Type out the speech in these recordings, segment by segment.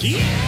Too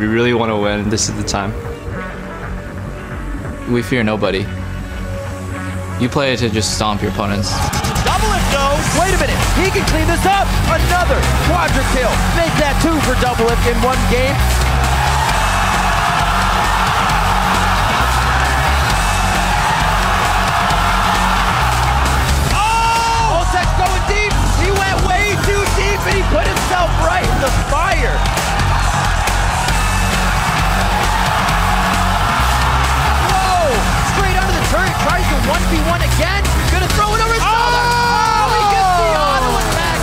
We really want to win. This is the time. We fear nobody. You play to just stomp your opponents. Double if goes. Wait a minute. He can clean this up. Another quadra kill. Make that 2 for double if in one game. Oh! Olsek's going deep. He went way too deep and he put himself right in the fire. Turret tries to 1v1 again. Gonna throw it over his shoulder. Oh, he gets the auto attack.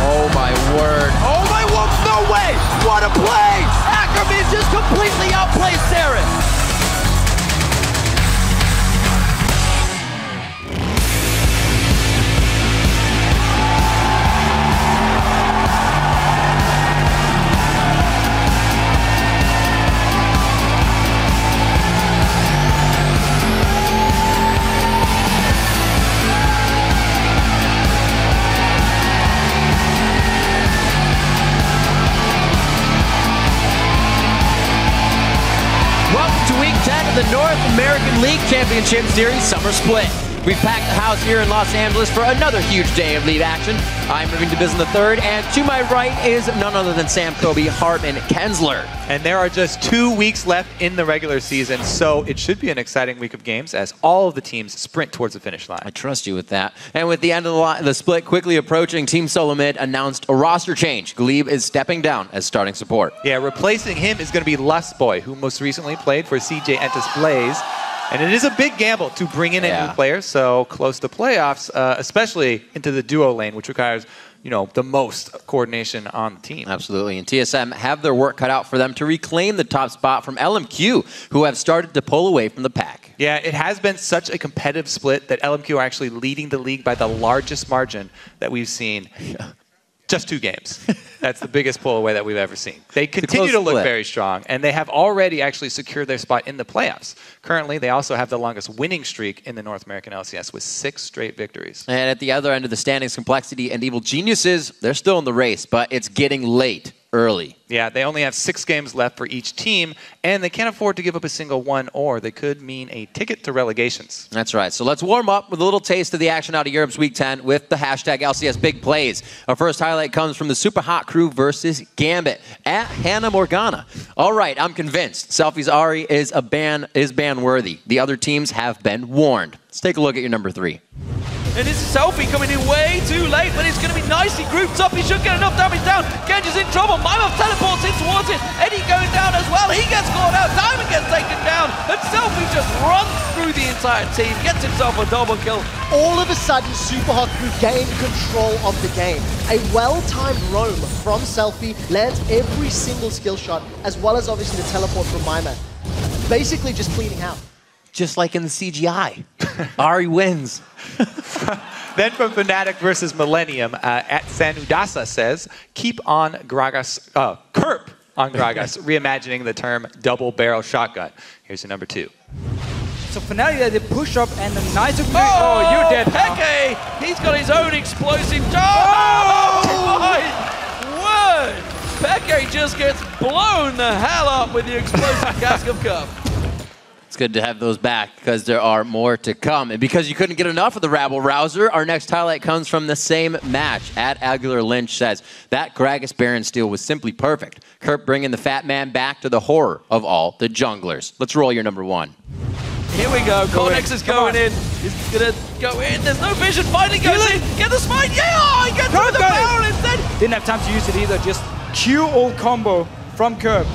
Oh my word. Oh my word. No way. What a play. Ackerman just completely outplays Sarah. The North American League Championship Series Summer Split. We've packed the house here in Los Angeles for another huge day of league action. I'm Irving DeBizen III, and to my right is none other than Sam Kobe Hartman Kensler. And there are just 2 weeks left in the regular season, so it should be an exciting week of games as all of the teams sprint towards the finish line. I trust you with that. And with the end of the split quickly approaching, Team SoloMid announced a roster change. Glebe is stepping down as starting support. Yeah, replacing him is going to be Lustboy, who most recently played for CJ Entus Blaze. And it is a big gamble to bring in a new player so close to playoffs, especially into the duo lane, which requires, you know, the most coordination on the team. Absolutely. And TSM have their work cut out for them to reclaim the top spot from LMQ, who have started to pull away from the pack. Yeah, it has been such a competitive split that LMQ are actually leading the league by the largest margin that we've seen. Just 2 games. That's the biggest pull away that we've ever seen. They continue to look very strong, and they have already actually secured their spot in the playoffs. Currently, they also have the longest winning streak in the North American LCS with 6 straight victories. And at the other end of the standings, Complexity and Evil Geniuses, they're still in the race, but it's getting late early. Yeah, they only have 6 games left for each team, and they can't afford to give up a single one, or they could mean a ticket to relegations. That's right. So let's warm up with a little taste of the action out of Europe's Week 10 with the hashtag LCS Big Plays. Our first highlight comes from the Super Hot Crew versus Gambit at Hannah Morgana. All right, I'm convinced. Selfie's Ari is ban worthy. The other teams have been warned. Let's take a look at your number 3. And this is Selfie coming in way too late, but it's going to be nicely grouped up. He should get enough damage down. Genji's in trouble. Mimov teleports in towards it. Eddie going down as well. He gets caught out. Diamond gets taken down. And Selfie just runs through the entire team, gets himself a double kill. All of a sudden, Super Hot Crew gain control of the game. A well-timed roam from Selfie lands every single skill shot, as well as obviously the teleport from Mimov. Basically just cleaning out. Just like in the CGI. Ari wins. Then from Fnatic versus Millennium, at Sanudasa says, keep on Gragas, Kerp on Gragas, reimagining the term double barrel shotgun. Here's your number 2. So Fnatic did push up and a nice... Oh, you're dead now. Peke! He's got his own explosive... Oh my word! Peke just gets blown the hell up with the explosive cask of cup. It's good to have those back because there are more to come. And because you couldn't get enough of the rabble rouser, our next highlight comes from the same match. At Aguilar Lynch says, that Gragas Baron steal was simply perfect. Kerp bringing the fat man back to the horror of all the junglers. Let's roll your number 1. Here we go. Cornex is going in. He's going to go in. There's no vision. Finally goes in. Get the smite. Yeah! He gets through the barrel instead. Didn't have time to use it either. Just Q ult combo from Kerp.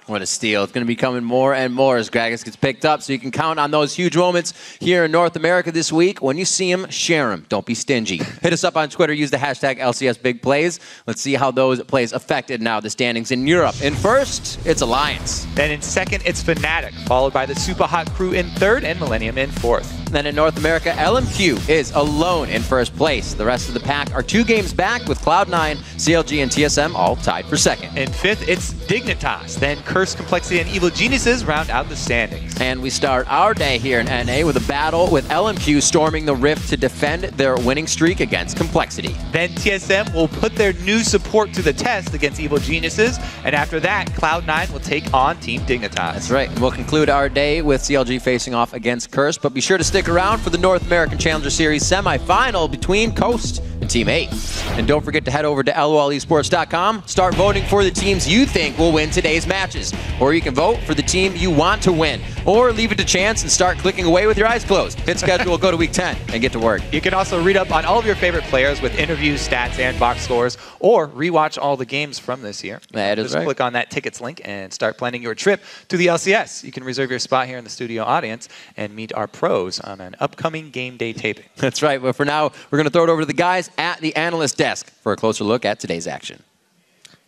What a steal. It's going to be coming more and more as Gragas gets picked up, so you can count on those huge moments here in North America this week. When you see them, share them. Don't be stingy. Hit us up on Twitter. Use the hashtag LCS Big Plays. Let's see how those plays affected now the standings in Europe. In first, it's Alliance. Then in second, it's Fnatic, followed by the Super Hot Crew in third and Millennium in fourth. Then in North America, LMQ is alone in first place. The rest of the pack are 2 games back with Cloud9, CLG, and TSM all tied for second. In 5th, it's Dignitas. Then Curse, Complexity, and Evil Geniuses round out the standings. And we start our day here in NA with a battle with LMQ storming the Rift to defend their winning streak against Complexity. Then TSM will put their new support to the test against Evil Geniuses. And after that, Cloud9 will take on Team Dignitas. That's right. And we'll conclude our day with CLG facing off against Curse. But be sure to stick around for the North American Challenger Series semifinal between Coast and Team 8. And don't forget to head over to lolesports.com. Start voting for the teams you think will win today's matches. Or you can vote for the team you want to win. Or leave it to chance and start clicking away with your eyes closed. Hit schedule, go to week 10, and get to work. You can also read up on all of your favorite players with interviews, stats, and box scores, or rewatch all the games from this year. That is Just right. click on that tickets link and start planning your trip to the LCS. You can reserve your spot here in the studio audience and meet our pros on an upcoming game day taping. That's right. But for now, we're going to throw it over to the guys at the analyst desk for a closer look at today's action.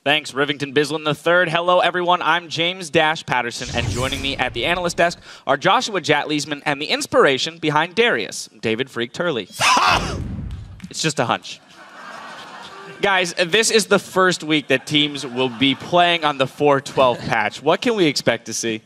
Thanks, Rivington Bislin III. Hello, everyone. I'm James Dash Patterson, and joining me at the analyst desk are Joshua Jatleesman and the inspiration behind Darius, David Freak Turley. It's just a hunch. Guys, this is the first week that teams will be playing on the 4.12 patch. What can we expect to see?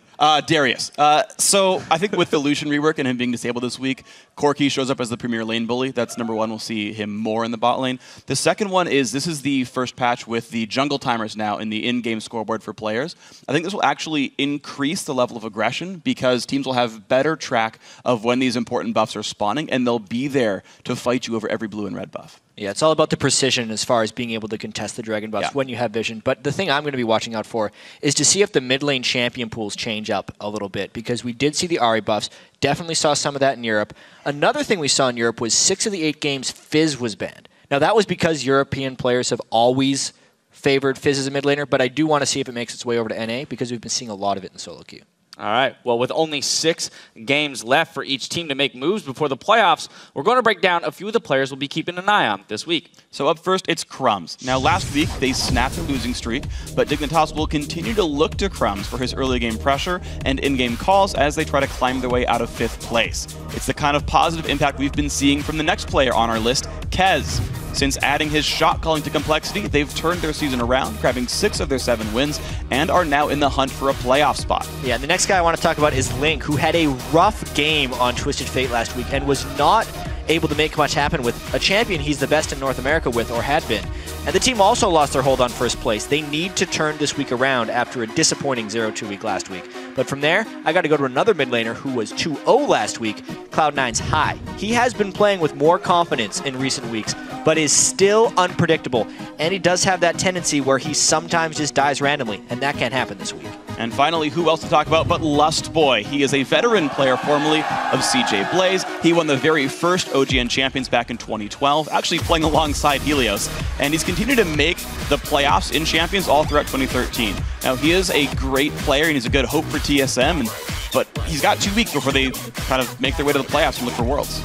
Darius. So I think with the Lucian rework and him being disabled this week, Corki shows up as the premier lane bully. That's number one. We'll see him more in the bot lane. The second one is this is the first patch with the jungle timers now in the in-game scoreboard for players. I think this will actually increase the level of aggression because teams will have better track of when these important buffs are spawning, and they'll be there to fight you over every blue and red buff. Yeah, it's all about the precision as far as being able to contest the dragon buffs when you have vision. But the thing I'm going to be watching out for is to see if the mid lane champion pools change up a little bit, because we did see the Ahri buffs. Definitely saw some of that in Europe. Another thing we saw in Europe was 6 of the 8 games Fizz was banned. Now that was because European players have always favored Fizz as a mid laner, but I do want to see if it makes its way over to NA because we've been seeing a lot of it in solo queue. All right. Well, with only 6 games left for each team to make moves before the playoffs, we're going to break down a few of the players we'll be keeping an eye on this week. So up first, it's Crumbs. Now, last week, they snapped a losing streak, but Dignitas will continue to look to Crumbs for his early game pressure and in-game calls as they try to climb their way out of 5th place. It's the kind of positive impact we've been seeing from the next player on our list, Kez. Since adding his shot calling to Complexity, they've turned their season around, grabbing 6 of their 7 wins, and are now in the hunt for a playoff spot. Yeah, and the next guy I want to talk about is Link, who had a rough game on Twisted Fate last week and was not able to make much happen with a champion he's the best in North America with, or had been. And the team also lost their hold on first place. They need to turn this week around after a disappointing 0-2 week last week. But from there, I got to go to another mid laner who was 2-0 last week, Cloud9's High. He has been playing with more confidence in recent weeks, but is still unpredictable. And he does have that tendency where he sometimes just dies randomly, and that can't happen this week. And finally, who else to talk about but Lust Boy. He is a veteran player formerly of CJ Blaze. He won the very first OGN Champions back in 2012, actually playing alongside Helios. And he's continued to make the playoffs in Champions all throughout 2013. Now, he is a great player, and he's a good hope for TSM, but he's got 2 weeks before they kind of make their way to the playoffs and look for Worlds.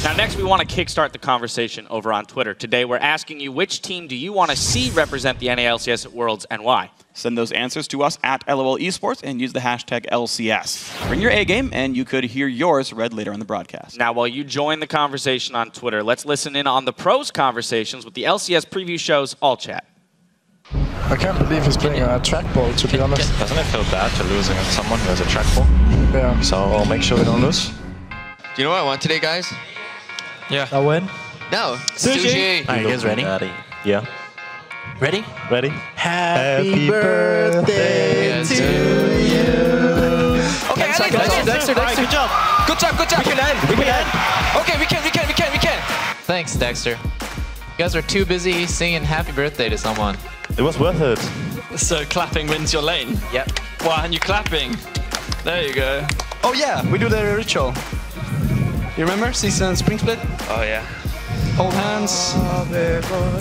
Now, next, we want to kickstart the conversation over on Twitter. Today, we're asking you, which team do you want to see represent the NALCS at Worlds, and why? Send those answers to us at LOL Esports and use the hashtag LCS. Bring your A game, and you could hear yours read later on the broadcast. Now, while you join the conversation on Twitter, let's listen in on the pros' conversations with the LCS preview show's All Chat. I can't believe he's playing a trackball, to be honest. Doesn't it feel bad to losing someone who has a trackball? Yeah. So we'll make sure we don't lose. Do you know what I want today, guys? Yeah. A win? No. Sushi. Are you guys ready? Yeah. Ready? Ready? Happy birthday to you. Okay, Dexter. Good job. Good job. We can end. Okay, we can. Thanks, Dexter. You guys are too busy singing happy birthday to someone. It was worth it. So clapping wins your lane? Yep. Why aren't you clapping? There you go. Oh yeah, we do the ritual. You remember season spring split? Oh yeah. Hold hands.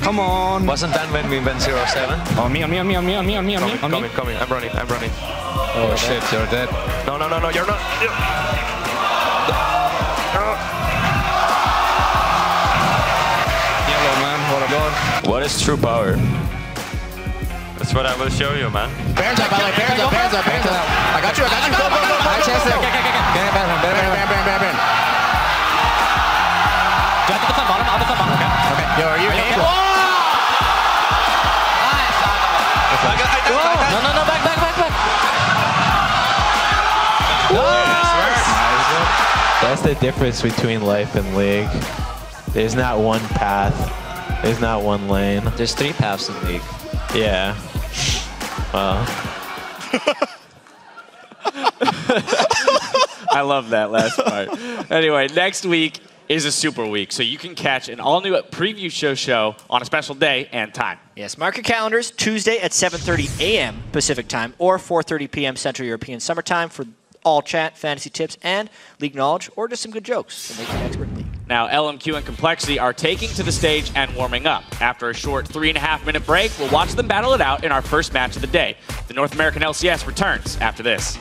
Come on. Wasn't that when we went 0-7? Oh, me. Coming. I'm running. Oh shit, you're dead. No, you're not. Yellow, man. What a god. What is true power? That's what I will show you, man. Baron's up. I got you. High chance there. Baron. That's the difference between life and League. There's not one path. There's not one lane. There's 3 paths in League. Yeah. Well. I love that last part. Anyway, next week is a super week, so you can catch an all-new preview show on a special day and time. Yes, mark your calendars, Tuesday at 7:30 a.m. Pacific time or 4:30 p.m. Central European Summer Time for all chat, fantasy tips, and league knowledge, or just some good jokes to make you an expert league. Now, LMQ and Complexity are taking to the stage and warming up. After a short 3.5-minute break, we'll watch them battle it out in our first match of the day. The North American LCS returns after this.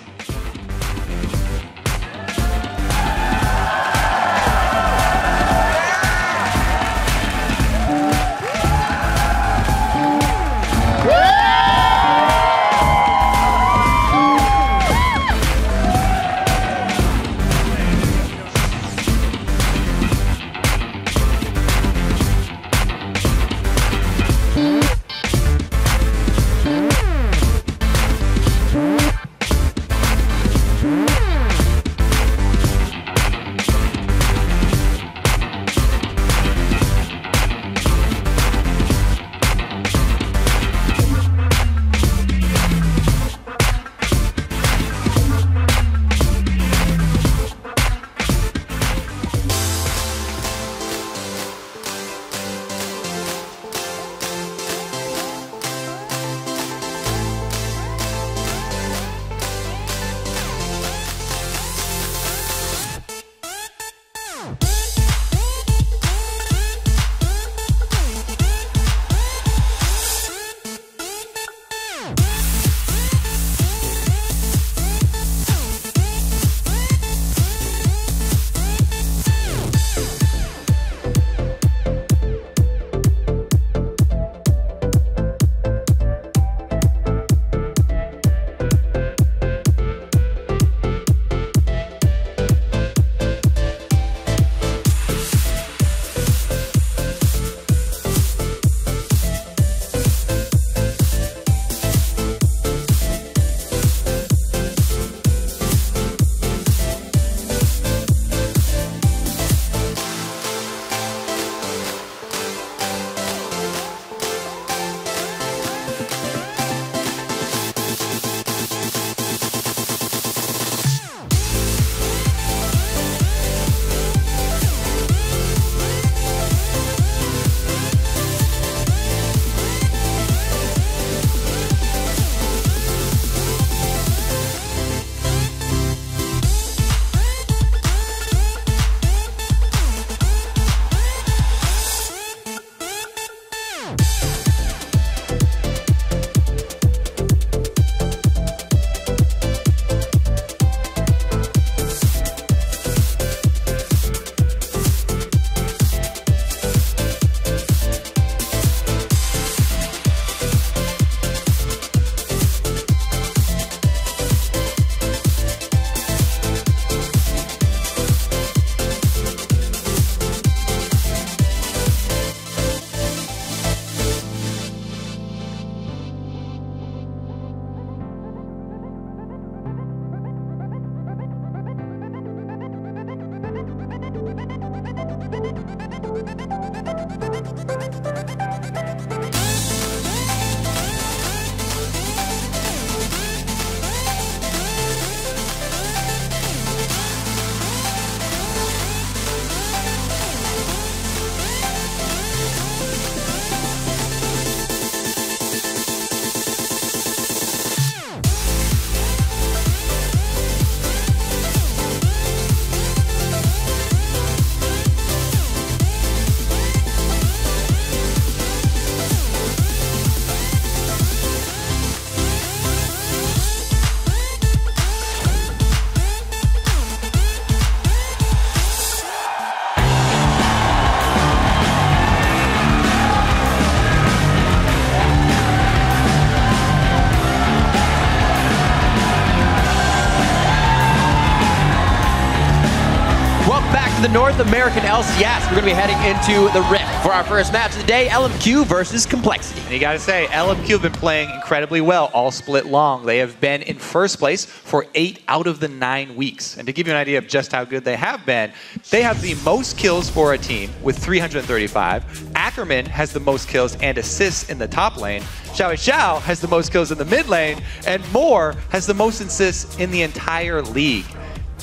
Welcome back to the North American LCS. We're going to be heading into the Rift for our first match of the day, LMQ versus Complexity. And you got to say, LMQ have been playing incredibly well all split long. They have been in first place for 8 out of the 9 weeks. And to give you an idea of just how good they have been, they have the most kills for a team with 335. Ackerman has the most kills and assists in the top lane. Xiao has the most kills in the mid lane. And Moore has the most assists in the entire league.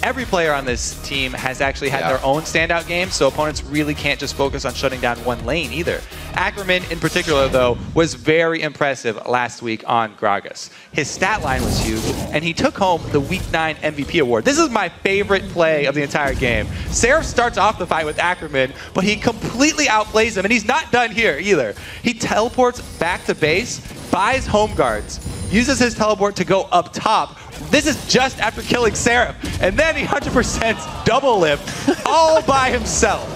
Every player on this team has actually had their own standout game, so opponents really can't just focus on shutting down one lane either. Ackerman, in particular, though, was very impressive last week on Gragas. His stat line was huge, and he took home the Week 9 MVP award. This is my favorite play of the entire game. Seraph starts off the fight with Ackerman, but he completely outplays him, and he's not done here either. He teleports back to base, buys home guards, uses his teleport to go up top. This is just after killing Seraph. And then he 100% double lift all by himself.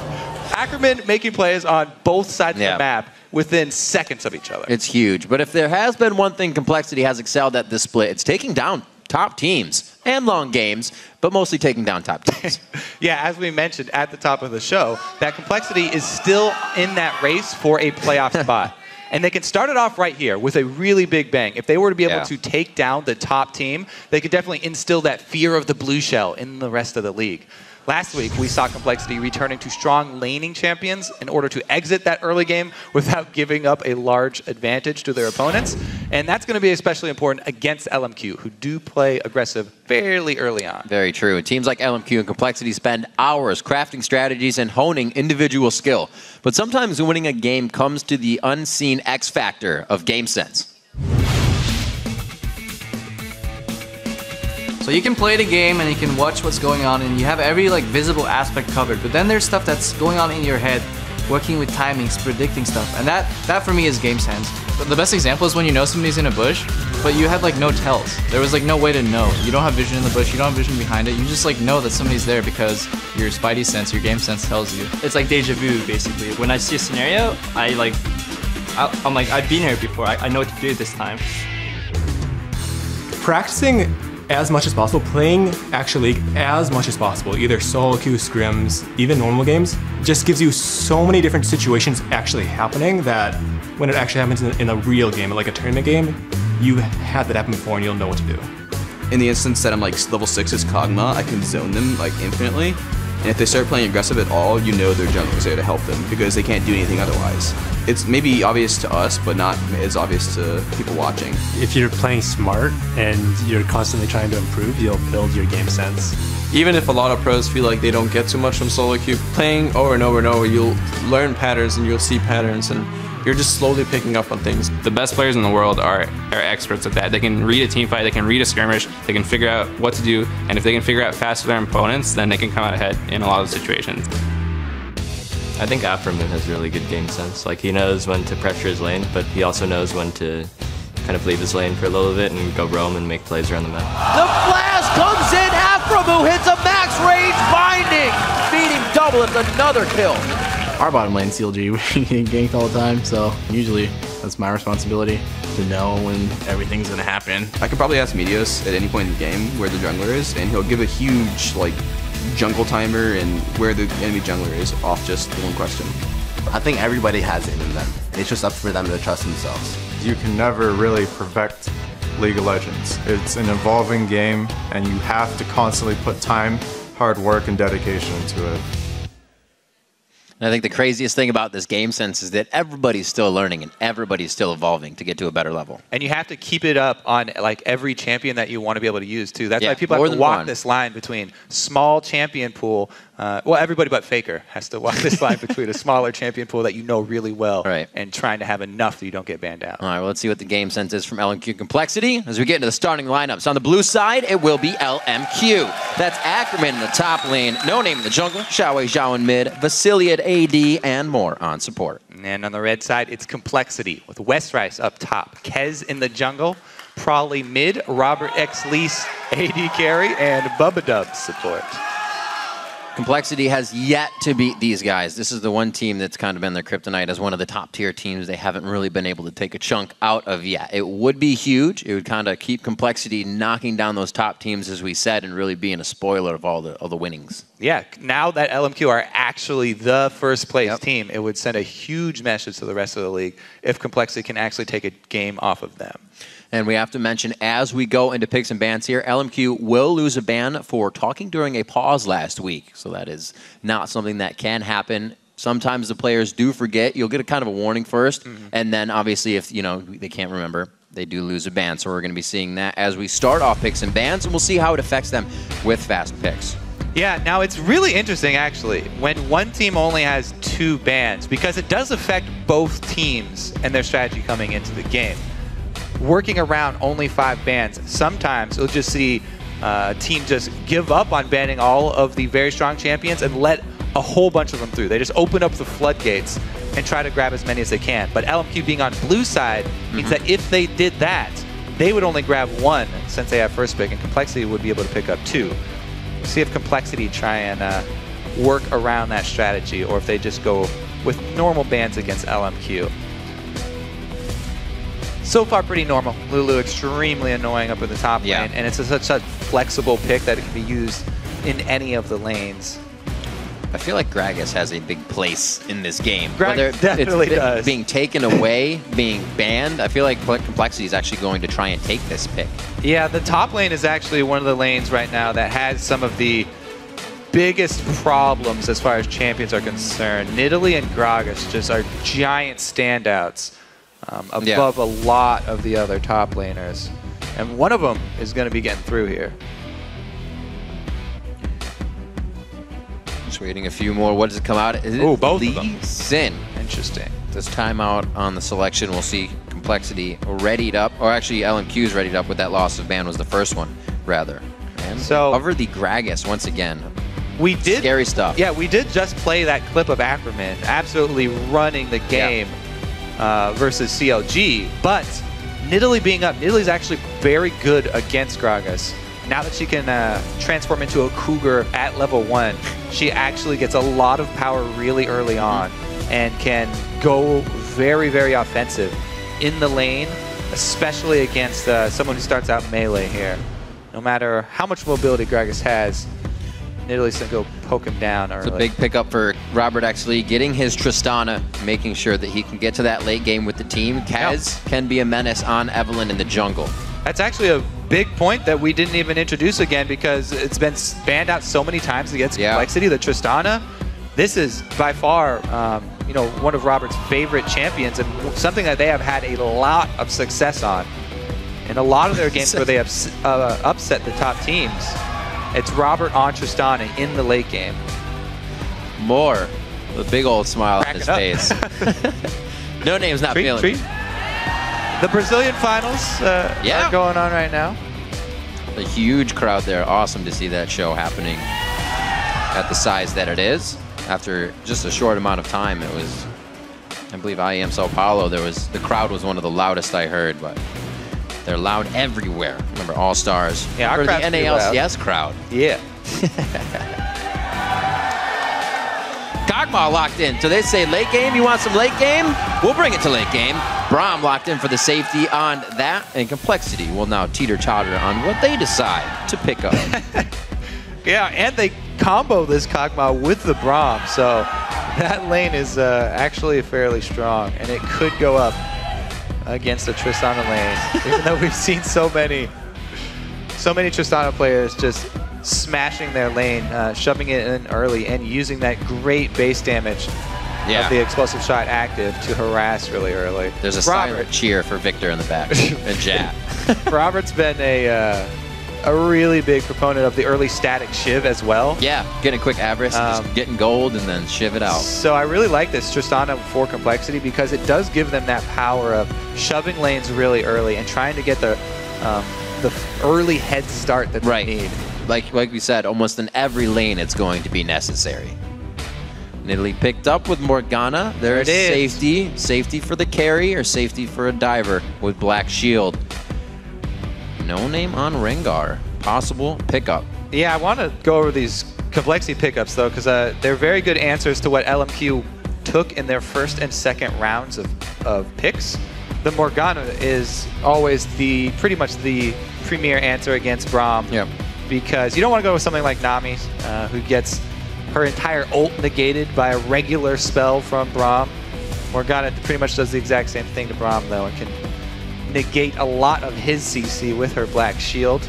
Ackerman making plays on both sides of the map within seconds of each other. It's huge. But if there has been one thing Complexity has excelled at this split, it's taking down top teams and long games, but mostly taking down top teams. Yeah, as we mentioned at the top of the show, that Complexity is still in that race for a playoff spot. And they can start it off right here with a really big bang. If they were to be able to take down the top team, they could definitely instill that fear of the blue shell in the rest of the league. Last week, we saw Complexity returning to strong laning champions in order to exit that early game without giving up a large advantage to their opponents. And that's going to be especially important against LMQ, who do play aggressive fairly early on. Very true. Teams like LMQ and Complexity spend hours crafting strategies and honing individual skill. But sometimes winning a game comes to the unseen X factor of game sense. So you can play the game and you can watch what's going on and you have every visible aspect covered, but then there's stuff that's going on in your head, working with timings, predicting stuff, and that for me is game sense. But the best example is when you know somebody's in a bush, but you had no tells. There was no way to know. You don't have vision in the bush, you don't have vision behind it, you just know that somebody's there because your spidey sense, your game sense tells you. It's like deja vu basically. When I see a scenario, I'm like, I've been here before, I know what to do this time. Practicing as much as possible, playing actually as much as possible, either solo queue, scrims, even normal games, just gives you so many different situations actually happening that when it actually happens in a real game, like a tournament game, you've had that happen before and you'll know what to do. In the instance that I'm level 6 is Kog'Maw, I can zone them infinitely. And if they start playing aggressive at all, you know their jungler's there to help them because they can't do anything otherwise. It's maybe obvious to us, but not as obvious to people watching. If you're playing smart and you're constantly trying to improve, you'll build your game sense. Even if a lot of pros feel like they don't get too much from solo queue, playing over and over and over, you'll learn patterns and you'll see patterns and you're just slowly picking up on things. The best players in the world are experts at that. They can read a team fight, they can read a skirmish, they can figure out what to do, and if they can figure out faster than their opponents, then they can come out ahead in a lot of situations. I think Afroman has really good game sense. He knows when to pressure his lane, but he also knows when to kind of leave his lane for a little bit and go roam and make plays around the map. The flash comes in, Afromu hits a max range binding, beating double, it's another kill. Our bottom lane CLG, we get ganked all the time, so usually that's my responsibility to know when everything's gonna happen. I could probably ask Meteos at any point in the game where the jungler is, and he'll give a huge jungle timer and where the enemy jungler is off just one question. I think everybody has it in them. It's just up for them to trust themselves. You can never really perfect League of Legends. It's an evolving game, and you have to constantly put time, hard work, and dedication into it. And I think the craziest thing about this game sense is that everybody's still learning and everybody's still evolving to get to a better level. And you have to keep it up on every champion that you want to be able to use too. That's why people have to walk this line between small champion pool. Well, everybody but FLICKR has to walk this line between a smaller champion pool that you know really well and trying to have enough that you don't get banned out. All right, well, let's see what the game sense is from LMQ Complexity as we get into the starting lineups. On the blue side, it will be LMQ. That's Ackerman in the top lane, No Name in the jungle, Xiao in mid, Vasily at AD, and more on support. And on the red side, it's Complexity with Westrice up top, Kez in the jungle, Prawley mid, Robert X. Lease AD carry, and Bubba Dub support. Complexity has yet to beat these guys. This is the one team that's kind of been their kryptonite as one of the top tier teams they haven't really been able to take a chunk out of yet. It would be huge. It would kind of keep Complexity knocking down those top teams, as we said, and really being a spoiler of all the winnings. Yeah, now that LMQ are actually the first place team, it would send a huge message to the rest of the league if Complexity can actually take a game off of them. And we have to mention, as we go into picks and bans here, LMQ will lose a ban for talking during a pause last week. So that is not something that can happen. Sometimes the players do forget. You'll get a kind of a warning first. And then obviously if they can't remember, they do lose a ban. So we're going to be seeing that as we start off picks and bans. And we'll see how it affects them with fast picks. Yeah, now it's really interesting actually when one team only has 2 bans, because it does affect both teams and their strategy coming into the game. Working around only 5 bans, sometimes you'll just see a team just give up on banning all of the very strong champions and let a whole bunch of them through. They just open up the floodgates and try to grab as many as they can. But LMQ being on blue side means that if they did that, they would only grab 1 since they have first pick, and Complexity would be able to pick up 2. See if Complexity try and work around that strategy, or if they just go with normal bans against LMQ. So far, pretty normal. Lulu extremely annoying up in the top lane, and it's such a flexible pick that it can be used in any of the lanes. I feel like Gragas has a big place in this game. Gragas definitely does. Being taken away, being banned, I feel like Complexity is actually going to try and take this pick. Yeah, the top lane is actually one of the lanes right now that has some of the biggest problems as far as champions are concerned. Nidalee and Gragas just are giant standouts. Above a lot of the other top laners. And one of them is going to be getting through here. Just waiting a few more. What does it come out? Is it both of them. Sin. Interesting. This timeout on the selection, we'll see Complexity readied up, or actually LMQ's readied up with that loss of ban was the first one, rather. And so cover the Gragas once again. We did scary stuff. Yeah, we did just play that clip of Ackerman absolutely running the game. Versus CLG, but Nidalee being up, Nidalee's actually very good against Gragas. Now that she can transform into a Cougar at level 1, she actually gets a lot of power really early on and can go very, very offensive in the lane, especially against someone who starts out melee here. No matter how much mobility Gragas has, Nidalee's going to go poke him down early. It's a big pickup for Robert Exley, getting his Tristana, making sure that he can get to that late game with the team. Kaz can be a menace on Evelynn in the jungle. That's actually a big point that we didn't even introduce again, because it's been banned out so many times against Complexity. The Tristana, this is by far one of Robert's favorite champions, and something that they have had a lot of success on. In a lot of their games where they have upset the top teams, it's Robert on Tristana in the late game. More. The big old smile on his face. No name's not feeling it. The Brazilian finals are going on right now. A huge crowd there. Awesome to see that show happening at the size that it is. After just a short amount of time, it was, I believe, IEM Sao Paulo. The crowd was one of the loudest I heard, but they're loud everywhere. Remember, All-Stars. Yeah, our the NALCS crowd. Yeah. Kog'Maw locked in. So they say late game, you want some late game? We'll bring it to late game. Braum locked in for the safety on that, and Complexity will now teeter-totter on what they decide to pick up. Yeah, and they combo this Kog'Maw with the Braum, so that lane is actually fairly strong, and it could go up against the Tristana lane, even though we've seen so many Tristana players just smashing their lane, shoving it in early, and using that great base damage of the explosive shot active to harass really early. There's a silent cheer for Victor in the back, and Jat. Robert's been a really big proponent of the early static shiv as well. Yeah, getting a quick Avarice, just getting gold, and then shiv it out. So I really like this Tristana for Complexity, because it does give them that power of shoving lanes really early and trying to get the early head start that they need. Like we said, almost in every lane it's going to be necessary. Nidalee picked up with Morgana. There's safety. Safety for the carry, or safety for a diver with Black Shield. No name on Rengar. Possible pickup. Yeah, I want to go over these Complexity pickups, though, because they're very good answers to what LMQ took in their first and second rounds of picks. The Morgana is always pretty much the premier answer against Braum. Yep. Because you don't want to go with something like Nami, who gets her entire ult negated by a regular spell from Braum. Morgana pretty much does the exact same thing to Braum, though, and can negate a lot of his CC with her black shield.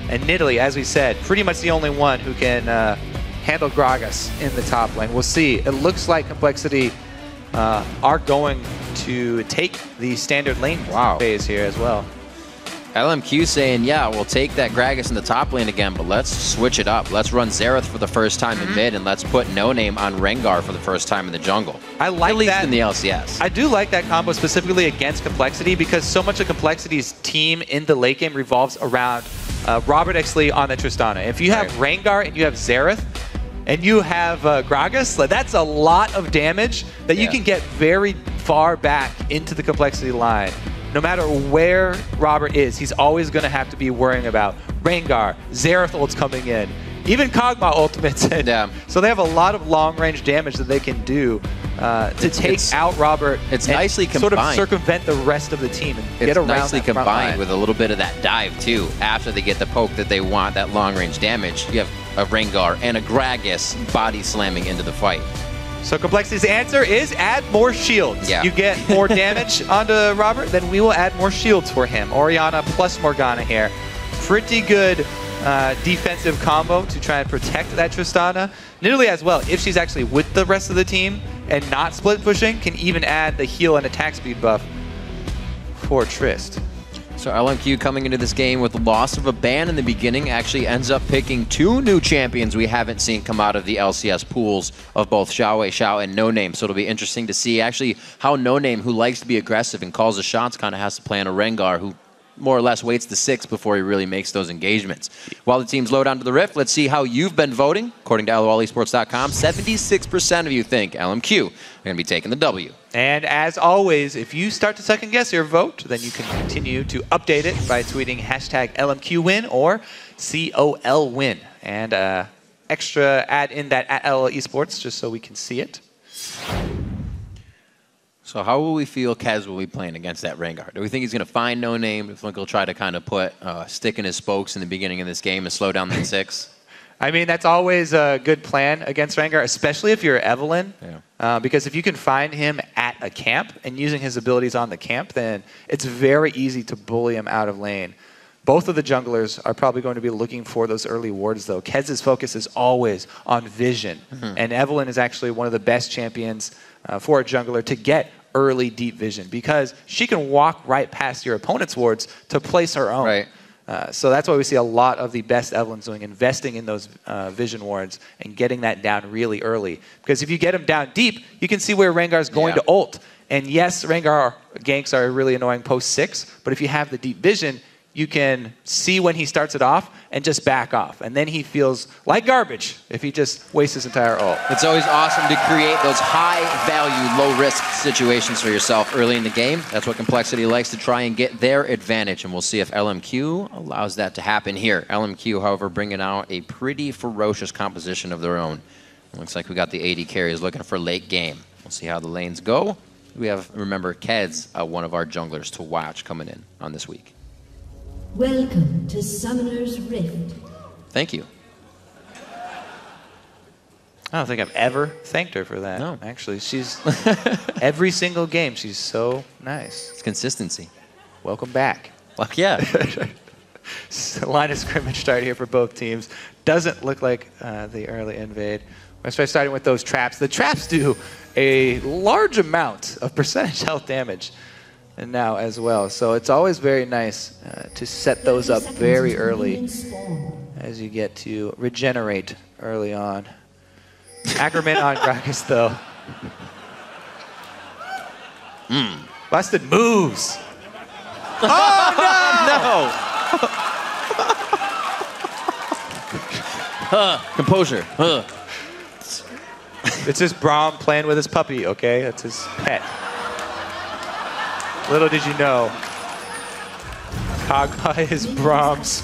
And Nidalee, as we said, pretty much the only one who can handle Gragas in the top lane. We'll see. It looks like Complexity are going to take the standard lane phase here as well. LMQ saying, yeah, we'll take that Gragas in the top lane again, but let's switch it up. Let's run Xerath for the first time in mid, and let's put No Name on Rengar for the first time in the jungle. I like At least that in the LCS. I do like that combo specifically against Complexity because so much of Complexity's team in the late game revolves around Robert X. Lee on the Tristana. If you have Rengar and you have Xerath, and you have Gragas, that's a lot of damage that you can get very far back into the Complexity line. No matter where Robert is, he's always going to have to be worrying about Rengar, Xerath ults coming in, even Kog'Maw ultimates in. So they have a lot of long-range damage that they can do to take out Robert. It's and nicely sort of combined. circumvent the rest of the team and It's get around nicely that front combined line. with a little bit of that dive, too. After they get the poke that they want, that long-range damage, you have a Rengar and a Gragas body slamming into the fight. So Complexity's answer is add more shields. Yeah. You get more damage onto Robert, then we will add more shields for him. Orianna plus Morgana here. Pretty good defensive combo to try and protect that Tristana. Nidalee as well, if she's actually with the rest of the team and not split pushing, can even add the heal and attack speed buff for Trist. So LMQ coming into this game with the loss of a ban in the beginning actually ends up picking 2 new champions we haven't seen come out of the LCS pools of both Xiao and No Name. So it'll be interesting to see actually how No Name, who likes to be aggressive and calls the shots, kind of has to play on a Rengar who more or less waits the 6 before he really makes those engagements. While the teams load onto the Rift, let's see how you've been voting. According to LOLesports.com, 76% of you think LMQ are going to be taking the W. And as always, if you start to second guess your vote, then you can continue to update it by tweeting hashtag LMQWin or COLWin. And extra add in that at LOL Esports just so we can see it. So how will we feel Kez will be playing against that Rengar? Do we think he's going to find No Name? Do we think he'll try to kind of put stick in his spokes in the beginning of this game and slow down that 6? I mean, that's always a good plan against Rengar, especially if you're Evelyn. Because if you can find him at a camp and using his abilities on the camp, then it's very easy to bully him out of lane. Both of the junglers are probably going to be looking for those early wards, though. Kez's focus is always on vision. And Evelyn is actually one of the best champions for a jungler to get early deep vision because she can walk right past your opponent's wards to place her own. So that's why we see a lot of the best Evelyns doing, investing in those vision wards and getting that down really early. Because if you get them down deep, you can see where Rengar's going to ult. And yes, Rengar ganks are really annoying post 6, but if you have the deep vision, you can see when he starts it off and just back off. And then he feels like garbage if he just wastes his entire ult. It's always awesome to create those high-value, low-risk situations for yourself early in the game. That's what Complexity likes to try and get their advantage, and we'll see if LMQ allows that to happen here. LMQ, however, bringing out a pretty ferocious composition of their own. It looks like we got the AD carries looking for late game. We'll see how the lanes go. We have, remember, Kez, one of our junglers to watch coming in on this week. Welcome to Summoner's Rift. Thank you. I don't think I've ever thanked her for that. No. Actually, she's every single game, she's so nice. It's consistency. Welcome back. Well, yeah. Line of scrimmage start here for both teams. Doesn't look like the early invade. Let's try starting with those traps. The traps do a large amount of percentage health damage. And now as well. So it's always very nice to set those up very early as you get to regenerate early on. Ackerman on Gragas though. Busted moves. Oh no! Composure. It's just Braum playing with his puppy, okay? That's his pet. Little did you know, Kog'Maw is Braum's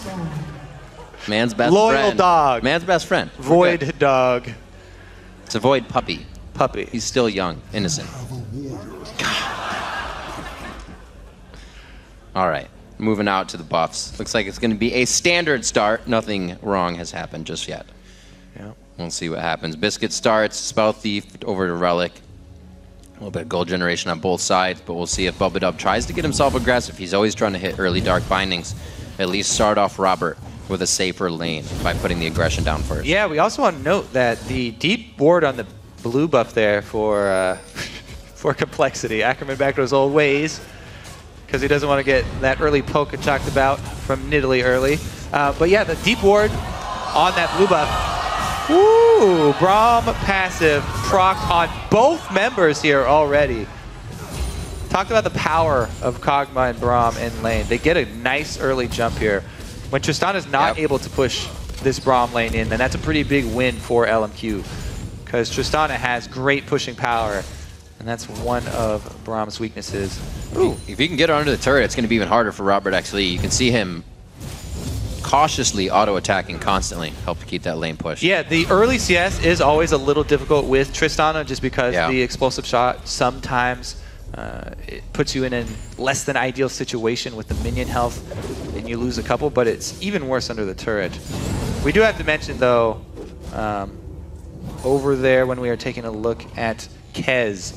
Man's best Loyal friend. dog. Man's best friend. Void dog. It's a Void puppy. Puppy. He's still young, innocent. All right, moving out to the buffs. Looks like it's going to be a standard start. Nothing wrong has happened just yet. Yeah. We'll see what happens. Biscuit starts, Spell Thief over to Relic. A little bit of gold generation on both sides, but we'll see if Bubba tries to get himself aggressive. He's always trying to hit early Dark Bindings. At least start off Robert with a safer lane by putting the aggression down first. Yeah, we also want to note that the deep ward on the blue buff there for for Complexity. Ackerman back to his old ways because he doesn't want to get that early poke and talked about from Nidalee early. But yeah, the deep ward on that blue buff. Ooh, Braum passive proc on both members here already. Talked about the power of Kog'Maw and Braum in lane. They get a nice early jump here. When Tristana's not able to push this Braum lane in, then that's a pretty big win for LMQ. Because Tristana has great pushing power, and that's one of Braum's weaknesses. Ooh. If he can get under the turret, it's going to be even harder for Robert X. Lee. You can see him cautiously auto-attacking constantly, help to keep that lane push. Yeah, the early CS is always a little difficult with Tristana just because the explosive shot sometimes it puts you in a less than ideal situation with the minion health and you lose a couple, but it's even worse under the turret. We do have to mention though, over there when we were taking a look at Kez,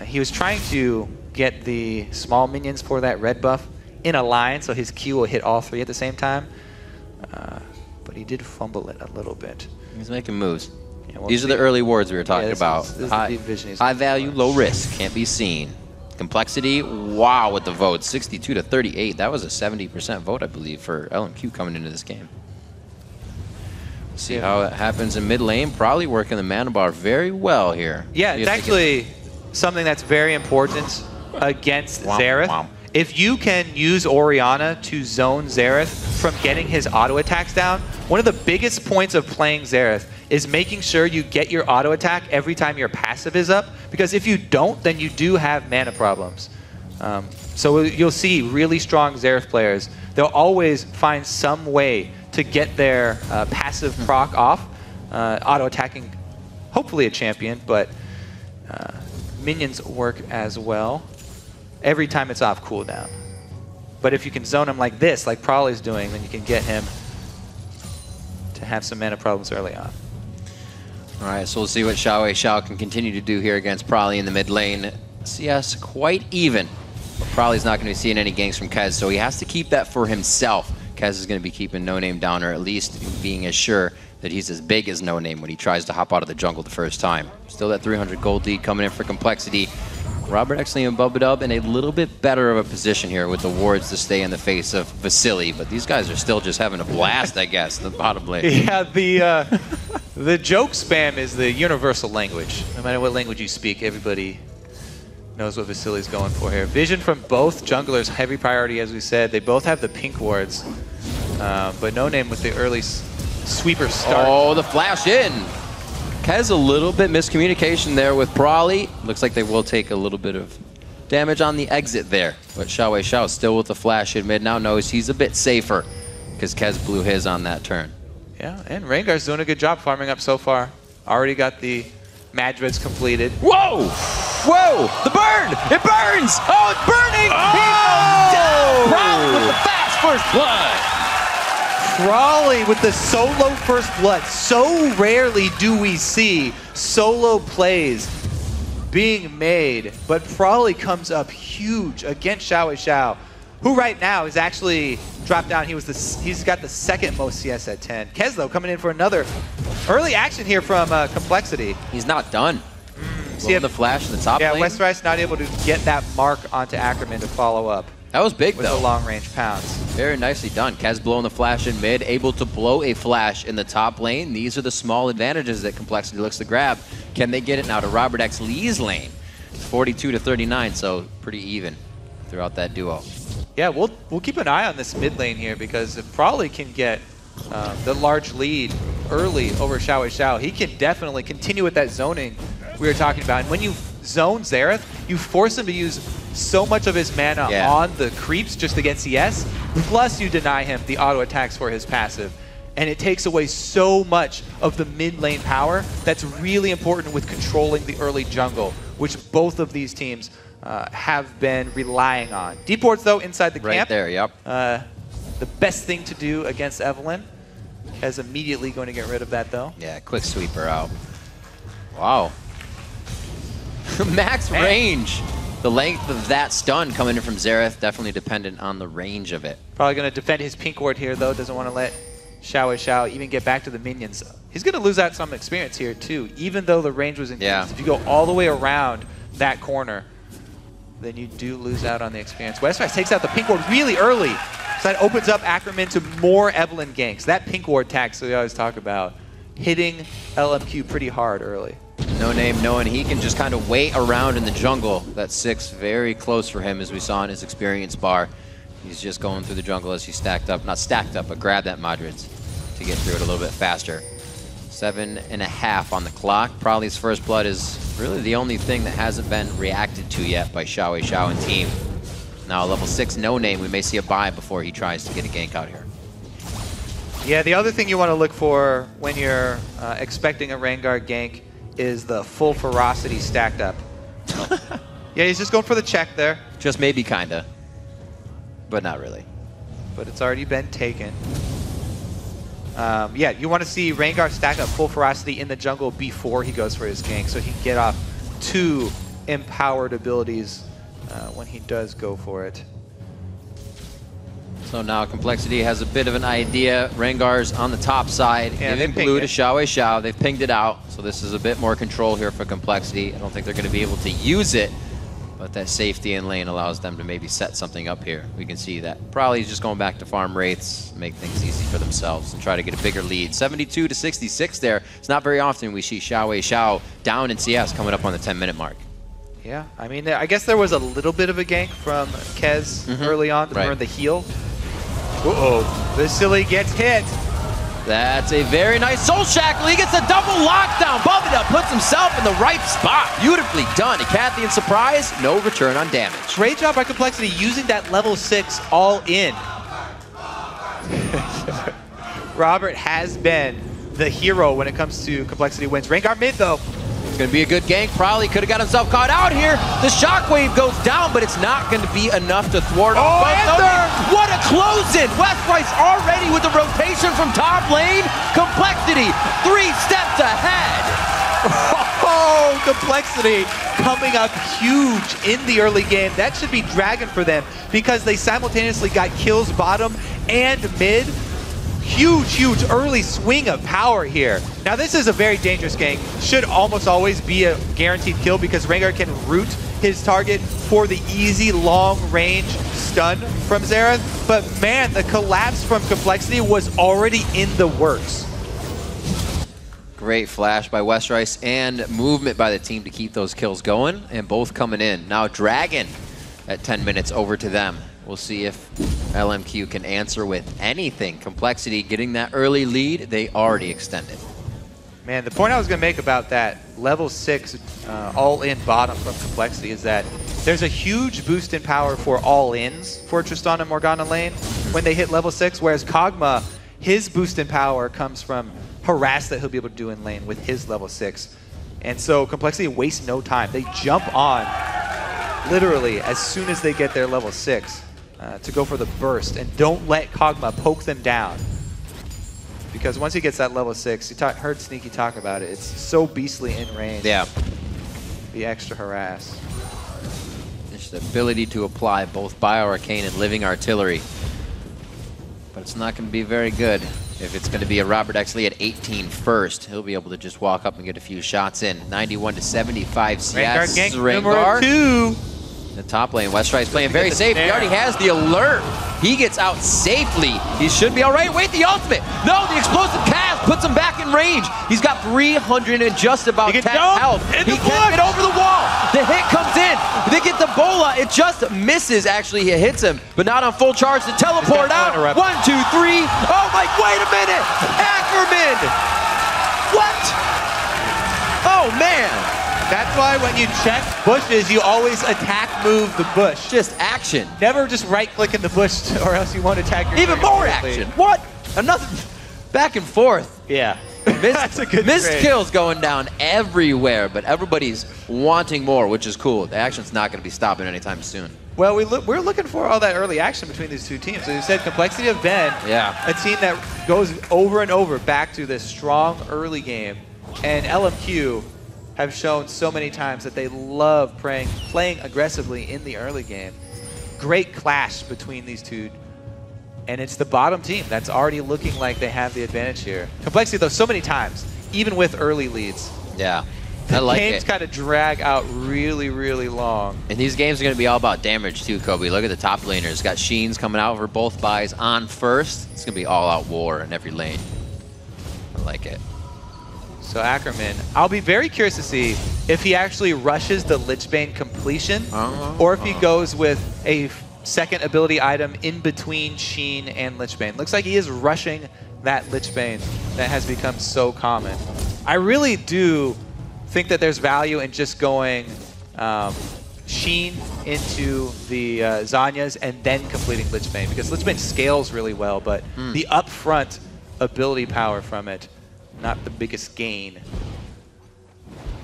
he was trying to get the small minions for that red buff in a line so his Q will hit all three at the same time. But he did fumble it a little bit. He's making moves. Yeah, These are the early wards we were talking about. This High value, low risk, can't be seen. Complexity, wow with the vote, 62 to 38. That was a 70% vote, I believe, for LMQ coming into this game. See how it happens in mid lane. Probably working the mana bar very well here. Yeah, it's actually something that's very important against Xerath. If you can use Orianna to zone Xerath from getting his auto attacks down, one of the biggest points of playing Xerath is making sure you get your auto attack every time your passive is up, because if you don't, then you do have mana problems. So you'll see really strong Xerath players. They'll always find some way to get their passive proc off, auto attacking hopefully a champion, but minions work as well. Every time it's off cooldown. But if you can zone him like this, like Prolly's doing, then you can get him to have some mana problems early on. All right, so we'll see what Xiao can continue to do here against Prolly in the mid lane. CS quite even. But Prolly's not going to be seeing any ganks from Kez, so he has to keep that for himself. Kez is going to be keeping No Name down, or at least being as sure that he's as big as No Name when he tries to hop out of the jungle the first time. Still that 300 gold lead coming in for Complexity. Robert X. Lee and Bubba in a little bit better of a position here with the wards to stay in the face of Vasily, but these guys are still just having a blast, I guess, the bottom lane. Yeah, the joke spam is the universal language. No matter what language you speak, everybody knows what Vasily's going for here. Vision from both junglers, heavy priority, as we said. They both have the pink wards, but No Name with the early sweeper start. Oh, the flash in. Kez a little bit miscommunication there with Prolly. Looks like they will take a little bit of damage on the exit there. But Xiao still with the flash in mid, now knows he's a bit safer because Kez blew his on that turn. Yeah, and Rengar's doing a good job farming up so far. Already got the Madreds completed. Whoa! Whoa! The burn! It burns! Oh, it's burning! Oh! He goes down! Prolly with the fast first blood! Prolly with the solo first blood. So rarely do we see solo plays being made, but Prolly comes up huge against Xiao, who right now is actually dropped down. He's got the second most CS at 10. Kez though coming in for another early action here from Complexity. He's not done. See the flash in the top lane? Yeah, Westrice not able to get that mark onto Ackerman to follow up. That was big, with though. the long-range pounds. Very nicely done. Kez blowing the flash in mid, able to blow a flash in the top lane. These are the small advantages that Complexity looks to grab. Can they get it now to Robert X. Lee's lane? It's 42 to 39, so pretty even throughout that duo. Yeah, we'll keep an eye on this mid lane here, because if Prolly can get the large lead early over Xiao, he can definitely continue with that zoning we were talking about. And when you zone Xerath, you force him to use so much of his mana on the creeps just to get CS, plus you deny him the auto attacks for his passive. and it takes away so much of the mid lane power that's really important with controlling the early jungle, which both of these teams have been relying on. Deports, though, inside the camp. Right there, yep. The best thing to do against Evelyn. Kez immediately going to get rid of that, though. Yeah, quick sweeper out. Wow. Max range. The length of that stun coming in from Xerath, definitely dependent on the range of it. Probably going to defend his pink ward here, though. Doesn't want to let Xiao even get back to the minions. He's going to lose out some experience here, too, even though the range was increased. Yeah. If you go all the way around that corner, then you do lose out on the experience. Westrice takes out the pink ward really early. So that opens up Ackerman to more Evelyn ganks. That pink ward tax that we always talk about, hitting LMQ pretty hard early. No name knowing he can just kind of wait around in the jungle. That 6 very close for him, as we saw in his experience bar. He's just going through the jungle as he stacked up, not stacked up, but grabbed that Madrid to get through it a little bit faster. 7.5 on the clock. Probably his first blood is really the only thing that hasn't been reacted to yet by Xiao and team. Now level 6 no name, we may see a buy before he tries to get a gank out here. Yeah, the other thing you want to look for when you're expecting a Rengar gank is the full ferocity stacked up. Yeah, he's just going for the check there. Just maybe kinda, but not really. But it's already been taken. Yeah, you want to see Rengar stack up full ferocity in the jungle before he goes for his gank, so he can get off 2 empowered abilities when he does go for it. So now Complexity has a bit of an idea. Rengar's on the top side, giving blue to Xiao. They've pinged it out, so this is a bit more control here for Complexity. I don't think they're going to be able to use it, but that safety in lane allows them to maybe set something up here. We can see that probably he's just going back to farm wraiths, make things easy for themselves, and try to get a bigger lead. 72 to 66 there. It's not very often we see Xiao down in CS coming up on the 10-minute mark. Yeah, I mean, I guess there was a little bit of a gank from Kez early on to burn the heal. Uh-oh, the silly gets hit. That's a very nice Soul Shackle. He gets a double lockdown. Bubbida puts himself in the right spot. Beautifully done. A Cathian surprise, no return on damage. Great job by Complexity using that level 6 all in. Robert has been the hero when it comes to Complexity wins. Rengar mid, though. It's going to be a good gank. Probably could have got himself caught out here. The shockwave goes down, but it's not going to be enough to thwart him. What a close-in! Westrice already with the rotation from top lane. Complexity 3 steps ahead. Oh, Complexity coming up huge in the early game. That should be Dragon for them because they simultaneously got kills bottom and mid. Huge early swing of power here. Now this is a very dangerous gank. Should almost always be a guaranteed kill because Rengar can root his target for the easy long range stun from Xerath. But man, the collapse from Complexity was already in the works. Great flash by Westrice and movement by the team to keep those kills going, and both coming in. Now Dragon at 10 minutes over to them. We'll see if LMQ can answer with anything. Complexity getting that early lead, they already extended. Man, the point I was going to make about that level 6 all-in bottom from Complexity is that there's a huge boost in power for all-ins for Tristana Morgana lane when they hit level 6, whereas Kog'Maw, his boost in power comes from harass that he'll be able to do in lane with his level 6. And so Complexity wastes no time. They jump on literally as soon as they get their level 6. To go for the burst, and don't let Kog'Maw poke them down. Because once he gets that level 6, you heard Sneaky talk about it, it's so beastly in range. Yeah. The extra harass. Just the ability to apply both Bio-Arcane and Living Artillery. But it's not going to be very good if it's going to be a Robert X. Lee at 18 first. He'll be able to just walk up and get a few shots in. 91 to 75 CS. Rengar gank number 2. The top lane, Westrice playing very safe. He already has the alert. He gets out safely. He should be all right. Wait, the ultimate. No, the explosive cast puts him back in range. He's got 300 and just about 10 health. He can't get over the wall. The hit comes in. They get the bola. It just misses. Actually, he hits him, but not on full charge to teleport out. 1, 2, 3. Oh my, wait a minute. Ackerman. What? Oh, man. That's why when you check bushes, you always attack move the bush. Just action. Never just right click in the bush or else you won't attack your Even more action. What? Another. back and forth. Yeah. Missed kills going down everywhere, but everybody's wanting more, which is cool. The action's not going to be stopping anytime soon. Well, we're looking for all that early action between these two teams. So you said Complexity have been a team that goes over and over back to this strong early game, and LMQ have shown so many times that they love playing aggressively in the early game. Great clash between these two, and it's the bottom team that's already looking like they have the advantage here. Complexity, though, so many times, even with early leads. Yeah. I like games kind of drag out really, really long. And these games are going to be all about damage too, Kobe. Look at the top laners. Got Sheens coming out for both buys on first. It's going to be all-out war in every lane. I like it. So Ackerman, I'll be very curious to see if he actually rushes the Lichbane completion or if he goes with a second ability item in between Sheen and Lichbane. Looks like he is rushing that Lichbane that has become so common. I really do think that there's value in just going Sheen into the Zanyas and then completing Lichbane, because Lichbane scales really well, but the upfront ability power from it, not the biggest gain.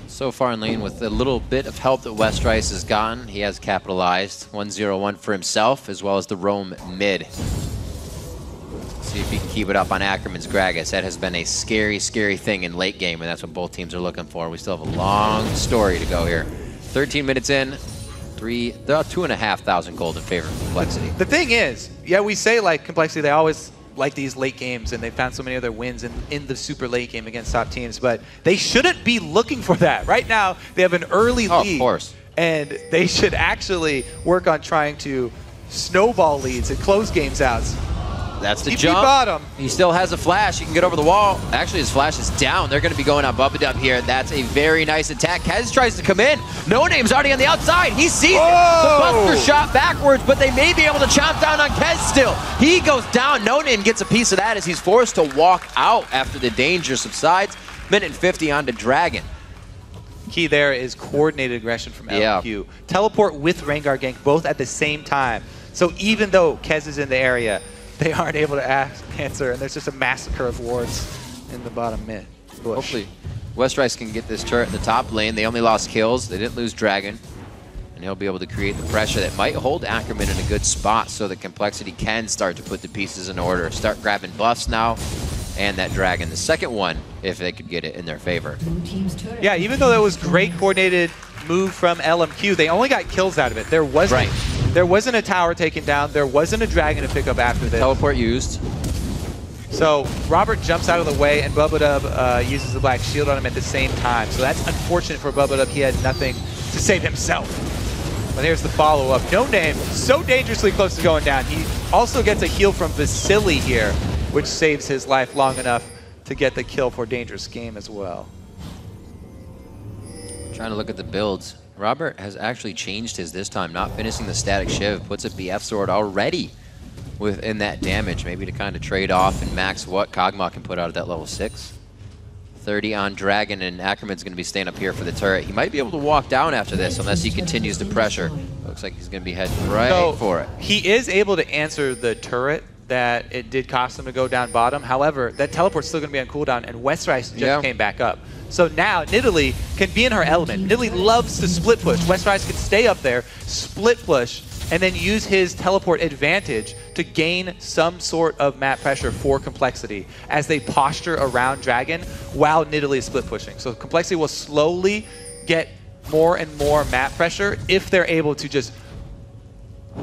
So far in lane, with a little bit of help that Westrice has gotten, he has capitalized 1-0-1 for himself, as well as the roam mid. See if he can keep it up on Ackerman's Gragas. That has been a scary, scary thing in late game, and that's what both teams are looking for. We still have a long story to go here. 13 minutes in, 2,500 gold in favor of Complexity. The thing is, yeah, we say like Complexity, they always like these late games, and they found so many other wins in the super late game against top teams, but they shouldn't be looking for that. Right now, they have an early lead. Of course. And they should actually work on trying to snowball leads and close games out. That's the TP jump. bottom. He still has a flash. He can get over the wall. Actually, his flash is down. They're going to be going on Bubba here. That's a very nice attack. Kez tries to come in. No Name's already on the outside. He sees it. The Buster shot backwards, but they may be able to chomp down on Kez still. He goes down. No Name gets a piece of that as he's forced to walk out after the danger subsides. Minute and 50 on to Dragon. Key there is coordinated aggression from LQ. Teleport with Rengar gank both at the same time. So even though Kez is in the area, they aren't able to answer, and there's just a massacre of wards in the bottom mid bush. Hopefully Westrice can get this turret in the top lane. They only lost kills. They didn't lose Dragon. And he'll be able to create the pressure that might hold Ackerman in a good spot so that Complexity can start to put the pieces in order. Start grabbing buffs now. And that Dragon, the second one, if they could get it in their favor. Yeah, even though that was great coordinated move from LMQ, they only got kills out of it. There wasn't a tower taken down. There wasn't a Dragon to pick up after this. Teleport used. So Robert jumps out of the way, and Bubba uses the black shield on him at the same time. So that's unfortunate for Bubba. He had nothing to save himself. But here's the follow-up. No Name, so dangerously close to going down. He also gets a heal from Vasily here, which saves his life long enough to get the kill for Dangerous Game as well. Trying to look at the builds. Robert has actually changed his this time, not finishing the static shiv, puts a BF sword already within that damage, maybe to kind of trade off and max what Kog'Maw can put out at that level 6. 30 on Dragon, and Ackerman's going to be staying up here for the turret. He might be able to walk down after this unless he continues to pressure. Looks like he's going to be heading right for it. He is able to answer the turret that it did cost him to go down bottom. However, that teleport's still going to be on cooldown, and Westrice just came back up. So now Nidalee can be in her element. Nidalee loves to split push. Westrice can stay up there, split push, and then use his teleport advantage to gain some sort of map pressure for Complexity as they posture around Dragon while Nidalee is split pushing. So Complexity will slowly get more and more map pressure if they're able to just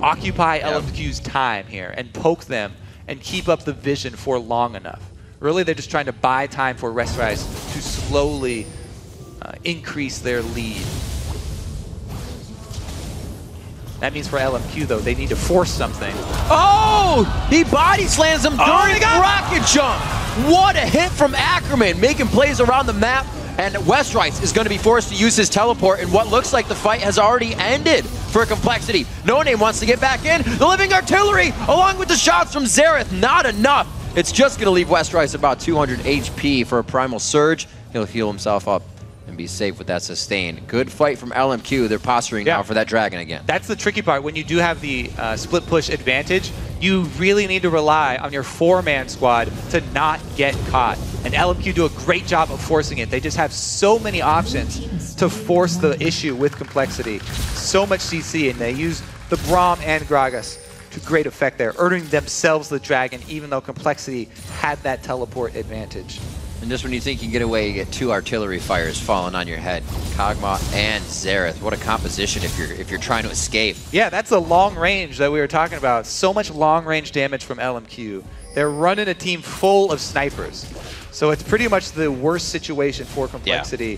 occupy LMQ's time here and poke them and keep up the vision for long enough. Really, they're just trying to buy time for Westrice to slowly increase their lead. That means for LMQ, though, they need to force something. Oh! He body slams him during rocket jump! What a hit from Ackerman, making plays around the map. And Westrice is going to be forced to use his teleport, and what looks like the fight has already ended for Complexity. No Name wants to get back in. The Living Artillery, along with the shots from Xerath, not enough. It's just going to leave Westrice about 200 HP for a Primal Surge. He'll heal himself up and be safe with that sustained. Good fight from LMQ. They're posturing now for that Dragon again. That's the tricky part. When you do have the split push advantage, you really need to rely on your 4-man squad to not get caught. And LMQ do a great job of forcing it. They just have so many options to force the issue with Complexity. So much CC, and they use the Braum and Gragas to great effect there, earning themselves the Dragon, even though Complexity had that teleport advantage. And just when you think you get away, you get 2 artillery fires falling on your head. Kog'Maw and Xerath. What a composition if you're trying to escape. Yeah, that's the long range that we were talking about. So much long range damage from LMQ. They're running a team full of snipers. So it's pretty much the worst situation for Complexity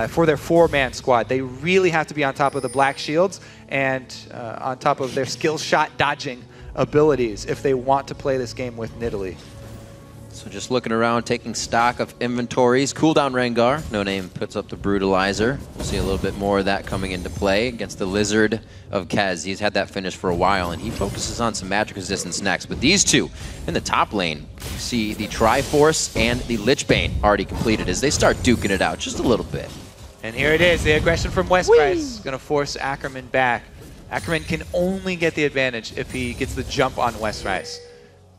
for their 4-man squad. They really have to be on top of the Black Shields and on top of their skill shot dodging abilities if they want to play this game with Nidalee. So just looking around, taking stock of inventories. Cooldown Rengar. No Name puts up the Brutalizer. We'll see a little bit more of that coming into play against the Lizard of Kez. He's had that finish for a while, and he focuses on some magic resistance next. But these two in the top lane, you see the Triforce and the Lichbane already completed as they start duking it out just a little bit. And here it is, the aggression from Westprice. Going to force Ackerman back. Ackerman can only get the advantage if he gets the jump on Westprice.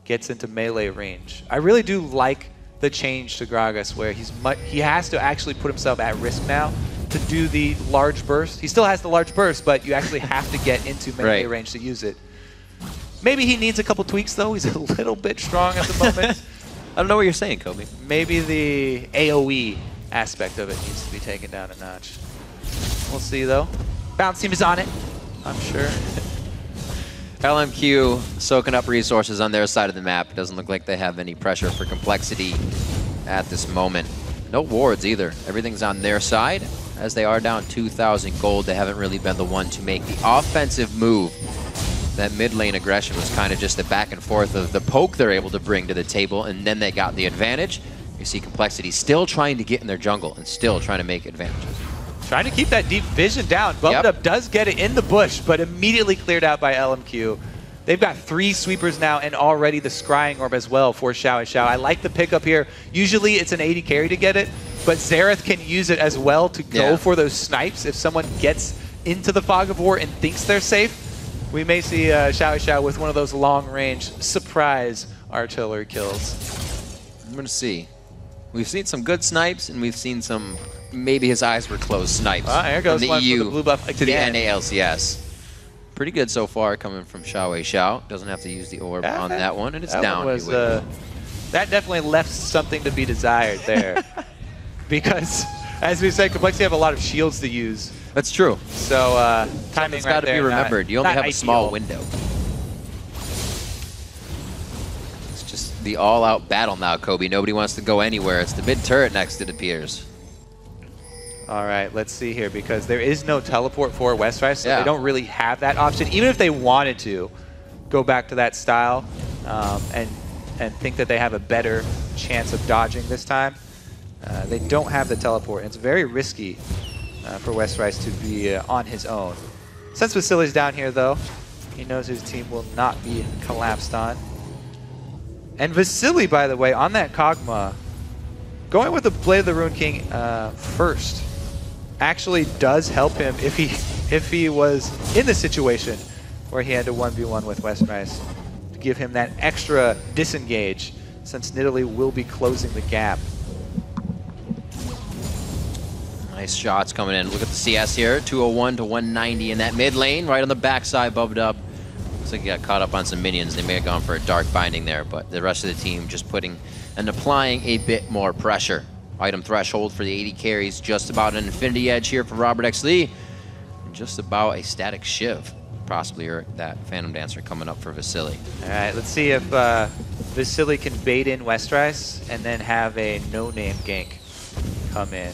Gets into melee range. I really do like the change to Gragas where he has to actually put himself at risk now to do the large burst. He still has the large burst, but you actually have to get into melee range to use it. Maybe he needs a couple tweaks though. He's a little bit strong at the moment. I don't know what you're saying, Kobe. Maybe the AoE aspect of it needs to be taken down a notch. We'll see though. Bounce team is on it, I'm sure. LMQ soaking up resources on their side of the map. Doesn't look like they have any pressure for Complexity at this moment. No wards either. Everything's on their side. As they are down 2,000 gold, they haven't really been the one to make the offensive move. That mid lane aggression was kind of just the back and forth of the poke they're able to bring to the table, and then they got the advantage. You see Complexity still trying to get in their jungle and still trying to make advantages. Trying to keep that deep vision down. Bumped Up does get it in the bush, but immediately cleared out by LMQ. They've got 3 sweepers now and already the Scrying Orb as well for Xiao. I like the pickup here. Usually it's an 80 carry to get it, but Xerath can use it as well to go for those snipes. If someone gets into the Fog of War and thinks they're safe, we may see Xiao with one of those long-range surprise artillery kills. I'm going to see. We've seen some good snipes, and we've seen some maybe his eyes were closed snipes. Here goes from the one EU for the blue buff to the again. NALCS. Pretty good so far coming from Xiao. Doesn't have to use the orb on that one, and it's down. That definitely left something to be desired there. Because, as we said, Complexity have a lot of shields to use. That's true. So timing's got to be remembered. You only have a small window. It's just the all-out battle now, Kobe. Nobody wants to go anywhere. It's the mid turret next, it appears. All right, let's see here, because there is no teleport for Westprice, so they don't really have that option. Even if they wanted to go back to that style and think that they have a better chance of dodging this time, they don't have the teleport. And it's very risky for Westprice to be on his own. Since Vasily's down here, though, he knows his team will not be collapsed on. And Vasily, by the way, on that Kog'Maw, going with the Blade of the Ruined King first actually does help him if he was in the situation where he had to 1v1 with Westprice, to give him that extra disengage, since Nidalee will be closing the gap. Nice shots coming in. Look at the CS here, 201 to 190 in that mid lane, right on the backside, bubbed up. Looks like he got caught up on some minions. They may have gone for a dark binding there, but the rest of the team just putting and applying a bit more pressure. Item threshold for the 80 carries, just about an infinity edge here for Robert X. Lee. And just about a static shiv, possibly, or that Phantom Dancer coming up for Vasily. All right, let's see if Vasily can bait in Westprice and then have a no-name gank come in.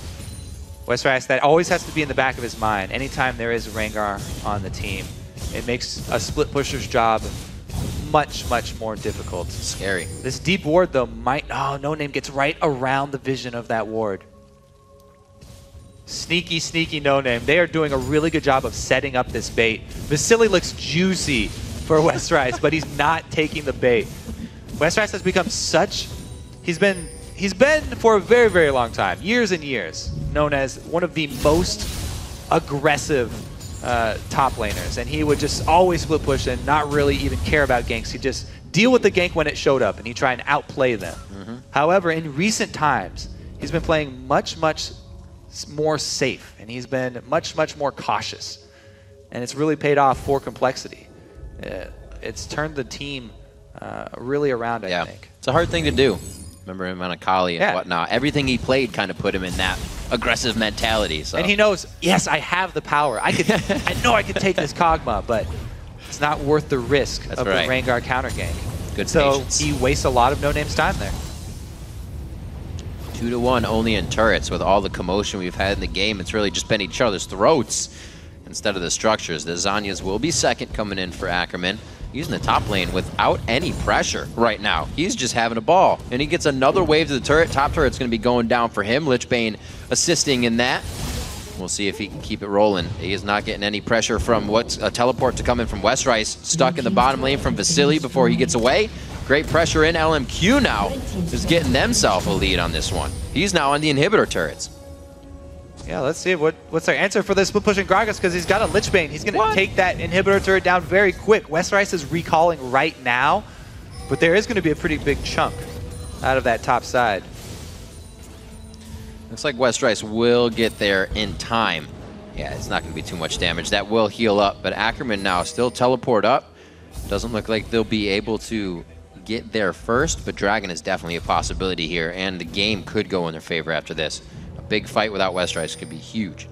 Westprice, that always has to be in the back of his mind. Anytime there is a Rengar on the team, it makes a split pusher's job much, much more difficult. Scary. This deep ward, though, might... Oh, No Name gets right around the vision of that ward. Sneaky, sneaky No Name. They are doing a really good job of setting up this bait. Vasily looks juicy for Westprice, but he's not taking the bait. Westprice has become such... He's been for a very, very long time, years and years, known as one of the most aggressive top laners, and he would just always split push and not really even care about ganks. He'd just deal with the gank when it showed up, and he'd try and outplay them. However, in recent times, he's been playing much more safe, and he's been much more cautious, and it's really paid off for Complexity. It's turned the team really around, I think. It's a hard thing to do. Remember him on Akali and whatnot. Everything he played kind of put him in that aggressive mentality. So. And he knows, yes, I have the power. I know I could take this Kog'Maw, but it's not worth the risk of the Rengar counter gank. Good patience. So he wastes a lot of No-Name's time there. 2-1 only in turrets. With all the commotion we've had in the game, it's really just been each other's throats instead of the structures. The Zanyas will be second coming in for Ackerman. Using the top lane without any pressure right now. He's just having a ball. And he gets another wave to the turret. Top turret's going to be going down for him. Lichbane assisting in that. We'll see if he can keep it rolling. He is not getting any pressure from what's a teleport to come in from Westrice. Stuck in the bottom lane from Vasily before he gets away. Great pressure in. LMQ now is getting themselves a lead on this one. He's now on the inhibitor turrets. Yeah, let's see what's their answer for this split pushing Gragas, because he's got a Lichbane. He's going to take that inhibitor turret down very quick. Westrice is recalling right now, but there is going to be a pretty big chunk out of that top side. Looks like Westrice will get there in time. Yeah, it's not going to be too much damage. That will heal up, but Ackerman now still teleport up. Doesn't look like they'll be able to get there first, but Dragon is definitely a possibility here, and the game could go in their favor after this. Big fight without Westrice could be huge.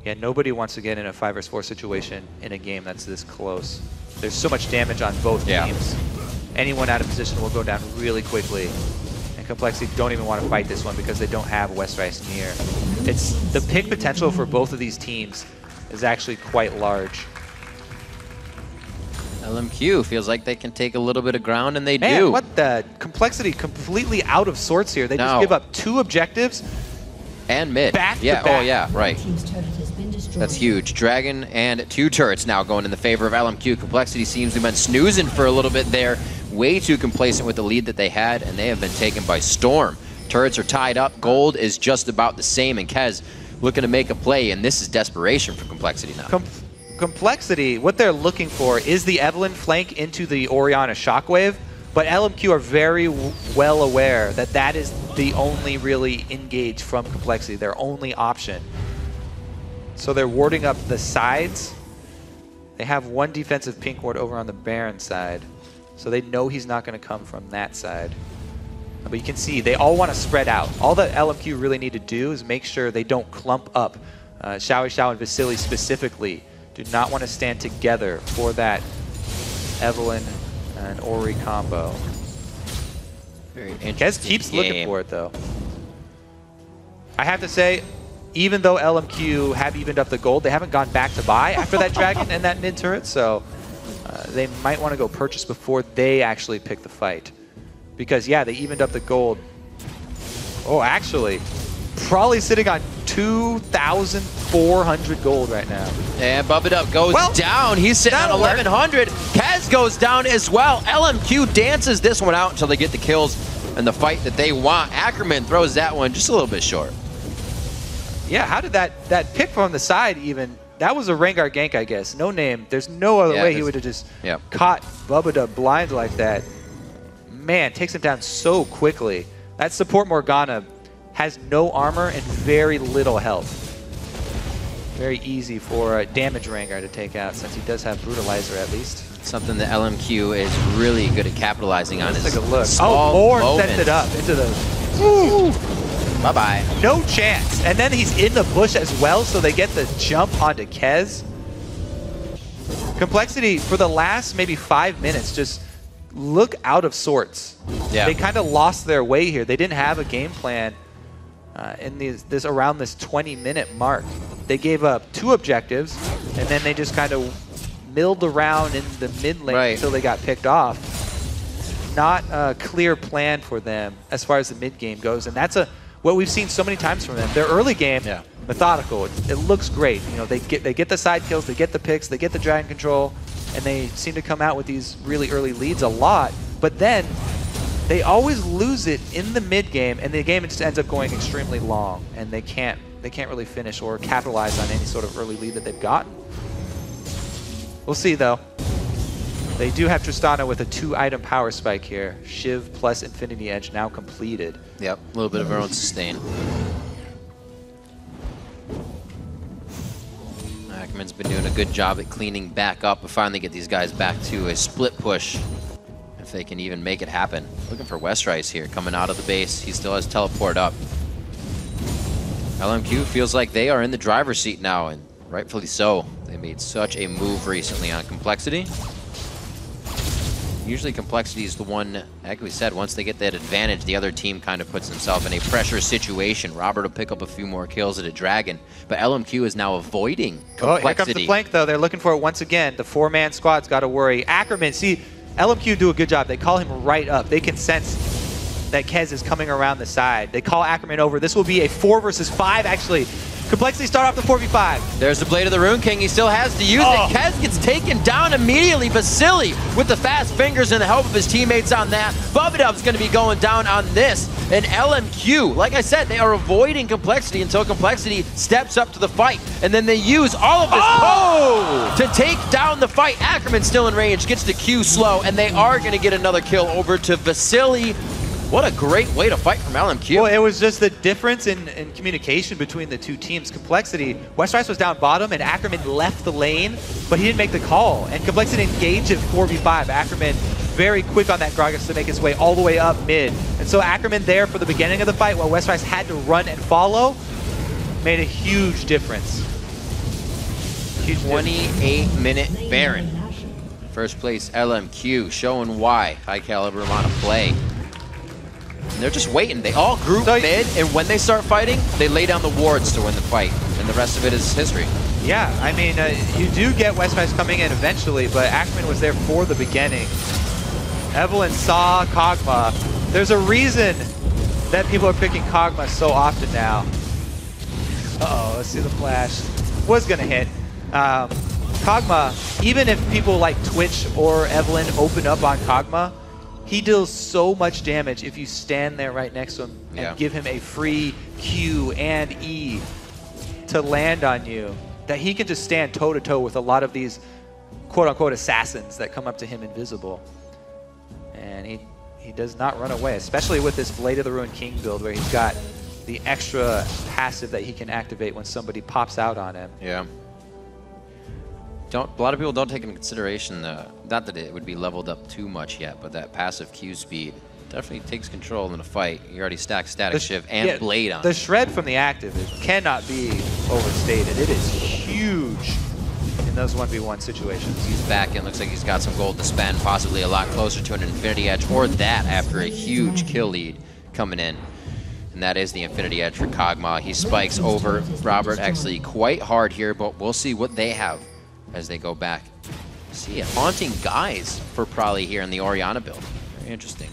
Yeah, nobody wants to get in a 5 vs 4 situation in a game that's this close. There's so much damage on both teams. Anyone out of position will go down really quickly. And Complexity don't even want to fight this one because they don't have Westrice near. It's the pick potential for both of these teams is actually quite large. LMQ feels like they can take a little bit of ground, and they Man, do. What the? Complexity completely out of sorts here. They just give up 2 objectives. And mid. Back to back. Oh, yeah, right. That's huge. Dragon and 2 turrets now going in the favor of LMQ. Complexity seems to have been snoozing for a little bit there. Way too complacent with the lead that they had, and they have been taken by storm. Turrets are tied up. Gold is just about the same, and Kez looking to make a play, and this is desperation for Complexity now. Complexity, what they're looking for is the Evelynn flank into the Orianna Shockwave, but LMQ are very well aware that that is the only really engage from Complexity, their only option. So they're warding up the sides. They have 1 defensive pink ward over on the Baron side, so they know he's not going to come from that side. But you can see they all want to spread out. All that LMQ really need to do is make sure they don't clump up. Xiao and Vasily specifically do not want to stand together for that Evelynn and Ori combo. Very interesting. Kez keeps looking for it, though. I have to say, even though LMQ have evened up the gold, they haven't gone back to buy after that Dragon and that mid turret, so they might want to go purchase before they actually pick the fight. Because, yeah, they evened up the gold. Oh, actually, probably sitting on 2,400 gold right now. And Bub It Up goes down. He's sitting on 1,100. Kez goes down as well. LMQ dances this one out until they get the kills and the fight that they want. Ackerman throws that one just a little bit short. Yeah, how did that pick from the side even? That was a Rengar gank, I guess. No name. There's no other way he would have just caught Bub It Up blind like that. Man, takes him down so quickly. That support Morgana has no armor and very little health. Very easy for damage Rengar to take out, since he does have Brutalizer at least. Something that LMQ is really good at capitalizing on. Let's take a look. Oh, Lord sets it up into the... Ooh. Bye-bye. No chance. And then he's in the bush as well, so they get the jump onto Kez. Complexity, for the last maybe 5 minutes, just look out of sorts. Yeah. They kind of lost their way here. They didn't have a game plan in around this 20-minute mark. They gave up 2 objectives, and then they just kind of milled around in the mid lane until they got picked off. Not a clear plan for them as far as the mid game goes, and that's what we've seen so many times from them. Their early game, methodical. It looks great. You know, they get the side kills, they get the picks, they get the dragon control, and they seem to come out with these really early leads a lot. But then they always lose it in the mid game, and the game just ends up going extremely long, and they can't really finish or capitalize on any sort of early lead that they've gotten. We'll see though. They do have Tristana with a 2-item power spike here. Shiv plus Infinity Edge now completed. Yep, a little bit of her own sustain. Ackerman's been doing a good job at cleaning back up and finally get these guys back to a split push. If they can even make it happen. Looking for Westrice here, coming out of the base. He still has teleport up. LMQ feels like they are in the driver's seat now, and rightfully so. They made such a move recently on Complexity. Usually Complexity is the one, like we said, once they get that advantage, the other team kind of puts themselves in a pressure situation. Robert will pick up a few more kills at a Dragon, but LMQ is now avoiding Complexity. Oh, here comes the flank though. They're looking for it once again. The 4-man squad's got to worry. Ackerman, see, LMQ do a good job. They call him right up. They can sense that Kez is coming around the side. They call Ackerman over. This will be a 4 versus 5 actually. Complexity start off the 4v5. There's the Blade of the Rune King. He still has to use it. Kez gets taken down immediately. Vasily with the fast fingers and the help of his teammates on that. Bubadov's going to be going down on this. And LMQ, like I said, they are avoiding Complexity until Complexity steps up to the fight. And then they use all of this to take down the fight. Ackerman still in range, gets the Q slow, and they are going to get another kill over to Vasily. What a great way to fight from LMQ. Well, it was just the difference in communication between the two teams. Complexity, Westrice was down bottom and Ackerman left the lane, but he didn't make the call. And Complexity engaged at 4v5. Ackerman very quick on that Gragas to make his way all the way up mid. And so Ackerman there for the beginning of the fight while Westrice had to run and follow made a huge difference. 28-minute Baron. First place LMQ, showing why high caliber amount of play. And they're just waiting. They all group mid, and when they start fighting, they lay down the wards to win the fight. And the rest of it is history. Yeah, I mean, you do get Westrice coming in eventually, but Ackerman was there for the beginning. Evelyn saw Kog'Maw. There's a reason that people are picking Kog'Maw so often now. Uh-oh, let's see the flash. Was gonna hit. Kog'Maw, even if people like Twitch or Evelyn open up on Kog'Maw, he deals so much damage if you stand there right next to him and give him a free Q and E to land on you, that he can just stand toe-to-toe with a lot of these quote-unquote assassins that come up to him invisible. And he does not run away, especially with this Blade of the Ruined King build where he's got the extra passive that he can activate when somebody pops out on him. Yeah. A lot of people don't take into consideration, not that it would be leveled up too much yet, but that passive Q speed definitely takes control in a fight. You already stack Static Shiv and Blade on. The shred from the active cannot be overstated. It is huge in those 1v1 situations. He's back in, looks like he's got some gold to spend, possibly a lot closer to an Infinity Edge, or that after a huge kill lead coming in. And that is the Infinity Edge for Kog'Maw. He spikes over Robert actually quite hard here, but we'll see what they have as they go back. See, haunting guys for Prolly here in the Orianna build. Very interesting.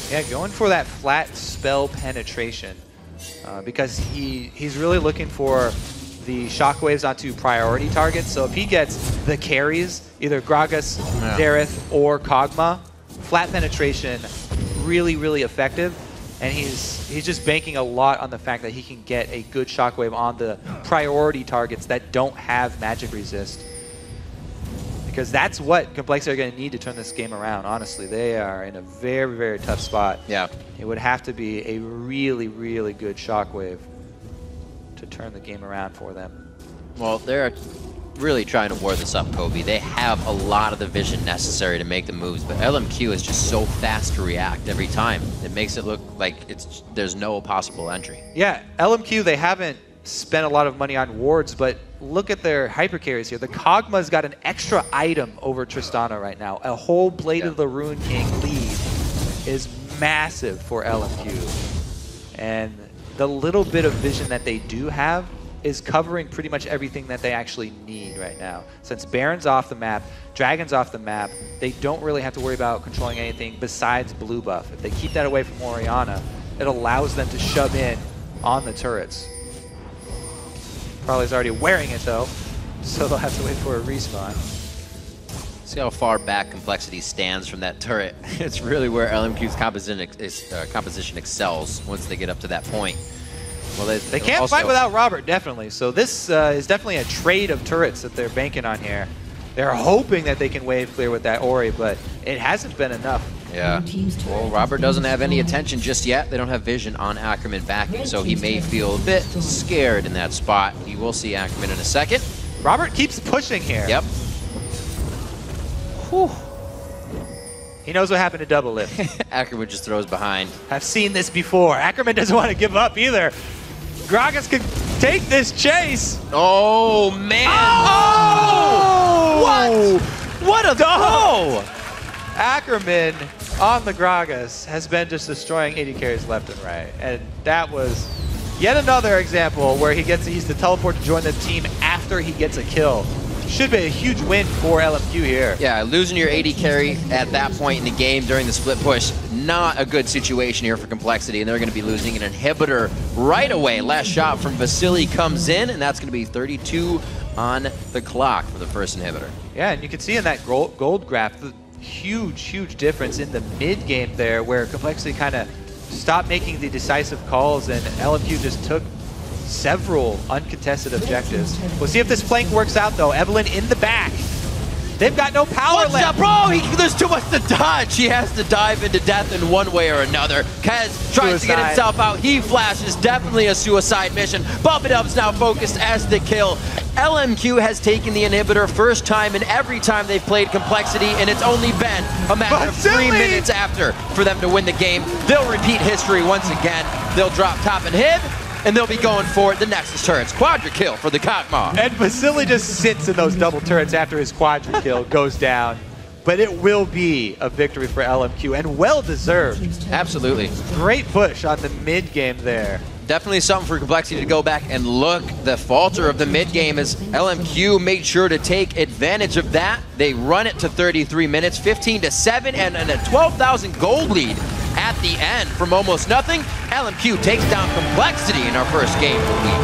Yeah, going for that flat spell penetration because he's really looking for the shockwaves onto priority targets. So if he gets the carries, either Gragas, Dareth, or Kog'Maw, flat penetration, really, really effective. And he's just banking a lot on the fact that he can get a good shockwave on the priority targets that don't have magic resist. Because that's what Complexity are going to need to turn this game around, honestly. They are in a very, very tough spot. Yeah. It would have to be a really, really good shockwave to turn the game around for them. Well, they're really trying to war this up, Kobe. They have a lot of the vision necessary to make the moves, but LMQ is just so fast to react every time. It makes it look like there's no possible entry. Yeah, LMQ, they haven't spent a lot of money on wards, but look at their hyper carries here. The Kog'Maw's got an extra item over Tristana right now. A whole Blade of the Ruined King lead is massive for LMQ. And the little bit of vision that they do have is covering pretty much everything that they actually need right now. Since Baron's off the map, Dragon's off the map, they don't really have to worry about controlling anything besides blue buff. If they keep that away from Orianna, it allows them to shove in on the turrets. Probably's already wearing it though, so they'll have to wait for a respawn. See how far back Complexity stands from that turret. It's really where LMQ's composition excels once they get up to that point. Well, they can't also fight without Robert, definitely. So this is definitely a trade of turrets that they're banking on here. They're hoping that they can wave clear with that Ori, but it hasn't been enough. Yeah. Well, Robert doesn't have any attention just yet. They don't have vision on Ackerman backing, so he may feel a bit scared in that spot. You will see Ackerman in a second. Robert keeps pushing here. Yep. Whew. He knows what happened to double lift. Ackerman just throws behind. I've seen this before. Ackerman doesn't want to give up either. Gragas can take this chase. Oh, man. Oh! What? What a throw! Ackerman on the Gragas has been just destroying AD carries left and right. And that was yet another example where he gets to use the teleport to join the team after he gets a kill. Should be a huge win for LMQ here. Yeah, losing your AD carry at that point in the game during the split push, not a good situation here for Complexity, and they're going to be losing an inhibitor right away. Last shot from Vasily comes in, and that's going to be 32 on the clock for the first inhibitor. Yeah, and you can see in that gold graph the huge difference in the mid game there, where Complexity kind of stopped making the decisive calls, and LMQ just took several uncontested objectives. We'll see if this flank works out, though. Evelyn in the back. They've got no power left. Bro, there's too much to dodge. He has to dive into death in one way or another. Kez tries to get himself out. He flashes. Definitely a suicide mission. Bump It Up's now focused as the kill. LMQ has taken the inhibitor first time and every time they've played Complexity, and it's only been a matter of 3 minutes after for them to win the game. They'll repeat history once again. They'll drop top inhib, and they'll be going for the Nexus turrets. Quadra kill for the Kog'Maw. And Vasily just sits in those double turrets after his quadra kill goes down. But it will be a victory for LMQ, and well-deserved. Absolutely. Great push on the mid game there. Definitely something for Complexity to go back and look. The falter of the mid game is LMQ made sure to take advantage of that. They run it to 33 minutes, 15-7, and a 12,000 gold lead at the end from almost nothing. LMQ takes down Complexity in our first game of the week.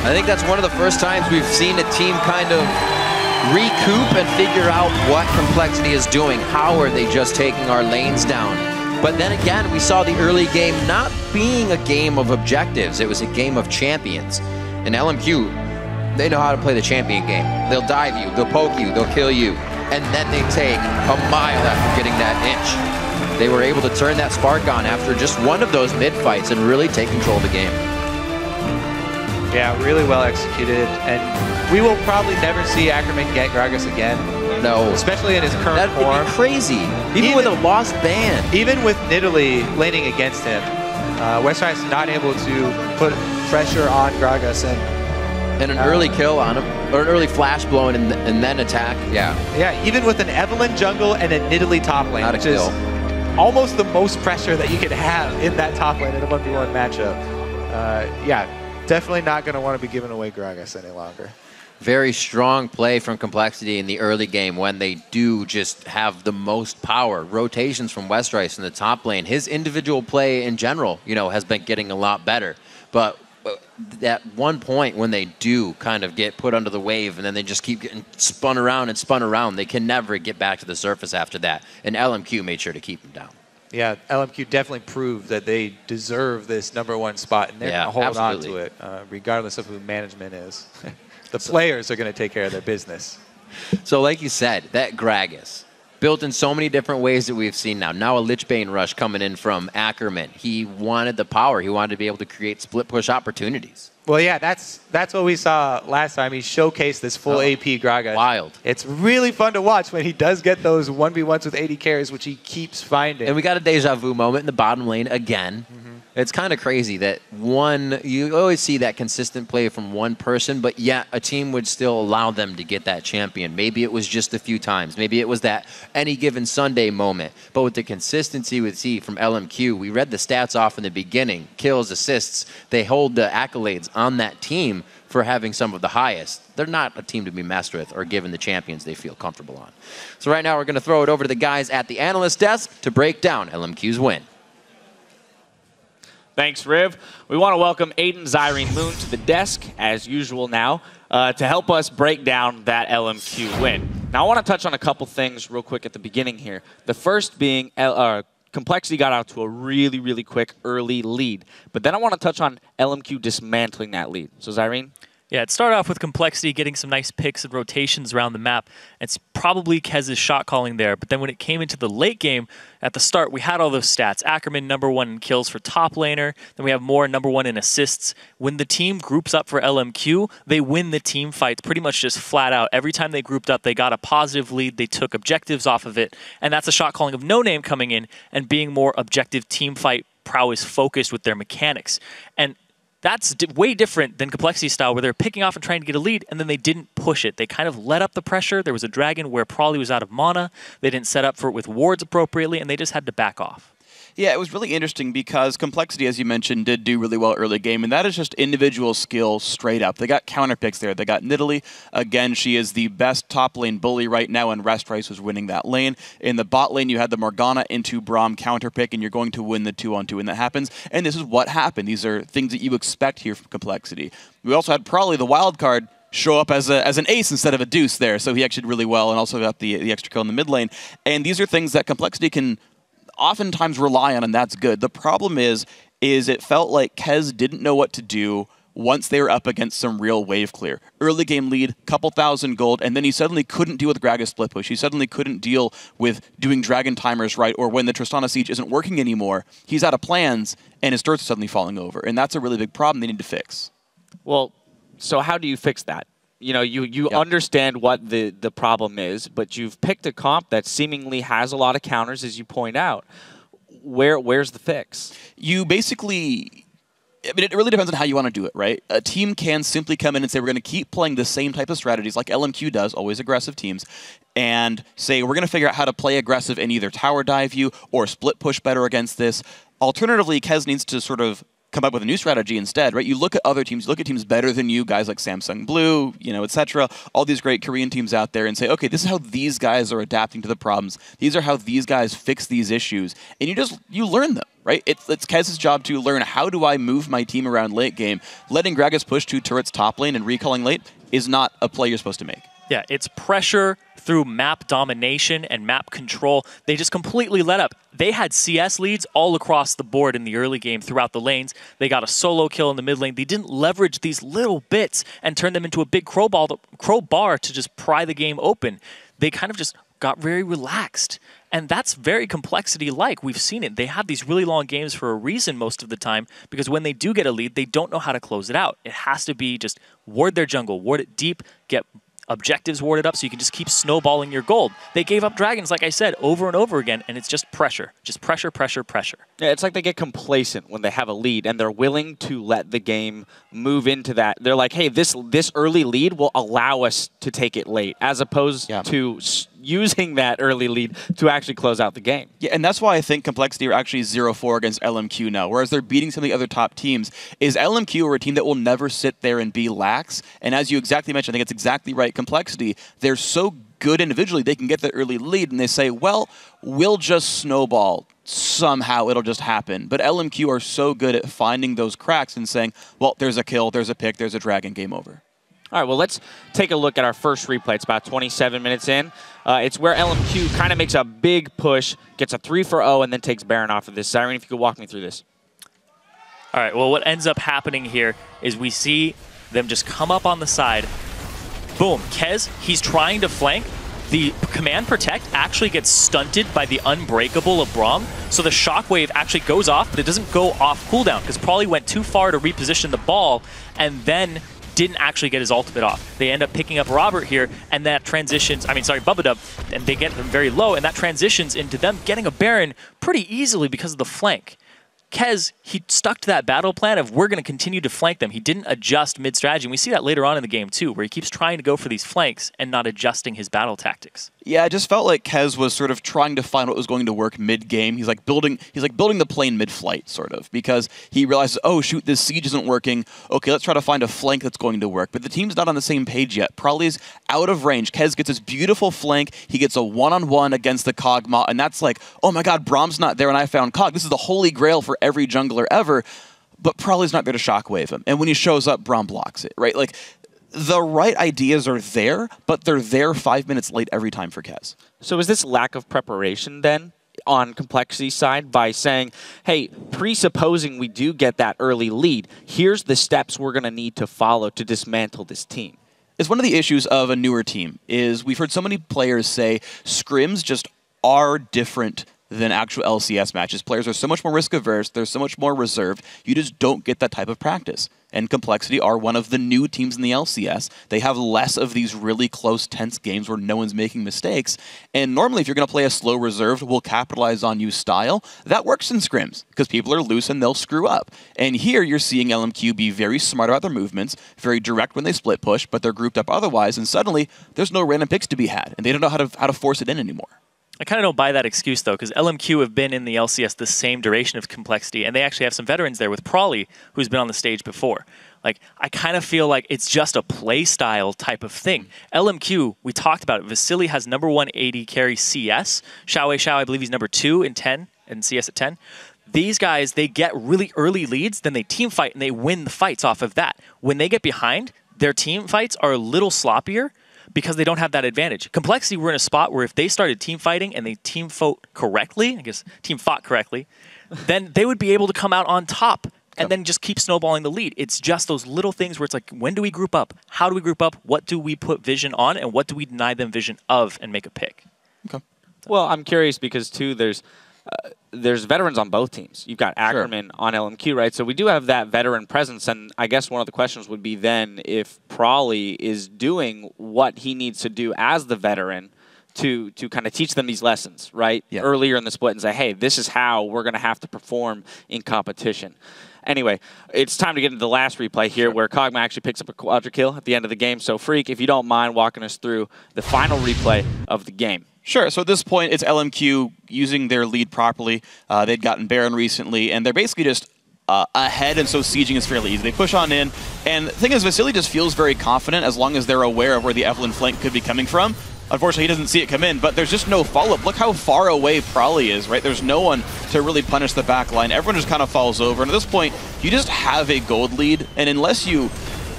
I think that's one of the first times we've seen a team kind of recoup and figure out what Complexity is doing. How are they just taking our lanes down? But then again, we saw the early game not being a game of objectives. It was a game of champions. And LMQ, they know how to play the champion game. They'll dive you, they'll poke you, they'll kill you, and then they take a mile after getting that inch. They were able to turn that spark on after just one of those mid-fights and really take control of the game. Yeah, really well executed, and we will probably never see Ackerman get Gragas again. No. Especially in his current form. That'd be crazy. Even with a lost band. Even with Nidalee laning against him, Westride's not able to put pressure on Gragas and an early kill on him, or an early flash blown and then attack. Yeah. Yeah, even with an Evelyn jungle and a Nidalee top lane, which is almost the most pressure that you could have in that top lane in a 1v1 matchup. Yeah. Definitely not going to want to be giving away Gragas any longer. Very strong play from Complexity in the early game when they do just have the most power. Rotations from Westrice in the top lane. His individual play in general, you know, has been getting a lot better. But at one point when they do kind of get put under the wave and then they just keep getting spun around, they can never get back to the surface after that. And LMQ made sure to keep him down. Yeah, LMQ definitely proved that they deserve this #1 spot, and they're going to hold on to it, regardless of who management is. The players are going to take care of their business. So like you said, that Gragas, built in so many different ways that we've seen now. Now a Lichbane rush coming in from Ackerman. He wanted the power. He wanted to be able to create split push opportunities. Well, yeah, that's what we saw last time. He showcased this full AP Gragas. Wild. It's really fun to watch when he does get those 1v1s with 80 carries, which he keeps finding. And we got a deja vu moment in the bottom lane again. It's kind of crazy that you always see that consistent play from one person, but yet a team would still allow them to get that champion. Maybe it was just a few times. Maybe it was that any given Sunday moment. But with the consistency we see from LMQ, we read the stats off in the beginning. Kills, assists, they hold the accolades on that team for having some of the highest. They're not a team to be messed with or given the champions they feel comfortable on. So right now we're going to throw it over to the guys at the analyst desk to break down LMQ's win. Thanks, Riv. We want to welcome Aiden Zyrene Moon to the desk, as usual now, to help us break down that LMQ win. Now, I want to touch on a couple things real quick at the beginning here. The first being Complexity got out to a really, really quick early lead. But then I want to touch on LMQ dismantling that lead. So, Zyrene? Yeah, it started off with Complexity getting some nice picks and rotations around the map. It's probably Kez's shot calling there. But then when it came into the late game, at the start, we had all those stats. Ackerman, #1 in kills for top laner. Then we have Moore, #1 in assists. When the team groups up for LMQ, they win the team fights pretty much just flat out. Every time they grouped up, they got a positive lead. They took objectives off of it. And that's a shot calling of No Name coming in and being more objective team fight prowess focused with their mechanics. And that's way different than Complexity style, where they're picking off and trying to get a lead, and then they didn't push it. They kind of let up the pressure. There was a dragon where Prawley was out of mana. They didn't set up for it with wards appropriately, and they just had to back off. Yeah, it was really interesting because Complexity, as you mentioned, did do really well early game, and that is just individual skill straight up. They got counter picks there. They got Nidalee. Again, she is the best top lane bully right now, and Restrice was winning that lane. In the bot lane, you had the Morgana into Braum counter pick, and you're going to win the 2-on-2 when that happens. And this is what happened. These are things that you expect here from Complexity. We also had Prawley, the wild card, show up as an ace instead of a deuce there, so he actually did really well and also got the extra kill in the mid lane. And these are things that Complexity can oftentimes rely on, and that's good. The problem is it felt like Kez didn't know what to do once they were up against some real wave clear. Early game lead, couple thousand gold, and then he suddenly couldn't deal with Gragas split push. He suddenly couldn't deal with doing dragon timers right, or when the Tristana siege isn't working anymore, he's out of plans, and his turrets are suddenly falling over. And that's a really big problem they need to fix. Well, so how do you fix that? You know, you understand what the problem is, but you've picked a comp that seemingly has a lot of counters, as you point out. Where's the fix? You basically, I mean, it really depends on how you want to do it, right? A team can simply come in and say, we're going to keep playing the same type of strategies like LMQ does, always aggressive teams, and say, we're going to figure out how to play aggressive and either tower dive you or split push better against this. Alternatively, Kez needs to sort of come up with a new strategy instead, right? You look at other teams, you look at teams better than you, guys like Samsung Blue, you know, etc. All these great Korean teams out there, and say, okay, this is how these guys are adapting to the problems. These are how these guys fix these issues, and you learn them, right? It's Kez's job to learn, how do I move my team around late game. Letting Gragas push 2 turrets top lane and recalling late is not a play you're supposed to make. Yeah, it's pressure through map domination and map control. They just completely let up. They had CS leads all across the board in the early game throughout the lanes. They got a solo kill in the mid lane. They didn't leverage these little bits and turn them into a big crowbar to just pry the game open. They kind of just got very relaxed. And that's very Complexity-like. We've seen it. They have these really long games for a reason most of the time, because when they do get a lead, they don't know how to close it out. It has to be just ward their jungle, ward it deep, get objectives warded up so you can just keep snowballing your gold. They gave up dragons, like I said, over and over again, and it's just pressure. Just pressure, pressure, pressure. Yeah, it's like they get complacent when they have a lead, and they're willing to let the game move into that. They're like, hey, this early lead will allow us to take it late, as opposed to using that early lead to actually close out the game. Yeah, and that's why I think Complexity are actually 0-4 against LMQ now, whereas they're beating some of the other top teams. Is LMQ are a team that will never sit there and be lax, and as you exactly mentioned, I think it's exactly right, Complexity, they're so good individually, they can get the early lead, and they say, well, we'll just snowball. Somehow it'll just happen. But LMQ are so good at finding those cracks and saying, well, there's a kill, there's a pick, there's a dragon, game over. All right, well, let's take a look at our first replay. It's about 27 minutes in. It's where LMQ kind of makes a big push, gets a 3-for-0, and then takes Baron off of this. Zyrene, if you could walk me through this. All right, well, what ends up happening here is we see them just come up on the side. Boom, Kez, he's trying to flank. The command protect actually gets stunted by the unbreakable of Braum, so the shockwave actually goes off, but it doesn't go off cooldown, because Prawley went too far to reposition the ball, and then didn't actually get his ultimate off. They end up picking up Robert here, and that transitions, Bubba, and they get them very low, and that transitions into them getting a Baron pretty easily because of the flank. Kez, he stuck to that battle plan of we're going to continue to flank them. He didn't adjust mid-strategy, and we see that later on in the game too, where he keeps trying to go for these flanks and not adjusting his battle tactics. Yeah, it just felt like Kez was sort of trying to find what was going to work mid-game. He's like building the plane mid-flight, sort of, because he realizes, oh shoot, this siege isn't working. Okay, let's try to find a flank that's going to work. But the team's not on the same page yet. Prawley's out of range. Kez gets this beautiful flank. He gets a one-on-one against the Kog'Maw, and that's like, oh my god, Braum's not there, and I found Cog. This is the holy grail for every jungler ever, but Prolly's not there to shockwave him. And when he shows up, Braum blocks it, right? Like, the right ideas are there, but they're there 5 minutes late every time for Kez. So is this lack of preparation then on Complexity side by saying, hey, presupposing we do get that early lead, here's the steps we're going to need to follow to dismantle this team? It's one of the issues of a newer team is we've heard so many players say scrims just are different than actual LCS matches. Players are so much more risk averse, they're so much more reserved, you just don't get that type of practice. And Complexity are one of the new teams in the LCS. They have less of these really close, tense games where no one's making mistakes. And normally, if you're going to play a slow reserved, we'll capitalize on you style, that works in scrims because people are loose and they'll screw up. And here you're seeing LMQ be very smart about their movements, very direct when they split push, but they're grouped up otherwise, and suddenly there's no random picks to be had, and they don't know how to force it in anymore. I kind of don't buy that excuse, though, because LMQ have been in the LCS the same duration of Complexity, and they actually have some veterans there with Prolly, who's been on the stage before. Like, I kind of feel like it's just a play style type of thing. LMQ, we talked about it. Vasily has #1 AD carry CS. Xiao, I believe he's #2 in 10, and CS at 10. These guys, they get really early leads, then they team fight, and they win the fights off of that. When they get behind, their team fights are a little sloppier, because they don't have that advantage. Complexity were in a spot where if they started team fighting and they team fought correctly, then they would be able to come out on top and then just keep snowballing the lead. It's just those little things where it's like, when do we group up? How do we group up? What do we put vision on? And what do we deny them vision of and make a pick? Okay. Well, I'm curious because, too, there's veterans on both teams. You've got Ackerman on LMQ, right? So we do have that veteran presence, and I guess one of the questions would be then if Prolly is doing what he needs to do as the veteran to kind of teach them these lessons, right? Yeah. Earlier in the split and say, hey, this is how we're going to have to perform in competition. Anyway, it's time to get into the last replay here where Kog'Maw actually picks up a quadra kill at the end of the game. So, Freak, if you don't mind walking us through the final replay of the game. Sure. So at this point, it's LMQ using their lead properly. They'd gotten Baron recently, and they're basically just ahead, and so sieging is fairly easy. They push on in, and the thing is, Vasily just feels very confident as long as they're aware of where the Evelyn flank could be coming from. Unfortunately, he doesn't see it come in, but there's just no follow-up. Look how far away Prolly is, right? There's no one to really punish the back line. Everyone just kind of falls over, and at this point, you just have a gold lead, and unless you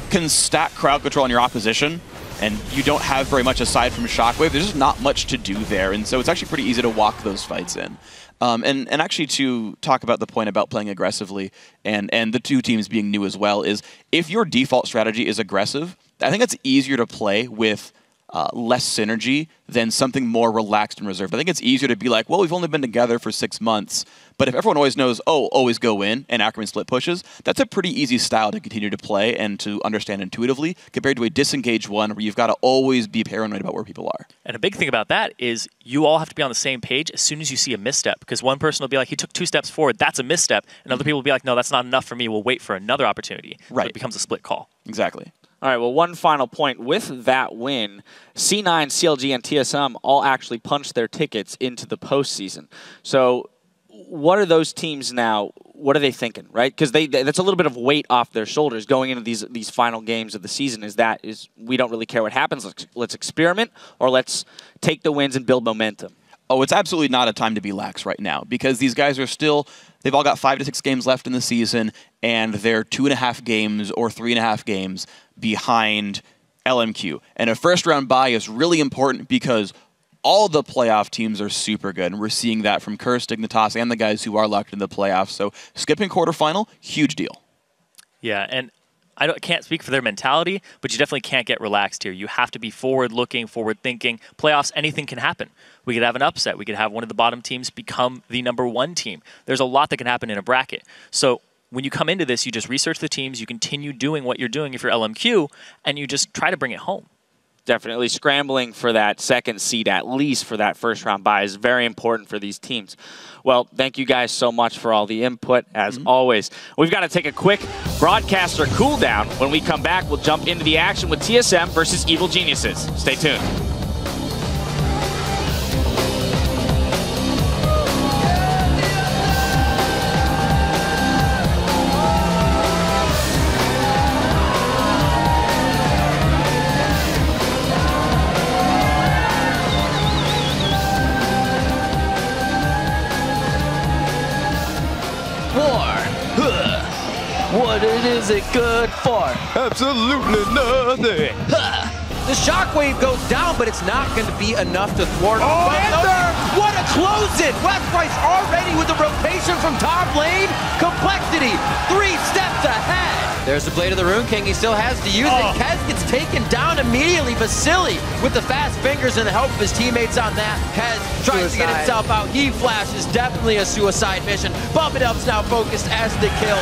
can stack crowd control on your opposition, and you don't have very much aside from Shockwave, there's just not much to do there, and so it's actually pretty easy to walk those fights in. And actually to talk about the point about playing aggressively and the two teams being new as well is if your default strategy is aggressive, I think it's easier to play with less synergy than something more relaxed and reserved. I think it's easier to be like, well, we've only been together for 6 months, but if everyone always knows, oh, always go in, and Ackerman split pushes, that's a pretty easy style to continue to play and to understand intuitively, compared to a disengaged one where you've got to always be paranoid about where people are. And a big thing about that is you all have to be on the same page as soon as you see a misstep, because one person will be like, he took 2 steps forward, that's a misstep, and other people will be like, no, that's not enough for me, we'll wait for another opportunity. Right. So it becomes a split call. Exactly. All right, well, one final point. With that win, C9, CLG, and TSM all actually punched their tickets into the postseason. So what are those teams now, what are they thinking, right? Because that's a little bit of weight off their shoulders going into these final games of the season is we don't really care what happens, let's experiment, or let's take the wins and build momentum. Oh, it's absolutely not a time to be lax right now because these guys are still, they've all got 5 to 6 games left in the season, and they're 2.5 games or 3.5 games behind LMQ. And a first-round bye is really important because all the playoff teams are super good, and we're seeing that from Curse, Dignitas, and the guys who are locked in the playoffs. So skipping quarterfinal, huge deal. Yeah, and I can't speak for their mentality, but you definitely can't get relaxed here. You have to be forward-looking, forward-thinking. Playoffs, anything can happen. We could have an upset. We could have one of the bottom teams become the #1 team. There's a lot that can happen in a bracket. So when you come into this, you just research the teams, you continue doing what you're doing if you're LMQ, and you just try to bring it home. Definitely scrambling for that second seed, at least for that first-round bye, is very important for these teams. Well, thank you guys so much for all the input, as always. We've got to take a quick broadcaster cool down. When we come back, we'll jump into the action with TSM versus Evil Geniuses. Stay tuned. What is it good for? Absolutely nothing. The shockwave goes down, but it's not going to be enough to thwart. Oh, Ender! What a close-in! Westbrook's already with the rotation from top lane. Complexity, 3 steps ahead. There's the Blade of the Rune King. He still has to use it. Kez gets taken down immediately. Vasily with the fast fingers and the help of his teammates on that. Kez tries to get himself out. He flashes. Definitely a suicide mission. Bump It Up's now focused as the kill.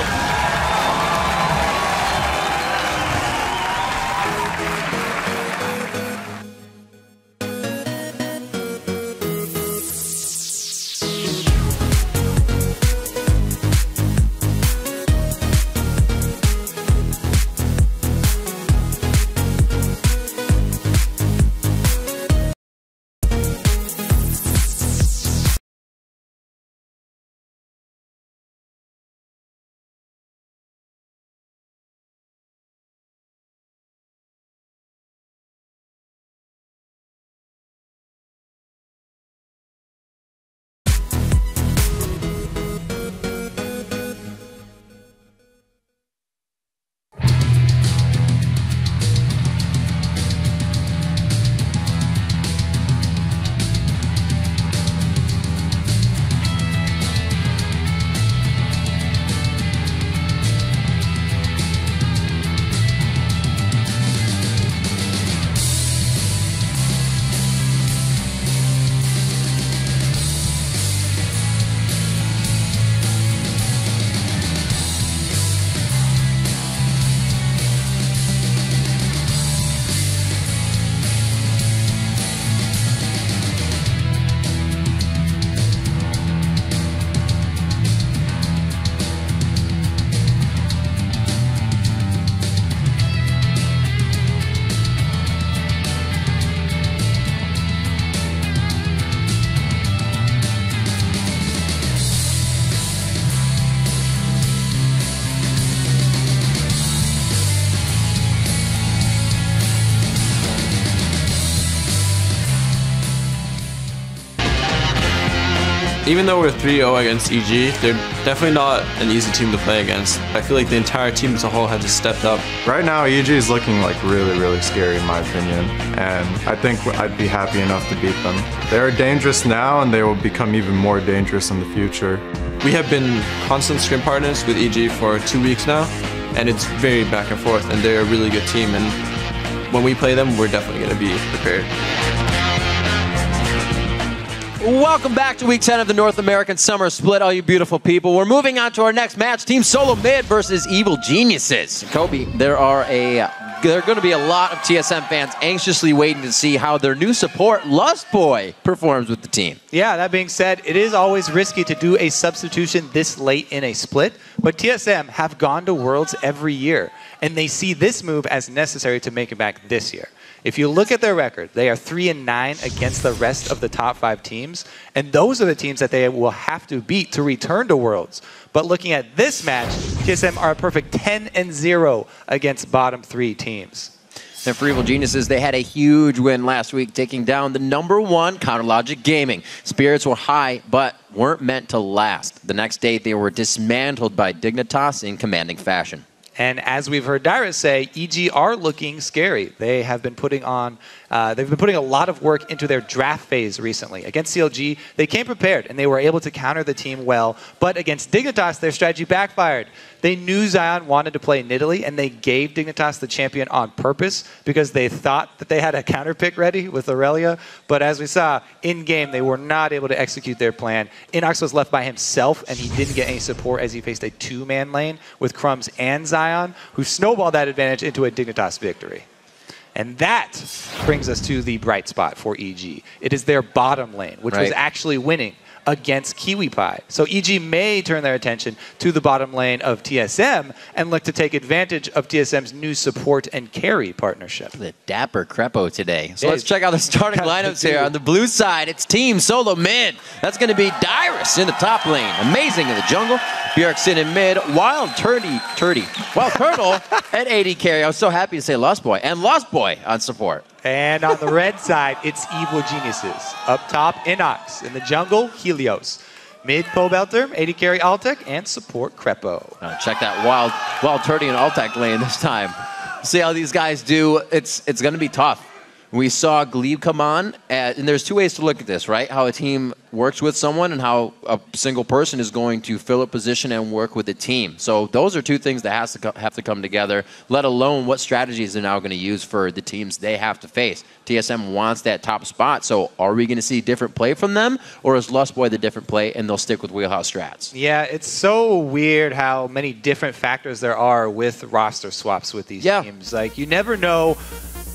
Even though we're 3-0 against EG, they're definitely not an easy team to play against. I feel like the entire team as a whole has just stepped up. Right now, EG is looking like really, really scary in my opinion, and I think I'd be happy enough to beat them. They're dangerous now, and they will become even more dangerous in the future. We have been constant scrim partners with EG for 2 weeks now, and it's very back and forth, and they're a really good team, and when we play them, we're definitely going to be prepared. Welcome back to Week 10 of the North American Summer Split, all you beautiful people. We're moving on to our next match, Team SoloMid versus Evil Geniuses. Kobe, there are going to be a lot of TSM fans anxiously waiting to see how their new support, Lustboy, performs with the team. Yeah, that being said, it is always risky to do a substitution this late in a split, but TSM have gone to Worlds every year, and they see this move as necessary to make it back this year. If you look at their record, they are 3-9 against the rest of the top 5 teams, and those are the teams that they will have to beat to return to Worlds. But looking at this match, TSM are a perfect 10-0 against bottom 3 teams. And for Evil Geniuses, they had a huge win last week, taking down the #1 Counterlogic Gaming. Spirits were high, but weren't meant to last. The next day, they were dismantled by Dignitas in commanding fashion. And as we've heard Dyrus say, EG are looking scary. They have been putting on, they've been putting a lot of work into their draft phase recently. Against CLG, they came prepared and they were able to counter the team well. But against Dignitas, their strategy backfired. They knew Zion wanted to play Nidalee, and they gave Dignitas the champion on purpose because they thought that they had a counter pick ready with Aurelia. But as we saw, in-game, they were not able to execute their plan. Inox was left by himself, and he didn't get any support as he faced a 2-man lane with Crumbs and Zion, who snowballed that advantage into a Dignitas victory. And that brings us to the bright spot for EG. It is their bottom lane, which was actually winning against KiwiPie. So EG may turn their attention to the bottom lane of TSM and look to take advantage of TSM's new support and carry partnership. The dapper Crepo today. So let's check out the starting lineups here. On the blue side, it's Team SoloMid. That's going to be Dyrus in the top lane. Amazing in the jungle. Bjergsen in mid. Wild Turtle at AD carry. I was so happy to say Lustboy. And Lustboy on support. And on the red side, it's Evil Geniuses. Up top, Inox. In the jungle, Helios. Mid Pobelter, AD carry Altec, and support Crepo. Check that wild Turdy and Altec lane this time. See how these guys do. It's going to be tough. We saw Glebe come on, and there's two ways to look at this, right? How a team works with someone and how a single person is going to fill a position and work with a team. So those are two things that have to come together, let alone what strategies they're now going to use for the teams they have to face. TSM wants that top spot, so are we going to see different play from them, or is Lustboy the different play and they'll stick with wheelhouse strats? Yeah, it's so weird how many different factors there are with roster swaps with these teams. Like, you never know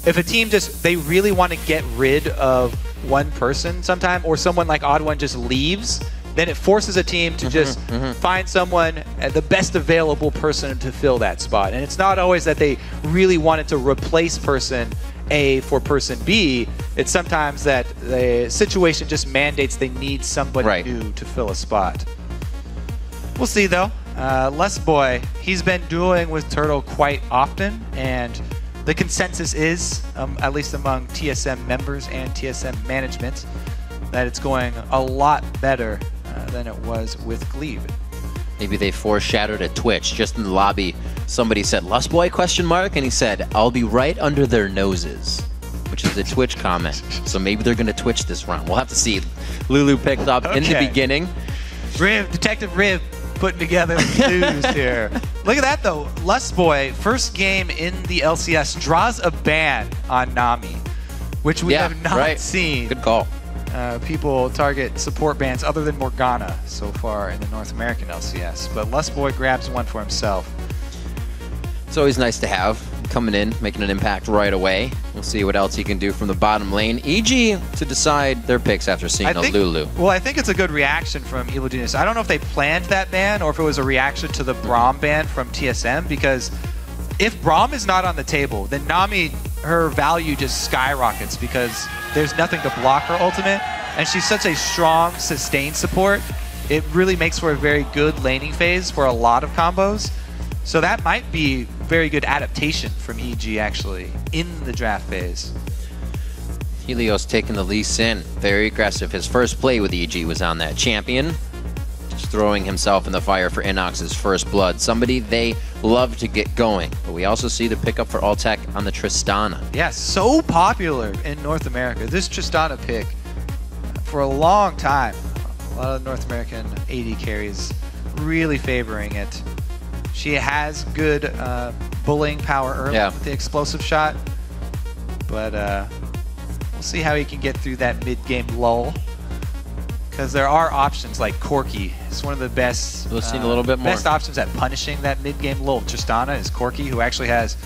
if a team they really want to get rid of one person sometime, or someone like Odd1 just leaves, then it forces a team to just find someone, the best available person to fill that spot. And it's not always that they really wanted to replace person A for person B. It's sometimes that the situation just mandates they need somebody new to fill a spot. We'll see, though. Lustboy, he's been dueling with Turtle quite often, and the consensus is, at least among TSM members and TSM management, that it's going a lot better than it was with Glebe. Maybe they foreshadowed a Twitch. Just in the lobby, somebody said, Lustboy, question mark? And he said, I'll be right under their noses, which is a Twitch comment. So maybe they're going to Twitch this round. We'll have to see. Lulu picked up in the beginning. Detective Riv putting together the news here. Look at that, though. Lustboy, first game in the LCS, draws a ban on Nami, which we have not seen. Good call. People target support bans other than Morgana so far in the North American LCS, but Lustboy grabs one for himself. It's always nice to have. Coming in, making an impact right away. We'll see what else he can do from the bottom lane. EG to decide their picks after seeing Lulu. Well, I think it's a good reaction from Evil Genius. I don't know if they planned that ban or if it was a reaction to the Braum ban from TSM, because if Braum is not on the table, then Nami, her value just skyrockets because there's nothing to block her ultimate, and she's such a strong, sustained support. It really makes for a very good laning phase for a lot of combos. So that might be very good adaptation from EG, actually, in the draft phase. Helios taking the Lee Sin. Very aggressive. His first play with EG was on that champion. Just throwing himself in the fire for Inox's first blood. Somebody they love to get going. But we also see the pickup for Altec on the Tristana. Yeah, so popular in North America. This Tristana pick, for a long time, a lot of North American AD carries really favoring it. She has good bullying power early with the explosive shot, but we'll see how he can get through that mid-game lull. Because there are options like Corki. It's one of the best, best options at punishing that mid-game lull. Tristana is Corki, who actually has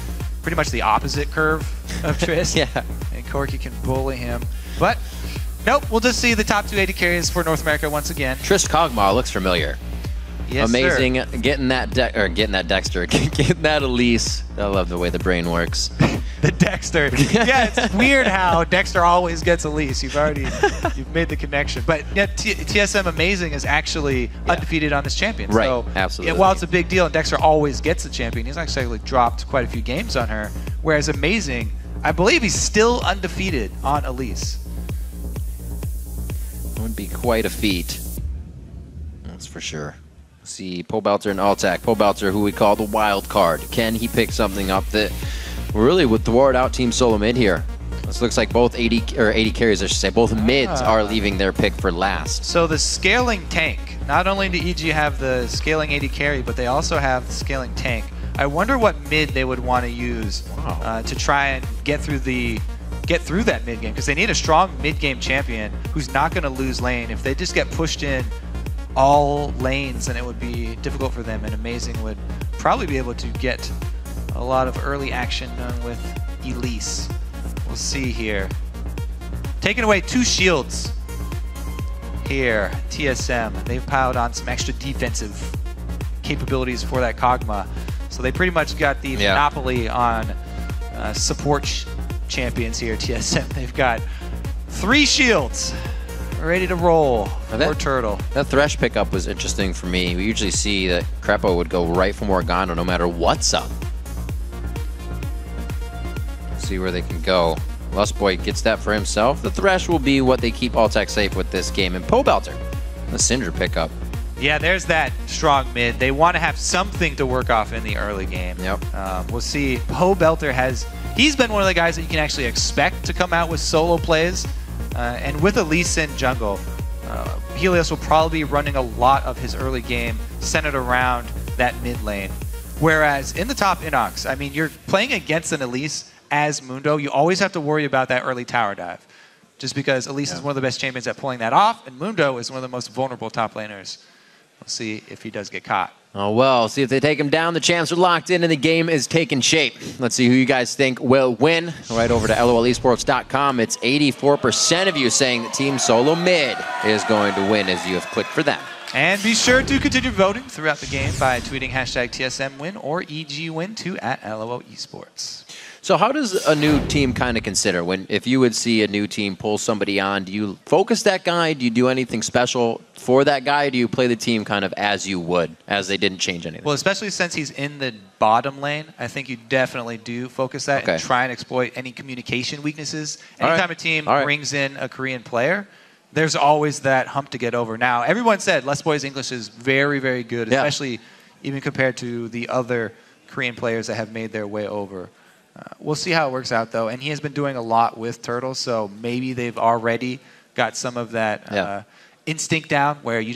pretty much the opposite curve of Trist. And Corki can bully him. But nope, we'll just see the top two AD carries for North America once again. Trist Kog'Maw looks familiar. Yes, amazing. sir. Getting that Dexter, getting that Elise. I love the way the brain works. The Dexter. Yeah, it's weird how Dexter always gets Elise. You've made the connection. But yeah, TSM Amazing is actually undefeated on this champion. Right, so, absolutely. Yeah, while it's a big deal and Dexter always gets the champion, he's actually dropped quite a few games on her. Whereas Amazing, I believe he's still undefeated on Elise. It would be quite a feat. That's for sure. See Pobelter and Altec. Pobelter, who we call the wild card. Can he pick something up that really would thwart out Team SoloMid here? This looks like both AD carries, I should say, both mids are leaving their pick for last. So the scaling tank, not only do EG have the scaling AD carry, but they also have the scaling tank. I wonder what mid they would want to use to try and get through that mid game, because they need a strong mid game champion who's not going to lose lane. If they just get pushed in all lanes, then it would be difficult for them, and Amazing would probably be able to get a lot of early action done with Elise. We'll see here. Taking away 2 shields here, TSM. They've piled on some extra defensive capabilities for that Kog'Maw. So they pretty much got the monopoly on support champions here, TSM. They've got 3 shields ready to roll for Turtle. That Thresh pickup was interesting for me. We usually see that Crepo would go right for Morgana no matter what's up. See where they can go. Lustboy gets that for himself. The Thresh will be what they keep Altec safe with this game. And Pobelter The Syndra pickup. Yeah, there's that strong mid. They want to have something to work off in the early game. Yep. We'll see. Poe Belter he's been one of the guys that you can actually expect to come out with solo plays. And with a Lee Sin jungle, Helios will probably be running a lot of his early game centered around that mid lane. Whereas in the top Inox, I mean, you're playing against an Elise as Mundo. You always have to worry about that early tower dive. Just because Elise is one of the best champions at pulling that off, and Mundo is one of the most vulnerable top laners. We'll see if he does get caught. Oh, well, see if they take him down. The champs are locked in, and the game is taking shape. Let's see who you guys think will win. Right over to lolesports.com. It's 84% of you saying that Team SoloMid is going to win as you have clicked for them. And be sure to continue voting throughout the game by tweeting hashtag TSMWin or EGWin to @LOLesports. So how does a new team kind of consider if you would see a new team pull somebody on? Do you focus that guy? Do you do anything special for that guy? Do you play the team kind of as you would, as they didn't change anything? Well, especially since he's in the bottom lane, I think you definitely do focus that and try and exploit any communication weaknesses. Anytime a team brings in a Korean player, there's always that hump to get over. Now, everyone said Les Boy's English is very, very good, especially even compared to the other Korean players that have made their way over. We'll see how it works out, though. And he has been doing a lot with Turtle, so maybe they've already got some of that instinct down where you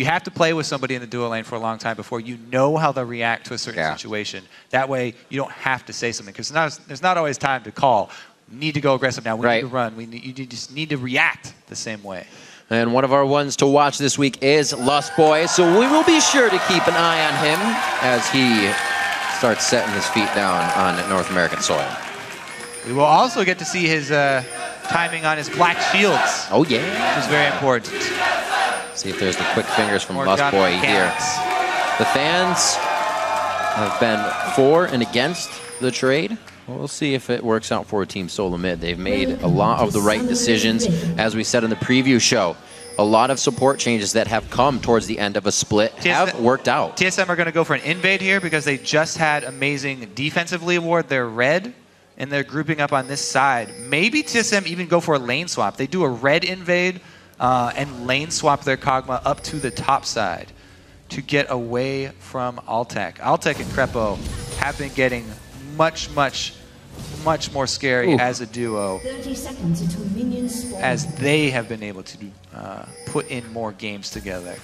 have to play with somebody in the duo lane for a long time before you know how they'll react to a certain situation. That way, you don't have to say something, because there's not always time to call. We need to go aggressive now. We need to run. You just need to react the same way. And one of our ones to watch this week is Lust Boy, so we will be sure to keep an eye on him as he starts setting his feet down on North American soil. We will also get to see his timing on his black shields. Oh, yeah. Which is very important. See if there's the quick fingers from Lust Boy here. The fans have been for and against the trade. We'll see if it works out for Team SoloMid. They've made a lot of the right decisions, as we said in the preview show. A lot of support changes that have come towards the end of a split have worked out. TSM are going to go for an invade here because they just had amazing defensively award. They're red, and they're grouping up on this side. Maybe TSM even go for a lane swap. They do a red invade and lane swap their Kog'Maw up to the top side to get away from Altec. Altec and Crepo have been getting much more scary as a duo 30 seconds until minions spawn. as they have been able to put in more games together.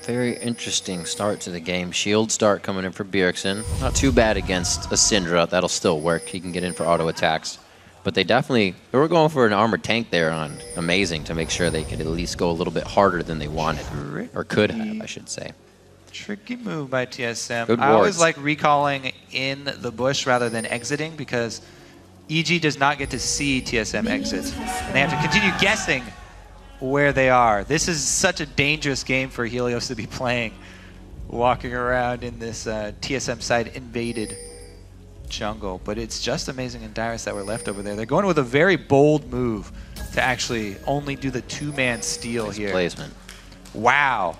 Very interesting start to the game. Shield start coming in for Bjergsen. Not too bad against a Syndra. That'll still work. He can get in for auto attacks. But they were going for an armored tank there on Amazing to make sure they could at least go a little bit harder than they wanted. Or could have, I should say. Tricky move by TSM. Good I always wards. like recalling in the bush rather than exiting because EG does not get to see TSM exit. And they have to continue guessing where they are. This is such a dangerous game for Helios to be playing, walking around in this TSM side invaded jungle. But it's just Amazing and Dyrus that were left over there. They're going with a very bold move to actually only do the two-man steal here. Placement. Wow.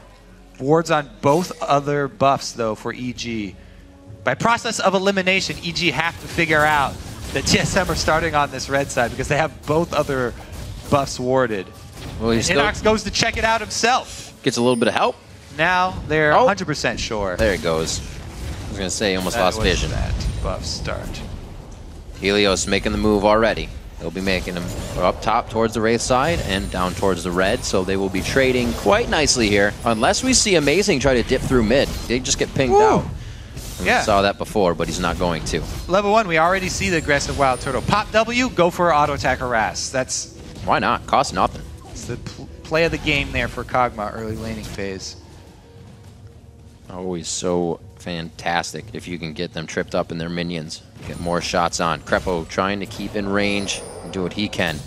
Wards on both other buffs, though, for EG. By process of elimination, EG have to figure out that TSM are starting on this red side because they have both other buffs warded. Well, Inox goes to check it out himself. Gets a little bit of help. Now they're 100% sure. There it goes. I was going to say, he almost lost vision. That buff start. Helios making the move already. They'll be making them up top towards the Wraith side and down towards the red, so they will be trading quite nicely here. Unless we see Amazing try to dip through mid. They just get pinged out. We saw that before, but he's not going to. Level 1, we already see the aggressive Wild Turtle. Pop W, go for auto attack harass. That's... Why not? Costs nothing. It's the play of the game there for Kog'Maw early laning phase. Always so fantastic if you can get them tripped up in their minions. Get more shots on. Crepo trying to keep in range and do what he can.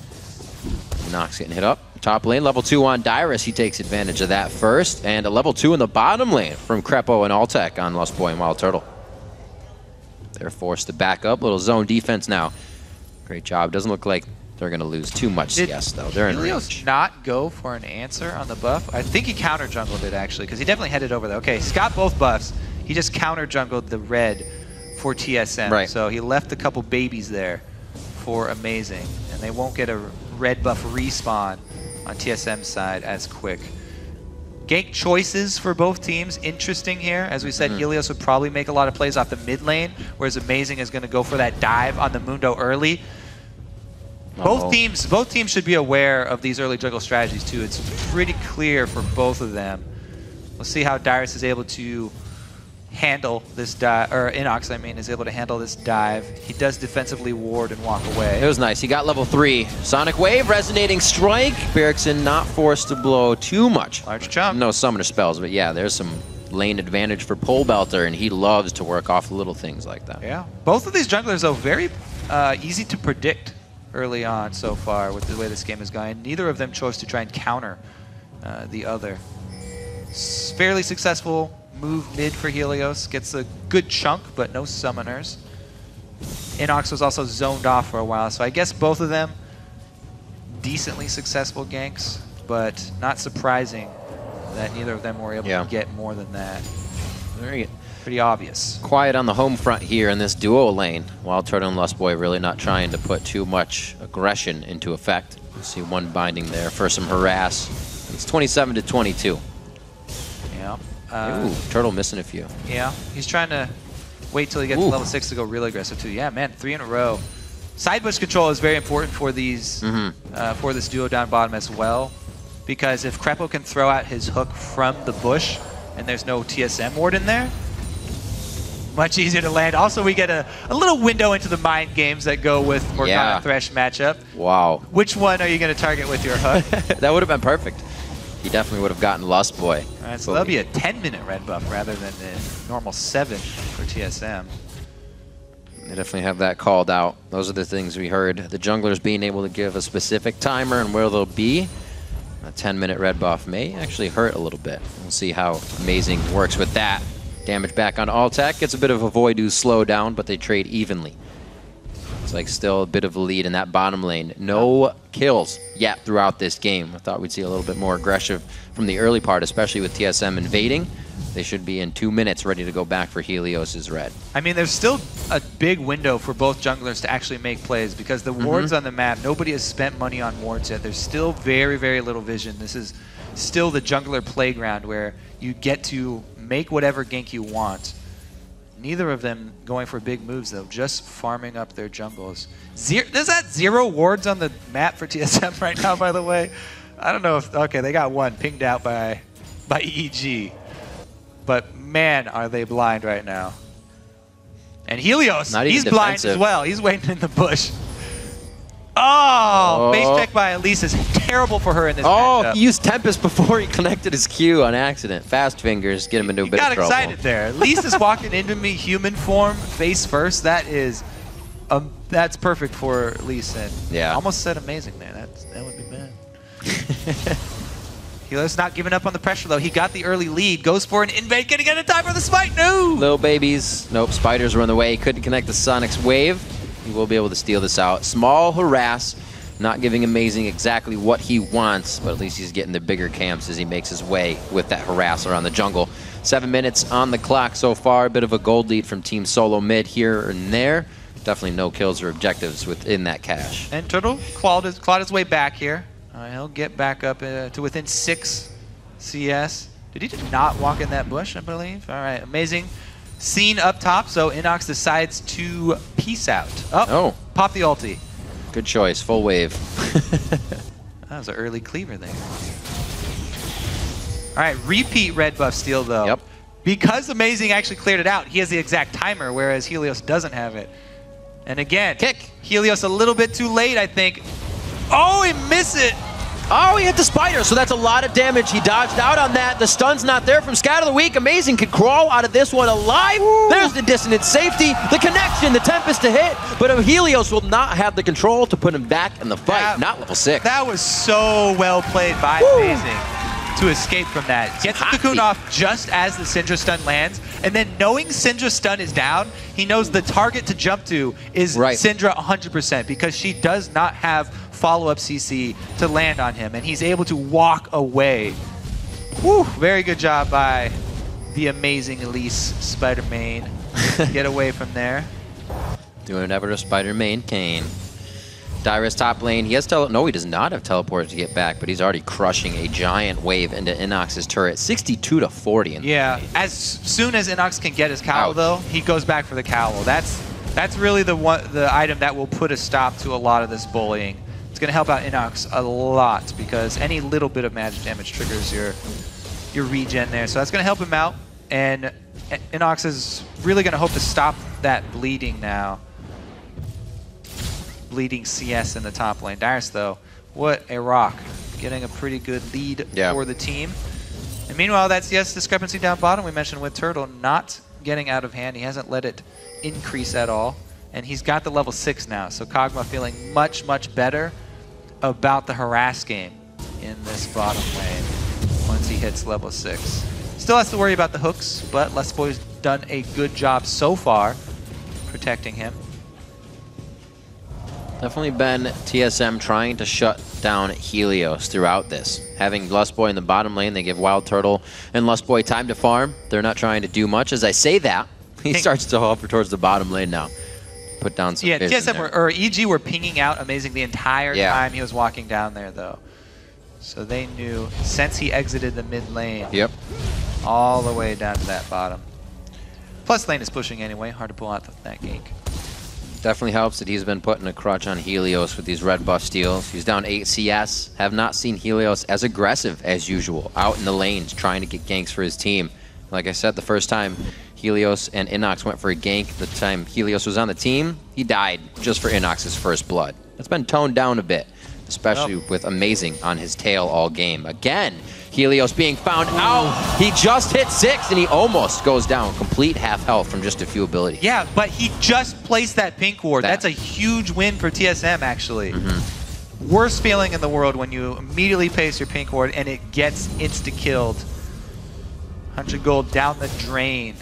Nox getting hit up. Top lane, level 2 on Dyrus. He takes advantage of that first. And a level 2 in the bottom lane from Crepo and Altec on Lust Boy and Wild Turtle. They're forced to back up. Little zone defense now. Great job. Doesn't look like they're going to lose too much CS, though. They're in Helios range. Not go for an answer on the buff? I think he counter jungled it, actually, because he definitely headed over there. Okay, he's got both buffs. He just counter jungled the red for TSM. Right. So he left a couple babies there for Amazing. And they won't get a red buff respawn on TSM's side as quick. Gank choices for both teams, interesting here. As we said, Helios would probably make a lot of plays off the mid lane, whereas Amazing is going to go for that dive on the Mundo early. Both teams should be aware of these early jungle strategies too. It's pretty clear for both of them. We'll see how Dyrus is able to handle this dive, or Inox, I mean, is able to handle this dive. He does defensively ward and walk away. It was nice. He got level 3. Sonic Wave, Resonating Strike. Bjergsen not forced to blow too much. Large jump. No summoner spells, but yeah, there's some lane advantage for Pole Belter, and he loves to work off little things like that. Yeah. Both of these junglers, though, very easy to predict early on so far with the way this game is going. Neither of them chose to try and counter the other. Fairly successful move mid for Helios. Gets a good chunk, but no summoners. Inox was also zoned off for a while, so I guess both of them decently successful ganks, but not surprising that neither of them were able to get more than that. Pretty obvious. Quiet on the home front here in this duo lane. Wild Turtle and Lustboy really not trying to put too much aggression into effect. You see one binding there for some harass. It's 27 to 22. Yeah. Ooh, Turtle missing a few. Yeah, he's trying to wait till he gets to level 6 to go really aggressive too. Yeah, man, 3 in a row. Side bush control is very important for these for this duo down bottom as well, because if Krepo can throw out his hook from the bush and there's no TSM ward in there, much easier to land. Also, we get a little window into the mind games that go with Morgana Thresh matchup. Wow. Which one are you going to target with your hook? That would have been perfect. He definitely would have gotten Lustboy. All right, so that'll be a 10-minute red buff rather than the normal 7 for TSM. They definitely have that called out. Those are the things we heard. The junglers being able to give a specific timer and where they'll be. A 10-minute red buff may actually hurt a little bit. We'll see how Amazing works with that. Damage back on Altec. Gets a bit of a Voidoo slowdown, but they trade evenly. It's like still a bit of a lead in that bottom lane. No kills yet throughout this game. I thought we'd see a little bit more aggressive from the early part, especially with TSM invading. They should be in 2 minutes ready to go back for Helios' red. I mean, there's still a big window for both junglers to actually make plays because the wards on the map, nobody has spent money on wards yet. There's still very, very little vision. This is still the jungler playground where you get to make whatever gank you want. Neither of them going for big moves, though, just farming up their jungles. There's that 0 wards on the map for TSM right now, by the way. I don't know if... Okay, they got one pinged out by EEG. But, man, are they blind right now. And Helios, he's blind as well. He's waiting in the bush. Oh, base check by Elise is terrible for her in this matchup. He used Tempest before he connected his Q on accident. Fast fingers get him into a bit of trouble. Got excited there. Elise is walking into me human form, face first. That is, that's perfect for Elise. And almost said Amazing there. That would be bad. Helios not giving up on the pressure though. He got the early lead. Goes for an invade. Gonna get a time for the smite. No. Little babies. Nope. Spiders run away. Couldn't connect the Sonic's wave. He will be able to steal this out. Small harass, not giving Amazing exactly what he wants, but at least he's getting the bigger camps as he makes his way with that harass around the jungle. 7 minutes on the clock so far. A bit of a gold lead from Team SoloMid here and there. Definitely no kills or objectives within that cache. And Turtle clawed his way back here. He'll get back up to within 6 CS. Did he just not walk in that bush, I believe? All right, Amazing. Scene up top, so Inox decides to peace out. Pop the ulti. Good choice, full wave. That was an early cleaver there. All right, repeat red buff steal though. Yep. Because Amazing actually cleared it out, he has the exact timer, whereas Helios doesn't have it. And again, Helios a little bit too late, I think. Oh, he missed it. Oh, he hit the spider, so that's a lot of damage. He dodged out on that. The stun's not there from Scout of the Week. Amazing could crawl out of this one alive. Woo. There's the dissonant safety, the connection, the Tempest to hit. But Helios will not have the control to put him back in the fight. Not level 6. That was so well played by Amazing to escape from that. Gets the cocoon off just as the Syndra stun lands. And then knowing Syndra stun is down, he knows the target to jump to is Syndra 100% because she does not have follow-up CC to land on him, and he's able to walk away. Woo! Very good job by the amazing Elise Spider-Man. Get away from there. Doing whatever a Spider-Man can. Dyrus top lane. He has no, he does not have teleport to get back, but he's already crushing a giant wave into Inox's turret. 62 to 40. Yeah, as soon as Inox can get his cowl, though, he goes back for the cowl. That's really the item that will put a stop to a lot of this bullying. It's going to help out Inox a lot because any little bit of magic damage triggers your regen there. So that's going to help him out. And Inox is really going to hope to stop that bleeding now. Bleeding CS in the top lane. Dyrus, though, what a rock. Getting a pretty good lead for the team. And meanwhile, that CS discrepancy down bottom we mentioned with Turtle not getting out of hand. He hasn't let it increase at all. And he's got the level 6 now. So Kog'Maw feeling much, much better about the harass game in this bottom lane once he hits level 6. Still has to worry about the hooks, but Lesboy's done a good job so far protecting him. Definitely been TSM trying to shut down Helios throughout this. Having Lustboy in the bottom lane, they give Wild Turtle and Lustboy time to farm. They're not trying to do much. As I say that, he starts to hover towards the bottom lane now. Put down some TSM or EG were pinging out Amazing the entire time he was walking down there, though. So they knew since he exited the mid lane, all the way down to that bottom. Plus lane is pushing anyway, hard to pull out that gank. Definitely helps that he's been putting a crutch on Helios with these red buff steals. He's down 8 CS. Have not seen Helios as aggressive as usual, out in the lanes trying to get ganks for his team. Like I said, the first time Helios and Inox went for a gank, the time Helios was on the team, he died just for Inox's first blood. It's been toned down a bit, especially with Amazing on his tail all game. Again, Helios being found out. He just hit 6 and he almost goes down. Complete half health from just a few abilities. Yeah, but he just placed that pink ward. That's a huge win for TSM, actually. Worst feeling in the world when you immediately place your pink ward and it gets insta-killed. 100 gold down the drain.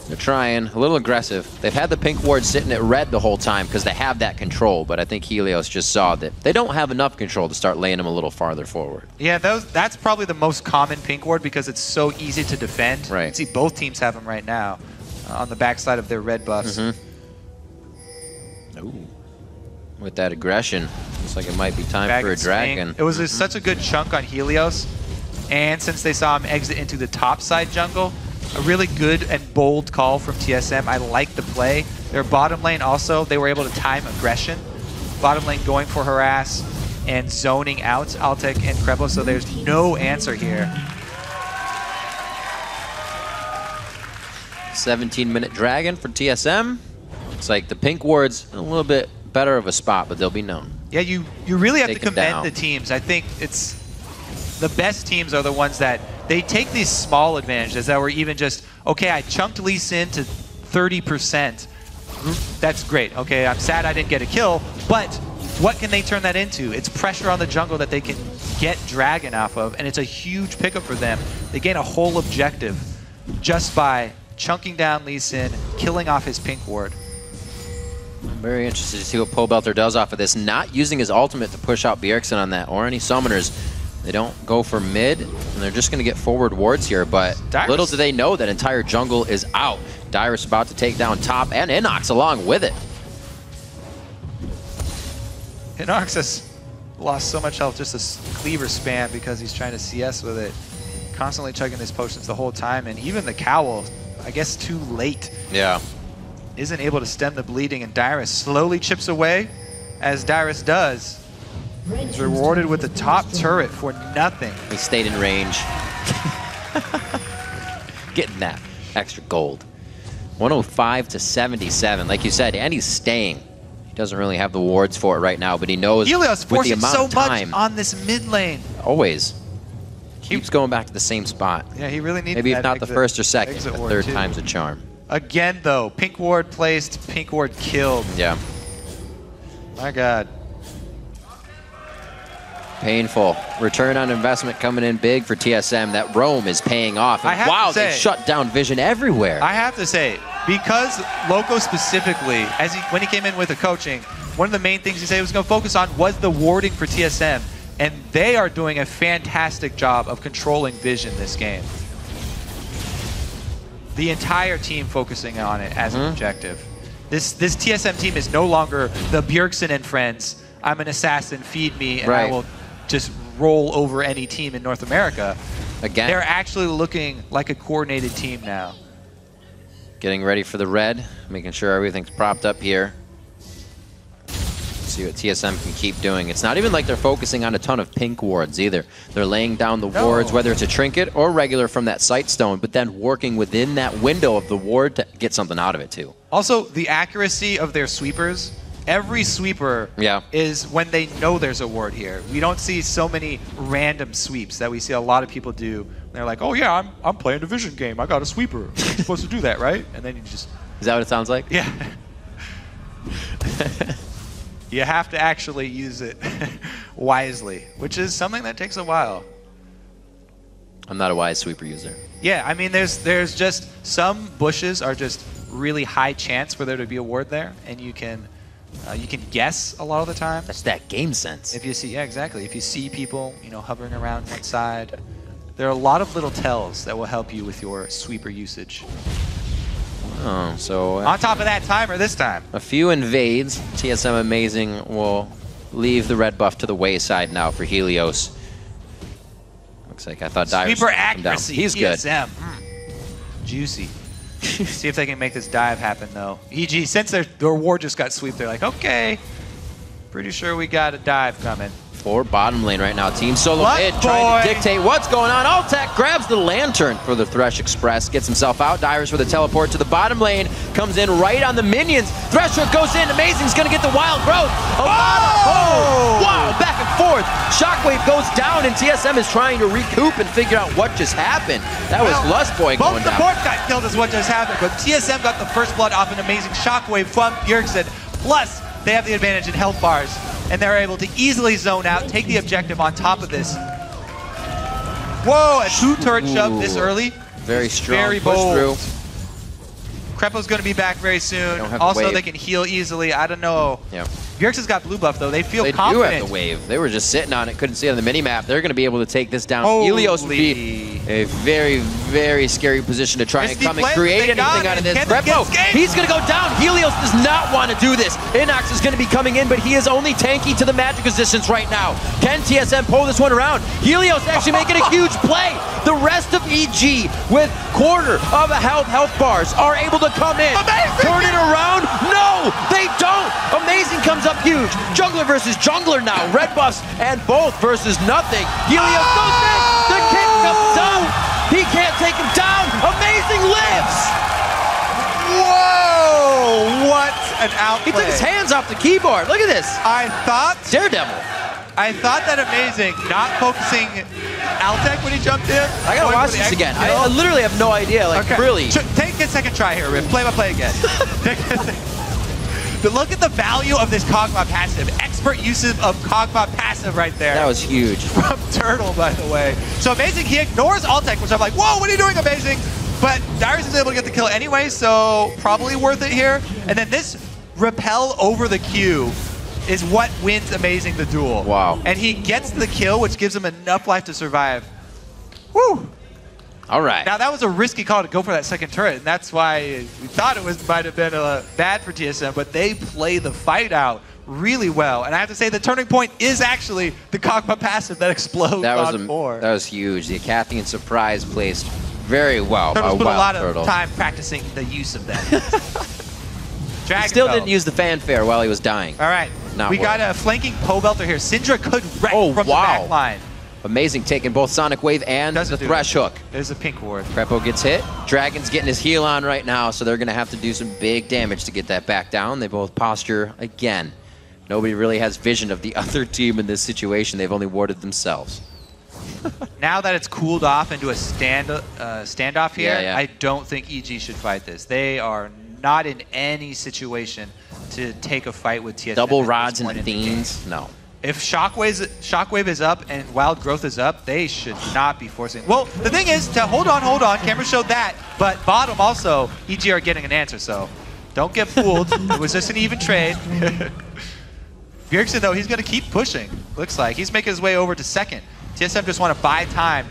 They're trying, a little aggressive. They've had the pink ward sitting at red the whole time because they have that control, but I think Helios just saw that they don't have enough control to start laying them a little farther forward. Yeah, that's probably the most common pink ward because it's so easy to defend. Right. You can see both teams have them right now on the backside of their red buffs. Ooh. With that aggression, looks like it might be time for a dragon. It was such a good chunk on Helios, and since they saw him exit into the top side jungle, a really good and bold call from TSM. I like the play. Their bottom lane also, they were able to time aggression. Bottom lane going for harass and zoning out Altek and Krebo, so there's no answer here. 17-minute dragon for TSM. It's like the pink ward's in a little bit better of a spot, but they'll be known. Yeah, you really have to commend the teams. I think it's the best teams are the ones that they take these small advantages that were even just, okay, I chunked Lee Sin to 30%. That's great. Okay, I'm sad I didn't get a kill, but what can they turn that into? It's pressure on the jungle that they can get Dragon off of, and it's a huge pickup for them. They gain a whole objective just by chunking down Lee Sin, killing off his pink ward. I'm very interested to see what Pobelter does off of this. Not using his ultimate to push out Bjergsen on that or any summoners. They don't go for mid, and they're just going to get forward wards here, but little do they know that entire jungle is out. Dyrus about to take down top, and Inox along with it. Inox has lost so much health, just a cleaver spam because he's trying to CS with it. Constantly chugging his potions the whole time, and even the cowl, I guess too late. Yeah. Isn't able to stem the bleeding, and Dyrus slowly chips away, as Dyrus does. He's rewarded with the top turret for nothing. He stayed in range. Getting that extra gold. 105 to 77, like you said, and he's staying. He doesn't really have the wards for it right now, but he knows Helios with the forcing amount so of time. much on this mid lane. Always. Keeps going back to the same spot. Yeah, he really needs maybe if that not the first or second, the ward third too. time's a charm. Again, though, pink ward placed, pink ward killed. Yeah. My God. Painful. Return on investment coming in big for TSM. That roam is paying off. And wow, they shut down vision everywhere. I have to say, because Loco specifically, when he came in with the coaching, one of the main things he said he was going to focus on was the warding for TSM. And they are doing a fantastic job of controlling vision this game. The entire team focusing on it as an objective. This TSM team is no longer the Bjergsen and friends. I'm an assassin, feed me, and I will just roll over any team in North America. Again. They're actually looking like a coordinated team now. Getting ready for the red, making sure everything's propped up here. See what TSM can keep doing. It's not even like they're focusing on a ton of pink wards either. They're laying down the wards, whether it's a trinket or regular from that sight stone, but then working within that window of the ward to get something out of it too. Also, the accuracy of their sweepers. Every sweeper is when they know there's a ward here. We don't see so many random sweeps that we see a lot of people do. They're like, oh yeah, I'm playing a division game. I got a sweeper. You're supposed to do that, right? And then you just... Is that what it sounds like? Yeah. You have to actually use it wisely, which is something that takes a while. I'm not a wise sweeper user. Yeah, I mean, there's just some bushes are just really high chance for there to be a ward there, and you can guess a lot of the time. That's that game sense. If you see, yeah, exactly. If you see people, you know, hovering around one side, there are a lot of little tells that will help you with your sweeper usage. Oh, so on top of that timer this time. A few invades. TSM Amazing will leave the red buff to the wayside now for Helios. Looks like I thought Divers Sweeper would come down. accuracy. He's good. TSM. Juicy. See if they can make this dive happen though. EG, since their ward just got sweep, they're like, okay, pretty sure we got a dive coming. For bottom lane right now. Team SoloMid trying to dictate what's going on. Altec grabs the lantern for the Thresh Express, gets himself out. Divers for the teleport to the bottom lane, comes in right on the minions. Thresh Hook goes in. Amazing's going to get the wild growth. Wow, back and forth. Shockwave goes down, and TSM is trying to recoup and figure out what just happened. That was Lustboy going down. Both supports got killed is what just happened, but TSM got the first blood off an amazing Shockwave from Bjergsen. Plus, they have the advantage in health bars, and they're able to easily zone out, take the objective on top of this. Whoa, a two-turret shove this early. Very strong, very push bold. through. Krepo's going to be back very soon. Don't have Also, the wave. they can heal easily. I don't know. Yeah. Bjergsen's got blue buff, though. They feel They confident. do have the wave. They were just sitting on it, couldn't see it on the mini-map. They're going to be able to take this down. Holy. Helios would be a very, very scary position to try and come and create anything out of this. Krepo, he's going to go down. Helios does not want to do this. NACS is going to be coming in, but he is only tanky to the magic resistance right now. Can TSM pull this one around? Helios actually making a huge play. The rest of EG with quarter of a health bars are able to come in. Turn it around. No, they don't. Amazing comes up huge. Jungler versus jungler now. Red buffs and both versus nothing. Helios goes in. The kick comes down. He can't take him down. Amazing lives. Whoa! What an outplay. He took his hands off the keyboard. Look at this. I thought... Daredevil. I thought that Amazing, not focusing Altec when he jumped in. I gotta watch this again. I literally have no idea. Like, really. Take a second try here, Riff. Play by play again. But look at the value of this Kog'Maw passive. Expert use of Kog'Maw passive right there. That was huge. From Turtle, by the way. So Amazing, he ignores Altec, which I'm like, whoa, what are you doing, Amazing? But Darius is able to get the kill anyway, so probably worth it here. And then this repel over the Q is what wins Amazing the duel. Wow. And he gets the kill, which gives him enough life to survive. Woo! All right. Now, that was a risky call to go for that second turret, and that's why we thought it might have been bad for TSM, but they play the fight out really well. And I have to say, the turning point is actually the Kog'Maw passive that explodes on 4. That was huge. The Acathian surprise placed very well by Turtles put a lot Turtle. of time practicing the use of that. He still didn't use the fanfare while he was dying. All right. We got a flanking Pobelter here. Syndra could wreck from the back line. Amazing, taking both Sonic Wave and the Thresh Hook. There's a pink ward. Krepo gets hit. Dragon's getting his heal on right now, so they're going to have to do some big damage to get that back down. They both posture again. Nobody really has vision of the other team in this situation. They've only warded themselves. Now that it's cooled off into a standoff here, Yeah. I don't think EG should fight this. They are not in any situation to take a fight with TSM. Double rods and fiends? No. If Shockwave is up and Wild Growth is up, they should not be forcing. Well, the thing is to hold on. Camera showed that, but bottom also, EG are getting an answer, so don't get fooled. It was just an even trade. Bjergsen, though, he's going to keep pushing. Looks like he's making his way over to second. TSM just want to buy time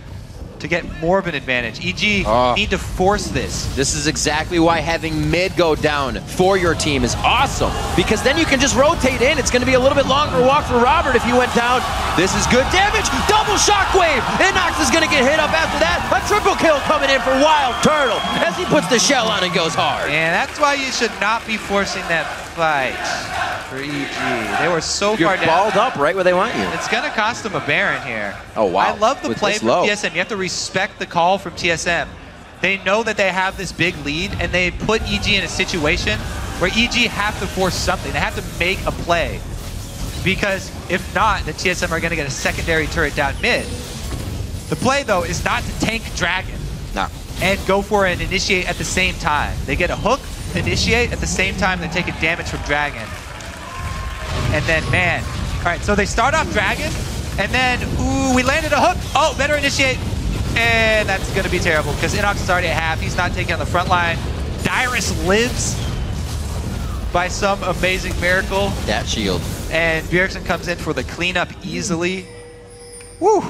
to get more of an advantage. EG need to force this. This is exactly why having mid go down for your team is awesome, because then you can just rotate in. It's going to be a little bit longer walk for Robert if you went down. This is good damage. Double shockwave. And NACS is going to get hit up after that. A triple kill coming in for Wild Turtle as he puts the shell on and goes hard. And that's why you should not be forcing that fight for EG. They were so far down. You're balled up right where they want you. It's going to cost them a Baron here. Oh, wow. I love the With play this from low. TSM. You have to respect the call from TSM. They know that they have this big lead, and they put EG in a situation where EG have to force something. They have to make a play. Because if not, the TSM are going to get a secondary turret down mid. The play, though, is not to tank Dragon. No. And go for an initiate at the same time. They get a hook, initiate, at the same time they're taking damage from Dragon. And then, man. All right, so they start off Dragon, and then, ooh, we landed a hook. Oh, better initiate. And that's going to be terrible, because Inox is already at half. He's not taking on the front line. Dyrus lives by some amazing miracle. That shield. And Bjergsen comes in for the cleanup easily. Woo!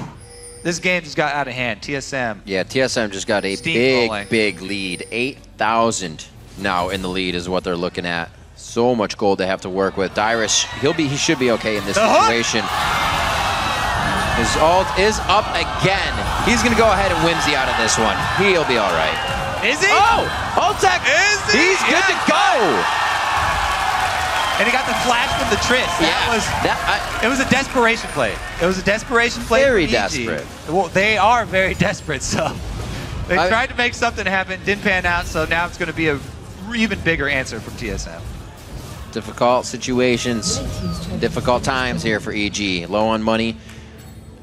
This game just got out of hand. TSM. Yeah, TSM just got a big lead. 8,000 now in the lead is what they're looking at. So much gold they have to work with. Dyrus, he should be okay in this situation. His ult is up again. He's going to go ahead and whimsy out of this one. He'll be all right. Is he? Oh! Ultec! He's good to go! And he got the flash from the Tris. It was a desperation play. It was a desperation play. Very EG. desperate. Well, they are very desperate, so they tried to make something happen, didn't pan out, so now it's going to be a even bigger answer from TSM. Difficult situations, difficult times here for EG. Low on money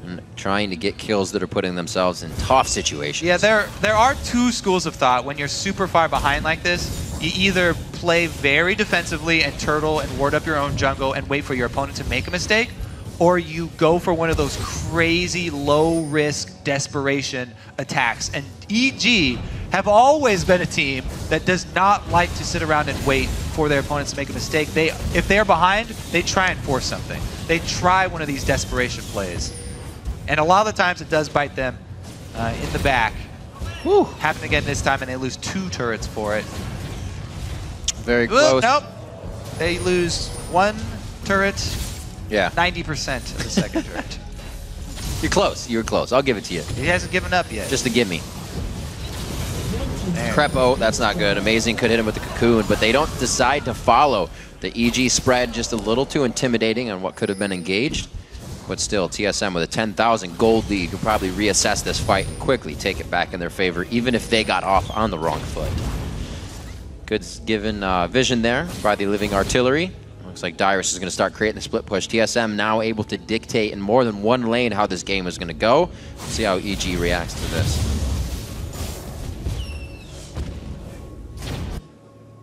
and trying to get kills that are putting themselves in tough situations. Yeah, there are two schools of thought. When you're super far behind like this, you either play very defensively and turtle and ward up your own jungle and wait for your opponent to make a mistake, or you go for one of those crazy low-risk desperation attacks. And EG have always been a team that does not like to sit around and wait for their opponents to make a mistake. If they're behind, they try and force something. They try one of these desperation plays. And a lot of the times it does bite them in the back. Whew. Happened again this time, and they lose 2 turrets for it. Very close. Nope. They lose 1 turret. Yeah. 90% of the second turret. You're close. You were close. I'll give it to you. He hasn't given up yet. Just a gimme. Crepo, that's not good. Amazing could hit him with the cocoon, but they don't decide to follow. The EG spread just a little too intimidating on what could have been engaged. But still, TSM with a 10,000 gold lead will probably reassess this fight and quickly take it back in their favor, even if they got off on the wrong foot. Good given vision there by the Living Artillery. Looks like Dyrus is going to start creating the split push. TSM now able to dictate in more than one lane how this game is going to go. Let's see how EG reacts to this.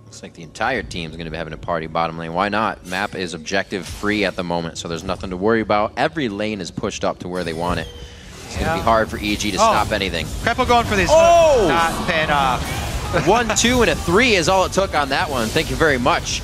Looks like the entire team is going to be having a party bottom lane. Why not? Map is objective free at the moment, so there's nothing to worry about. Every lane is pushed up to where they want it. It's going to be hard for EG to stop anything. Crepo going for this. Oh! Not paying off. 1, 2, and a 3 is all it took on that one. Thank you very much.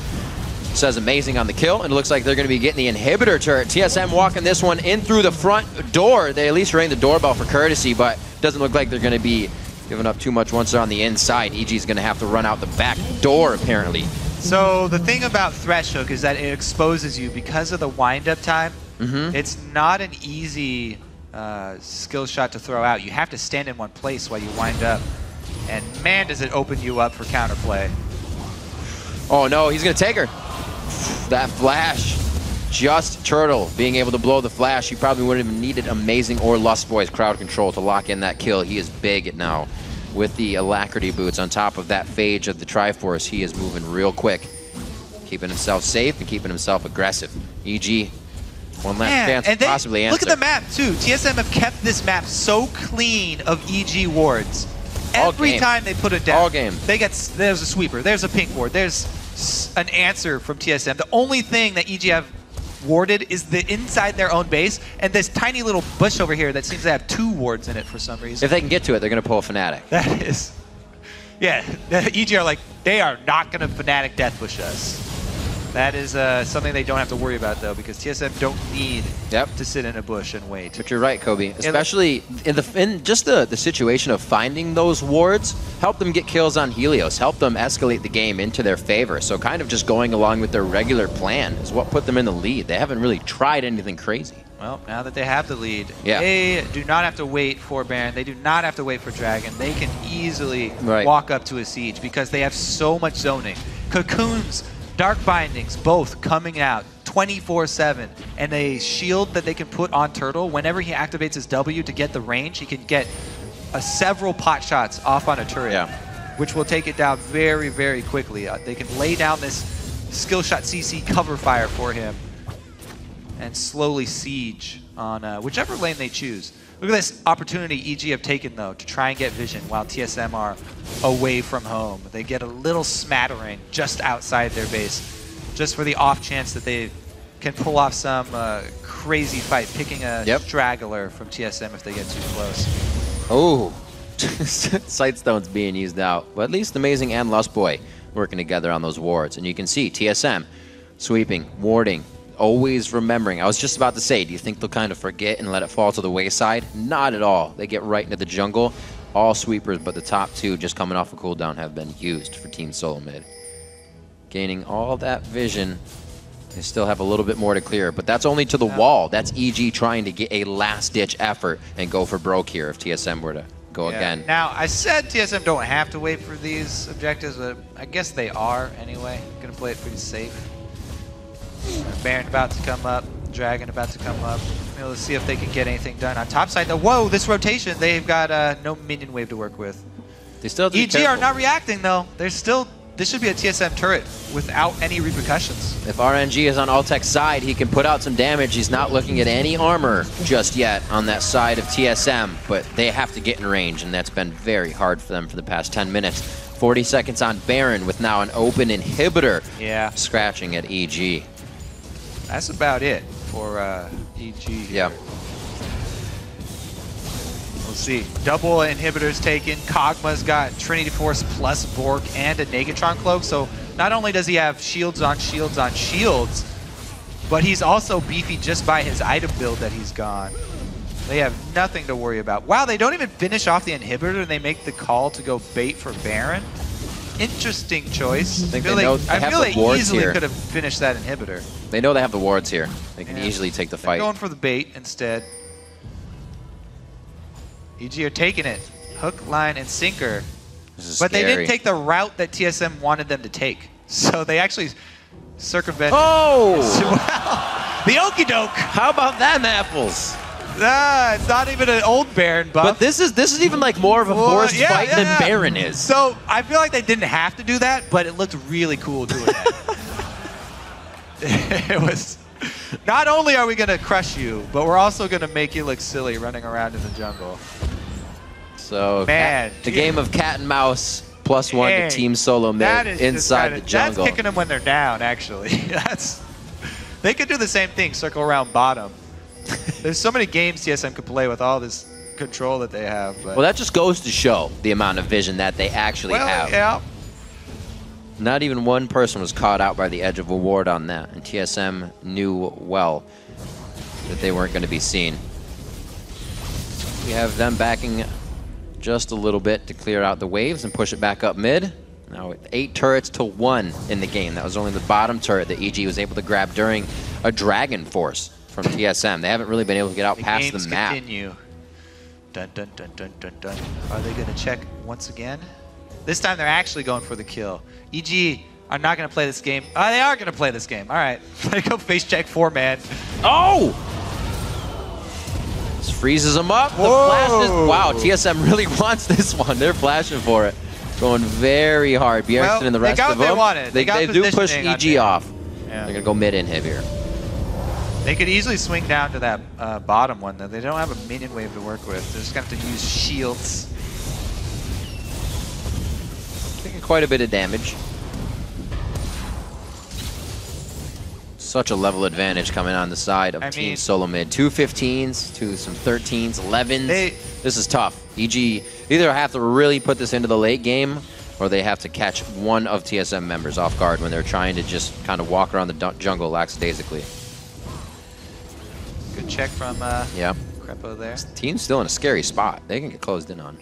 Says amazing on the kill, and it looks like they're going to be getting the inhibitor turret. TSM walking this one in through the front door. They at least rang the doorbell for courtesy, but doesn't look like they're going to be giving up too much once they're on the inside. EG's going to have to run out the back door, apparently. So the thing about Thresh Hook is that it exposes you because of the wind-up time. It's not an easy skill shot to throw out. You have to stand in one place while you wind up. And man, does it open you up for counterplay. Oh no, he's going to take her. That flash. Just Turtle being able to blow the flash. He probably wouldn't have needed Amazing or Lust Boy's crowd control to lock in that kill. He is big now with the Alacrity boots on top of that phage of the Triforce. He is moving real quick, keeping himself safe and keeping himself aggressive. EG, one last chance to possibly answer. Look at the map too. TSM have kept this map so clean of EG wards. Every time they put it down, there's a sweeper, there's a pink ward, there's an answer from TSM. The only thing that EG have warded is the inside their own base, and this tiny little bush over here that seems to have 2 wards in it for some reason. If they can get to it, they're going to pull a Fnatic. That is, yeah. EG are like, they are not going to Fnatic death push us. That is something they don't have to worry about, though, because TSM don't need to sit in a bush and wait. But you're right, Kobe. Especially in just the situation of finding those wards, help them get kills on Helios, help them escalate the game into their favor. So kind of just going along with their regular plan is what put them in the lead. They haven't really tried anything crazy. Well, now that they have the lead, Yeah. they do not have to wait for Baron. They do not have to wait for Dragon. They can easily walk up to a siege because they have so much zoning. Cocoons, Dark Bindings, both coming out 24/7, and a shield that they can put on Turtle. Whenever he activates his W to get the range, he can get several pot shots off on a turret, which will take it down very, very quickly. They can lay down this skill shot CC cover fire for him and slowly siege on whichever lane they choose. Look at this opportunity EG have taken, though, to try and get vision while TSM are away from home. They get a little smattering just outside their base, just for the off chance that they can pull off some crazy fight, picking a straggler from TSM if they get too close. Oh, Sightstone's being used out. But at least Amazing and Lustboy working together on those wards. And you can see TSM sweeping, warding, always remembering. I was just about to say, do you think they'll kind of forget and let it fall to the wayside? Not at all. They get right into the jungle. All sweepers, but the top two just coming off a cooldown have been used for Team SoloMid. Gaining all that vision. They still have a little bit more to clear, but that's only to the wall. That's EG trying to get a last-ditch effort and go for broke here if TSM were to go again. Now, I said TSM don't have to wait for these objectives, but I guess they are anyway. Going to play it pretty safe. Baron about to come up, Dragon about to come up. Let's see if they can get anything done on top side. Though, whoa, this rotation, they've got no minion wave to work with. They still have to be EG are careful. not reacting, though. They're still, this should be a TSM turret without any repercussions. If RNG is on Altec's side, he can put out some damage. He's not looking at any armor just yet on that side of TSM, but they have to get in range, and that's been very hard for them for the past 10 minutes. 40 seconds on Baron with now an open inhibitor scratching at EG. That's about it for EG. Yeah. We'll see. Double inhibitors taken. Kog'Maw's got Trinity Force plus Bork and a Negatron Cloak. So not only does he have shields on shields on shields, but he's also beefy just by his item build that he's gone. They have nothing to worry about. Wow, they don't even finish off the inhibitor and they make the call to go bait for Baron. Interesting choice. I feel they easily here. could have finished that inhibitor. They know they have the wards here. They can easily take the fight. They're going for the bait instead. EG are taking it. Hook, line, and sinker. But they didn't take the route that TSM wanted them to take. So they actually circumvented. Oh! The okie doke. How about them apples? It's not even an old Baron buff. But this is even like more of a forced fight than Baron is. So I feel like they didn't have to do that, but it looked really cool doing that. It was, not only are we going to crush you, but we're also going to make you look silly running around in the jungle. So Man, the game of cat and mouse +1 to Team SoloMid inside the jungle. That's kicking them when they're down, actually. They could do the same thing, circle around bottom. There's so many games TSM could play with all this control that they have. But. Well, that just goes to show the amount of vision that they actually have. Yeah. Not even one person was caught out by the edge of a ward on that, and TSM knew well that they weren't going to be seen. We have them backing just a little bit to clear out the waves and push it back up mid. Now with 8 turrets to 1 in the game. That was only the bottom turret that EG was able to grab during a Dragon Force from TSM. They haven't really been able to get out past the map. Continue. Dun, dun, dun, dun, dun, dun. Are they going to check once again? This time they're actually going for the kill. EG are not going to play this game. Oh, they are going to play this game. All right. They go face check 4-man. Oh! This freezes them up. The flashes. Wow, TSM really wants this one. They're flashing for it. Going very hard. Bjergsen and the rest of them. They wanted. They do push EG off. Yeah. They're going to go mid-inhib here. They could easily swing down to that bottom one, though. They don't have a minion wave to work with. They're just going to have to use shields. Taking quite a bit of damage. Such a level advantage coming on the side of Team SoloMid. 2 15s to some 13s, 11s. This is tough. EG either have to really put this into the late game or they have to catch one of TSM members off guard when they're trying to just kind of walk around the jungle lackadaisically. Good check from Crepo there. This team's still in a scary spot. They can get closed in on.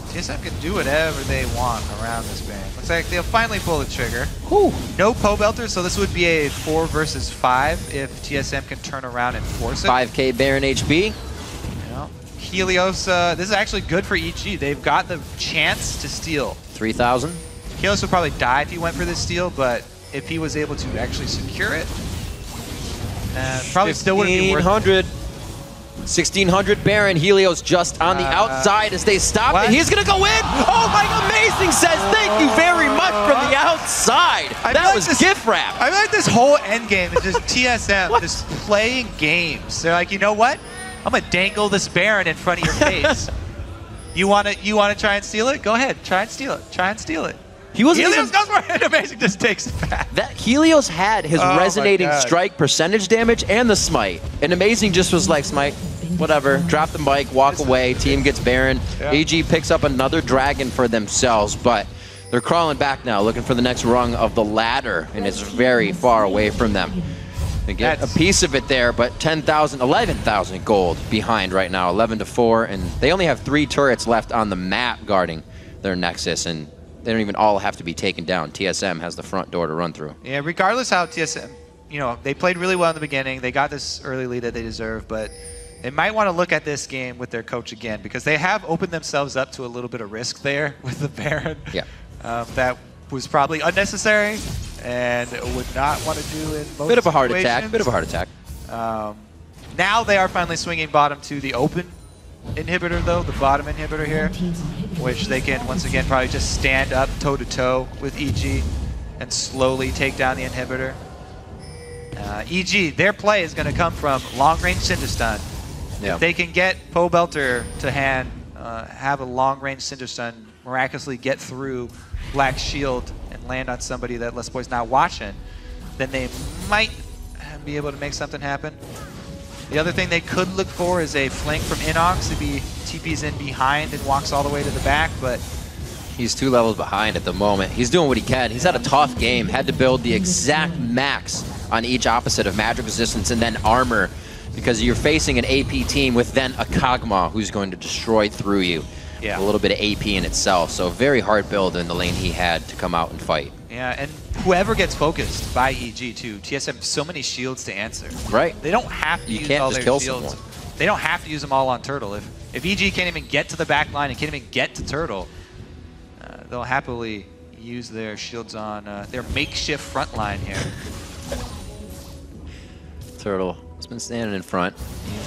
TSM can do whatever they want around this Baron. Looks like they'll finally pull the trigger. Whew. No Pobelter, so this would be a 4 versus 5 if TSM can turn around and force it. 5K Baron HP. Yeah. Helios, this is actually good for EG. They've got the chance to steal. 3,000. Helios would probably die if he went for this steal, but if he was able to actually secure it, probably still wouldn't be worth it. 1,600 Baron. Helios just on the outside as they stop it. He's going to go in. Oh, my amazing says thank you very much from the outside. That was gift wrap. I like this whole end game is just TSM just playing games. They're like, you know what? I'm going to dangle this Baron in front of your face. You want to try and steal it? Go ahead. Try and steal it. Try and steal it. Helios goes for it. Amazing just takes it back. That Helios had his resonating strike percentage damage and the smite. And Amazing just was like, smite, whatever, drop the mic, walk away, team gets Baron. AG picks up another dragon for themselves, but they're crawling back now, looking for the next rung of the ladder, and it's very far away from them. They get a piece of it there, but 10,000, 11,000 gold behind right now, 11-4, and they only have 3 turrets left on the map guarding their Nexus, and they don't even all have to be taken down. TSM has the front door to run through. Yeah, regardless how TSM, they played really well in the beginning. They got this early lead that they deserve, but they might want to look at this game with their coach again because they have opened themselves up to a little bit of risk there with the Baron. Yeah. That was probably unnecessary and would not want to do in most Bit of a heart situations. attack. Bit of a heart attack. Now they are finally swinging bottom to the open inhibitor, though, the bottom inhibitor here, which they can, once again, probably just stand up toe-to-toe with EG and slowly take down the inhibitor. EG, their play is going to come from long-range Cinderstun. Yeah. If they can get Pobelter to hand, have a long-range Cinderstun, miraculously get through Black Shield and land on somebody that Les Boy's not watching, then they might be able to make something happen. The other thing they could look for is a flank from Inox to be TP's in behind and walks all the way to the back, but he's 2 levels behind at the moment. He's doing what he can. He's had a tough game, had to build the exact max on each opposite of magic resistance and then armor because you're facing an AP team with then a Kog'Maw who's going to destroy through you. Yeah. A little bit of AP in itself, so very hard build in the lane he had to come out and fight. Yeah, and whoever gets focused by EG too, TSM have so many shields to answer. Right. They don't have to use all their shields. They don't have to use them all on Turtle. If EG can't even get to the back line and can't even get to Turtle, they'll happily use their shields on their makeshift front line here. Turtle has been standing in front.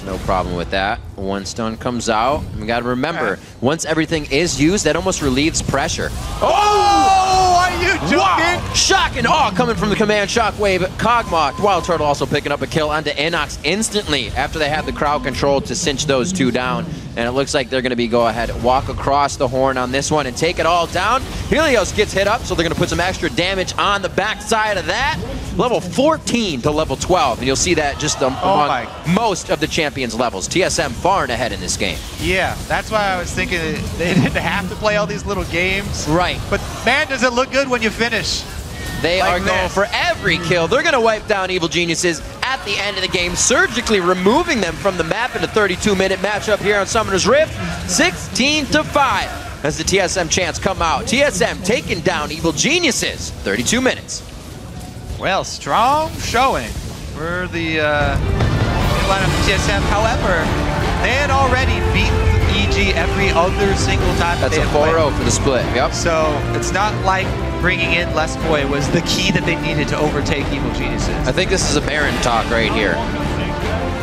No problem with that. One stun comes out. We got to remember, once everything is used, that almost relieves pressure. Oh, are you joking? Wow. Shock and awe coming from the command shockwave. Kog'Maw, Wild Turtle also picking up a kill onto Inox instantly after they had the crowd controlled to cinch those 2 down. And it looks like they're going to be go ahead, walk across the horn on this one and take it all down. Helios gets hit up, so they're going to put some extra damage on the backside of that. Level 14 to level 12, and you'll see that just among most of the champions levels. TSM far and ahead in this game. Yeah, that's why I was thinking they didn't have to play all these little games. Right. But man, does it look good when you finish. They are going for every kill. They're going to wipe down Evil Geniuses at the end of the game, surgically removing them from the map in a 32-minute matchup here on Summoner's Rift. 16-5 as the TSM chants come out. TSM taking down Evil Geniuses. 32 minutes. Well, strong showing for the lineup of TSM. However, they had already beaten EG every other single time That's they a 4-0 for the split, yep. So it's not like bringing in Les Boy was the key that they needed to overtake Evil Geniuses. I think this is a Baron talk right here.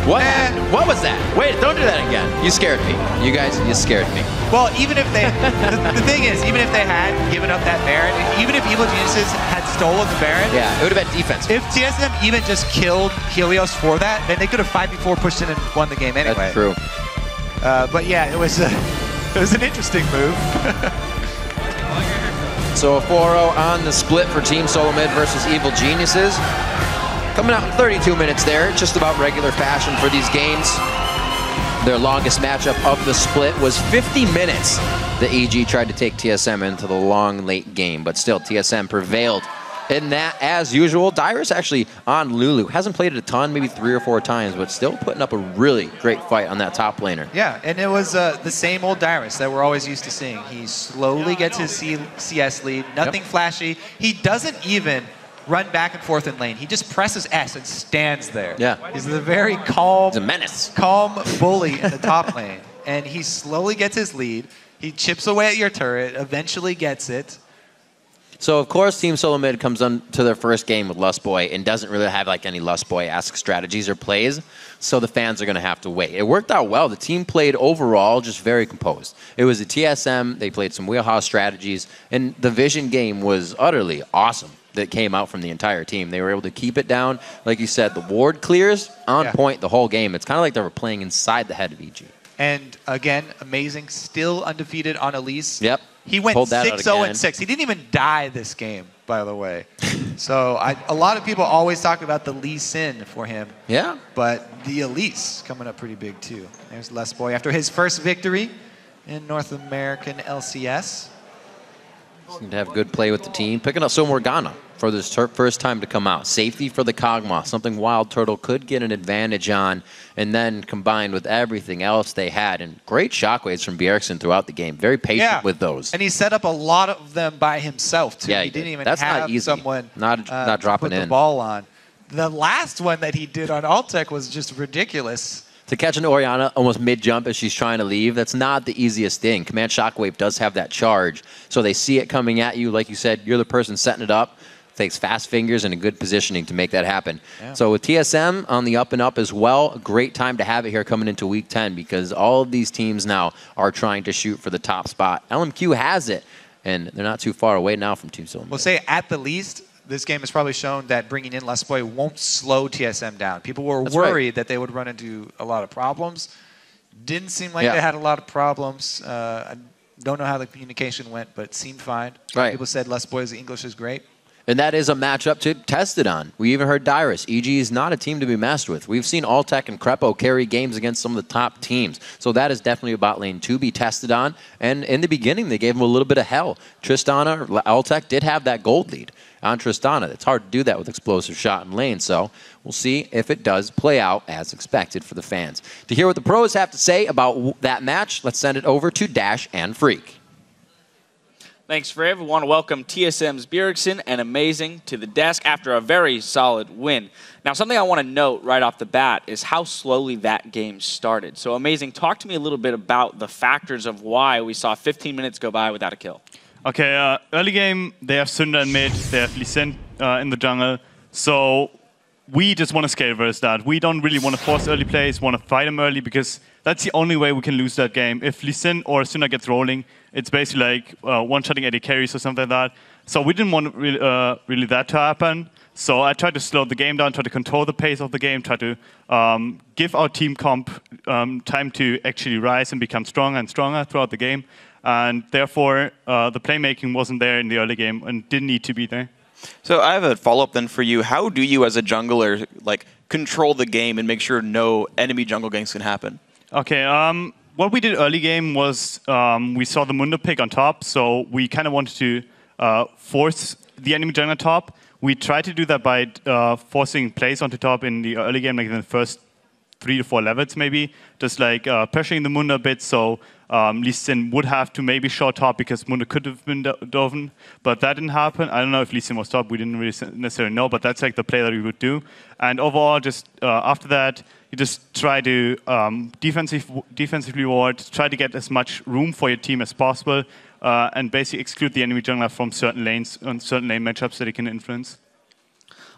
What? What was that? Wait, don't do that again. You scared me. You guys, you scared me. Well, even if they, the thing is, even if they had given up that Baron, even if Evil Geniuses had stolen the Baron, yeah, it would have been defensive. If TSM even just killed Helios for that, then they could have 5v4 pushed in and won the game anyway. That's true. But yeah, it was an interesting move. So a 4-0 on the split for Team SoloMid versus Evil Geniuses. Coming out in 32 minutes there, just about regular fashion for these games. Their longest matchup of the split was 50 minutes. The EG tried to take TSM into the long, late game, but still TSM prevailed in that as usual. Dyrus actually on Lulu. Hasn't played it a ton, maybe 3 or 4 times, but still putting up a really great fight on that top laner. Yeah, and it was the same old Dyrus that we're always used to seeing. He slowly gets his CS lead, nothing flashy. He doesn't even run back and forth in lane. He just presses S and stands there. Yeah. He's a very calm, He's a menace. Calm bully in the top lane. And he slowly gets his lead. He chips away at your turret, eventually gets it. So, of course, Team SoloMid comes on to their first game with Lustboy and doesn't really have like any Lustboy-esque strategies or plays, so the fans are going to have to wait. It worked out well. The team played overall just very composed. It was a TSM. They played some wheelhouse strategies, and the Vision game was utterly awesome that came out from the entire team. They were able to keep it down. Like you said, the ward clears on point the whole game. It's kind of like they were playing inside the head of EG. And again, amazing, still undefeated on Elise. Yep. He went Pulled that out 6-0-6. He didn't even die this game, by the way. So a lot of people always talk about the Lee Sin for him. Yeah. But the Elise coming up pretty big too. There's Lustboy after his first victory in North American LCS. Seemed to have good play with the team. Picking up Morgana for this first time to come out. Safety for the Kog'Maw, something Wild Turtle could get an advantage on, and then combined with everything else they had. And great shockwaves from Bjergsen throughout the game. Very patient with those. And he set up a lot of them by himself, too. Yeah, he didn't even That's have not easy. someone not dropping put the in. ball on. The last one that he did on Altec was just ridiculous. To catch an Orianna almost mid-jump as she's trying to leave, that's not the easiest thing. Command Shockwave does have that charge, so they see it coming at you. Like you said, you're the person setting it up. Takes fast fingers and a good positioning to make that happen. Yeah. So with TSM on the up and up as well, a great time to have it here coming into Week 10 because all of these teams now are trying to shoot for the top spot. LMQ has it, and they're not too far away now from Team SoloMid. We'll say at the least, this game has probably shown that bringing in Lustboy won't slow TSM down. People were worried that they would run into a lot of problems. Didn't seem like they had a lot of problems. I don't know how the communication went, but it seemed fine. People said Lustboy's English is great. And that is a matchup to test it on. We even heard Dyrus. EG is not a team to be messed with. We've seen Altec and Crepo carry games against some of the top teams. So that is definitely a bot lane to be tested on. And in the beginning, they gave him a little bit of hell. Tristana, Altec did have that gold lead on Tristana. It's hard to do that with explosive shot in lane. So we'll see if it does play out as expected for the fans. To hear what the pros have to say about that match, let's send it over to Dash and Freak. Thanks, Friv. We want to welcome TSM's Bjergsen and Amazing to the desk after a very solid win. Now, something I want to note right off the bat is how slowly that game started. So, Amazing, talk to me a little bit about the factors of why we saw 15 minutes go by without a kill. Okay, early game, they have Synder in mid, they have Lee Sin in the jungle. So we just want to scale versus that. We don't really want to force early plays, want to fight them early because that's the only way we can lose that game. If Lee Sin or Synder gets rolling, it's basically like one-shotting AD carries or something like that. So we didn't want really that to happen. So I tried to slow the game down, try to control the pace of the game, try to give our team comp time to actually rise and become stronger and stronger throughout the game. And therefore, the playmaking wasn't there in the early game and didn't need to be there. So I have a follow-up then for you. How do you, as a jungler, like control the game and make sure no enemy jungle ganks can happen? Okay, what we did early game was we saw the Mundo pick on top, so we kind of wanted to force the enemy jungle top. We tried to do that by forcing plays onto top in the early game, like in the first 3 to 4 levels maybe, just like pressuring the Mundo a bit, so Lee Sin would have to maybe short top because Mundo could have been Doven, but that didn't happen. I don't know if Lee Sin was top, we didn't really necessarily know, but that's like the play that we would do. And overall, just after that, you just try to defensively ward, try to get as much room for your team as possible, and basically exclude the enemy jungler from certain lanes and certain lane matchups that he can influence.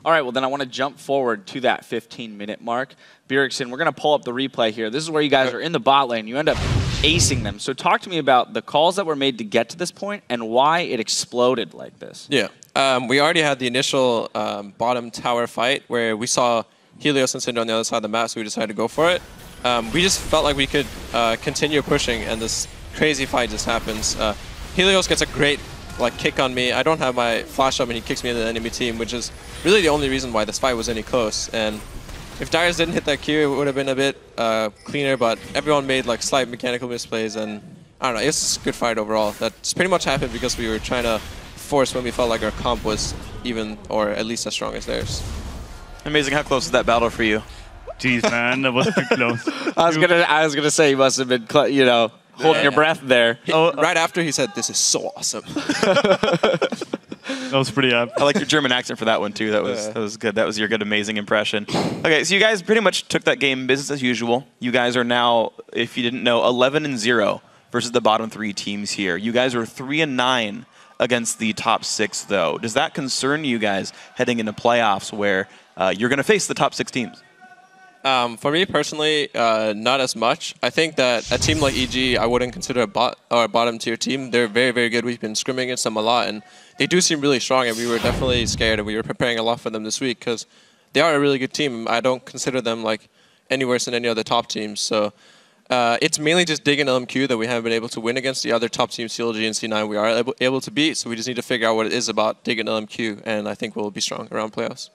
All right, well, then I want to jump forward to that 15-minute mark. Bjergsen, we're going to pull up the replay here. This is where you guys are in the bot lane. You end up acing them. So talk to me about the calls that were made to get to this point and why it exploded like this. Yeah, we already had the initial bottom tower fight where we saw Helios and Synder on the other side of the map, so we decided to go for it. We just felt like we could continue pushing, and this crazy fight just happens. Helios gets a great kick on me. I don't have my flash up, and he kicks me into the enemy team, which is really the only reason why this fight was any close. And If Darius didn't hit that Q, it would have been a bit cleaner, but everyone made like slight mechanical misplays, and I don't know, it's a good fight overall. That's pretty much happened because we were trying to force when we felt like our comp was even or at least as strong as theirs. Amazing. How close is that battle for you? Jeez, man, that was too close. I was gonna say you must have been, holding your breath there. Right after he said, "This is so awesome." That was pretty up. I like your German accent for that one too. That was good. That was your good, amazing impression. Okay, so you guys pretty much took that game business as usual. You guys are now, if you didn't know, 11-0 versus the bottom 3 teams here. You guys are 3-9 against the top 6, though. Does that concern you guys heading into playoffs where you're going to face the top 6 teams? For me personally, not as much. I think that a team like EG, I wouldn't consider a bottom tier team. They're very, very good. We've been scrimming against them a lot, and they do seem really strong, and we were definitely scared, and we were preparing a lot for them this week because they are a really good team. I don't consider them like any worse than any other top teams. So it's mainly just Dig and LMQ that we haven't been able to win against. The other top teams, CLG and C9, we are able to beat, so we just need to figure out what it is about Dig and LMQ, and I think we'll be strong around playoffs.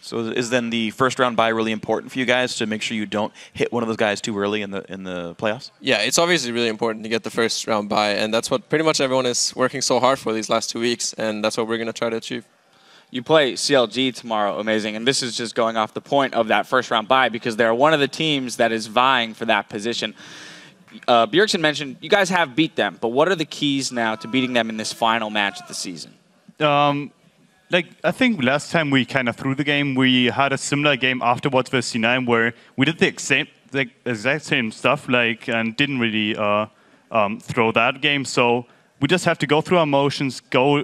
So is then the first round bye really important for you guys to make sure you don't hit one of those guys too early in the playoffs? Yeah, it's obviously really important to get the first round bye, and that's what pretty much everyone is working so hard for these last 2 weeks, and that's what we're going to try to achieve. You play CLG tomorrow, amazing, and this is just going off the point of that first round bye because they're one of the teams that is vying for that position. Bjergsen mentioned you guys have beat them, but what are the keys now to beating them in this final match of the season? I think last time we kind of threw the game, we had a similar game afterwards with C9 where we did the exact same stuff, and didn't really throw that game. So we just have to go through our motions, go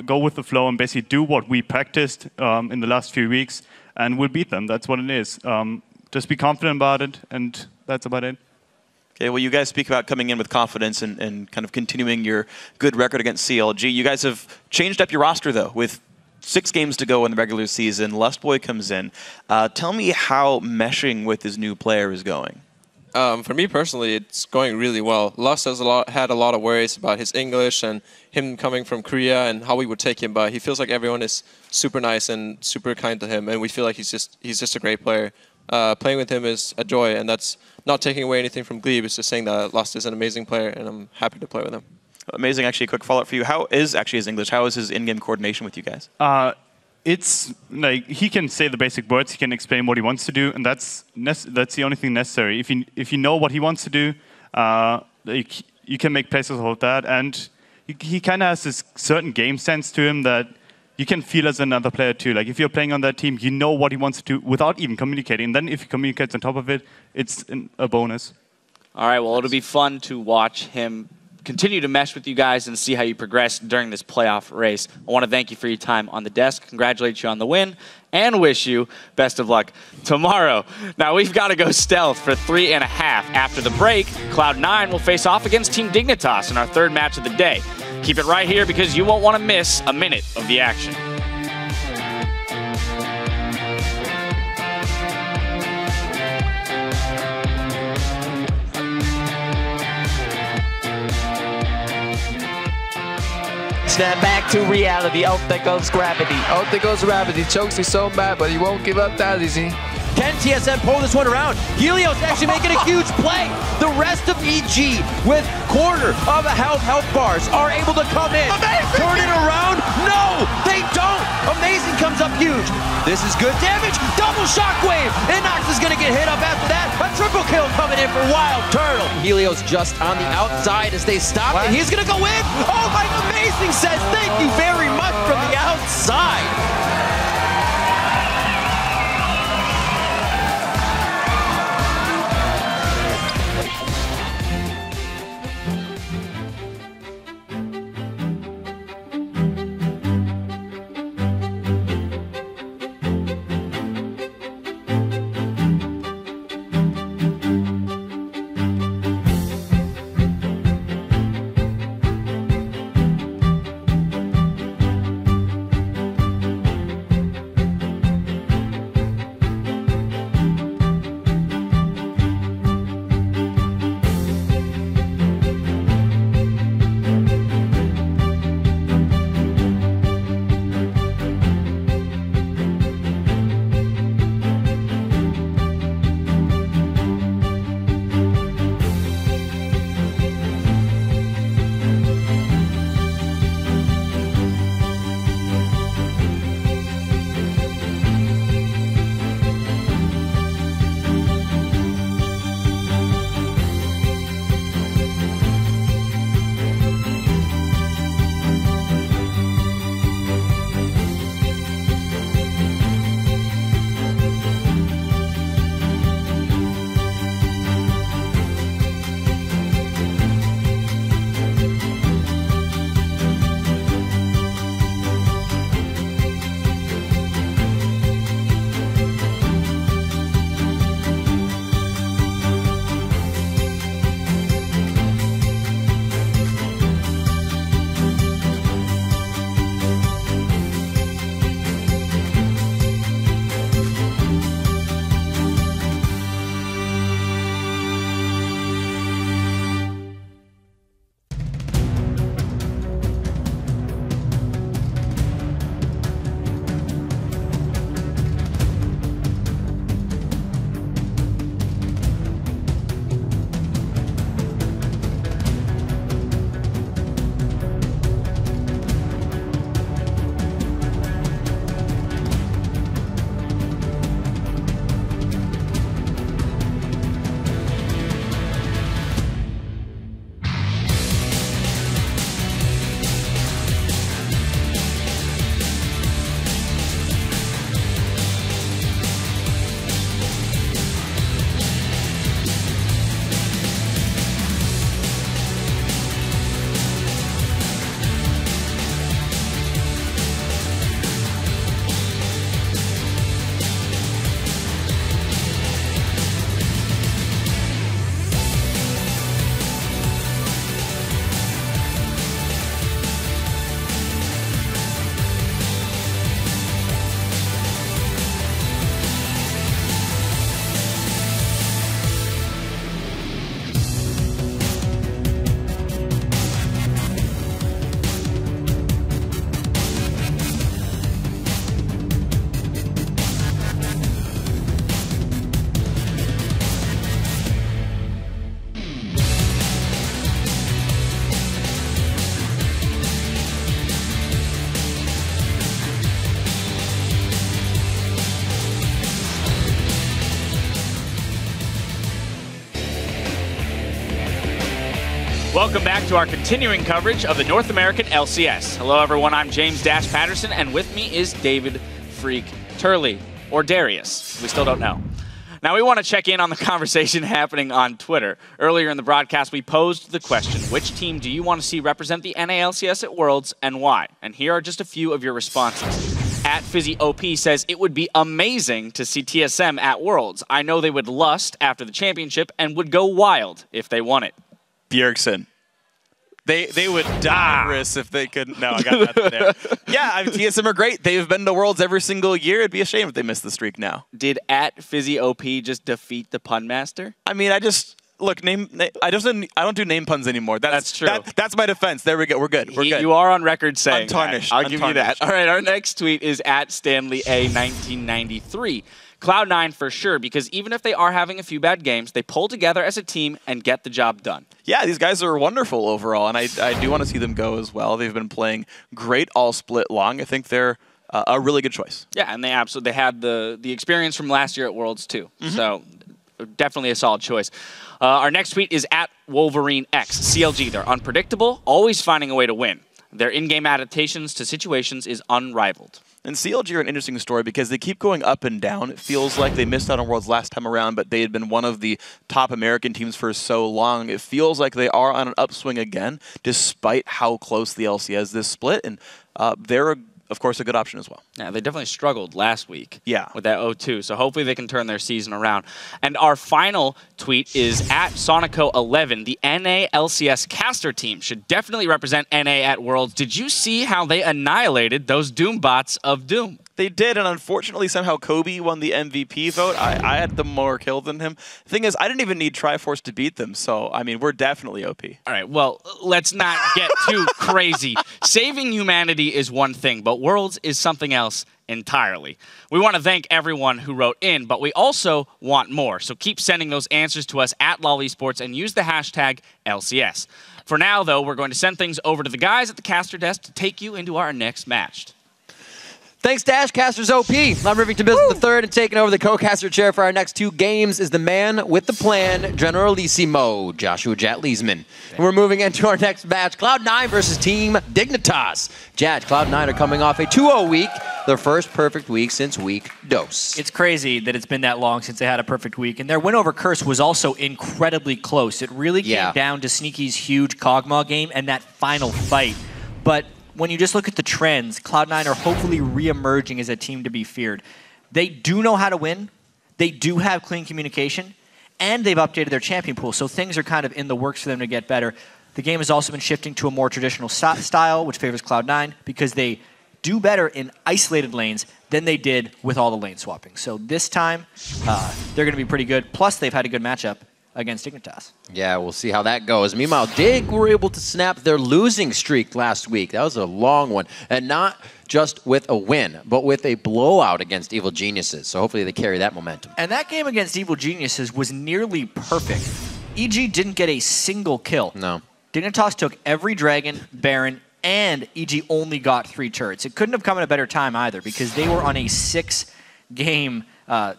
with the flow, and basically do what we practiced in the last few weeks, and we'll beat them. That's what it is. Just be confident about it, and that's about it. Okay, well, you guys speak about coming in with confidence and kind of continuing your good record against CLG. You guys have changed up your roster, though, with 6 games to go in the regular season. Lustboy comes in. Tell me how meshing with his new player is going. For me personally, it's going really well. Lust has had a lot of worries about his English and him coming from Korea and how we would take him, but he feels like everyone is super nice and super kind to him, and we feel like he's just a great player. Playing with him is a joy, and that's not taking away anything from Glebe. It's just saying that Lust is an amazing player, and I'm happy to play with him. Amazing. Actually, a quick follow-up for you. How is actually his English? How is his in-game coordination with you guys? It's like he can say the basic words. He can explain what he wants to do, and that's the only thing necessary. If you know what he wants to do, you can make plays of that. And he kind of has this certain game sense to him that you can feel as another player too. Like if you're playing on that team, you know what he wants to do without even communicating. And then if he communicates on top of it, it's a bonus. All right. Well, it'll be fun to watch him continue to mesh with you guys and see how you progress during this playoff race. I want to thank you for your time on the desk, congratulate you on the win, and wish you best of luck tomorrow. Now, we've got to go stealth for 3.5. After the break, Cloud9 will face off against Team Dignitas in our 3rd match of the day. Keep it right here because you won't want to miss a minute of the action. Snap back to reality. Out there goes gravity. Out there goes gravity. Chokes me so bad, but he won't give up that easy. Can TSM pull this one around? Helios actually making a huge play. The rest of EG with quarter of a health bars are able to come in. Amazing! Turn it around? No, they don't. Amazing comes up huge. This is good damage. Double shockwave. And NACS is going to get hit up after that. A triple kill coming in for Wild Turtle. Helios just on the outside as they stop. And he's going to go in. Oh, my Amazing says thank you very much from the outside. Welcome back to our continuing coverage of the North American LCS. Hello, everyone. I'm James Dash Patterson, and with me is David Freak Turley, or Darius. We still don't know. Now, we want to check in on the conversation happening on Twitter. Earlier in the broadcast, we posed the question, which team do you want to see represent the NALCS at Worlds, and why? And here are just a few of your responses. At FizzyOP says, it would be amazing to see TSM at Worlds. I know they would lust after the championship and would go wild if they won it. Bjergsen. They would die Riss if they couldn't. No, I got nothing there. Yeah, I mean, TSM are great. They've been to Worlds every single year. It'd be a shame if they missed the streak now. Did at FizzyOP just defeat the pun master? I mean, I just look I don't do name puns anymore. That's true. That's my defense. There we go. We're good. We're good. You are on record saying untarnished. That. I'll give you that. All right. Our next tweet is at Stanley A 1993. Cloud9 for sure, because even if they are having a few bad games, they pull together as a team and get the job done. Yeah, these guys are wonderful overall, and I do want to see them go as well. They've been playing great all split long. I think they're a really good choice. Yeah, and they had the experience from last year at Worlds too. So definitely a solid choice. Our next tweet is at Wolverine X. CLG, they're unpredictable, always finding a way to win. Their in-game adaptations to situations is unrivaled. And CLG are an interesting story because they keep going up and down. It feels like they missed out on Worlds last time around, but they had been one of the top American teams for so long. It feels like they are on an upswing again, despite how close the LCS is this split. And they're, of course, a good option as well. Yeah, they definitely struggled last week with that 0-2, so hopefully they can turn their season around. And our final tweet is at Sonico11. The NA LCS caster team should definitely represent NA at Worlds. Did you see how they annihilated those Doom bots of Doom? They did, and unfortunately, somehow Kobe won the MVP vote. I had them more kill than him. The thing is, I didn't even need Triforce to beat them, so, I mean, we're definitely OP. All right, well, let's not get too crazy. Saving humanity is one thing, but Worlds is something else entirely. We want to thank everyone who wrote in, but we also want more, so keep sending those answers to us at LOL Esports and use the hashtag LCS. For now, though, we're going to send things over to the guys at the caster desk to take you into our next match. Thanks, Dashcasters OP. I'm Rivington Business III, and taking over the co-caster chair for our next two games is the man with the plan, Generalissimo, Joshua Jat Leesman. And we're moving into our next match, Cloud9 versus Team Dignitas. Jat, Cloud9 are coming off a 2-0 week, their first perfect week since week dos. It's crazy that it's been that long since they had a perfect week, and their win over Curse was also incredibly close. It really came down to Sneaky's huge Kog'Maw game and that final fight. But when you just look at the trends, Cloud9 are hopefully re-emerging as a team to be feared. They do know how to win, they do have clean communication, and they've updated their champion pool, so things are kind of in the works for them to get better. The game has also been shifting to a more traditional style, which favors Cloud9, because they do better in isolated lanes than they did with all the lane swapping. So this time, they're going to be pretty good, plus they've had a good matchup against Dignitas. Yeah, we'll see how that goes. Meanwhile, Dig were able to snap their losing streak last week. That was a long one. And not just with a win, but with a blowout against Evil Geniuses. So hopefully they carry that momentum. And that game against Evil Geniuses was nearly perfect. EG didn't get a single kill. No. Dignitas took every Dragon, Baron, and EG only got 3 turrets. It couldn't have come at a better time either, because they were on a 6-game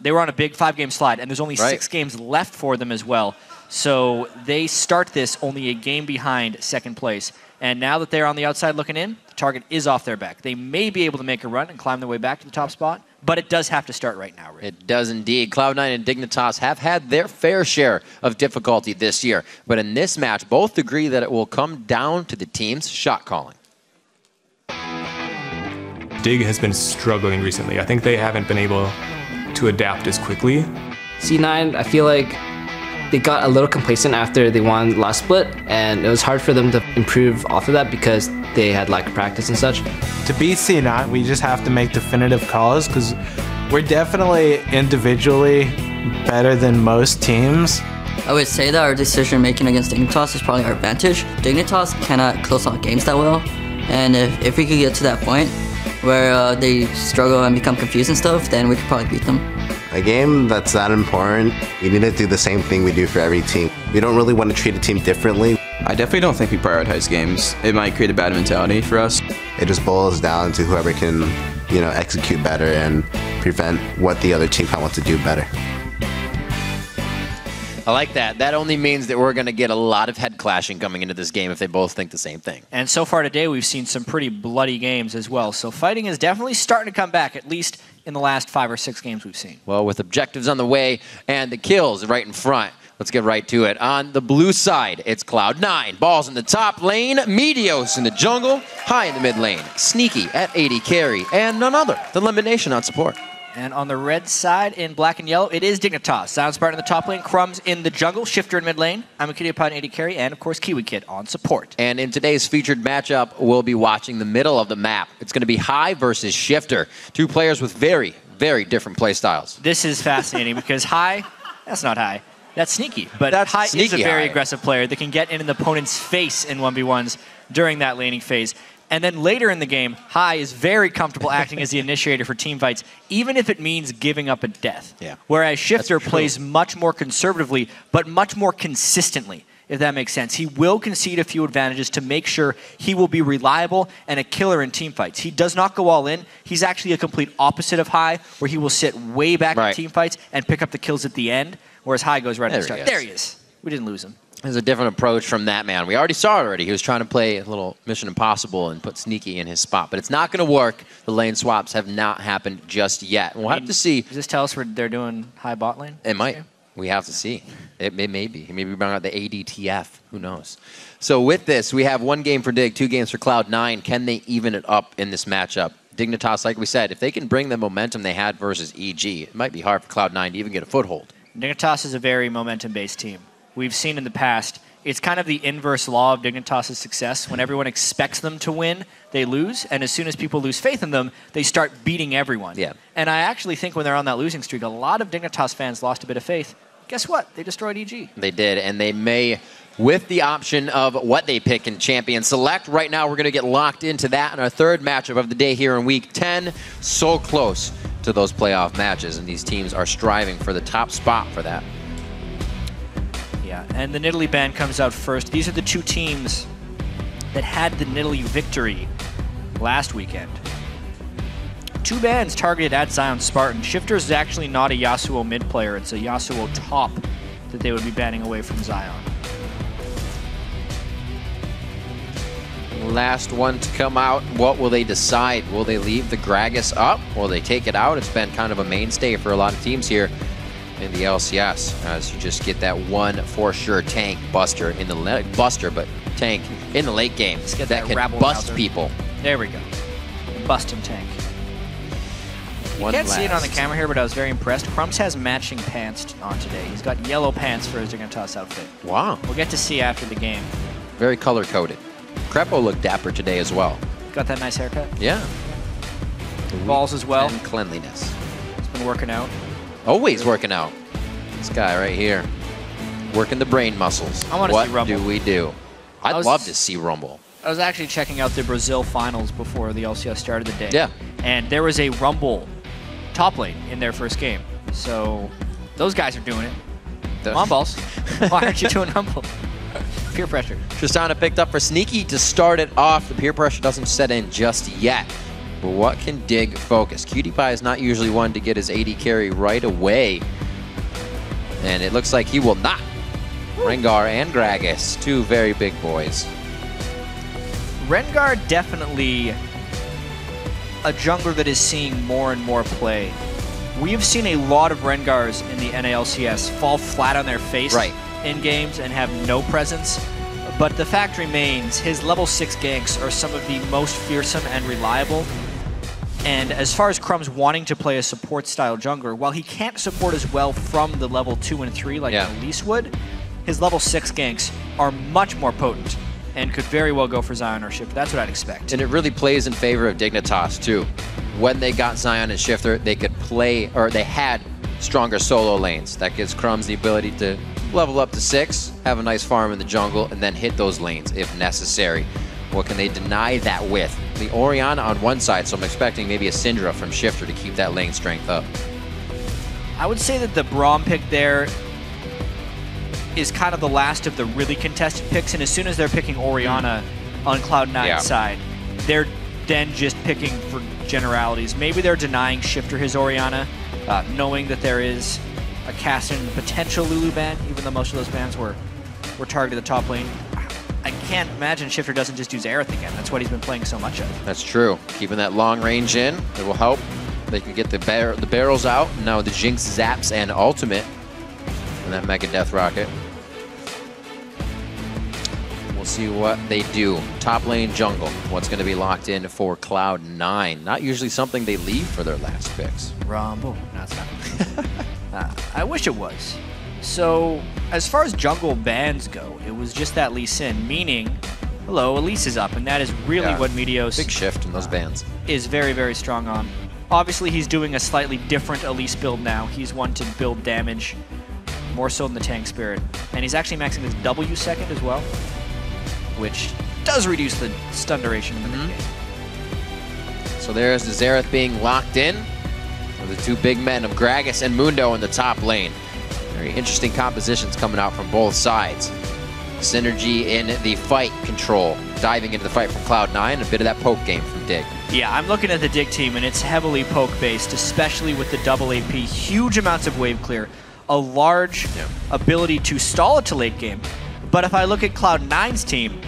they were on a big 5-game slide, and there's only 6 games left for them as well. So they start this only a game behind second place. And now that they're on the outside looking in, the target is off their back. They may be able to make a run and climb their way back to the top spot, but it does have to start right now, Rick. It does indeed. Cloud9 and Dignitas have had their fair share of difficulty this year. But in this match, both agree that it will come down to the team's shot calling. Dig has been struggling recently. I think they haven't been able to adapt as quickly. C9, I feel like they got a little complacent after they won last split, and it was hard for them to improve off of that because they had lack of practice and such. To beat C9, we just have to make definitive calls because we're definitely individually better than most teams. I would say that our decision making against Dignitas is probably our advantage. Dignitas cannot close out games that well, and if we could get to that point where they struggle and become confused and stuff, then we could probably beat them. A game that's that important, we need to do the same thing we do for every team. We don't really want to treat a team differently. I definitely don't think we prioritize games. It might create a bad mentality for us. It just boils down to whoever can, execute better and prevent what the other team wants to do better. I like that. That only means that we're going to get a lot of head clashing coming into this game if they both think the same thing. And so far today, we've seen some pretty bloody games as well. So fighting is definitely starting to come back, at least in the last 5 or 6 games we've seen. Well, with objectives on the way and the kills right in front, let's get right to it. On the blue side, it's Cloud9. Balls in the top lane, Meteos in the jungle, High in the mid lane, Sneaky at 80 carry, and none other than Elimination on support. And on the red side, in black and yellow, it is Dignitas. Sound Spartan in the top lane, Crumbs in the jungle, Shifter in mid lane, I'm a Kitty in 80 carry, and of course Kiwi Kid on support. And in today's featured matchup, we'll be watching the middle of the map. It's going to be High versus Shifter. 2 players with very, very different play styles. This is fascinating because High, that's not High. That's Sneaky, but that's High is a very aggressive player that can get in the opponent's face in 1v1s during that laning phase. And then later in the game, High is very comfortable acting as the initiator for team fights, even if it means giving up a death. Yeah. Whereas Shifter plays much more conservatively, but much more consistently, if that makes sense. He will concede a few advantages to make sure he will be reliable and a killer in team fights. He does not go all in. He's actually a complete opposite of High, where he will sit way back in team fights and pick up the kills at the end, whereas High goes right at the start. There he is. We didn't lose him. There's a different approach from that man. We already saw it already. He was trying to play a little Mission Impossible and put Sneaky in his spot. But it's not going to work. The lane swaps have not happened just yet. We'll have to see. Does this tell us where they're doing High bot lane? It might. We have to see. It may be. Maybe bring out the ADTF. Who knows? So with this, we have 1 game for Dig, 2 games for Cloud9. Can they even it up in this matchup? Dignitas, like we said, if they can bring the momentum they had versus EG, it might be hard for Cloud9 to even get a foothold. Dignitas is a very momentum-based team. We've seen in the past, it's kind of the inverse law of Dignitas' success. When everyone expects them to win, they lose. And as soon as people lose faith in them, they start beating everyone. Yeah. And I actually think when they're on that losing streak, a lot of Dignitas fans lost a bit of faith. Guess what? They destroyed EG. They did, and they may, with the option of what they pick in Champion Select. Right now, we're going to get locked into that in our 3rd matchup of the day here in Week 10. So close to those playoff matches, and these teams are striving for the top spot for that. Yeah, and the Nidalee ban comes out first. These are the 2 teams that had the Nidalee victory last weekend. 2 bans targeted at Zion Spartan. Shifter is actually not a Yasuo mid player. It's a Yasuo top that they would be banning away from Zion. Last one to come out. What will they decide? Will they leave the Gragas up? Will they take it out? It's been kind of a mainstay for a lot of teams here in the LCS, as you just get that one for sure tank buster in the tank in the late game that can bust people. There we go. Bust him tank. You can't see it on the camera here, but I was very impressed. Crumbs has matching pants on today. He's got yellow pants for his Dignitas outfit. Wow. We'll get to see after the game. Very color-coded. Crepo looked dapper today as well. Got that nice haircut? Yeah. Balls as well. And cleanliness. He's been working out. Always working out. This guy right here. Working the brain muscles. I want to see Rumble. What do we do? I'd love to see Rumble. I was actually checking out the Brazil finals before the LCS started the day. Yeah. And there was a Rumble top lane in their first game. So those guys are doing it. Come on, balls. Why aren't you doing Rumble? Peer pressure. Tristana picked up for Sneaky to start it off. The peer pressure doesn't set in just yet. But what can Dig focus? Cutie Pie is not usually one to get his AD carry right away. And it looks like he will not. Rengar and Gragas, 2 very big boys. Rengar definitely a jungler that is seeing more and more play. We have seen a lot of Rengars in the NALCS fall flat on their face in games and have no presence. But the fact remains, his level 6 ganks are some of the most fearsome and reliable. And as far as Crumbs wanting to play a support-style jungler, while he can't support as well from the level 2 and 3 like Elise would, his level 6 ganks are much more potent and could very well go for Zion or Shifter. That's what I'd expect. And it really plays in favor of Dignitas, too. When they got Zion and Shifter, they could play, or they had stronger solo lanes. That gives Crumbs the ability to level up to 6, have a nice farm in the jungle, and then hit those lanes if necessary. What can they deny that with? The Orianna on one side, so I'm expecting maybe a Syndra from Shifter to keep that lane strength up. I would say that the Braum pick there is kind of the last of the really contested picks, and as soon as they're picking Orianna on Cloud9's side, they're then just picking for generalities. Maybe they're denying Shifter his Orianna, knowing that there is a Cassin potential Lulu ban, even though most of those bans were targeted the top lane. I can't imagine Shifter doesn't just use Aerith again. That's what he's been playing so much of. That's true. Keeping that long range in, it will help. They can get the barrels out. Now the Jinx zaps and ultimate. And that Mega Death Rocket. We'll see what they do. Top lane jungle. What's going to be locked in for Cloud9? Not usually something they leave for their last picks. Rumble. No, it's not. I wish it was. So, as far as jungle bans go, it was just that Lee Sin, meaning, hello, Elise is up, and that is really what Meteos... Big shift in those bans. ...is very, very strong on. Obviously, he's doing a slightly different Elise build now. He's one to build damage, more so than the tank spirit. And he's actually maxing his W second as well, which does reduce the stun duration in the mid game. So there's the Xerath being locked in with the two big men of Gragas and Mundo in the top lane. Very interesting compositions coming out from both sides. Synergy in the fight control, diving into the fight from Cloud9, a bit of that poke game from Dig. Yeah, I'm looking at the Dig team, and it's heavily poke-based, especially with the double AP. Huge amounts of wave clear, a large ability to stall it to late game. But if I look at Cloud9's team,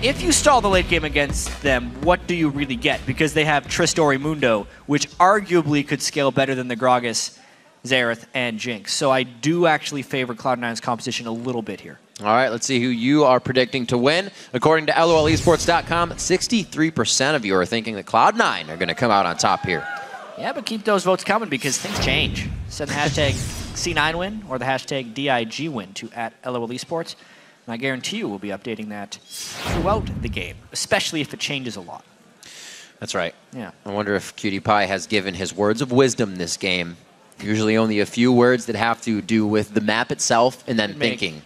if you stall the late game against them, what do you really get? Because they have Tristori Mundo, which arguably could scale better than the Gragas, Xerath, and Jinx. So I do actually favor Cloud9's composition a little bit here. All right, let's see who you are predicting to win. According to LOLesports.com, 63% of you are thinking that Cloud9 are going to come out on top here. Yeah, but keep those votes coming because things change. Send the hashtag C9win or the hashtag DIGwin to @LOLesports. And I guarantee you we'll be updating that throughout the game, especially if it changes a lot. That's right. Yeah. I wonder if Cutie Pie has given his words of wisdom this game. Usually only a few words that have to do with the map itself and then thinking.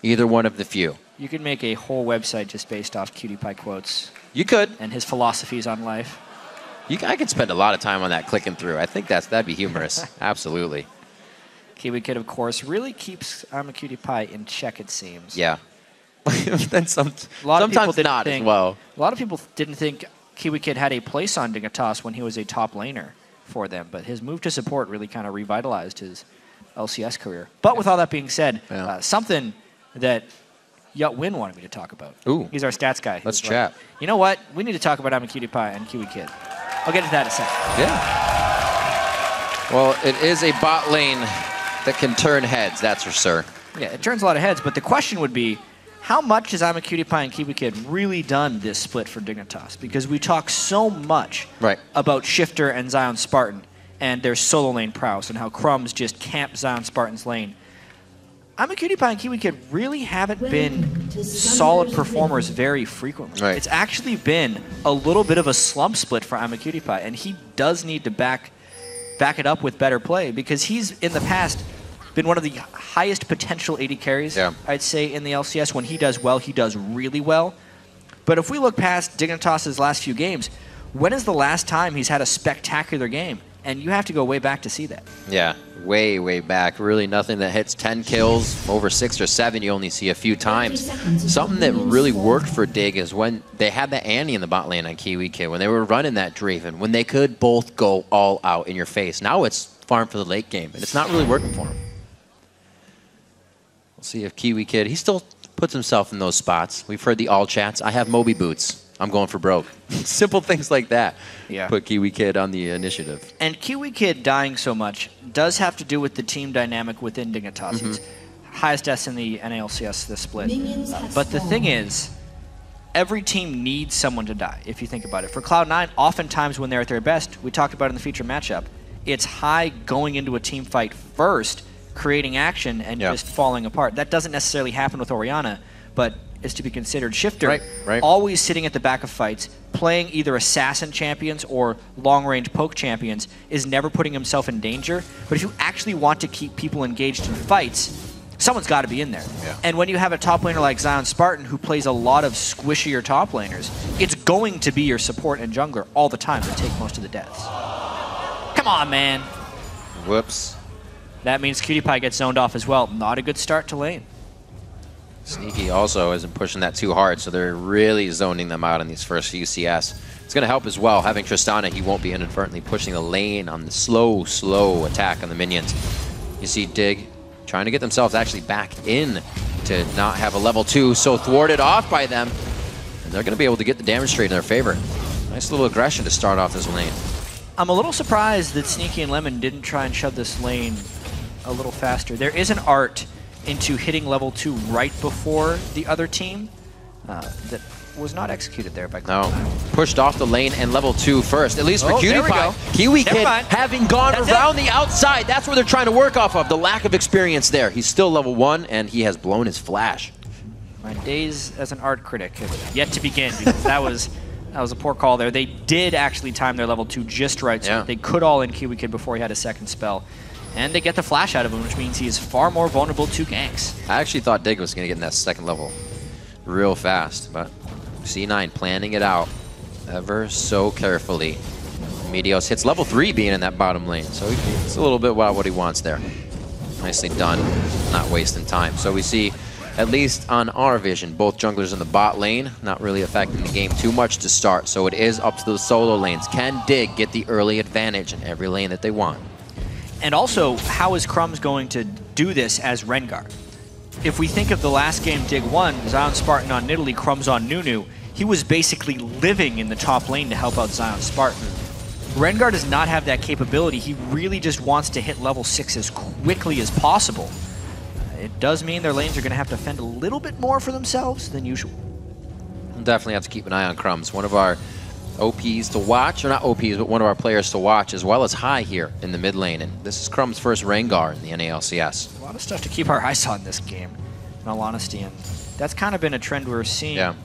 Either one of the few. You could make a whole website just based off Cutie Pie quotes. You could. And his philosophies on life. I could spend a lot of time on that clicking through. I think that'd be humorous. Absolutely. Kiwi Kid, of course, really keeps I'm a Cutie Pie in check, it seems. Yeah. Then sometimes not as well. A lot of people didn't think Kiwi Kid had a place on Dignitas when he was a top laner for them, but his move to support really kind of revitalized his LCS career. But with all that being said, something that Yut Win wanted me to talk about. Ooh. He's our stats guy. Let's chat. You know what? We need to talk about I'm a Cutie Pie and Kiwi Kid. I'll get into that in a second. Yeah. Well, it is a bot lane that can turn heads, that's for sure. Yeah, it turns a lot of heads, but the question would be, how much has I'm a Cutie Pie and Kiwi Kid really done this split for Dignitas? Because we talk so much about Shifter and Zion Spartan and their solo lane prowess and how Crumbs just camp Zion Spartan's lane. I'm a Cutie Pie and Kiwi Kid really haven't been solid performers very frequently. It's actually been a little bit of a slump split for I'm a Cutie Pie, and he does need to back it up with better play because he's, in the past, been one of the highest potential AD carries, I'd say, in the LCS. When he does well, he does really well. But if we look past Dignitas' last few games, when is the last time he's had a spectacular game? And you have to go way back to see that. Yeah, way, way back. Really nothing that hits 10 kills. Over 6 or 7 you only see a few times. Something that really worked for Dig is when they had the Annie in the bot lane on Kiwi Kid, when they were running that Draven, when they could both go all out in your face. Now it's farm for the late game, and it's not really working for him. We'll see if Kiwi Kid, he still puts himself in those spots. We've heard the all chats. I have Moby boots. I'm going for broke. Simple things like that. Yeah. Put Kiwi Kid on the initiative. And Kiwi Kid dying so much does have to do with the team dynamic within Dignitas. He's highest deaths in the NALCS this split. But the thing is, every team needs someone to die, if you think about it. For Cloud9, oftentimes when they're at their best, we talked about it in the feature matchup, it's High going into a team fight first, creating action, and just falling apart. That doesn't necessarily happen with Orianna, but is to be considered. Shifter, always sitting at the back of fights, playing either assassin champions or long-range poke champions, is never putting himself in danger. But if you actually want to keep people engaged in fights, someone's got to be in there. And when you have a top laner like Zion Spartan who plays a lot of squishier top laners, it's going to be your support and jungler all the time to take most of the deaths. Come on, man. Whoops. That means Cutie Pie gets zoned off as well. Not a good start to lane. Sneaky also isn't pushing that too hard, so they're really zoning them out in these first few CS. It's going to help as well. Having Tristana, he won't be inadvertently pushing the lane on the slow attack on the minions. You see Dig trying to get themselves actually back in to not have a level 2 so thwarted off by them. And they're going to be able to get the damage straight in their favor. Nice little aggression to start off this lane. I'm a little surprised that Sneaky and Lemon didn't try and shove this lane a little faster. There is an art into hitting level 2 right before the other team that was not executed there by Cloud9. No, pushed off the lane and level 2 first, at least for PewDiePie. Kiwi Kid having gone around the outside, that's where they're trying to work off of, the lack of experience there. He's still level 1 and he has blown his flash. My days as an art critic have yet to begin because that was a poor call there. They did actually time their level 2 just right, so they could all in Kiwi Kid before he had a second spell. And they get the flash out of him, which means he is far more vulnerable to ganks. I actually thought Dig was going to get in that second level real fast, but C9 planning it out ever so carefully. Meteos hits level 3 being in that bottom lane, so it's a little bit about what he wants there. Nicely done, not wasting time. So we see, at least on our vision, both junglers in the bot lane, not really affecting the game too much to start, so it is up to the solo lanes. Can Dig get the early advantage in every lane that they want? And also, how is Crumbs going to do this as Rengar? If we think of the last game Dig won, Zion Spartan on Nidalee, Crumbs on Nunu, he was basically living in the top lane to help out Zion Spartan. Rengar does not have that capability. He really just wants to hit level 6 as quickly as possible. It does mean their lanes are going to have to fend a little bit more for themselves than usual. We'll definitely have to keep an eye on Crumbs. One of our OPs to watch, or not OPs, but one of our players to watch, as well as High here in the mid lane. And this is Crumb's first Rengar in the NALCS. A lot of stuff to keep our eyes on this game, in all honesty. And that's kind of been a trend we're seeing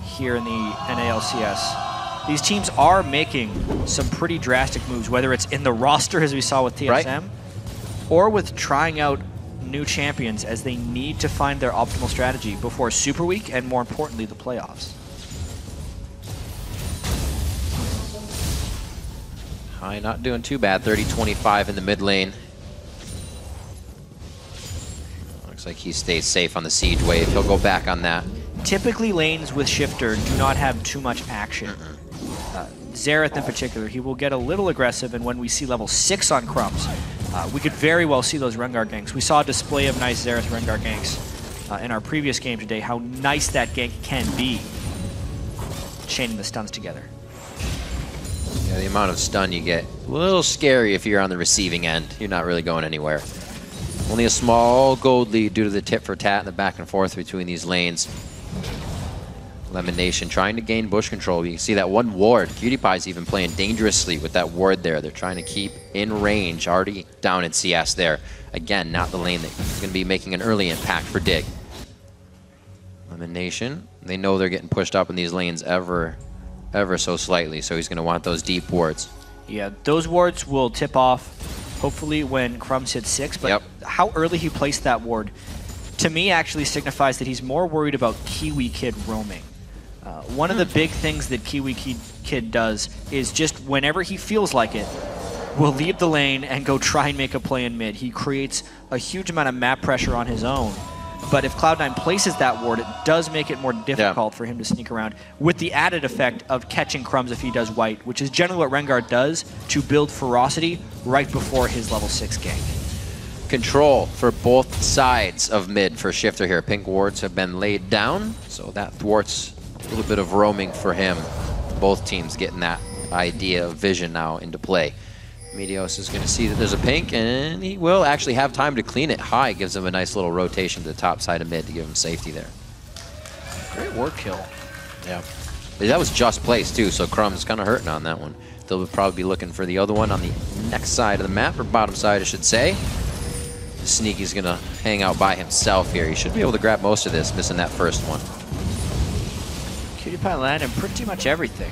here in the NALCS. These teams are making some pretty drastic moves, whether it's in the roster, as we saw with TSM, or with trying out new champions as they need to find their optimal strategy before Super Week and, more importantly, the playoffs. High not doing too bad, 30-25 in the mid lane. Looks like he stays safe on the siege wave. He'll go back on that. Typically lanes with Shifter do not have too much action. Xerath in particular, he will get a little aggressive, and when we see level 6 on Crumbs, we could very well see those Rengar ganks. We saw a display of nice Xerath Rengar ganks in our previous game today, how nice that gank can be, chaining the stuns together. Yeah, the amount of stun you get, a little scary if you're on the receiving end. You're not really going anywhere. Only a small gold lead due to the tit for tat and the back and forth between these lanes. Lemon Nation trying to gain bush control. You can see that one ward. PewDiePie's even playing dangerously with that ward there. They're trying to keep in range. Already down in CS there. Again, not the lane that's going to be making an early impact for Dig. Lemon Nation, they know they're getting pushed up in these lanes ever so slightly, so he's going to want those deep wards. Yeah, those wards will tip off, hopefully, when Crumbs hits 6, but how early he placed that ward, to me, actually signifies that he's more worried about Kiwi Kid roaming. One of the big things that Kiwi Kid does is just whenever he feels like it, will leave the lane and go try and make a play in mid. He creates a huge amount of map pressure on his own. But if Cloud9 places that ward, it does make it more difficult for him to sneak around, with the added effect of catching Crumbs if he does white, which is generally what Rengar does to build ferocity right before his level 6 gank. Control for both sides of mid for Shifter here. Pink wards have been laid down, so that thwarts a little bit of roaming for him. Both teams getting that idea of vision now into play. Meteos is going to see that there's a pink, and he will actually have time to clean it. High gives him a nice little rotation to the top side of mid to give him safety there. Great ward kill. Yeah. That was just placed too, so Crumb's kind of hurting on that one. They'll probably be looking for the other one on the next side of the map, or bottom side I should say. Sneaky's going to hang out by himself here. He should be able to grab most of this, missing that first one. PewDiePie landed pretty much everything.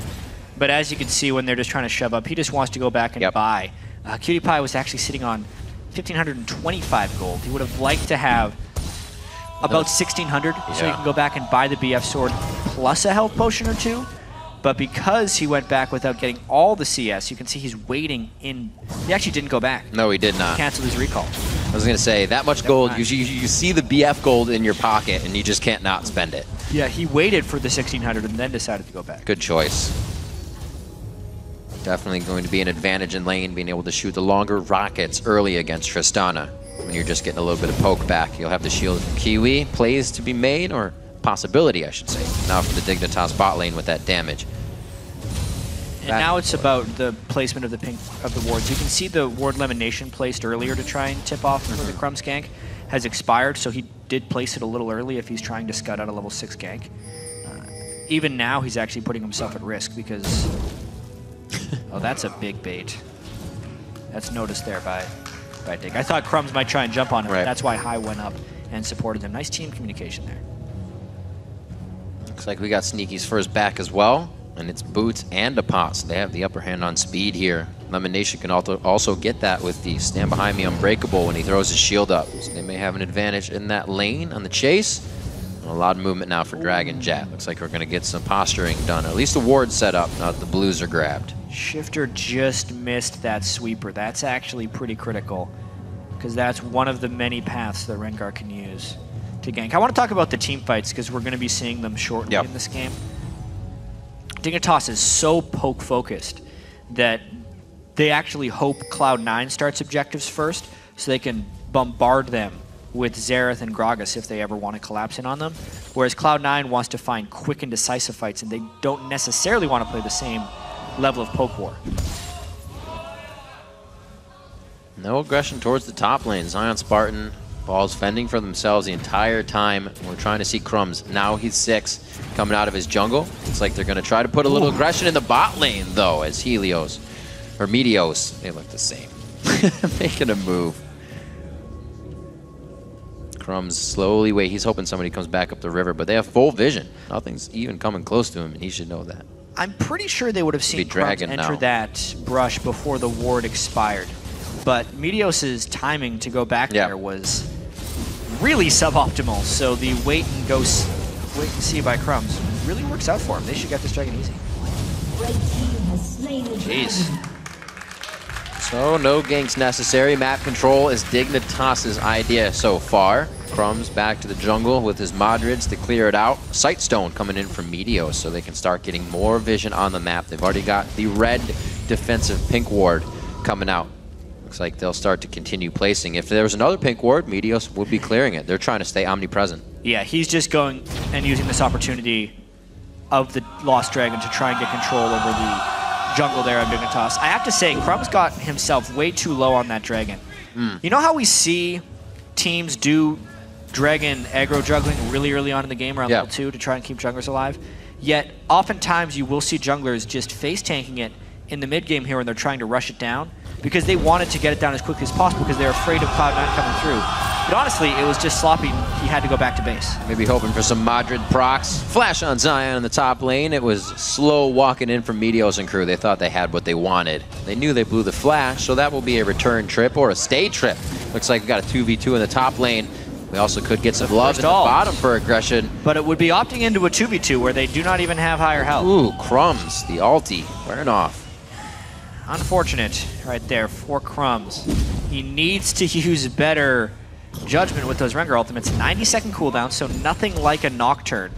But as you can see, when they're just trying to shove up, he just wants to go back and buy. PewDiePie was actually sitting on 1,525 gold. He would have liked to have about 1,600, so he can go back and buy the BF sword plus a health potion or two. But because he went back without getting all the CS, you can see he's waiting in. He actually didn't go back. No, he did not. He canceled his recall. I was going to say, that much gold, you see the BF gold in your pocket, and you just can't not spend it. Yeah, he waited for the 1,600 and then decided to go back. Good choice. Definitely going to be an advantage in lane, being able to shoot the longer rockets early against Tristana. when you're just getting a little bit of poke back. You'll have the shield from Kiwi. Plays to be made, or possibility, I should say. Now for the Dignitas bot lane with that damage. And now it's about the placement of the wards. You can see the ward Lemonation placed earlier to try and tip off for the Crumbs gank has expired, so he did place it a little early if he's trying to scud out a level 6 gank. Even now, he's actually putting himself at risk because... oh, that's a big bait. That's noticed there by Dig. I thought Crumbs might try and jump on him. Right. That's why High went up and supported him. Nice team communication there. Looks like we got Sneaky's first back as well. And it's Boots and Apots. They have the upper hand on speed here. Lemonation can also get that with the stand behind me unbreakable when he throws his shield up. So they may have an advantage in that lane on the chase. And a lot of movement now for Dragon Jet. Looks like we're going to get some posturing done, or at least the ward set up, now that the blues are grabbed. Shifter just missed that sweeper. That's actually pretty critical, because that's one of the many paths that Rengar can use to gank. I want to talk about the team fights, because we're going to be seeing them shortly in this game. Dignitas is so poke-focused that they actually hope Cloud9 starts objectives first so they can bombard them with Xerath and Gragas if they ever want to collapse in on them. Whereas Cloud9 wants to find quick and decisive fights, and they don't necessarily want to play the same level of poke war. No aggression towards the top lane. Zion Spartan, Balls fending for themselves the entire time. We're trying to see Crumbs. Now he's 6 coming out of his jungle. It's like they're going to try to put a little aggression in the bot lane, though, as Helios, or Meteos, they look the same, making a move. Crumbs slowly wait. He's hoping somebody comes back up the river, but they have full vision. Nothing's even coming close to him, and he should know that. I'm pretty sure they would have seen Crumbs enter that brush before the ward expired. But Meteos' timing to go back there was really suboptimal, so the wait and see by Crumbs really works out for him. They should get this dragon easy. Jeez. So no ganks necessary. Map control is Dignitas' idea so far. Crumbs back to the jungle with his Madrids to clear it out. Sightstone coming in from Meteos so they can start getting more vision on the map. They've already got the red defensive pink ward coming out. Looks like they'll start to continue placing. If there was another pink ward, Meteos would be clearing it. They're trying to stay omnipresent. Yeah, he's just going and using this opportunity of the Lost Dragon to try and get control over the jungle there on Dignitas. I have to say, Crumbs got himself way too low on that dragon. You know how we see teams do dragon aggro juggling really early on in the game around level 2 to try and keep junglers alive? Yet, oftentimes you will see junglers just face tanking it in the mid game here when they're trying to rush it down, because they wanted to get it down as quickly as possible because they're afraid of Cloud9 coming through. But honestly, it was just sloppy. He had to go back to base. Maybe hoping for some Madrid procs. Flash on Zion in the top lane. It was slow walking in from Meteos and crew. They thought they had what they wanted. They knew they blew the flash, so that will be a return trip or a stay trip. Looks like we got a 2v2 in the top lane. We also could get some love in the bottom for aggression. But it would be opting into a 2v2 where they do not even have higher health. Ooh, Crumbs, the ulti, wearing off. Unfortunate right there for Crumbs. He needs to use better judgment with those Rengar ultimates. 90-second cooldown, so nothing like a Nocturne,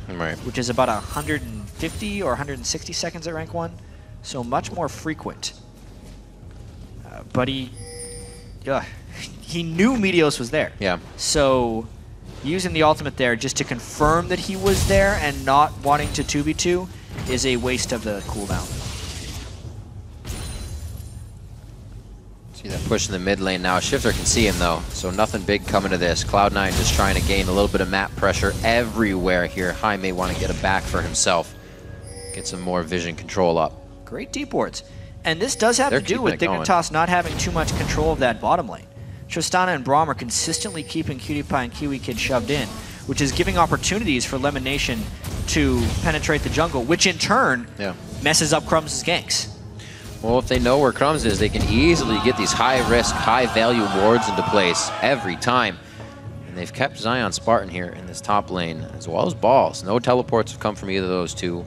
which is about 150 or 160 seconds at rank 1, so much more frequent. But he knew Meteos was there. Yeah. So using the ultimate there just to confirm that he was there and not wanting to 2v2 is a waste of the cooldown. See that push in the mid lane now. Shifter can see him though, so nothing big coming to this. Cloud9 just trying to gain a little bit of map pressure everywhere here. High may want to get a back for himself. Get some more vision control up. Great deep wards. And this does have to do with Dignitas not having too much control of that bottom lane. Tristana and Braum are consistently keeping QtPie and Kiwi Kid shoved in, which is giving opportunities for Lemonation to penetrate the jungle, which in turn messes up Crumbs' ganks. Well, if they know where Crumbs is, they can easily get these high-risk, high-value wards into place every time. And they've kept Zion Spartan here in this top lane, as well as Balls. No teleports have come from either of those two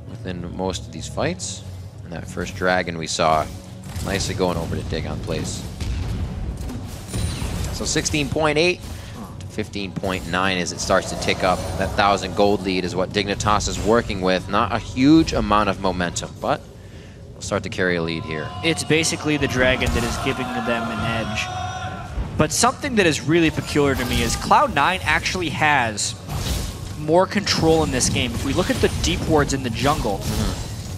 within most of these fights. And that first dragon we saw, nicely going over to Dig on place. So 16.8 to 15.9 as it starts to tick up. That 1,000 gold lead is what Dignitas is working with. Not a huge amount of momentum, but start to carry a lead here. It's basically the dragon that is giving them an edge. But something that is really peculiar to me is Cloud9 actually has more control in this game. If we look at the deep wards in the jungle,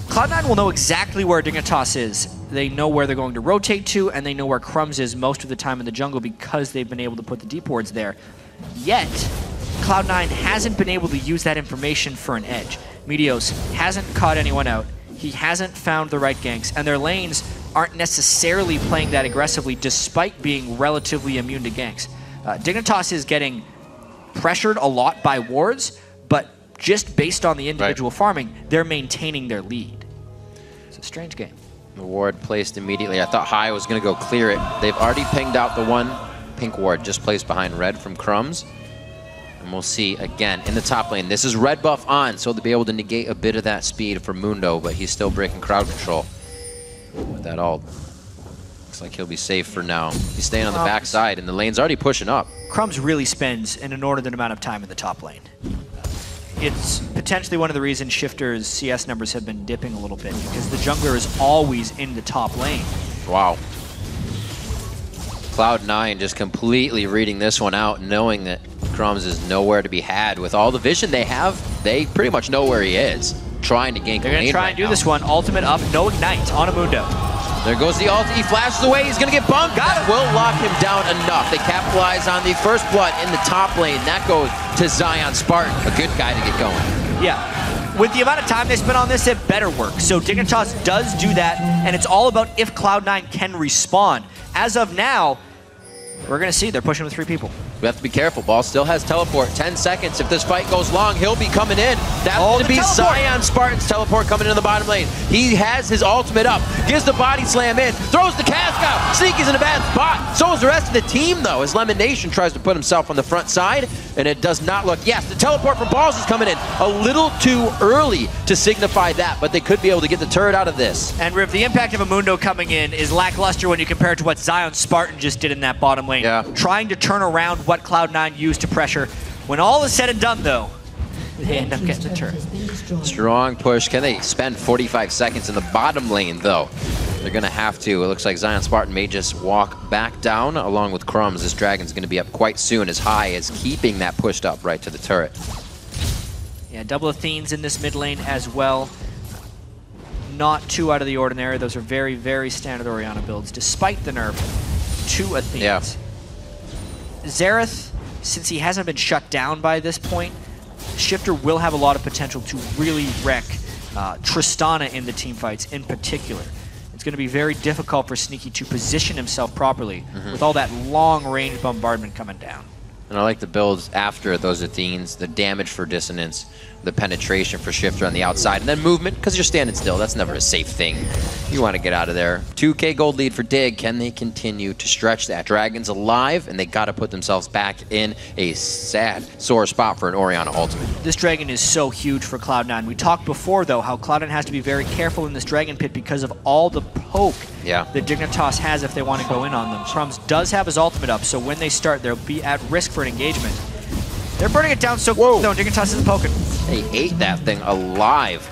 Cloud9 will know exactly where Dignitas is. They know where they're going to rotate to, and they know where Crumbs is most of the time in the jungle because they've been able to put the deep wards there. Yet, Cloud9 hasn't been able to use that information for an edge. Meteos hasn't caught anyone out. He hasn't found the right ganks, and their lanes aren't necessarily playing that aggressively despite being relatively immune to ganks. Dignitas is getting pressured a lot by wards, but just based on the individual farming, they're maintaining their lead. It's a strange game. The ward placed immediately. I thought High was going to go clear it. They've already pinged out the one pink ward just placed behind red from Crumbs. And we'll see again in the top lane. This is red buff on, so they'll be able to negate a bit of that speed for Mundo, but he's still breaking crowd control with that ult. Looks like he'll be safe for now. He's staying on the backside, and the lane's already pushing up. Crumbs really spends an inordinate amount of time in the top lane. It's potentially one of the reasons Shifter's CS numbers have been dipping a little bit, because the jungler is always in the top lane. Wow. Cloud9 just completely reading this one out, knowing that Crumbs is nowhere to be had. With all the vision they have, they pretty much know where he is. Trying to gank. They're going to try and do this one. Ultimate up, no ignite on Amundo. There goes the ult. He flashes away. He's going to get bumped. Got it. Will lock him down enough. They capitalize on the first blood in the top lane. That goes to Zion Spartan, a good guy to get going. Yeah. With the amount of time they spent on this, it better work. So Dignitas does do that, and it's all about if Cloud9 can respawn. As of now, we're going to see they're pushing with 3 people. We have to be careful. Ball still has teleport. 10 seconds. If this fight goes long, he'll be coming in. That's going to be Zion Spartan's teleport coming into the bottom lane. He has his ultimate up. Gives the body slam in. Throws the cask out. Sneaky's in a bad spot. So is the rest of the team, though, as Lemon Nation tries to put himself on the front side, and it does not look... Yes, the teleport from Balls is coming in a little too early to signify that, but they could be able to get the turret out of this. And Riv, the impact of Amundo coming in is lackluster when you compare it to what Zion Spartan just did in that bottom lane. Yeah. Trying to turn around what Cloud9 used to pressure. When all is said and done, though, they end up getting the turret. Strong push. Can they spend 45 seconds in the bottom lane, though? They're going to have to. It looks like Zion Spartan may just walk back down along with Crumbs. This Dragon's going to be up quite soon, as High is keeping that pushed up right to the turret. Yeah, double Athenes in this mid lane as well. Not too out of the ordinary. Those are very, very standard Orianna builds, despite the nerf to Athenes. Yeah. Xerath, since he hasn't been shut down by this point, Shifter will have a lot of potential to really wreck Tristana in the team fights in particular. It's going to be very difficult for Sneaky to position himself properly with all that long-range bombardment coming down. And I like the builds after those Athenes, the damage for Dissonance, the penetration for Shifter on the outside, and then movement, because you're standing still. That's never a safe thing. You want to get out of there. 2K gold lead for Dig. Can they continue to stretch that? Dragon's alive, and they got to put themselves back in a sad, sore spot for an Orianna ultimate. This Dragon is so huge for Cloud9. We talked before, though, how Cloud9 has to be very careful in this Dragon Pit because of all the poke that Dignitas has if they want to go in on them. Crumbs does have his ultimate up, so when they start, they'll be at risk for an engagement. They're burning it down so quick, though. Dignitas isn't poking. They ate that thing alive.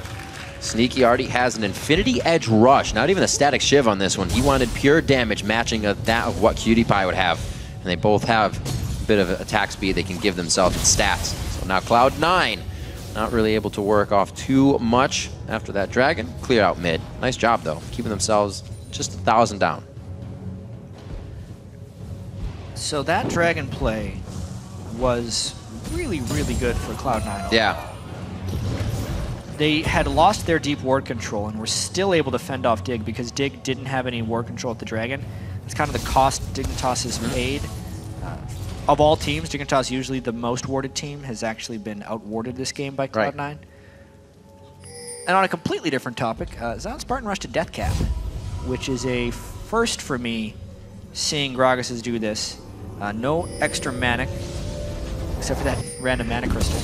Sneaky already has an Infinity Edge Rush, not even a static Shiv on this one. He wanted pure damage matching that of what Cutie Pie would have. And they both have a bit of attack speed they can give themselves in stats. So now Cloud9 not really able to work off too much after that Dragon. Clear out mid. Nice job, though, keeping themselves just 1,000 down. So that Dragon play was really, really good for Cloud9. Yeah. They had lost their deep ward control and were still able to fend off Dig because Dig didn't have any ward control at the Dragon. It's kind of the cost Dignitas has paid. Of all teams, Dignitas, usually the most warded team, has actually been outwarded this game by Cloud9. Right. And on a completely different topic, Zion Spartan rushed to Death Cap, which is a first for me seeing Gragas do this. No extra Manic, except for that random Mana Crystal.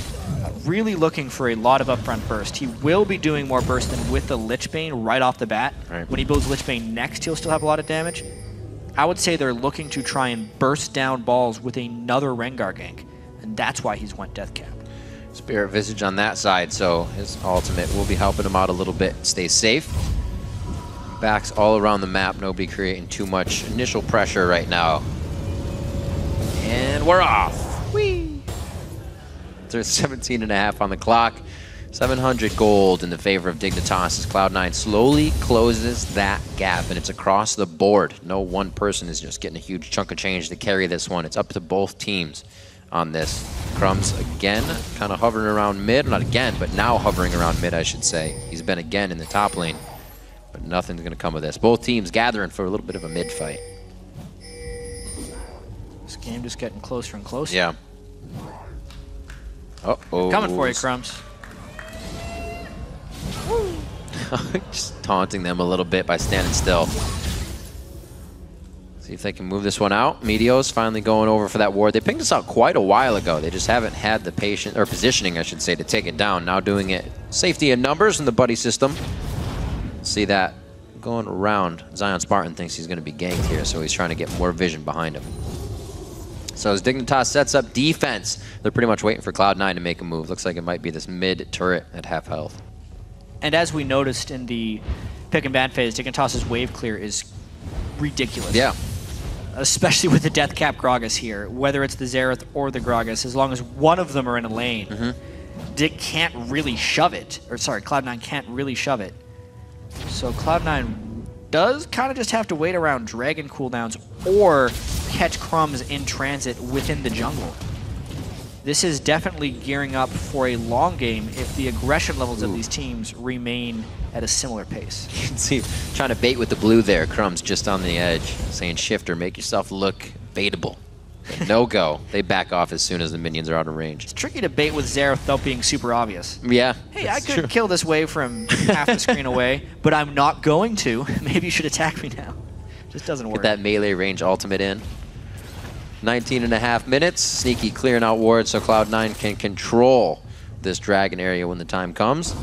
Really looking for a lot of upfront burst. He will be doing more burst than with the Lich Bane right off the bat. Right. When he builds Lich Bane next, he'll still have a lot of damage. I would say they're looking to try and burst down balls with another Rengar gank, and that's why he's went Death Cap. Spirit Visage on that side, so his ultimate will be helping him out a little bit. Stay safe. Backs all around the map, nobody creating too much initial pressure right now. we're off. Whee! There's 17.5 on the clock. 700 gold in the favor of Dignitas as Cloud9 slowly closes that gap, and it's across the board. No one person is just getting a huge chunk of change to carry this one. It's up to both teams on this. Crumbs again, kind of hovering around mid. Not again, but now hovering around mid, I should say. He's been again in the top lane, but nothing's going to come of this. Both teams gathering for a little bit of a mid fight. This game just getting closer and closer. Yeah. Uh-oh. Coming for you, Crumbs. Just taunting them a little bit by standing still. See if they can move this one out. Meteos finally going over for that ward. They pinged us out quite a while ago. They just haven't had the patience, or positioning, I should say, to take it down. Now doing it safety in numbers in the buddy system. See that going around. Zion Spartan thinks he's going to be ganked here, so he's trying to get more vision behind him. So as Dignitas sets up defense, they're pretty much waiting for Cloud9 to make a move. Looks like it might be this mid turret at half health. And as we noticed in the pick and ban phase, Dignitas' wave clear is ridiculous. Yeah. Especially with the Death Cap Gragas here. Whether it's the Xerath or the Gragas, as long as one of them are in a lane, Dig can't really shove it. Or sorry, Cloud9 can't really shove it. So Cloud9 does kind of just have to wait around Dragon cooldowns or catch Crumbs in transit within the jungle. This is definitely gearing up for a long game if the aggression levels of these teams remain at a similar pace. You can see trying to bait with the blue there. Crumbs just on the edge, saying shifter, make yourself look baitable. No go. They back off as soon as the minions are out of range. It's tricky to bait with Xerath without being super obvious. Yeah. Hey, I could kill this wave from half the screen away, but I'm not going to. Maybe you should attack me now. Just doesn't work. Get that melee range ultimate in. 19.5 minutes. Sneaky clearing out wards so Cloud9 can control this dragon area when the time comes.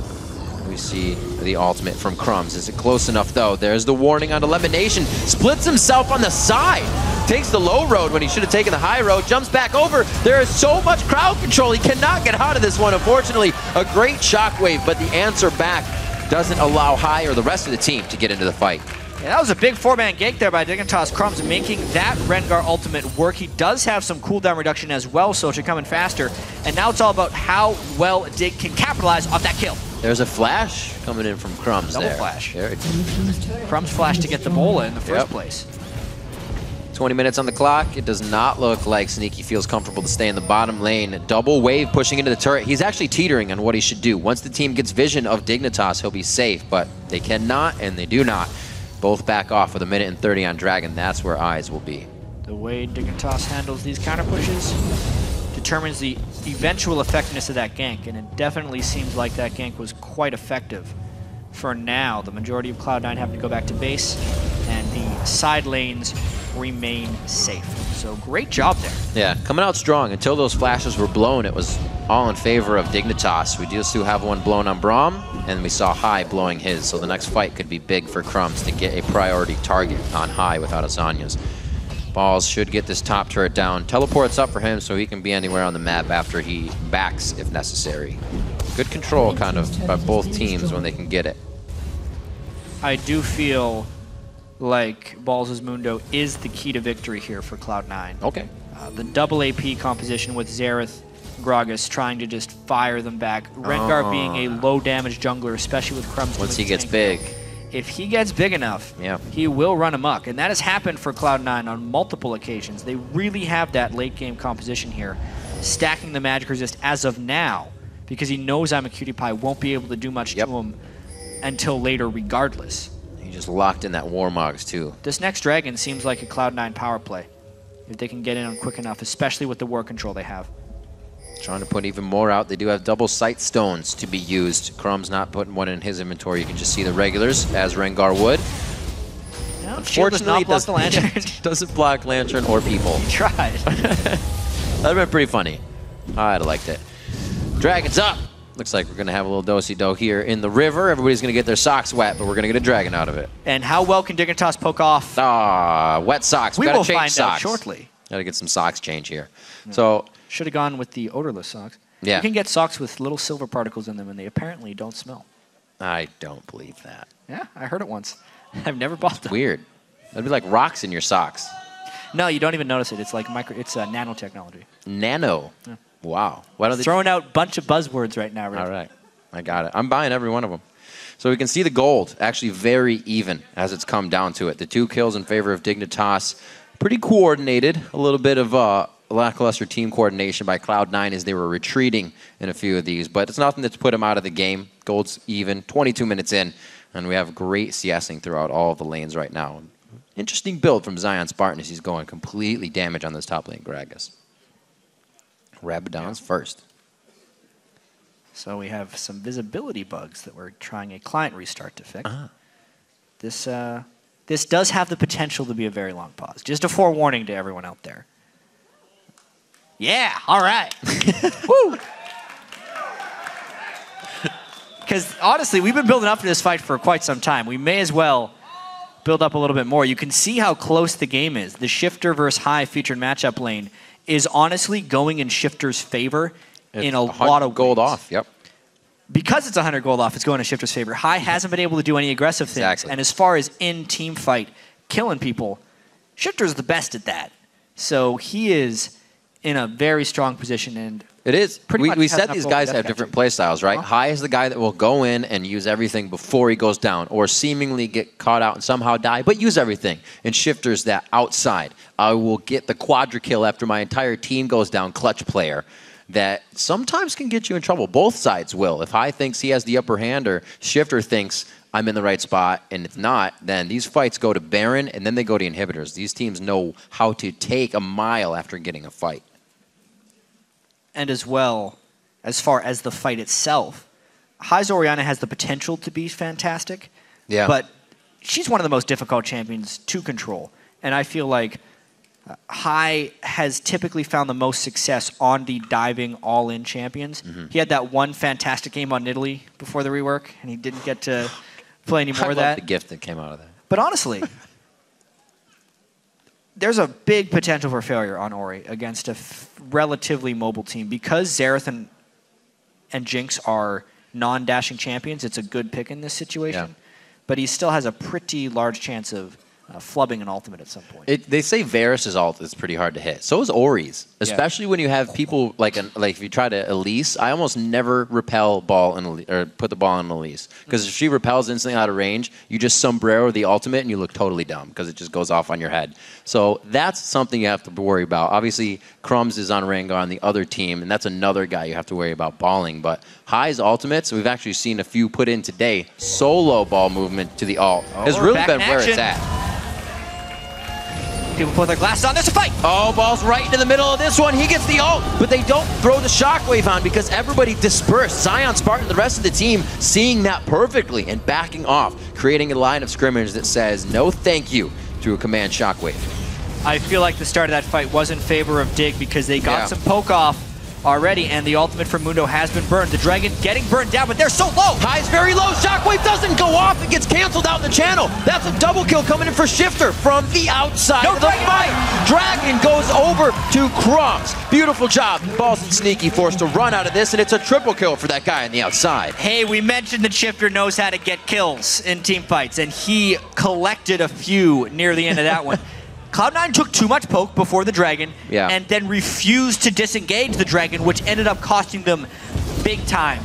We see the ultimate from Crumbs. Is it close enough, though? There's the warning on Elimination. Splits himself on the side. Takes the low road when he should have taken the high road. Jumps back over. There is so much crowd control. He cannot get out of this one, unfortunately. A great shockwave, but the answer back doesn't allow High or the rest of the team to get into the fight. Yeah, that was a big 4-man gank there by Dignitas. Crumbs making that Rengar ultimate work. He does have some cooldown reduction as well, so it should come in faster. And now it's all about how well Dig can capitalize off that kill. There's a flash coming in from Crumbs Double there. flash. There Crumbs flash to get the bola in the first place. 20 minutes on the clock. It does not look like Sneaky feels comfortable to stay in the bottom lane. Double wave pushing into the turret. He's actually teetering on what he should do. Once the team gets vision of Dignitas, he'll be safe, but they cannot and they do not. Both back off with 1:30 on Dragon. That's where eyes will be. The way Dignitas handles these counter pushes determines the eventual effectiveness of that gank, and it definitely seems like that gank was quite effective. For now, the majority of Cloud9 having to go back to base, and the side lanes remain safe. So great job there. Yeah, coming out strong. Until those flashes were blown, it was all in favor of Dignitas. We do still have one blown on Braum, and we saw High blowing his. So the next fight could be big for Crumbs to get a priority target on High without Azanya's. Balls should get this top turret down. Teleports up for him so he can be anywhere on the map after he backs if necessary. Good control kind of by both teams when they can get it. I do feel like Balls' Mundo is the key to victory here for Cloud9. Okay. The double AP composition with Xerath, Gragas trying to just fire them back. Rengar being a low damage jungler, especially with Crumbs. Once he gets big. If he gets big enough, he will run amok. And that has happened for Cloud9 on multiple occasions. They really have that late game composition here, stacking the magic resist as of now, because he knows I'm a cutie pie, won't be able to do much to him until later regardless. He just locked in that Warmogs too. This next Dragon seems like a Cloud9 power play, if they can get in on quick enough, especially with the war control they have. Trying to put even more out. They do have double sight stones to be used. Crumb's not putting one in his inventory. You can just see the regulars, as Rengar would. No, Unfortunately, it does not block the Lantern. Doesn't block Lantern or people. He tried. That'd have been pretty funny. I'd have liked it. Dragon's up. Looks like we're going to have a little do-si-do here in the river. Everybody's going to get their socks wet, but we're going to get a dragon out of it. And how well can Dignitas poke off? Wet socks. We Gotta will change find socks. out shortly. Got to get some socks change here. So should have gone with the odorless socks. Yeah. You can get socks with little silver particles in them, and they apparently don't smell. I don't believe that. Yeah, I heard it once. I've never bought them. Weird. That'd be like rocks in your socks. No, you don't even notice it. It's like it's nanotechnology. Nano. Yeah. Wow. Why don't they throwing out a bunch of buzzwords right now, Rick. All right. I got it. I'm buying every one of them. So we can see the gold actually very even as it's come down to it. The 2 kills in favor of Dignitas. Pretty coordinated. A little bit of lackluster team coordination by Cloud9 as they were retreating in a few of these. But it's nothing that's put them out of the game. Gold's even. 22 minutes in. And we have great CSing throughout all of the lanes right now. Interesting build from Zion Spartan as he's going completely damage on this top lane, Gragas. Rabadon's first. So we have some visibility bugs that we're trying a client restart to fix. This does have the potential to be a very long pause. Just a forewarning to everyone out there. Yeah, all right. Woo! Because honestly, we've been building up to this fight for quite some time. We may as well build up a little bit more. You can see how close the game is. The Shifter versus High featured matchup lane is honestly going in Shifter's favor in a lot of gold off. Yep. Because it's 100 gold off, it's going in Shifter's favor. High hasn't been able to do any aggressive things. Exactly. And as far as in team fight, killing people, Shifter's the best at that. So he is in a very strong position. And it is. We said enough these gold guys for have death different play styles, right? High is the guy that will go in and use everything before he goes down, or seemingly get caught out and somehow die, but use everything. And Shifter's that outside. I will get the quadra kill after my entire team goes down, clutch player. That sometimes can get you in trouble. Both sides will. If High thinks he has the upper hand or Shifter thinks I'm in the right spot and if not, then these fights go to Baron and then they go to inhibitors. These teams know how to take a mile after getting a fight. And as well, as far as the fight itself, High's Orianna has the potential to be fantastic. Yeah. But she's one of the most difficult champions to control. And I feel like High has typically found the most success on the diving all-in champions. He had that one fantastic game on Nidalee before the rework, and he didn't get to play any more of that. I love the gift that came out of that. But honestly, there's a big potential for failure on Ori against a relatively mobile team. Because Xerath and Jinx are non-dashing champions, it's a good pick in this situation. Yeah. But he still has a pretty large chance of flubbing an ultimate at some point. They say Varus' ult is pretty hard to hit. So is Ori's, especially when you have people like if you try to Elise. I almost never repel ball or put the ball in Elise because if she repels instantly out of range, you just sombrero the ultimate and you look totally dumb because it just goes off on your head. So that's something you have to worry about. Obviously, Crumbs is on Rengar on the other team, and that's another guy you have to worry about balling. But High's ultimates, we've actually seen a few put in today. Solo ball movement to the ult has really been where it's at. People put their glasses on. There's a fight. Oh, ball's right into the middle of this one. He gets the ult, but they don't throw the shockwave on because everybody dispersed. Zion Spartan, the rest of the team, seeing that perfectly and backing off, creating a line of scrimmage that says no thank you to a command shockwave. I feel like the start of that fight was in favor of Dig because they got some poke off already, and the ultimate from Mundo has been burned. The Dragon getting burned down, but they're so low. High's very low. Shockwave doesn't go off. It gets canceled out in the channel. That's a double kill coming in for Shifter from the outside of the fight. Dragon goes over to Crumbs. Beautiful job. Balls and Sneaky forced to run out of this, and it's a triple kill for that guy on the outside. Hey, we mentioned that Shifter knows how to get kills in team fights, and he collected a few near the end of that one. Cloud9 took too much poke before the Dragon and then refused to disengage the Dragon, which ended up costing them big time.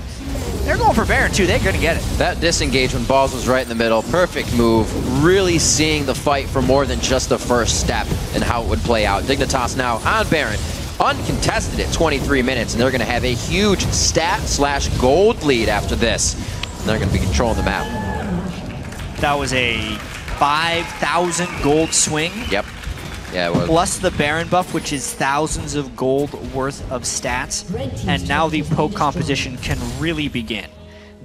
They're going for Baron too. They're going to get it. That disengage when Balls was right in the middle. Perfect move. Really seeing the fight for more than just the first step and how it would play out. Dignitas now on Baron. Uncontested at 23 minutes, and they're going to have a huge stat/gold lead after this. And they're going to be controlling the map. That was a 5,000 gold swing. Yep. Yeah, it was. Plus the Baron buff, which is thousands of gold worth of stats. And now the poke composition can really begin.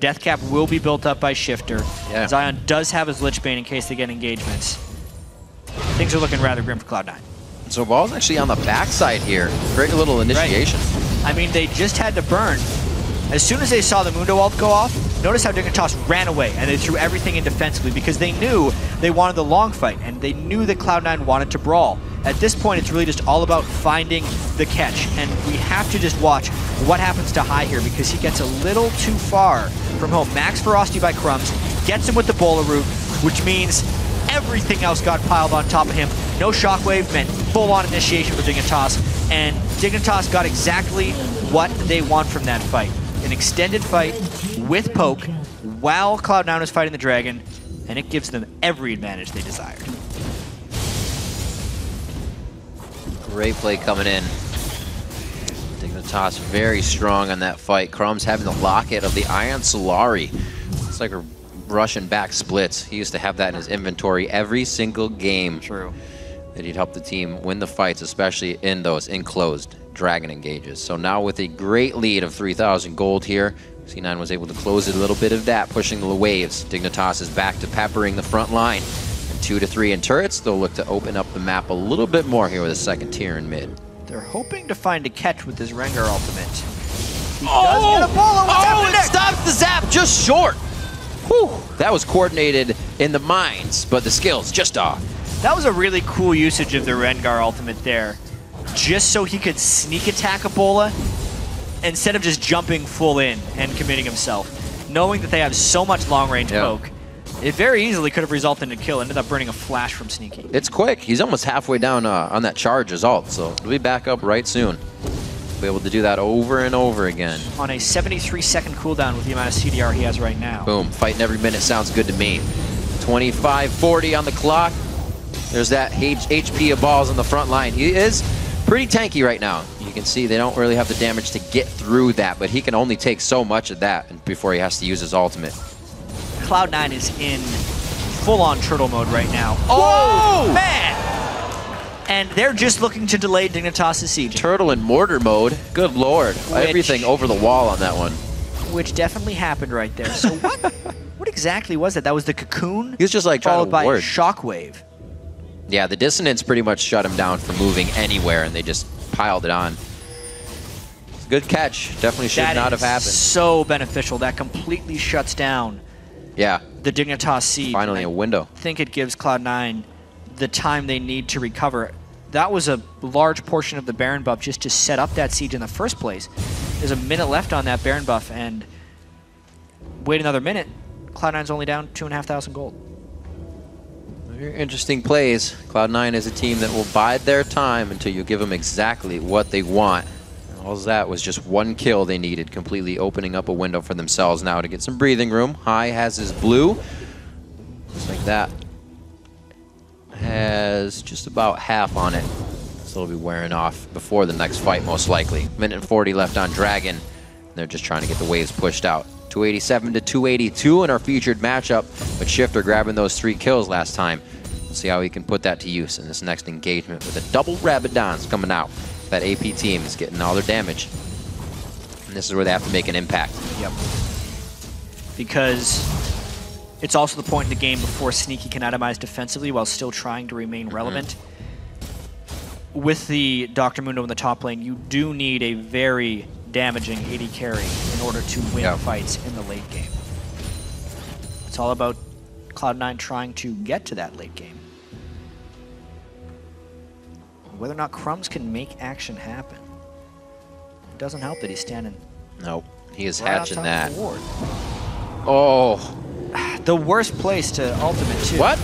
Death Cap will be built up by Shifter. Yeah. Zion does have his Lich Bane in case they get engagements. Things are looking rather grim for Cloud9. So Ball's actually on the backside here. Great little initiation. Right. I mean, they just had to burn. As soon as they saw the Mundo ult go off, notice how Dignitas ran away and they threw everything in defensively because they knew they wanted the long fight and they knew that Cloud9 wanted to brawl. At this point, it's really just all about finding the catch, and we have to just watch what happens to High here because he gets a little too far from home. Max Ferocity by Crumbs gets him with the Bola root, which means everything else got piled on top of him. No shockwave meant full-on initiation for Dignitas, and Dignitas got exactly what they want from that fight. An extended fight with poke while Cloud9 was fighting the dragon, and it gives them every advantage they desired. Great play coming in. Dignitas very strong on that fight. Crumbs having the locket of the Ion Solari. It's like a Russian back splits. He used to have that in his inventory every single game. True. That he'd help the team win the fights, especially in those enclosed dragon engages. So now with a great lead of 3,000 gold here, C9 was able to close it a little bit of that, pushing the waves. Dignitas is back to peppering the front line. And 2 to 3 in turrets, they'll look to open up the map a little bit more here with a second tier in mid. They're hoping to find a catch with this Rengar ultimate. He does get a bolo. What's happening it next? stops the zap just short. Whew, that was coordinated in the mines, but the skills just off. That was a really cool usage of the Rengar ultimate there. Just so he could sneak attack Ebola instead of just jumping full in and committing himself. Knowing that they have so much long-range poke, it very easily could have resulted in a kill. Ended up burning a flash from Sneaky. It's quick. He's almost halfway down on that charge as ult, so he'll be back up right soon. Be able to do that over and over again. On a 73-second cooldown with the amount of CDR he has right now. Boom. Fighting every minute sounds good to me. 25:40 on the clock. There's that HP of balls on the front line. He is pretty tanky right now. You can see they don't really have the damage to get through that, but he can only take so much of that before he has to use his ultimate. Cloud9 is in full-on turtle mode right now. Whoa! Oh, man! And they're just looking to delay Dignitas' siege. Turtle in mortar mode. Good lord. Everything over the wall on that one. Which definitely happened right there. So what exactly was that? That was the cocoon? He was just like trying followed to by a ward. shockwave. Yeah, the dissonance pretty much shut him down from moving anywhere, and they just piled it on. Good catch. Definitely should not have happened. So beneficial. That completely shuts down the Dignitas siege. Finally a window. I think it gives Cloud9 the time they need to recover. That was a large portion of the Baron buff just to set up that siege in the first place. There's a minute left on that Baron buff, and wait another minute, Cloud9's only down 2,500 gold. Very interesting plays. Cloud9 is a team that will bide their time until you give them exactly what they want. All that was just one kill they needed, completely opening up a window for themselves now to get some breathing room. High has his blue. Just like that. Has just about half on it. So it'll be wearing off before the next fight, most likely. Minute and 40 left on Dragon. They're just trying to get the waves pushed out. 287 to 282 in our featured matchup, but Shifter grabbing those 3 kills last time. We'll see how he can put that to use in this next engagement with a double Rabadons coming out. That AP team is getting all their damage. And this is where they have to make an impact. Yep. Because it's also the point in the game before Sneaky can itemize defensively while still trying to remain relevant. With the Dr. Mundo in the top lane, you do need a very damaging AD carry in order to win fights in the late game. It's all about Cloud9 trying to get to that late game. Whether or not Crumbs can make action happen. It doesn't help that he's standing. Nope, he is right hatching that. the ward. Oh. The worst place to ultimate, too. What?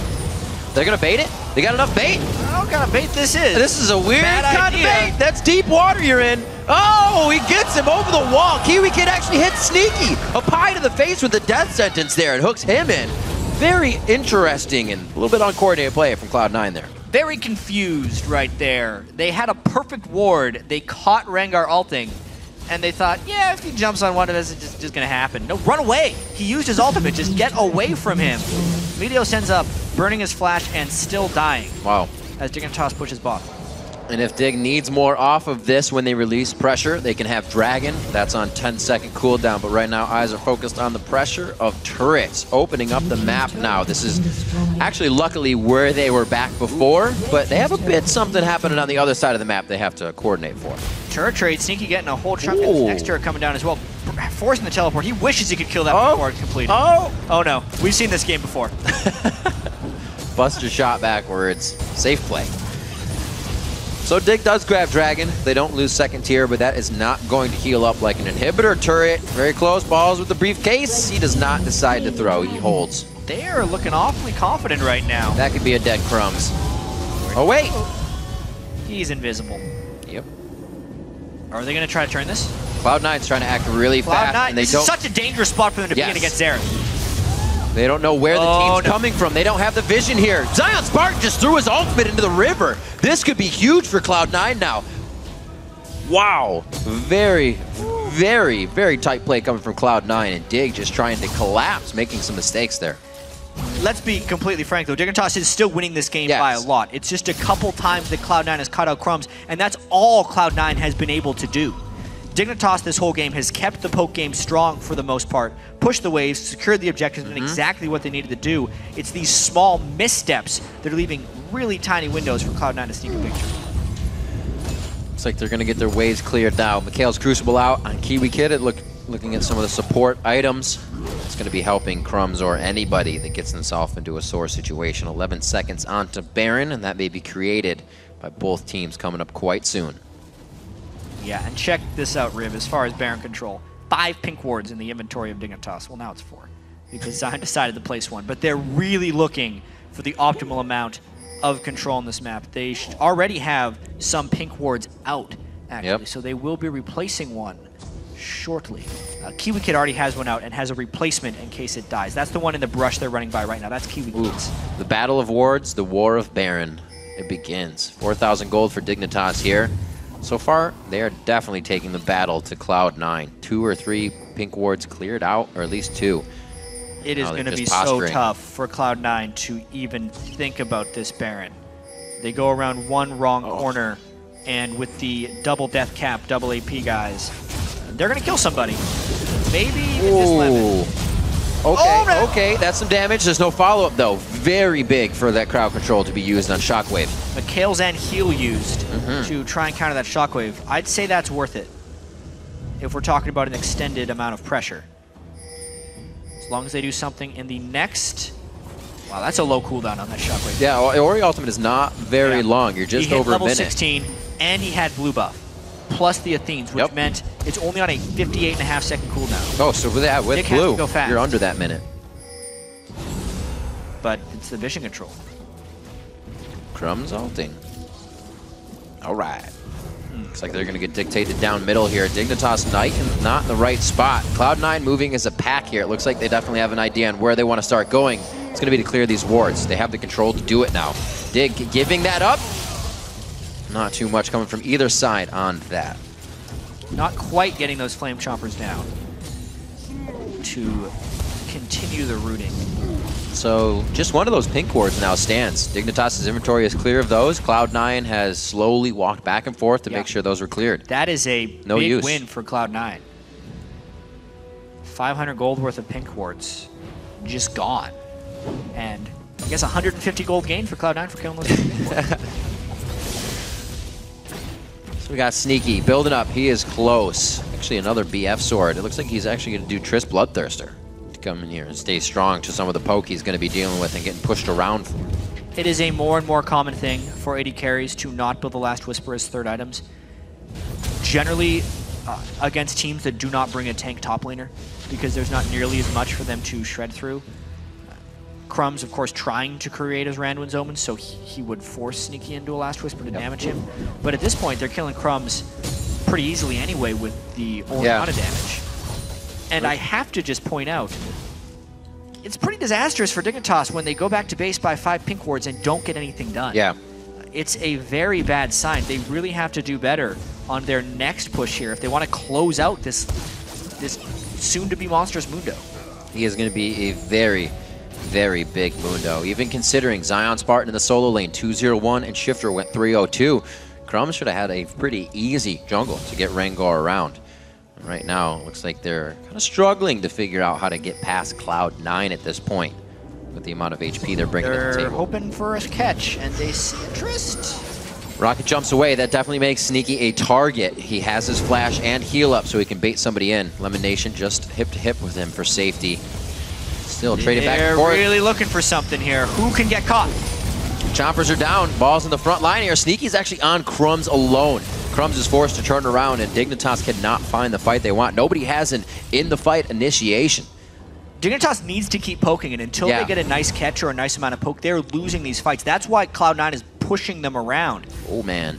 They're gonna bait it? They got enough bait? I don't know what kind of bait this is. This is a weird Bad kind idea. of bait. That's deep water you're in. Oh, he gets him over the wall. Kiwi Kid actually hits Sneaky. A pie to the face with the death sentence there and hooks him in. Very interesting and a little bit uncoordinated play from Cloud9 there. Very confused right there. They had a perfect ward. They caught Rengar ulting, and they thought, yeah, if he jumps on one of us, it's just going to happen. No, run away. He used his ultimate. Just get away from him. Meteos ends up burning his flash and still dying. Wow. As Dignitas pushes bot. And if Dig needs more off of this when they release pressure, they can have Dragon. That's on 10-second cooldown, but right now eyes are focused on the pressure of turrets, opening up the map now. This is actually luckily where they were back before, but they have a bit something happening on the other side of the map they have to coordinate for. Turret trade, Sneaky getting a whole chunk of his next turret coming down as well, forcing the teleport. He wishes he could kill that before it's completed. Oh no, we've seen this game before. Buster shot backwards. Safe play. So Dig does grab Dragon. They don't lose second tier, but that is not going to heal up like an inhibitor turret. Very close. Balls with the briefcase. He does not decide to throw. He holds. They are looking awfully confident right now. That could be a dead Crumbs. Oh, wait. He's invisible. Yep. Are they going to try to turn this? Cloud9's trying to act really fast, Cloud9, and they this don't. is such a dangerous spot for them to be in against Xerath. They don't know where the team's coming from. They don't have the vision here. Zion Spartan just threw his ultimate into the river. This could be huge for Cloud9 now. Wow. Very, very, very tight play coming from Cloud9, and Dig just trying to collapse, making some mistakes there. Let's be completely frank, though. Dignitas is still winning this game by a lot. It's just a couple times that Cloud9 has cut out Crumbs, and that's all Cloud9 has been able to do. Dignitas this whole game has kept the poke game strong for the most part, pushed the waves, secured the objectives, and exactly what they needed to do. It's these small missteps that are leaving really tiny windows for Cloud9 to sneak a victory. Looks like they're going to get their waves cleared now. Mikhail's Crucible out on Kiwi Kid. Looking at some of the support items. It's going to be helping Crumbs or anybody that gets themselves into a sore situation. 11 seconds onto Baron, and that may be created by both teams coming up quite soon. Yeah, and check this out, Riv, as far as Baron control. 5 pink wards in the inventory of Dignitas. Well, now it's 4, because Zion decided to place 1. But they're really looking for the optimal amount of control on this map. They already have some pink wards out, actually, so they will be replacing one shortly. Kiwi Kid already has one out and has a replacement in case it dies. That's the one in the brush they're running by right now. That's Kiwi Kid's. The Battle of Wards, the War of Baron. It begins. 4,000 gold for Dignitas here. So far, they are definitely taking the battle to Cloud9. 2 or 3 pink wards cleared out, or at least 2. It is going to be so tough for Cloud9 to even think about this Baron. They go around one wrong corner, and with the double death cap, double AP guys, they're going to kill somebody. Maybe even just Lemon. Okay, okay, that's some damage. There's no follow-up, though. Very big for that crowd control to be used on Shockwave. Mikhail's and heal used to try and counter that Shockwave. I'd say that's worth it if we're talking about an extended amount of pressure. As long as they do something in the next... Wow, that's a low cooldown on that Shockwave. Yeah, Ori ultimate is not very long. You're just over a minute. He hit level 16, and he had blue buff, plus the Athenes, which meant it's only on a 58.5 second cooldown. Oh, so with that, with Dick blue, go fast. you're under that minute. But it's the vision control. Crumbs ulting. All right. Looks like they're going to get dictated down middle here. Dignitas Knight not in the right spot. Cloud9 moving as a pack here. It looks like they definitely have an idea on where they want to start going. It's going to be to clear these wards. They have the control to do it now. Dig giving that up. Not too much coming from either side on that. Not quite getting those Flame Chompers down to continue the rooting. So just one of those pink wards now stands. Dignitas' inventory is clear of those. Cloud9 has slowly walked back and forth to make sure those were cleared. That is a big win for Cloud9. 500 gold worth of pink wards just gone. And I guess 150 gold gain for Cloud9 for killing those pink wards. So we got Sneaky building up. He is close. Actually, another BF sword. It looks like he's actually going to do Triss Bloodthirster to come in here and stay strong to some of the poke he's going to be dealing with and getting pushed around for. It is a more and more common thing for AD carries to not build the Last Whisper as third items. Generally, against teams that do not bring a tank top laner, because there's not nearly as much for them to shred through. Crumbs, of course, trying to create his Randuin's Omen, so he would force Sneaky into a Last Whisper to damage him. But at this point, they're killing Crumbs pretty easily anyway with the Orianna damage. And I have to just point out, it's pretty disastrous for Dignitas when they go back to base by 5 pink wards and don't get anything done. Yeah. It's a very bad sign. They really have to do better on their next push here if they want to close out this soon-to-be monstrous Mundo. He is going to be a very, very big Mundo. Even considering Zion Spartan in the solo lane, 2-0-1, and Shifter went 3-0-2. Crumbs should have had a pretty easy jungle to get Rengar around. Right now, it looks like they're kind of struggling to figure out how to get past Cloud9 at this point with the amount of HP they're bringing to the table. They're hoping for a catch, and they see interest. Rocket jumps away. That definitely makes Sneaky a target. He has his flash and heal up so he can bait somebody in. Lemon Nation just hip to hip with him for safety. Still trading back and forth. They're really looking for something here. Who can get caught? Chompers are down. Ball's in the front line here. Sneaky's actually on Crumbs alone. Crumbs is forced to turn around, and Dignitas cannot find the fight they want. Nobody has an in-the-fight initiation. Dignitas needs to keep poking, and until they get a nice catch or a nice amount of poke, they're losing these fights. That's why Cloud9 is pushing them around. Oh, man.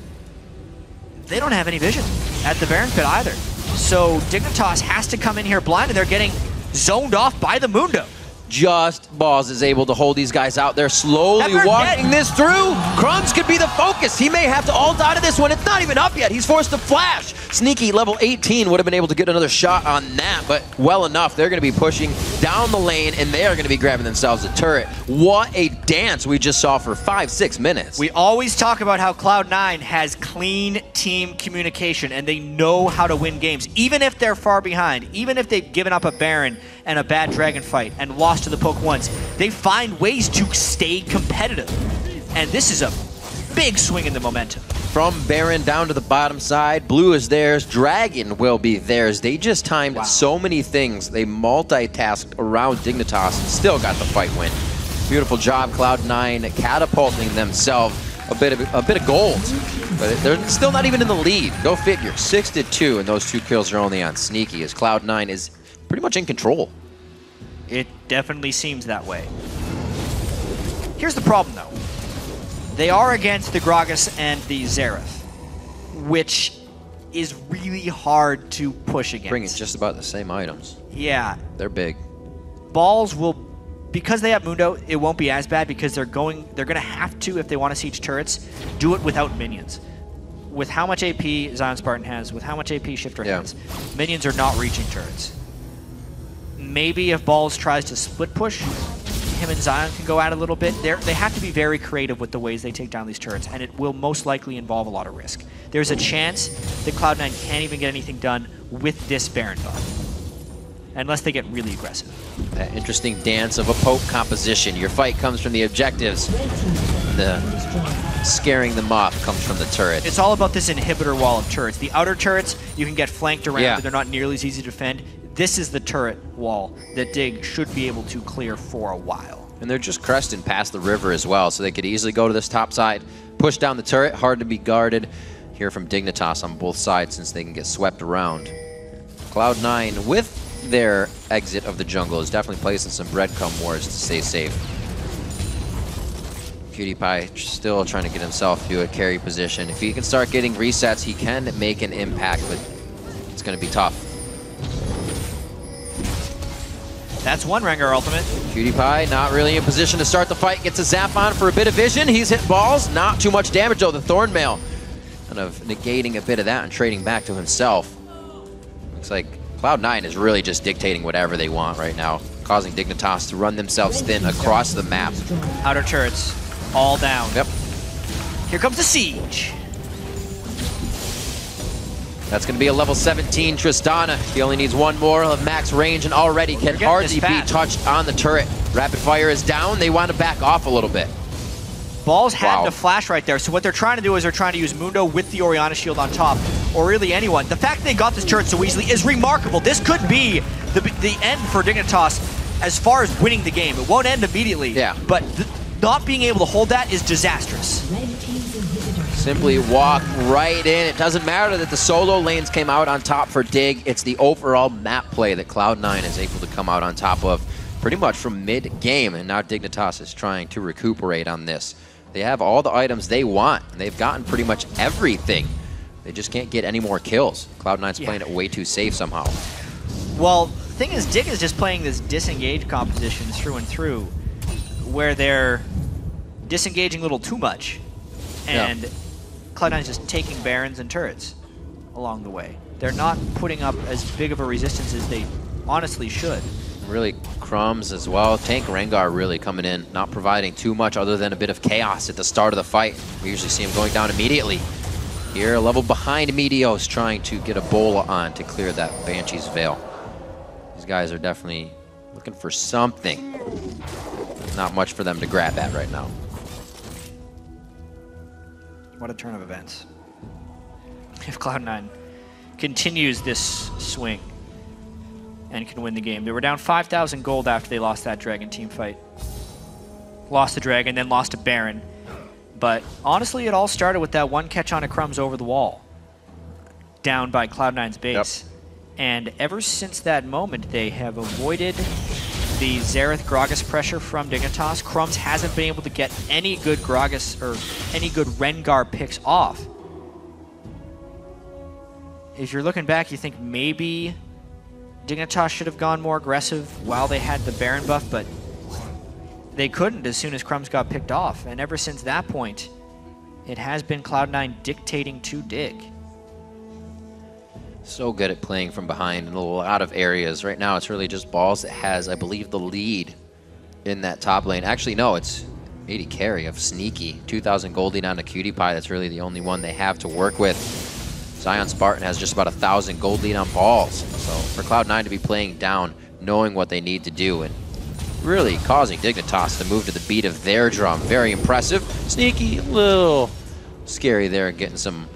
They don't have any vision at the Baron pit either. So Dignitas has to come in here blind, and they're getting zoned off by the Mundo. Just Balls is able to hold these guys out. They're slowly walking this through. Crumbs could be the focus. He may have to ult out of this one. It's not even up yet. He's forced to flash. Sneaky, level 18, would have been able to get another shot on that, but well enough. They're going to be pushing down the lane, and they are going to be grabbing themselves a turret. What a dance we just saw for 5-6 minutes. We always talk about how Cloud9 has clean team communication, and they know how to win games, even if they're far behind, even if they've given up a Baron and a bad Dragon fight and lost to the poke once. They find ways to stay competitive. And this is a big swing in the momentum. From Baron down to the bottom side, blue is theirs, Dragon will be theirs. They just timed so many things. They multitasked around Dignitas and still got the fight win. Beautiful job, Cloud9 catapulting themselves a bit of gold. But they're still not even in the lead. Go figure, 6-2, and those 2 kills are only on Sneaky as Cloud9 is pretty much in control. It definitely seems that way. Here's the problem, though. They are against the Gragas and the Xerath, which is really hard to push against. Bringing just about the same items. Yeah. They're big. Balls will, because they have Mundo, it won't be as bad because they're going to have to, if they want to siege turrets, do it without minions. With how much AP Zion Spartan has, with how much AP Shifter has, minions are not reaching turrets. Maybe if Balls tries to split push, him and Zion can go at it a little bit. They have to be very creative with the ways they take down these turrets, and it will most likely involve a lot of risk. There's a chance that Cloud9 can't even get anything done with this Baron buff, unless they get really aggressive. That interesting dance of a poke composition. Your fight comes from the objectives. The scaring them off comes from the turret. It's all about this inhibitor wall of turrets. The outer turrets, you can get flanked around, but they're not nearly as easy to defend. This is the turret wall that Dig should be able to clear for a while. And they're just cresting past the river as well, so they could easily go to this top side, push down the turret, hard to be guarded. Hear from Dignitas on both sides since they can get swept around. Cloud9, with their exit of the jungle, is definitely placing some breadcrumb wars to stay safe. PewDiePie still trying to get himself to a carry position. If he can start getting resets, he can make an impact, but it's going to be tough. That's one Rengar ultimate. PewDiePie not really in position to start the fight. Gets a zap on for a bit of vision. He's hit Balls. Not too much damage though. The Thornmail kind of negating a bit of that and trading back to himself. Looks like Cloud9 is really just dictating whatever they want right now, causing Dignitas to run themselves thin across the map. Outer turrets all down. Yep. Here comes the siege. That's going to be a level 17 Tristana. He only needs one more of max range and already can hardly be touched on the turret. Rapid fire is down. They want to back off a little bit. Balls had to flash right there. So what they're trying to do is they're trying to use Mundo with the Orianna shield on top, or really anyone. The fact they got this turret so easily is remarkable. This could be the end for Dignitas as far as winning the game. It won't end immediately, but not being able to hold that is disastrous. Simply walk right in. It doesn't matter that the solo lanes came out on top for Dig. It's the overall map play that Cloud9 is able to come out on top of pretty much from mid-game, and now Dignitas is trying to recuperate on this. They have all the items they want, and they've gotten pretty much everything. They just can't get any more kills. Cloud9's playing it way too safe somehow. Well, the thing is, Dig is just playing this disengage composition through and through, where they're disengaging a little too much, and Cloud9 is just taking Barons and turrets along the way. They're not putting up as big of a resistance as they honestly should. Really Crumbs as well. Tank Rengar really coming in, not providing too much other than a bit of chaos at the start of the fight. We usually see him going down immediately. Here, a level behind Meteos, trying to get a Bola on to clear that Banshee's Veil. These guys are definitely looking for something. Not much for them to grab at right now. What a turn of events. If Cloud9 continues this swing and can win the game. They were down 5,000 gold after they lost that Dragon team fight. Lost the Dragon, then lost to Baron. But honestly, it all started with that one catch on a Crumbs over the wall, down by Cloud9's base. And ever since that moment, they have avoided the Xerath Gragas pressure from Dignitas. Crumbs hasn't been able to get any good Gragas or any good Rengar picks off. If you're looking back, you think maybe Dignitas should have gone more aggressive while they had the Baron buff, but they couldn't as soon as Crumbs got picked off. And ever since that point, it has been Cloud9 dictating to Dig. So good at playing from behind in a lot of areas. Right now, it's really just Balls that has, I believe, the lead in that top lane. Actually, no, it's 80 carry of Sneaky. 2,000 gold lead on the Cutie Pie. That's really the only one they have to work with. Zion Spartan has just about 1,000 gold lead on Balls. So for Cloud9 to be playing down, knowing what they need to do, and really causing Dignitas to move to the beat of their drum. Very impressive. Sneaky, a little scary there, getting some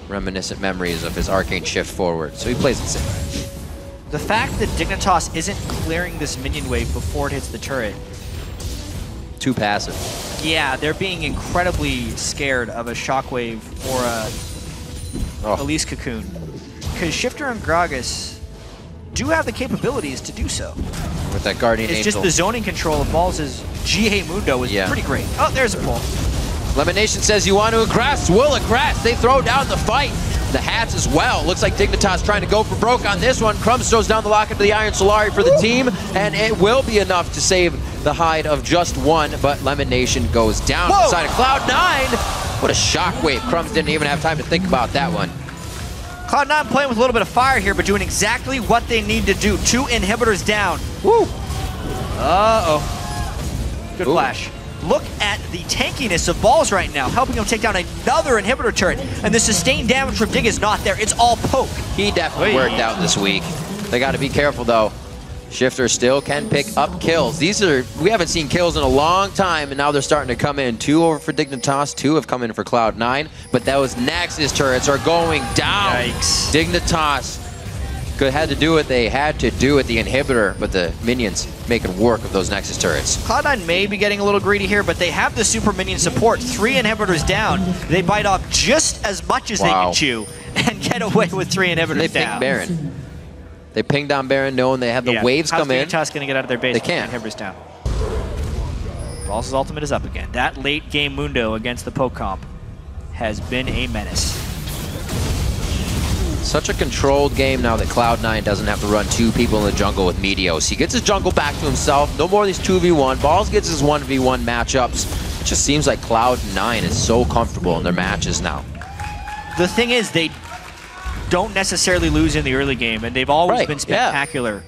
reminiscent memories of his arcane shift forward. So he plays it safe. The fact that Dignitas isn't clearing this minion wave before it hits the turret. Too passive. Yeah, they're being incredibly scared of a shockwave or a Elise Cocoon. Because Shifter and Gragas do have the capabilities to do so. With that Guardian It's Angel. just the zoning control of Balls' GA Mundo is pretty great. Oh, there's a pull. Lemon Nation says you want to aggress. Will aggress. They throw down the fight. The hats as well. Looks like Dignitas trying to go for broke on this one. Crumbs throws down the lock into the Iron Solari for the team, and it will be enough to save the hide of just one, but Lemon Nation goes down on the side of Cloud9. What a shockwave. Crumbs didn't even have time to think about that one. Cloud9 playing with a little bit of fire here, but doing exactly what they need to do. 2 inhibitors down. Woo! Uh-oh. Good flash. Look at the tankiness of Balls right now, helping him take down another inhibitor turret. And the sustained damage from Dig is not there. It's all poke. He definitely worked out this week. They got to be careful, though. Shifter still can pick up kills. We haven't seen kills in a long time, and now they're starting to come in. 2 over for Dignitas, 2 have come in for Cloud9, but those NACS turrets are going down. Yikes. Dignitas had to do what they had to do with the inhibitor, but the minions making work of those Nexus turrets. Cloud9 may be getting a little greedy here, but they have the super minion support. 3 inhibitors down. They bite off just as much as they can chew and get away with 3 inhibitors They down. ping Baron. They ping down Baron knowing they have the waves come in. How's Dignitas going to get out of their base? They can't. Inhibitors down. Balls' ultimate is up again. That late game Mundo against the poke comp has been a menace. Such a controlled game now that Cloud9 doesn't have to run 2 people in the jungle with Meteos. He gets his jungle back to himself. No more of these 2v1. Balls gets his 1v1 matchups. It just seems like Cloud9 is so comfortable in their matches now. The thing is, they don't necessarily lose in the early game, and they've always been spectacular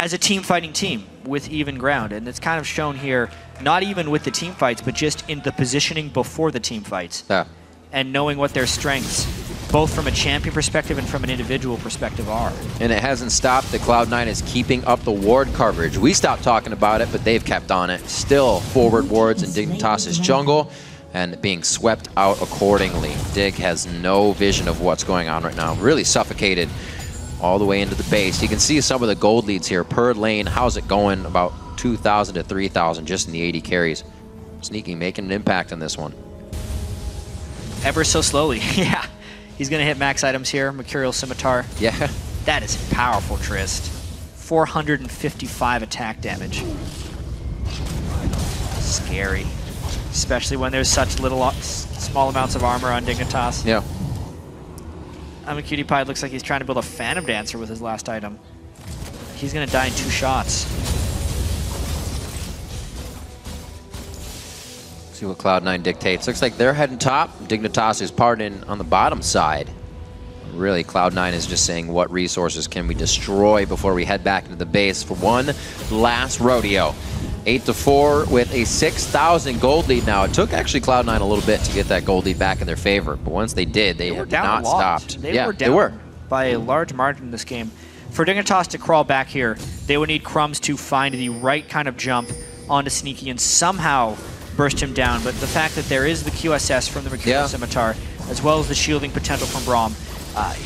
as a team-fighting team with even ground. And it's kind of shown here, not even with the team fights, but just in the positioning before the team fights. Yeah. And knowing what their strengths, both from a champion perspective and from an individual perspective, are. And it hasn't stopped that Cloud9 is keeping up the ward coverage. We stopped talking about it, but they've kept on it. Still forward wards in Dignitas' jungle and being swept out accordingly. Dig has no vision of what's going on right now. Really suffocated all the way into the base. You can see some of the gold leads here per lane. How's it going? About 2,000 to 3,000 just in the 80 carries. Sneaky making an impact on this one. Ever so slowly, yeah. He's going to hit max items here. Mercurial Scimitar. Yeah. That is powerful, Trist. 455 attack damage. Scary. Especially when there's such small amounts of armor on Dignitas. Yeah. I'm a Cutie Pie. Looks like he's trying to build a Phantom Dancer with his last item. He's going to die in 2 shots. See what Cloud9 dictates. Looks like they're heading top. Dignitas is parting on the bottom side. Really, Cloud9 is just saying, what resources can we destroy before we head back into the base for one last rodeo. 8-4 with a 6,000 gold lead now. It took actually Cloud9 a little bit to get that gold lead back in their favor, but once they did, they have not stopped. They were by a large margin in this game. For Dignitas to crawl back here, they would need Crumbs to find the right kind of jump onto Sneaky and somehow burst him down, but the fact that there is the QSS from the Mercurial Scimitar, as well as the shielding potential from Braum,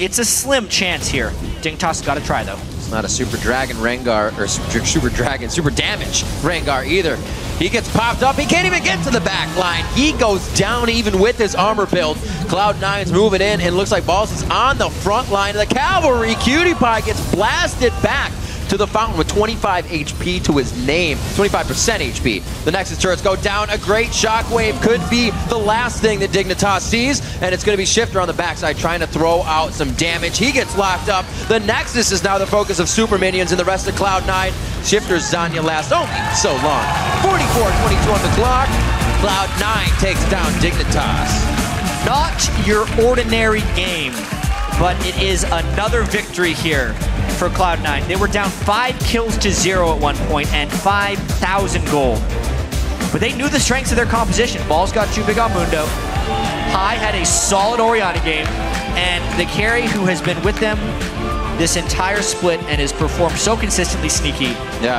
it's a slim chance here. Dignitas has got to try, though. It's not a Super Dragon Rengar, or Super Damage Rengar either. He gets popped up. He can't even get to the back line. He goes down even with his armor build. Cloud9's moving in, and looks like Balls is on the front line of the cavalry. Cutie Pie gets blasted back. to the fountain with 25 HP to his name, 25% HP. The Nexus turrets go down. A great shockwave could be the last thing that Dignitas sees, and it's going to be Shifter on the backside trying to throw out some damage. He gets locked up. The Nexus is now the focus of Super Minions and the rest of Cloud9. Shifter's Zanya last only so long. 44-22 on the clock. Cloud9 takes down Dignitas. Not your ordinary game, but it is another victory here for Cloud9. They were down 5 kills to 0 at one point and 5,000 gold. But they knew the strengths of their composition. Balls got too big on Mundo. High had a solid Orianna game, and the carry who has been with them this entire split and has performed so consistently sneaky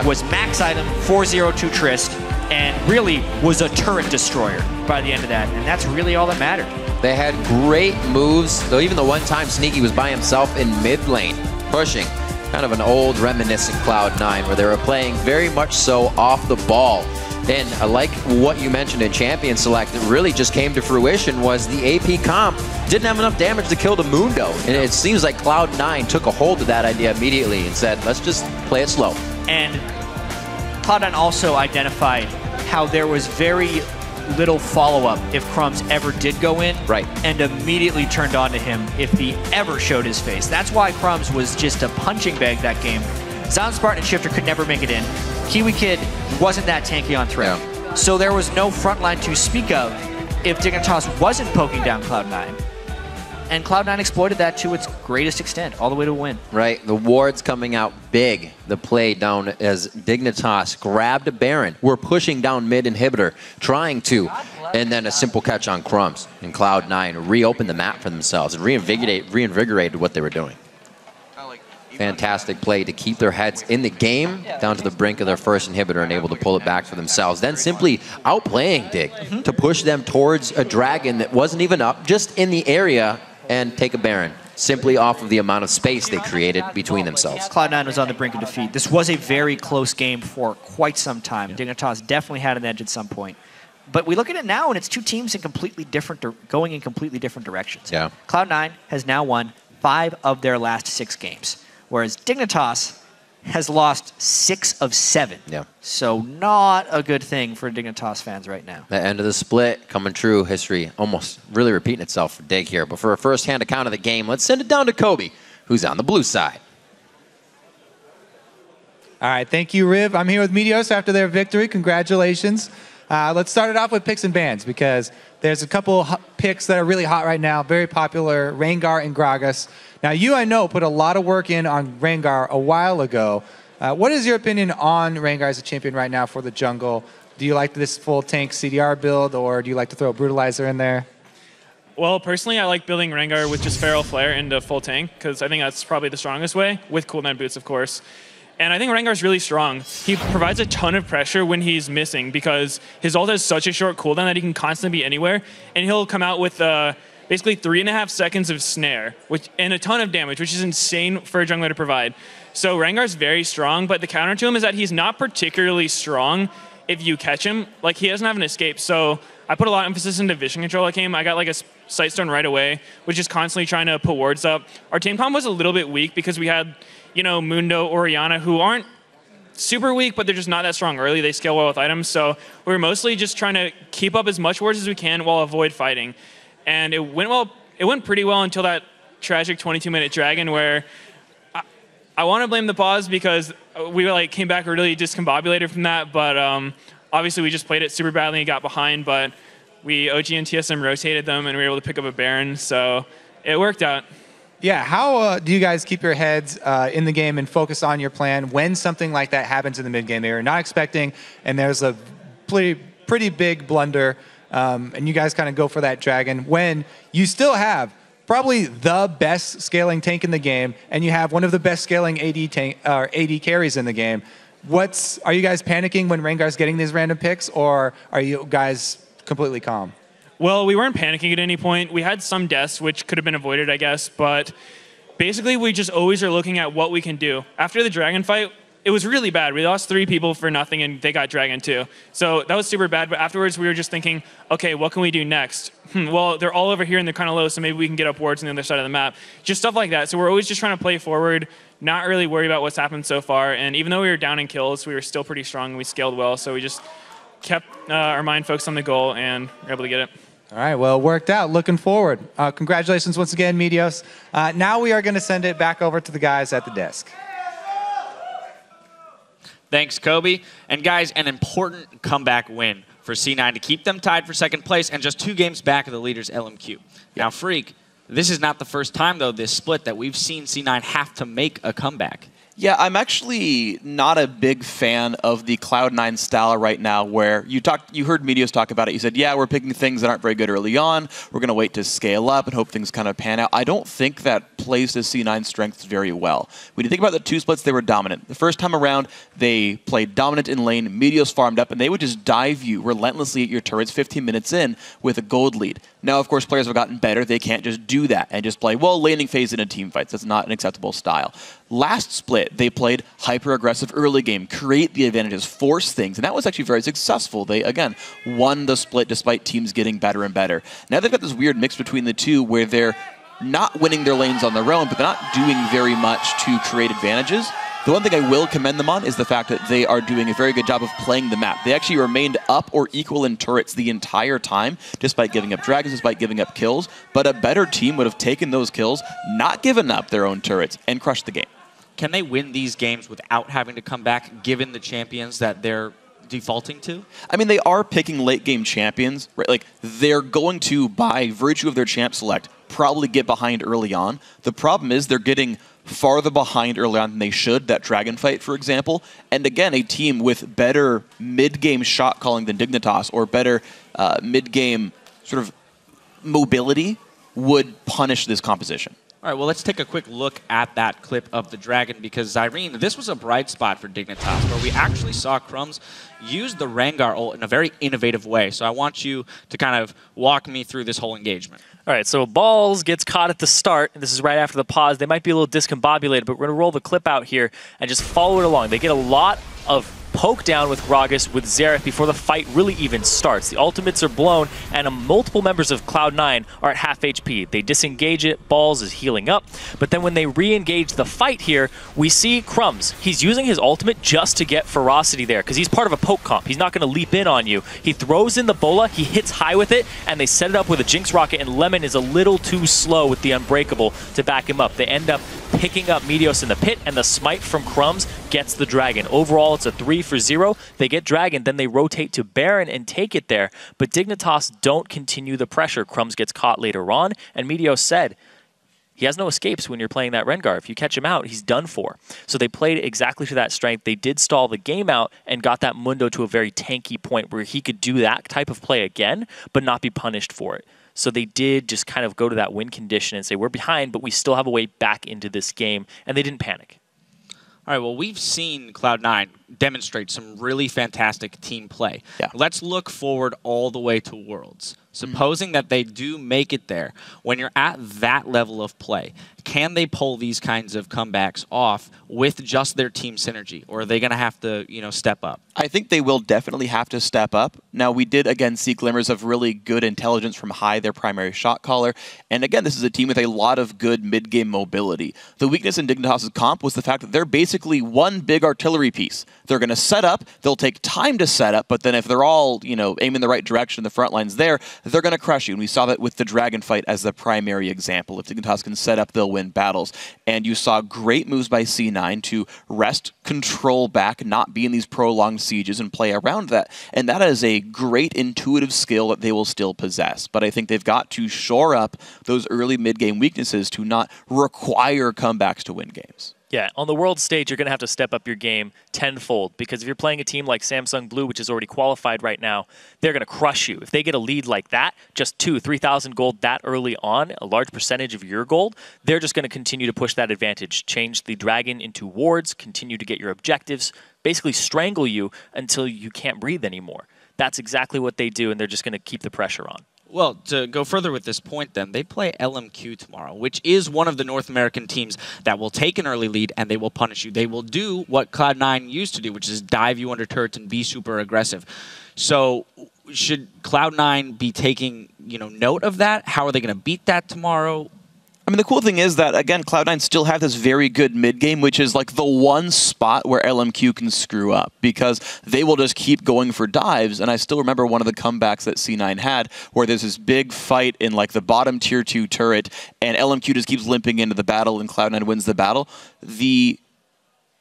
was Max Item, 402 Trist, and really was a turret destroyer by the end of that. And that's really all that mattered. They had great moves, though even the one time Sneaky was by himself in mid lane, pushing. Kind of an old reminiscent Cloud9 where they were playing very much so off the ball. And I like what you mentioned in Champion Select that really just came to fruition was the AP comp didn't have enough damage to kill the Mundo. And it seems like Cloud9 took a hold of that idea immediately and said, let's just play it slow. And Cloud9 also identified how there was very little follow-up if Crumbs ever did go in, and immediately turned on to him if he ever showed his face. That's why Crumbs was just a punching bag that game. Zion Spartan and Shifter could never make it in. Kiwi Kid wasn't that tanky on threat. So there was no frontline to speak of if Dignitas wasn't poking down Cloud9. And Cloud9 exploited that to its greatest extent, all the way to a win. Right, the wards coming out big. The play down as Dignitas grabbed a Baron. We're pushing down mid inhibitor, trying to, and then a simple catch on Crumbs. And Cloud9 reopened the map for themselves and reinvigorated what they were doing. Fantastic play to keep their heads in the game down to the brink of their first inhibitor and able to pull it back for themselves. Then simply outplaying Dig to push them towards a dragon that wasn't even up, just in the area, and take a Baron, simply off of the amount of space they created between themselves. Cloud9 was on the brink of defeat. This was a very close game for quite some time. Dignitas definitely had an edge at some point. But we look at it now, and it's two teams in completely different, going in completely different directions. Cloud9 has now won 5 of their last 6 games, whereas Dignitas has lost 6 of 7. So not a good thing for Dignitas fans right now. The end of the split coming true. History almost really repeating itself for Dig here. But for a first-hand account of the game, let's send it down to Kobe, who's on the blue side. All right, thank you, Riv. I'm here with Meteos after their victory. Congratulations. Let's start it off with picks and bans because there's a couple picks that are really hot right now, very popular, Rengar and Gragas. Now, you, I know, put a lot of work in on Rengar a while ago. What is your opinion on Rengar as a champion right now for the jungle? Do you like this full tank CDR build, or do you like to throw a Brutalizer in there? Well, personally, I like building Rengar with just Feral Flare into full tank because I think that's probably the strongest way, with cooldown boots, of course. And I think Rengar's really strong. He provides a ton of pressure when he's missing because his ult has such a short cooldown that he can constantly be anywhere, and he'll come out with basically 3.5 seconds of snare and a ton of damage, which is insane for a jungler to provide. So Rengar's very strong, but the counter to him is that he's not particularly strong if you catch him. Like, he doesn't have an escape. So I put a lot of emphasis into vision control. I got like a Sightstone right away, which is constantly trying to put wards up. Our team comp was a little bit weak because we had, you know, Mundo, Orianna, who aren't super weak, but they're just not that strong early. They scale well with items. So we were mostly just trying to keep up as much wards as we can while avoid fighting. And it went well. It went pretty well until that tragic 22-minute dragon where I want to blame the pause because we came back really discombobulated from that. But obviously we just played it super badly and got behind. But we OG and TSM rotated them and we were able to pick up a Baron. So it worked out. Yeah, how do you guys keep your heads in the game and focus on your plan when something like that happens in the mid game that you're not expecting and there's a pretty big blunder? And you guys kind of go for that dragon when you still have probably the best scaling tank in the game, and you have one of the best scaling AD carries in the game. Are you guys panicking when Rengar's getting these random picks, or are you guys completely calm? Well, we weren't panicking at any point. We had some deaths, which could have been avoided, I guess, but basically we just always are looking at what we can do. After the dragon fight, it was really bad. We lost 3 people for nothing, and they got dragon too. So that was super bad, but afterwards we were just thinking, okay, what can we do next? Well, they're all over here and they're kind of low, so maybe we can get up wards on the other side of the map. Just stuff like that. So we're always just trying to play forward, not really worried about what's happened so far. And even though we were down in kills, we were still pretty strong and we scaled well. So we just kept our mind focused on the goal and were able to get it. All right, well, it worked out. Looking forward. Congratulations once again, Meteos. Now we are going to send it back over to the guys at the desk. Thanks, Kobe. And guys, an important comeback win for C9 to keep them tied for second place and just 2 games back of the leaders, LMQ. Now, Freak, this is not the first time, though, this split that we've seen C9 have to make a comeback. Yeah, I'm actually not a big fan of the Cloud9 style right now where you heard Meteos talk about it. You said, yeah, we're picking things that aren't very good early on. We're going to wait to scale up and hope things kind of pan out. I don't think that plays to C9's strengths very well. When you think about the 2 splits, they were dominant. The first time around, they played dominant in lane. Meteos farmed up, and they would just dive you relentlessly at your turrets 15 minutes in with a gold lead. Now, of course, players have gotten better. They can't just do that and just play, well, laning phase in a team fights. That's not an acceptable style. Last split, they played hyper-aggressive early game, create the advantages, force things, and that was actually very successful. They, again, won the split despite teams getting better and better. Now they've got this weird mix between the two where they're not winning their lanes on their own, but they're not doing very much to create advantages. The one thing I will commend them on is the fact that they are doing a very good job of playing the map. They actually remained up or equal in turrets the entire time, despite giving up dragons, despite giving up kills. But a better team would have taken those kills, not given up their own turrets, and crushed the game. Can they win these games without having to come back, given the champions that they're defaulting to? I mean, they are picking late game champions, right? Like, they're going to, by virtue of their champ select, probably get behind early on. The problem is they're getting farther behind early on than they should, that dragon fight, for example. And again, a team with better mid-game shot calling than Dignitas, or better mid-game sort of mobility, would punish this composition. All right, well, let's take a quick look at that clip of the Dragon, because, Zyrene, this was a bright spot for Dignitas, where we actually saw Crumbs use the Rengar ult in a very innovative way. So I want you to kind of walk me through this whole engagement. All right, so Balls gets caught at the start, and this is right after the pause. They might be a little discombobulated, but we're going to roll the clip out here and just follow it along. They get a lot of poke down with Gragas, with Xerath before the fight really even starts. The ultimates are blown, and multiple members of Cloud9 are at half HP. They disengage it, Balls is healing up, but then when they re-engage the fight here, we see Crumbs. He's using his ultimate just to get ferocity there, because he's part of a poke comp. He's not going to leap in on you. He throws in the bola, he hits high with it, and they set it up with a Jinx Rocket, and Lemon is a little too slow with the Unbreakable to back him up. They end up picking up Meteos in the pit, and the smite from Crumbs gets the Dragon. Overall, it's a 3-for-0. They get Dragon, then they rotate to Baron and take it there, but Dignitas don't continue the pressure. Crumbs gets caught later on, and Meteos said, he has no escapes when you're playing that Rengar. If you catch him out, he's done for. So they played exactly to that strength. They did stall the game out and got that Mundo to a very tanky point where he could do that type of play again, but not be punished for it. So they did just kind of go to that win condition and say, we're behind, but we still have a way back into this game, and they didn't panic. All right, well, we've seen Cloud9 demonstrate some really fantastic team play. Yeah. Let's look forward all the way to Worlds. Supposing that they do make it there, when you're at that level of play, can they pull these kinds of comebacks off with just their team synergy, or are they going to have to, step up? I think they will definitely have to step up. Now, we did, again, see glimmers of really good intelligence from High, their primary shot caller. And again, this is a team with a lot of good mid-game mobility. The weakness in Dignitas' comp was the fact that they're basically one big artillery piece. They're going to set up, they'll take time to set up, but then if they're all, aiming the right direction, the front line's there, they're going to crush you. And we saw that with the Dragon fight as the primary example. If Dignitas can set up, they'll win battles. And you saw great moves by C9 to wrest control back, not be in these prolonged sieges and play around that. And that is a great intuitive skill that they will still possess. But I think they've got to shore up those early mid-game weaknesses to not require comebacks to win games. Yeah, on the world stage, you're going to have to step up your game tenfold, because if you're playing a team like Samsung Blue, which is already qualified right now, they're going to crush you. If they get a lead like that, just 3,000 gold that early on, a large percentage of your gold, they're just going to continue to push that advantage, change the Dragon into wards, continue to get your objectives, basically strangle you until you can't breathe anymore. That's exactly what they do, and they're just going to keep the pressure on. Well, to go further with this point then, they play LMQ tomorrow, which is one of the North American teams that will take an early lead and they will punish you. They will do what Cloud9 used to do, which is dive you under turrets and be super aggressive. So should Cloud9 be taking, note of that? How are they going to beat that tomorrow? I mean, the cool thing is that, again, Cloud9 still have this very good mid game, which is like the one spot where LMQ can screw up because they will just keep going for dives. And I still remember one of the comebacks that C9 had where there's this big fight in like the bottom tier 2 turret and LMQ just keeps limping into the battle and Cloud9 wins the battle. The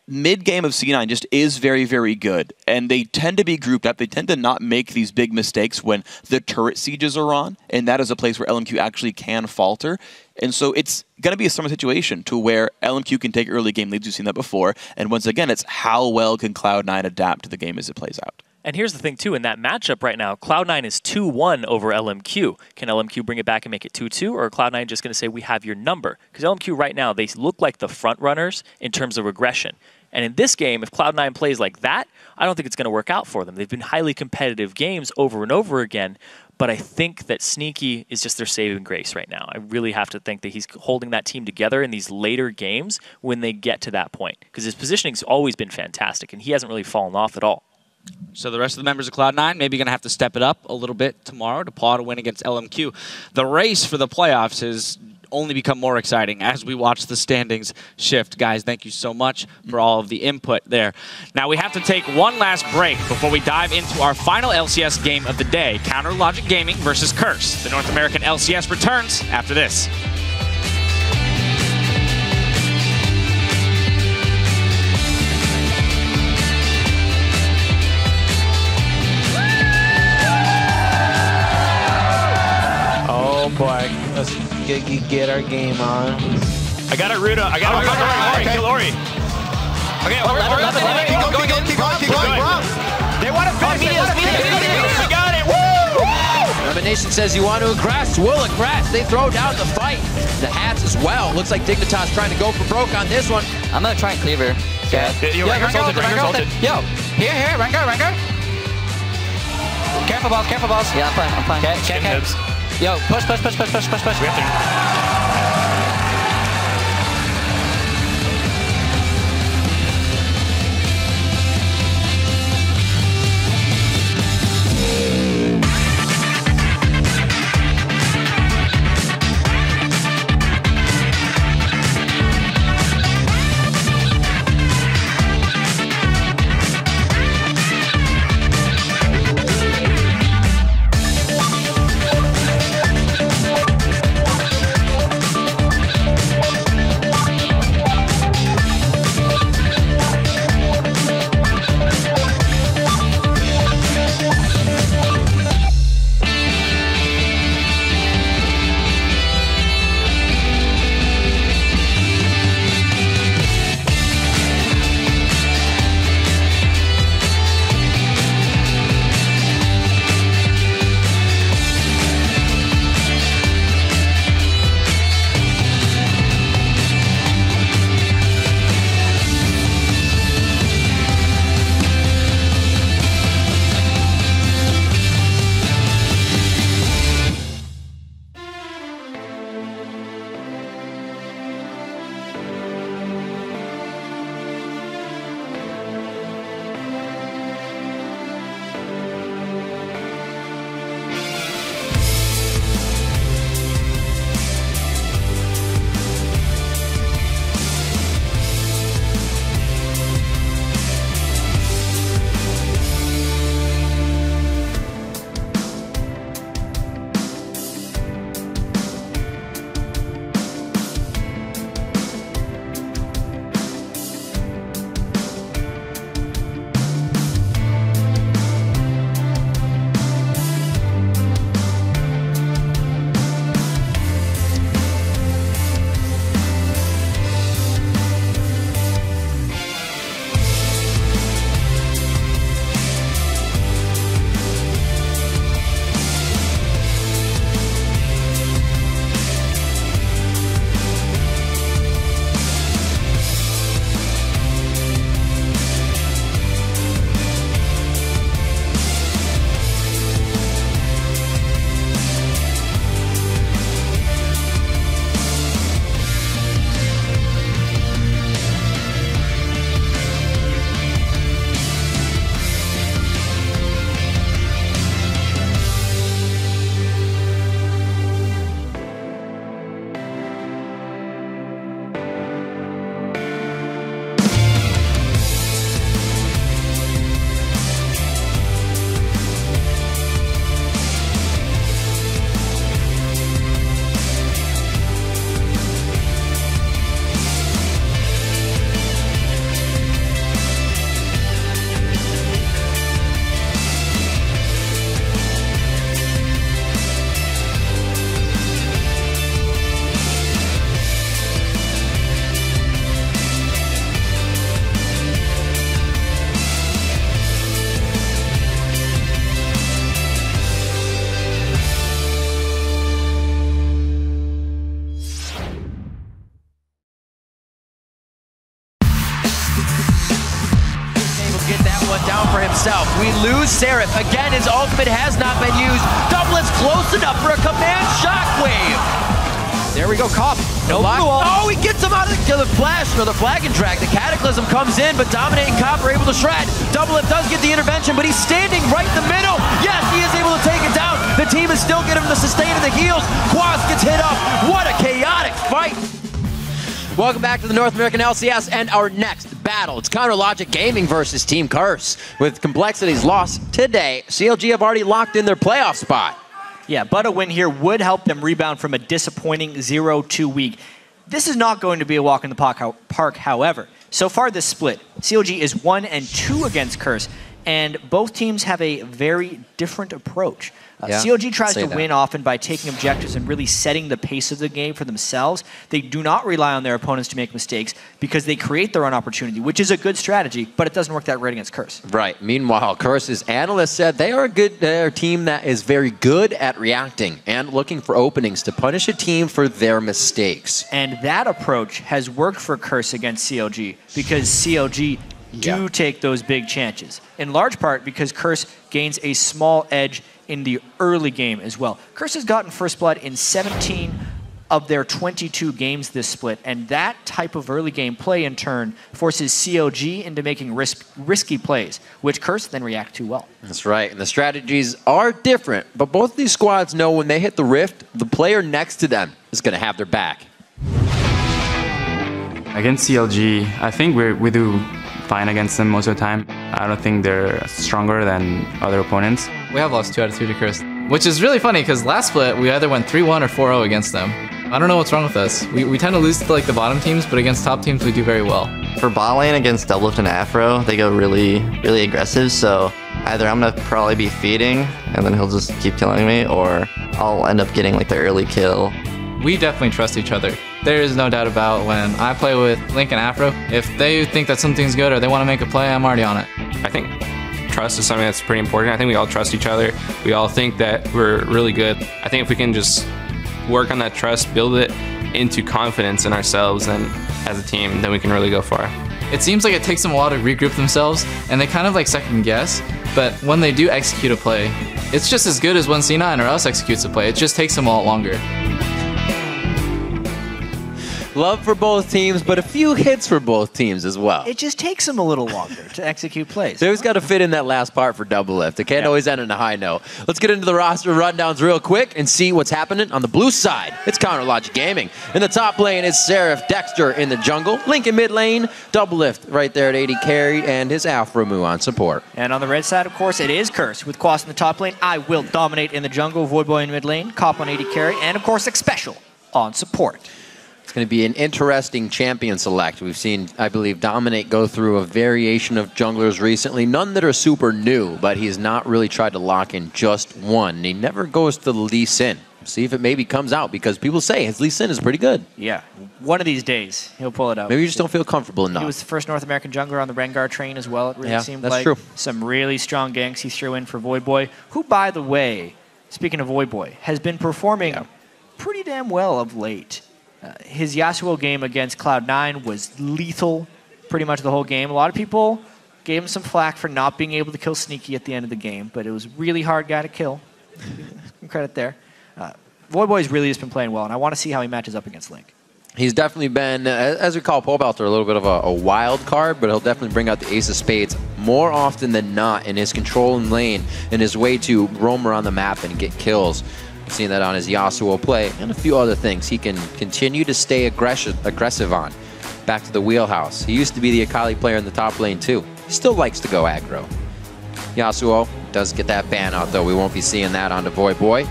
mid game of C9 just is very, very good. And they tend to be grouped up. They tend to not make these big mistakes when the turret sieges are on. And that is a place where LMQ actually can falter. And so it's going to be a similar situation to where LMQ can take early game leads. We've seen that before. And once again, it's how well can Cloud9 adapt to the game as it plays out. And here's the thing, too. In that matchup right now, Cloud9 is 2-1 over LMQ. Can LMQ bring it back and make it 2-2, or are Cloud9 just going to say, we have your number? Because LMQ right now, they look like the front runners in terms of regression. And in this game, if Cloud9 plays like that, I don't think it's going to work out for them. They've been highly competitive games over and over again, but I think that Sneaky is just their saving grace right now. I really have to think that he's holding that team together in these later games when they get to that point, because his positioning's always been fantastic, and he hasn't really fallen off at all. So the rest of the members of Cloud9 maybe going to have to step it up a little bit tomorrow to paw to win against LMQ. The race for the playoffs has only become more exciting as we watch the standings shift. Guys, thank you so much for all of the input there. Now we have to take one last break before we dive into our final LCS game of the day, Counter Logic Gaming versus Curse. The North American LCS returns after this. Oh boy, let's get our game on. I got it, Ruda. I got it. Kill Ori. Okay, keep going. They want to finish. We got it. Woo! Domination says you want to aggress. Will aggress. They throw down the fight. The hats as well. Looks like Dignitas trying to go for broke on this one. I'm gonna try and cleaver. Yeah, Rengar's ulted. Yo, here, Rengar. Careful, boss. Yeah, I'm fine. Okay. Yo, push. We have to... We lose Seraph. Again, his ultimate has not been used. Doublet's close enough for a command shockwave. There we go, Cop. No blue wall. Oh, he gets him out of the flash, or the flag and drag. The Cataclysm comes in, but Dominate and Cop are able to shred. Doublelift does get the intervention, but he's standing right in the middle. Yes, he is able to take it down. The team is still getting him the sustain and the heals. Quas gets hit up. What a chaotic fight. Welcome back to the North American LCS and our next battle. It's Counter Logic Gaming versus Team Curse. With Complexity's loss today, CLG have already locked in their playoff spot. Yeah, but a win here would help them rebound from a disappointing 0-2 week. This is not going to be a walk in the park, however. So far this split, CLG is 1-2 against Curse, and both teams have a very different approach. CLG tries to win often by taking objectives and really setting the pace of the game for themselves. They do not rely on their opponents to make mistakes because they create their own opportunity, which is a good strategy, but it doesn't work that great against Curse. Right. Meanwhile, Curse's analyst said they are a team that is very good at reacting and looking for openings to punish a team for their mistakes. And that approach has worked for Curse against CLG because CLG do take those big chances, in large part because Curse gains a small edge in the early game as well. Curse has gotten first blood in 17 of their 22 games this split, and that type of early game play in turn forces CLG into making risky plays, which Curse then react to well. That's right, and the strategies are different, but both of these squads know when they hit the rift, the player next to them is going to have their back. Against CLG, I think we do fine against them most of the time. I don't think they're stronger than other opponents. We have lost 2 out of 2 to Curse, which is really funny because last split we either went 3-1 or 4-0 against them. I don't know what's wrong with us. We tend to lose to like the bottom teams, but against top teams we do very well. For bot lane against Doublelift and Afro, they go really aggressive, so either I'm gonna probably be feeding and then he'll just keep killing me, or I'll end up getting like the early kill. We definitely trust each other. There is no doubt about when I play with Link and Afro, if they think that something's good or they want to make a play, I'm already on it. I think trust is something that's pretty important. I think we all trust each other. We all think that we're really good. I think if we can just work on that trust, build it into confidence in ourselves and as a team, then we can really go far. It seems like it takes them a while to regroup themselves, and they kind of like second guess, but when they do execute a play, it's just as good as when C9 or us executes a play. It just takes them a lot longer. Love for both teams, but a few hits for both teams as well. It just takes them a little longer to execute plays. They always got to fit in that last part for Doublelift. It can't always end on a high note. Let's get into the roster rundowns real quick and see what's happening on the blue side. It's Counter Logic Gaming. In the top lane is Seraph, Dexter in the jungle, Link in mid lane, Doublelift right there at 80 carry, and his Afromu on support. And on the red side, of course, it is Curse. With Quas in the top lane, I Will Dominate in the jungle, Voidboy in mid lane, Cop on 80 carry, and of course, Xpecial on support. It's going to be an interesting champion select. We've seen, I believe, Dominate go through a variation of junglers recently. None that are super new, but he's not really tried to lock in just one. He never goes to the Lee Sin. See if it maybe comes out, because people say his Lee Sin is pretty good. Yeah, one of these days he'll pull it out. Maybe you just don't feel comfortable enough. He was the first North American jungler on the Rengar train as well. It really seemed like true. Some really strong ganks he threw in for Voidboy, who, by the way, speaking of Voidboy, has been performing pretty damn well of late. His Yasuo game against Cloud9 was lethal pretty much the whole game. A lot of people gave him some flack for not being able to kill Sneaky at the end of the game, but it was a really hard guy to kill. Some credit there. Voidboy's really just been playing well, and I want to see how he matches up against Link. He's definitely been, as we call Pole Belter, a little bit of a wild card, but he'll definitely bring out the Ace of Spades more often than not in his control in lane and his way to roam around the map and get kills. Seen that on his Yasuo play and a few other things he can continue to stay aggressive on. Back to the wheelhouse. He used to be the Akali player in the top lane too. He still likes to go aggro. Yasuo does get that ban out though. We won't be seeing that onto Voidboy.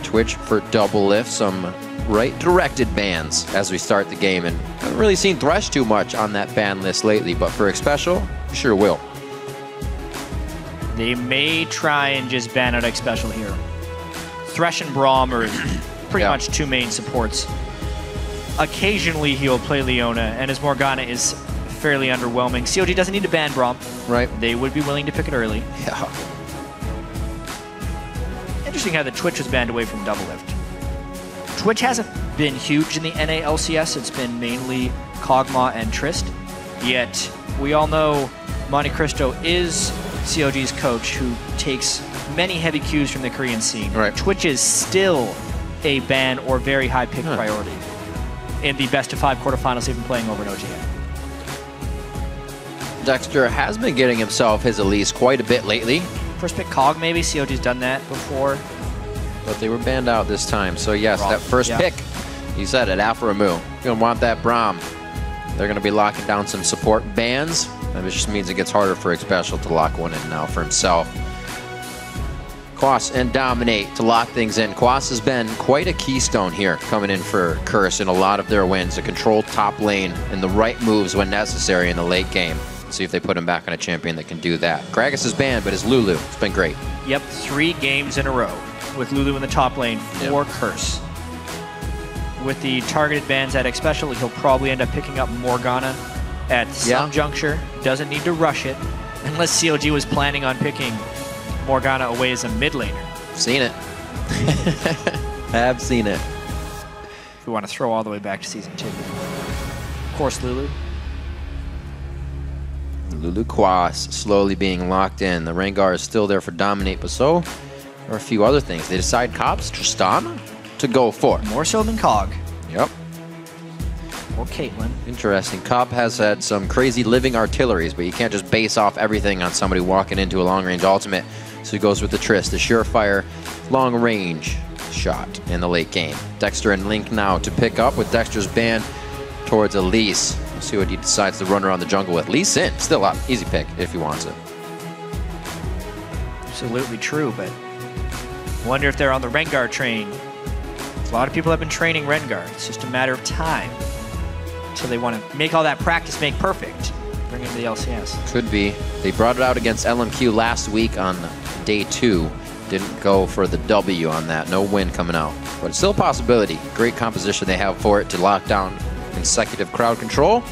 Twitch for Doublelift. Some right directed bans as we start the game, and haven't really seen Thresh too much on that ban list lately, but for Xpecial, sure will. They may try and just ban out Xpecial here. Thresh and Braum are pretty much two main supports. Occasionally he'll play Leona, and his Morgana is fairly underwhelming. COG doesn't need to ban Braum. Right. They would be willing to pick it early. Yeah. Interesting how the Twitch was banned away from Doublelift. Twitch hasn't been huge in the NA LCS. It's been mainly Kog'Maw and Trist. Yet, we all know Monte Cristo is COG's coach, who takes many heavy cues from the Korean scene, Right. Twitch is still a ban or very high pick priority in the best of 5 quarterfinals they've been playing over in OGN. Dexter has been getting himself his Elise quite a bit lately. First pick COG maybe, COG's done that before. But they were banned out this time. So yes, Wrong. that first Yeah. pick, you said it, Afromu. You're going to want that Braum. They're going to be locking down some support bans. And it just means it gets harder for Xpecial to lock one in now for himself. Quas and Dominate to lock things in. Quas has been quite a keystone here coming in for Curse in a lot of their wins. A controlled top lane and the right moves when necessary in the late game. See if they put him back on a champion that can do that. Gragas is banned, but his Lulu, it's been great. Yep, 3 games in a row with Lulu in the top lane for Curse. With the targeted bans at Xpecial, he'll probably end up picking up Morgana at some juncture. Doesn't need to rush it, unless COG was planning on picking Morgana away as a mid laner. Seen it. Have seen it. If we want to throw all the way back to Season 2. Of course, Lulu. Lulu Quas slowly being locked in. The Rengar is still there for Dominate, but so are a few other things. They decide Cops Tristana to go for. More so than COG. Yep. Or Caitlyn. Interesting. Cobb has had some crazy living artilleries, but you can't just base off everything on somebody walking into a long-range ultimate. So he goes with the Trist, the surefire long-range shot in the late game. Dexter and Link now to pick up with Dexter's ban towards Elise. We'll see what he decides to run around the jungle with. Lee Sin, still up. Easy pick if he wants it. Absolutely true, but wonder if they're on the Rengar train. A lot of people have been training Rengar. It's just a matter of time. So they want to make all that practice make perfect. Bring it to the LCS. Could be. They brought it out against LMQ last week on day 2. Didn't go for the W on that. No win coming out. But it's still a possibility. Great composition they have for it to lock down consecutive crowd control.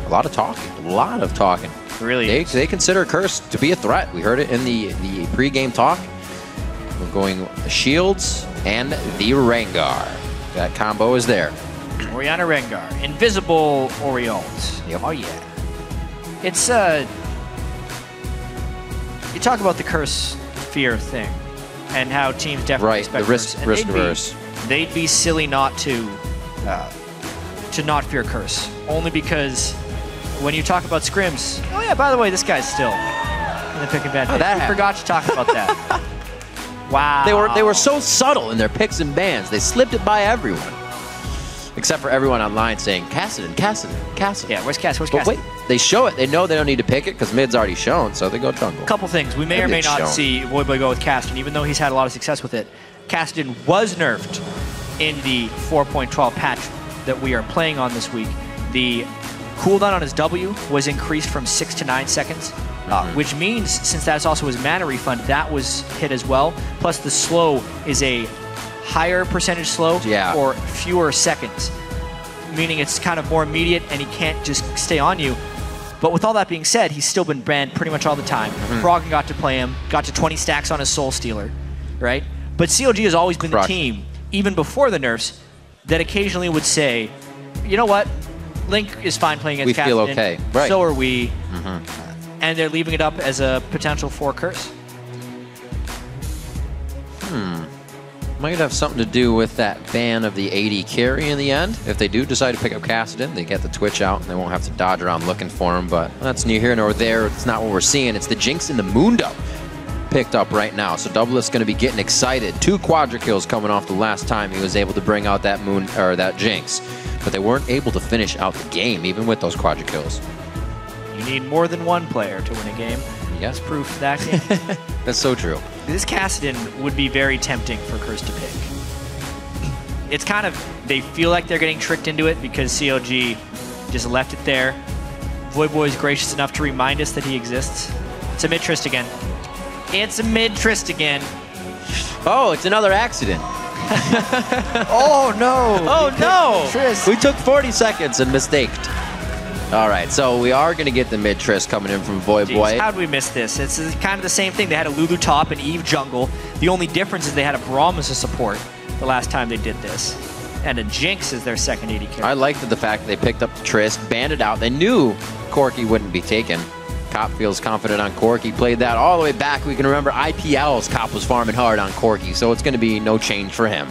A lot of talking. A lot of talking. Really? They consider Curse to be a threat. We heard it in the pre-game talk. We're going the Shields and the Rengar. That combo is there. Orianna Rengar. Invisible Orioles. Yep. Oh, yeah. It's, you talk about the Curse fear thing and how teams definitely Right, the expect risk Curse. averse. They'd be silly not to not fear Curse. Only because when you talk about scrims, oh yeah, by the way, this guy's still in the pick and ban. How'd that We happen? forgot to talk about that. Wow. They were so subtle in their picks and bans. They slipped it by everyone. Except for everyone online saying, Cassidy. Yeah, where's Cass? Where's But Cass? wait, they show it. They know they don't need to pick it because mid's already shown, so they go jungle. Couple things. We may or may not see Voidboy go with Caston, even though he's had a lot of success with it. Caston was nerfed in the 4.12 patch that we are playing on this week. The cooldown on his W was increased from 6 to 9 seconds, which means, since that's also his mana refund, that was hit as well. Plus the slow is a higher percentage slow for fewer seconds, meaning it's kind of more immediate and he can't just stay on you. But with all that being said, he's still been banned pretty much all the time. Froggen got to play him, got to 20 stacks on his Soul Stealer, right? But COG has always been the team, even before the nerfs, that occasionally would say, you know what, Link is fine playing against Caston. We feel okay, right. So are we. And they're leaving it up as a potential for Curse. Might have something to do with that ban of the AD carry in the end. If they do decide to pick up Cassidon, they get the Twitch out and they won't have to dodge around looking for him, but that's neither here nor there. It's not what we're seeing. It's the Jinx and the Mundo picked up right now. So Double's going to be getting excited. 2 quadra kills coming off the last time he was able to bring out that that Jinx. But they weren't able to finish out the game, even with those quadra kills. You need more than one player to win a game. Yes. That's proof that game. That's so true. This Cassidon would be very tempting for Curse to pick. It's kind of, they feel like they're getting tricked into it because COG just left it there. Voidboy is gracious enough to remind us that he exists. It's a mid-trist again. It's a mid-trist again. Oh, it's another accident. Oh no! Oh no! We took 40 seconds and mistaked. All right, so we are going to get the mid-trist coming in from Voidboy. How'd we miss this? It's kind of the same thing. They had a Lulu top and Eve jungle. The only difference is they had a Braum as a support the last time they did this. And a Jinx is their second AD carry. I liked the fact that they picked up the Trist, banned it out. They knew Corki wouldn't be taken. Cop feels confident on Corki. Played that all the way back. We can remember IPLs. Cop was farming hard on Corki, so it's going to be no change for him.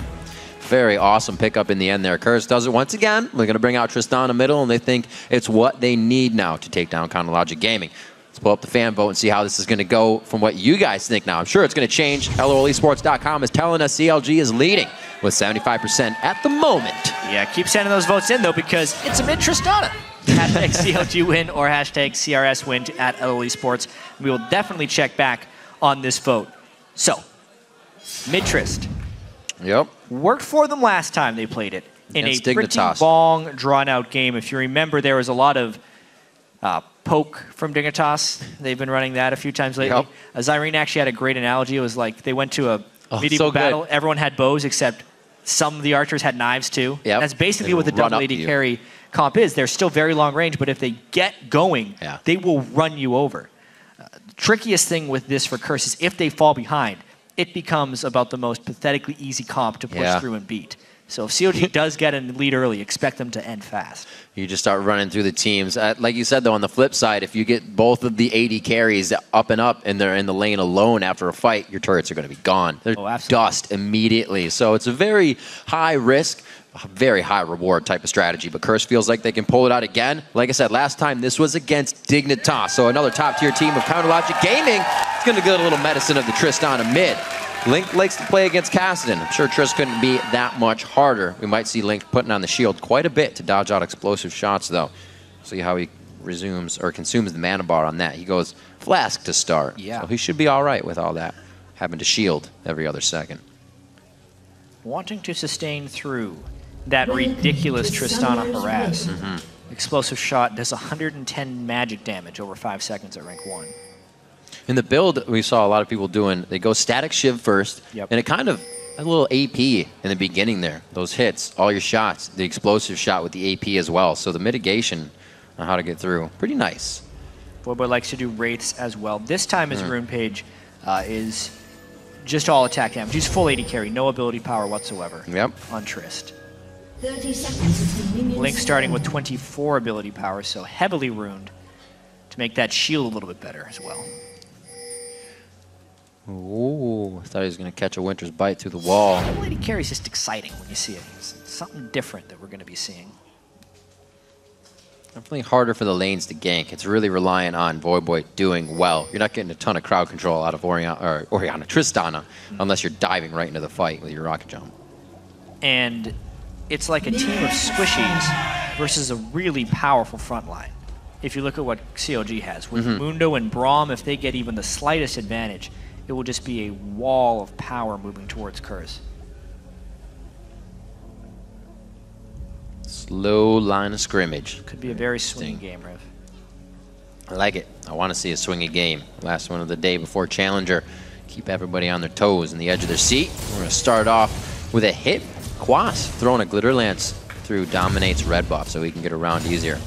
Very awesome pickup in the end there. Curse does it once again. We're going to bring out Tristana middle, and they think it's what they need now to take down Chronologic Gaming. Let's pull up the fan vote and see how this is going to go from what you guys think now. I'm sure it's going to change. LOLesports.com is telling us CLG is leading with 75% at the moment. Yeah, keep sending those votes in, though, because it's a mid-Tristana. Hashtag CLG win or hashtag CRS win at LOL Esports. We will definitely check back on this vote. So, mid-Trist. Yep. Worked for them last time they played it in Against a pretty Dignitas. long, drawn-out game. If you remember, there was a lot of poke from Dignitas. They've been running that a few times lately. Yep. Zyrene actually had a great analogy. It was like they went to a medieval so battle. good. Everyone had bows, except some of the archers had knives too. Yep. That's basically They what the run double up AD to you. carry comp is. They're still very long range, but if they get going, they will run you over. The trickiest thing with this for Curse is if they fall behind, it becomes about the most pathetically easy comp to push through and beat. So if COG does get in the lead early, expect them to end fast. You just start running through the teams. Like you said, though, on the flip side, if you get both of the AD carries up and they're in the lane alone after a fight, your turrets are going to be gone. They're dust immediately. So it's a very high risk, very high reward type of strategy. But Curse feels like they can pull it out again. Like I said, last time this was against Dignitas. So another top-tier team of Chronologic Gaming. It's going to get a little medicine of the Tristana mid. Link likes to play against Cassidy. I'm sure Triss couldn't be that much harder. We might see Link putting on the shield quite a bit to dodge out explosive shots, though. See how he resumes or consumes the mana bar on that. He goes Flask to start. Yeah. So he should be all right with all that, having to shield every other second. Wanting to sustain through that ridiculous Tristana harass. Explosive shot does 110 magic damage over 5 seconds at rank 1. In the build, we saw a lot of people doing, they go static shiv first, and it kind of, a little AP in the beginning there. Those hits, all your shots, the explosive shot with the AP as well. So the mitigation on how to get through, pretty nice. Boyboy likes to do wraiths as well. This time his rune page is just all attack damage. He's full AD carry, no ability power whatsoever on Trist. 30 seconds until minions Link starting with 24 ability power, so heavily runed to make that shield a little bit better as well. Ooh, I thought he was going to catch a Winter's Bite through the wall. Lady Carry is just exciting when you see it. It's something different that we're going to be seeing. Definitely harder for the lanes to gank. It's really relying on Voyboy doing well. You're not getting a ton of crowd control out of Oriana Tristana unless you're diving right into the fight with your rocket jump. And it's like a team of squishies versus a really powerful front line. If you look at what COG has, with Mundo and Braum, if they get even the slightest advantage, it will just be a wall of power moving towards Curse. Slow line of scrimmage. Could be a very swingy game, Riv. I like it. I want to see a swingy game. Last one of the day before Challenger. Keep everybody on their toes and the edge of their seat. We're going to start off with a hit. Quas throwing a Glitter Lance through Dominate's red buff so he can get around easier.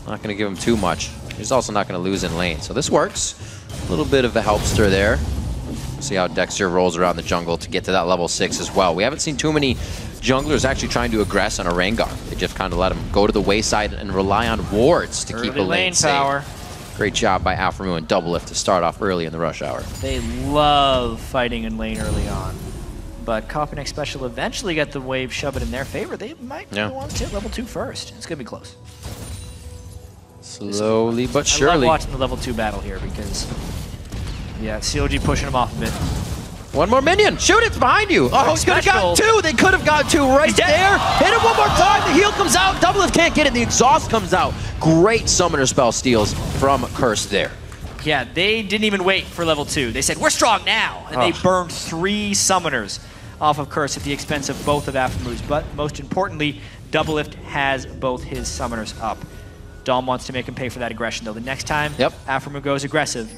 Not going to give him too much. He's also not going to lose in lane. So this works. A little bit of a helpster there. See how Dexter rolls around the jungle to get to that level 6 as well. We haven't seen too many junglers actually trying to aggress on a Rengar. They just kind of let him go to the wayside and rely on wards to keep the lane power. safe. Great job by Alphamu and Double Lift to start off early in the rush hour. They love fighting in lane early on. But Koppenick Special eventually get the wave, shove it in their favor. They might want to hit level 2 first. It's going to be close. Slowly but surely. I love watching the level 2 battle here because, yeah, COG pushing him off a bit. One more minion. Shoot, it's behind you. Oh, he could have gotten 2. They could have gotten 2 right there. Hit it one more time. The heal comes out. Double Lift can't get it. The exhaust comes out. Great summoner spell steals from Curse there. Yeah, they didn't even wait for level 2. They said, we're strong now. And they burned 3 summoners off of Curse at the expense of both of Aphromu's. But most importantly, Double Lift has both his summoners up. Dom wants to make him pay for that aggression, though. The next time Aphromu goes aggressive,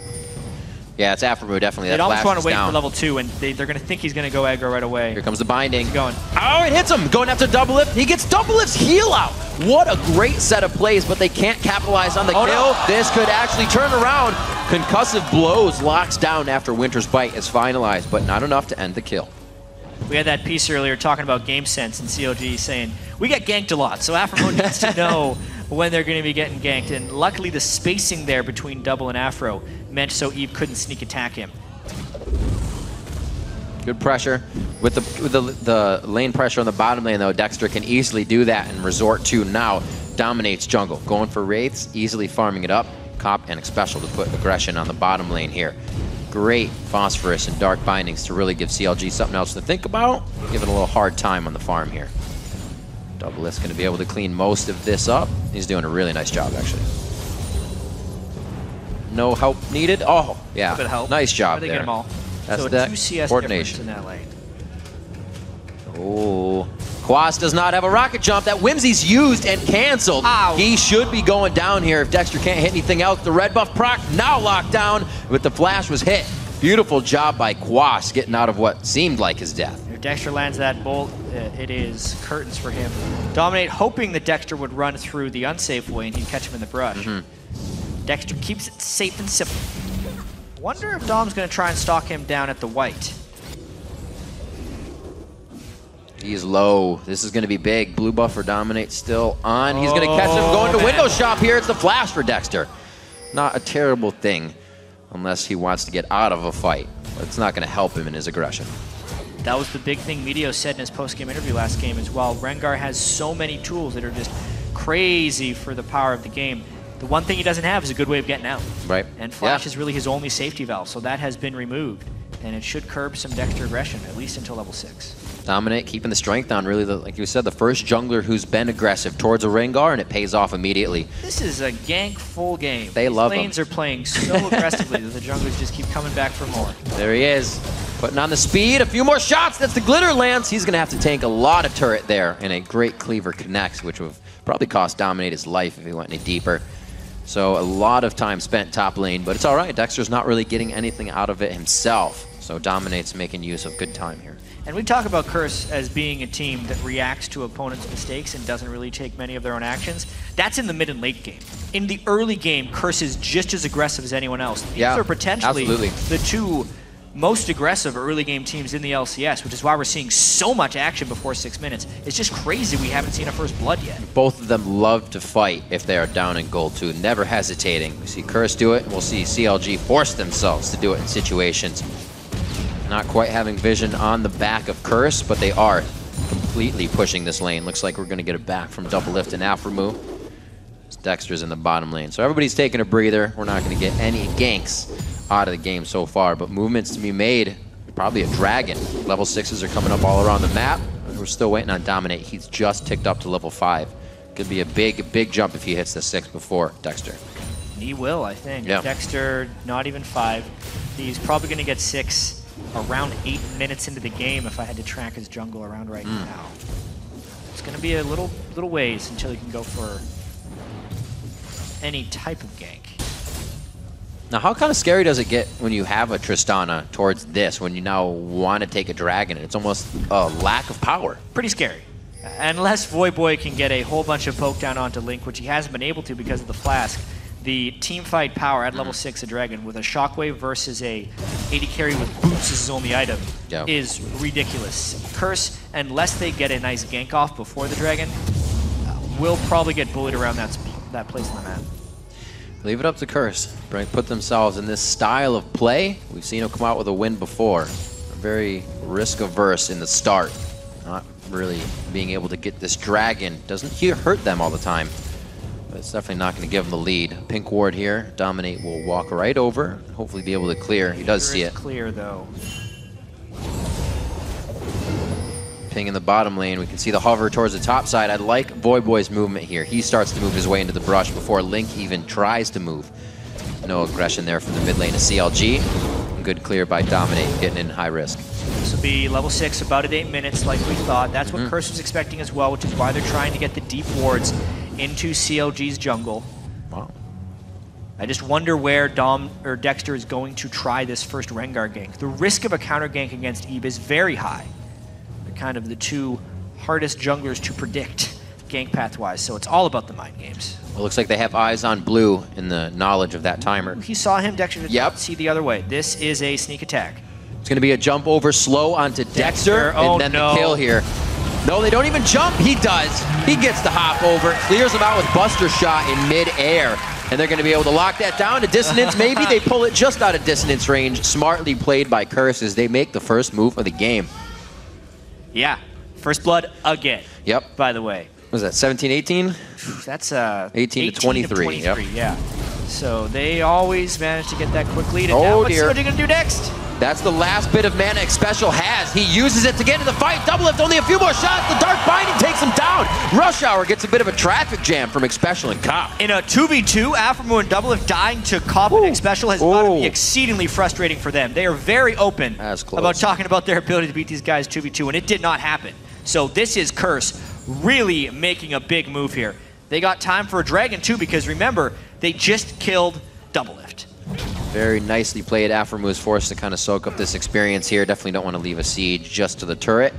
yeah, it's Aphromu, definitely. They'd almost want to wait down. for level 2, and they're going to think he's going to go aggro right away. Here comes the binding. Going. Oh, it hits him. Going after Double Lift. He gets Double Lift's heal out. What a great set of plays, but they can't capitalize on the kill. No. This could actually turn around. Concussive blows locks down after Winter's Bite is finalized, but not enough to end the kill. We had that piece earlier talking about game sense and COG saying, we get ganked a lot, so Aphromu needs to know when they're going to be getting ganked. And luckily, the spacing there between Double and Afro meant so Eve couldn't sneak attack him. Good pressure. With the lane pressure on the bottom lane, though, Dexter can easily do that and resort to now dominates jungle. Going for Wraiths, easily farming it up. Cop and Special to put aggression on the bottom lane here. Great Phosphorus and Dark Bindings to really give CLG something else to think about. Give it a little hard time on the farm here. Doublelift's going to be able to clean most of this up. He's doing a really nice job, actually. No help needed. Oh, yeah. Help. Nice job They there. get them all. That's so that 2 CS coordination in that lane. Oh, Quas does not have a rocket jump. That Whimsy's used and canceled. Ow. He should be going down here if Dexter can't hit anything else. The red buff proc now locked down, but the flash was hit. Beautiful job by Quas getting out of what seemed like his death. If Dexter lands that bolt, it is curtains for him. Dominate hoping that Dexter would run through the unsafe way and he'd catch him in the brush. Dexter keeps it safe and simple. Wonder if Dom's going to try and stalk him down at the white. He's low. This is going to be big. Blue buff for Dominate still on. He's going to catch him going to window shop here. It's the flash for Dexter. Not a terrible thing unless he wants to get out of a fight. But it's not going to help him in his aggression. That was the big thing Medio said in his post-game interview last game as well. Rengar has so many tools that are just crazy for the power of the game. The one thing he doesn't have is a good way of getting out. Right. And Flash is really his only safety valve, so that has been removed. And it should curb some Dexter aggression, at least until level 6. Dominate, keeping the strength on, really, like you said, the first jungler who's been aggressive towards a Rengar, and it pays off immediately. This is a gank full game. They love him. Lanes are playing so aggressively that the junglers just keep coming back for more. There he is, putting on the speed. A few more shots. That's the glitter lance. He's going to have to tank a lot of turret there, and a great cleaver connects, which would probably cost Dominate his life if he went any deeper. So a lot of time spent top lane, but it's all right. Dexter's not really getting anything out of it himself, so Dominate's making use of good time here. And we talk about Curse as being a team that reacts to opponents' mistakes and doesn't really take many of their own actions. That's in the mid and late game. In the early game, Curse is just as aggressive as anyone else. These are potentially the two most aggressive early game teams in the LCS, which is why we're seeing so much action before 6 minutes. It's just crazy we haven't seen a first blood yet. Both of them love to fight if they are down in gold too, never hesitating. We see Curse do it, and we'll see CLG force themselves to do it in situations. Not quite having vision on the back of Curse, but they are completely pushing this lane. Looks like we're going to get it back from Doublelift and Afremu. Dexter's in the bottom lane. So everybody's taking a breather. We're not going to get any ganks out of the game so far, but movements to be made. Probably a dragon. Level 6s are coming up all around the map. We're still waiting on Dominate. He's just ticked up to level 5. Could be a big jump if he hits the 6 before Dexter. He will, I think. Yeah. Dexter, not even 5. He's probably going to get 6 around 8 minutes into the game if I had to track his jungle around right now. It's going to be a little ways until he can go for any type of gank. Now, how kind of scary does it get when you have a Tristana towards this, when you now want to take a dragon? It's almost a lack of power. Pretty scary. Unless Voyboy can get a whole bunch of poke down onto Link, which he hasn't been able to because of the flask, the team fight power at level 6 a dragon with a shockwave versus a AD carry with boots as his only item is ridiculous. Curse, unless they get a nice gank off before the dragon, will probably get bullied around that place on the map. Leave it up to Curse. Put themselves in this style of play. We've seen him come out with a win before. Very risk-averse in the start. Not really being able to get this dragon. Doesn't hurt them all the time. But it's definitely not going to give him the lead. Pink ward here. Dominate will walk right over. Hopefully be able to clear. He does see it. Clear, though. Ping in the bottom lane. We can see the hover towards the top side. I like Voyboy's movement here. He starts to move his way into the brush before Link even tries to move. No aggression there from the mid lane of CLG. Good clear by Dominate, getting in high risk. This will be level 6, about at 8 minutes like we thought. That's what Curse was expecting as well, which is why they're trying to get the deep wards into CLG's jungle. Wow. I just wonder where Dom or Dexter is going to try this first Rengar gank. The risk of a counter gank against Eve is very high. They're kind of the two hardest junglers to predict gank path-wise, so it's all about the mind games. It looks like they have eyes on blue in the knowledge of that timer. He saw him, Dexter did see the other way. This is a sneak attack. It's going to be a jump over slow onto Dexter and then the kill here. No, they don't even jump. He does. He gets the hop over, clears them out with Buster Shot in mid-air. And they're going to be able to lock that down to dissonance. Maybe they pull it just out of dissonance range. Smartly played by Curse as they make the first move of the game. Yeah. First blood again. Yep. By the way. Was that 17-18? That's 18 to 23. Yep. Yeah. So they always manage to get that quick lead. And oh, now what's dear. CLG going to do next? That's the last bit of mana Xpecial has. He uses it to get into the fight. Doublelift, only a few more shots. The Dark Binding takes him down. Rush Hour gets a bit of a traffic jam from Xpecial and Cop. In a 2v2, Afromoo and Doublelift dying to Cop and Xpecial has got to be exceedingly frustrating for them. They are very open about talking about their ability to beat these guys 2v2, and it did not happen. So this is Curse really making a big move here. They got time for a Dragon too, because remember, they just killed Doublelift. Very nicely played. Afromoo is forced to kind of soak up this experience here. Definitely don't want to leave a siege just to the turret.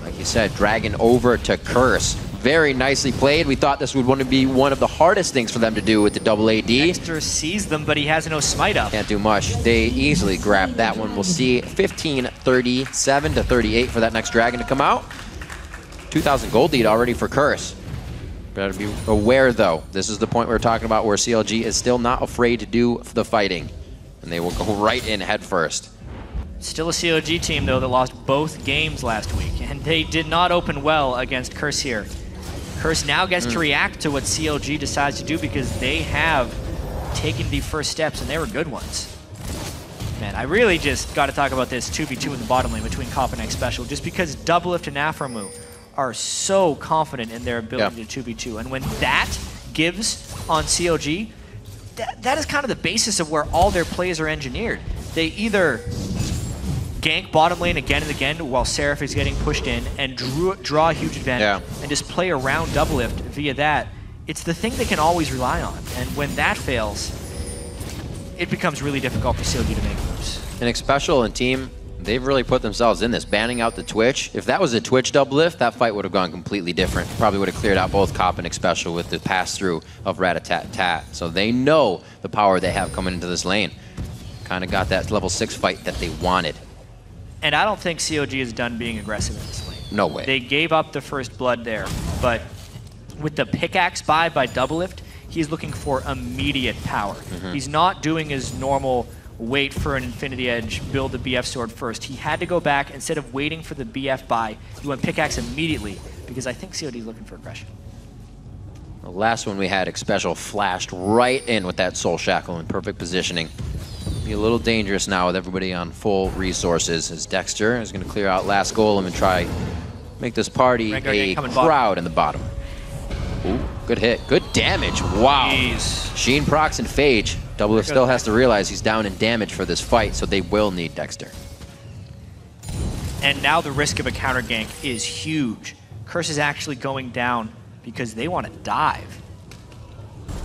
Like you said, Dragon over to Curse. Very nicely played. We thought this would want to be one of the hardest things for them to do with the double AD. Dexter sees them, but he has no smite up. Can't do much. They easily grab that one. We'll see 15-37 to 38 for that next Dragon to come out. 2,000 gold lead already for Curse. Better be aware, though. This is the point we're talking about where CLG is still not afraid to do the fighting. And they will go right in head first. Still a CLG team, though, that lost both games last week. And they did not open well against Curse here. Curse now gets to react to what CLG decides to do because they have taken the first steps, and they were good ones. Man, I really just got to talk about this 2v2 in the bottom lane between Cop and Xpecial, just because Doublelift and Afromoo are so confident in their ability to 2v2. And when that gives on CLG, that is kind of the basis of where all their plays are engineered. They either gank bottom lane again and again while Seraph is getting pushed in and draw a huge advantage and just play around Doublelift via that. It's the thing they can always rely on. And when that fails, it becomes really difficult for CLG to make moves. And Xpecial and team, they've really put themselves in this, banning out the Twitch. If that was a Twitch Doublelift, that fight would have gone completely different. Probably would have cleared out both Cop and Xpecial with the pass-through of Rat-a-tat-tat. So they know the power they have coming into this lane. Kind of got that level 6 fight that they wanted. And I don't think CLG is done being aggressive in this lane. No way. They gave up the first blood there, but with the pickaxe by Doublelift, he's looking for immediate power. He's not doing his normal wait for an Infinity Edge, build the BF sword first. He had to go back, instead of waiting for the BF buy, he went pickaxe immediately, because I think COD is looking for aggression. The last one we had, Xpecial flashed right in with that Soul Shackle in perfect positioning. Be a little dangerous now with everybody on full resources, as Dexter is going to clear out last golem and try make this party a crowd in the bottom. Ooh, good hit, good damage, wow. Jeez. Sheen procs and Phage. Doublelift still has to realize he's down in damage for this fight, so they will need Dexter. And now the risk of a counter gank is huge. Curse is actually going down because they want to dive.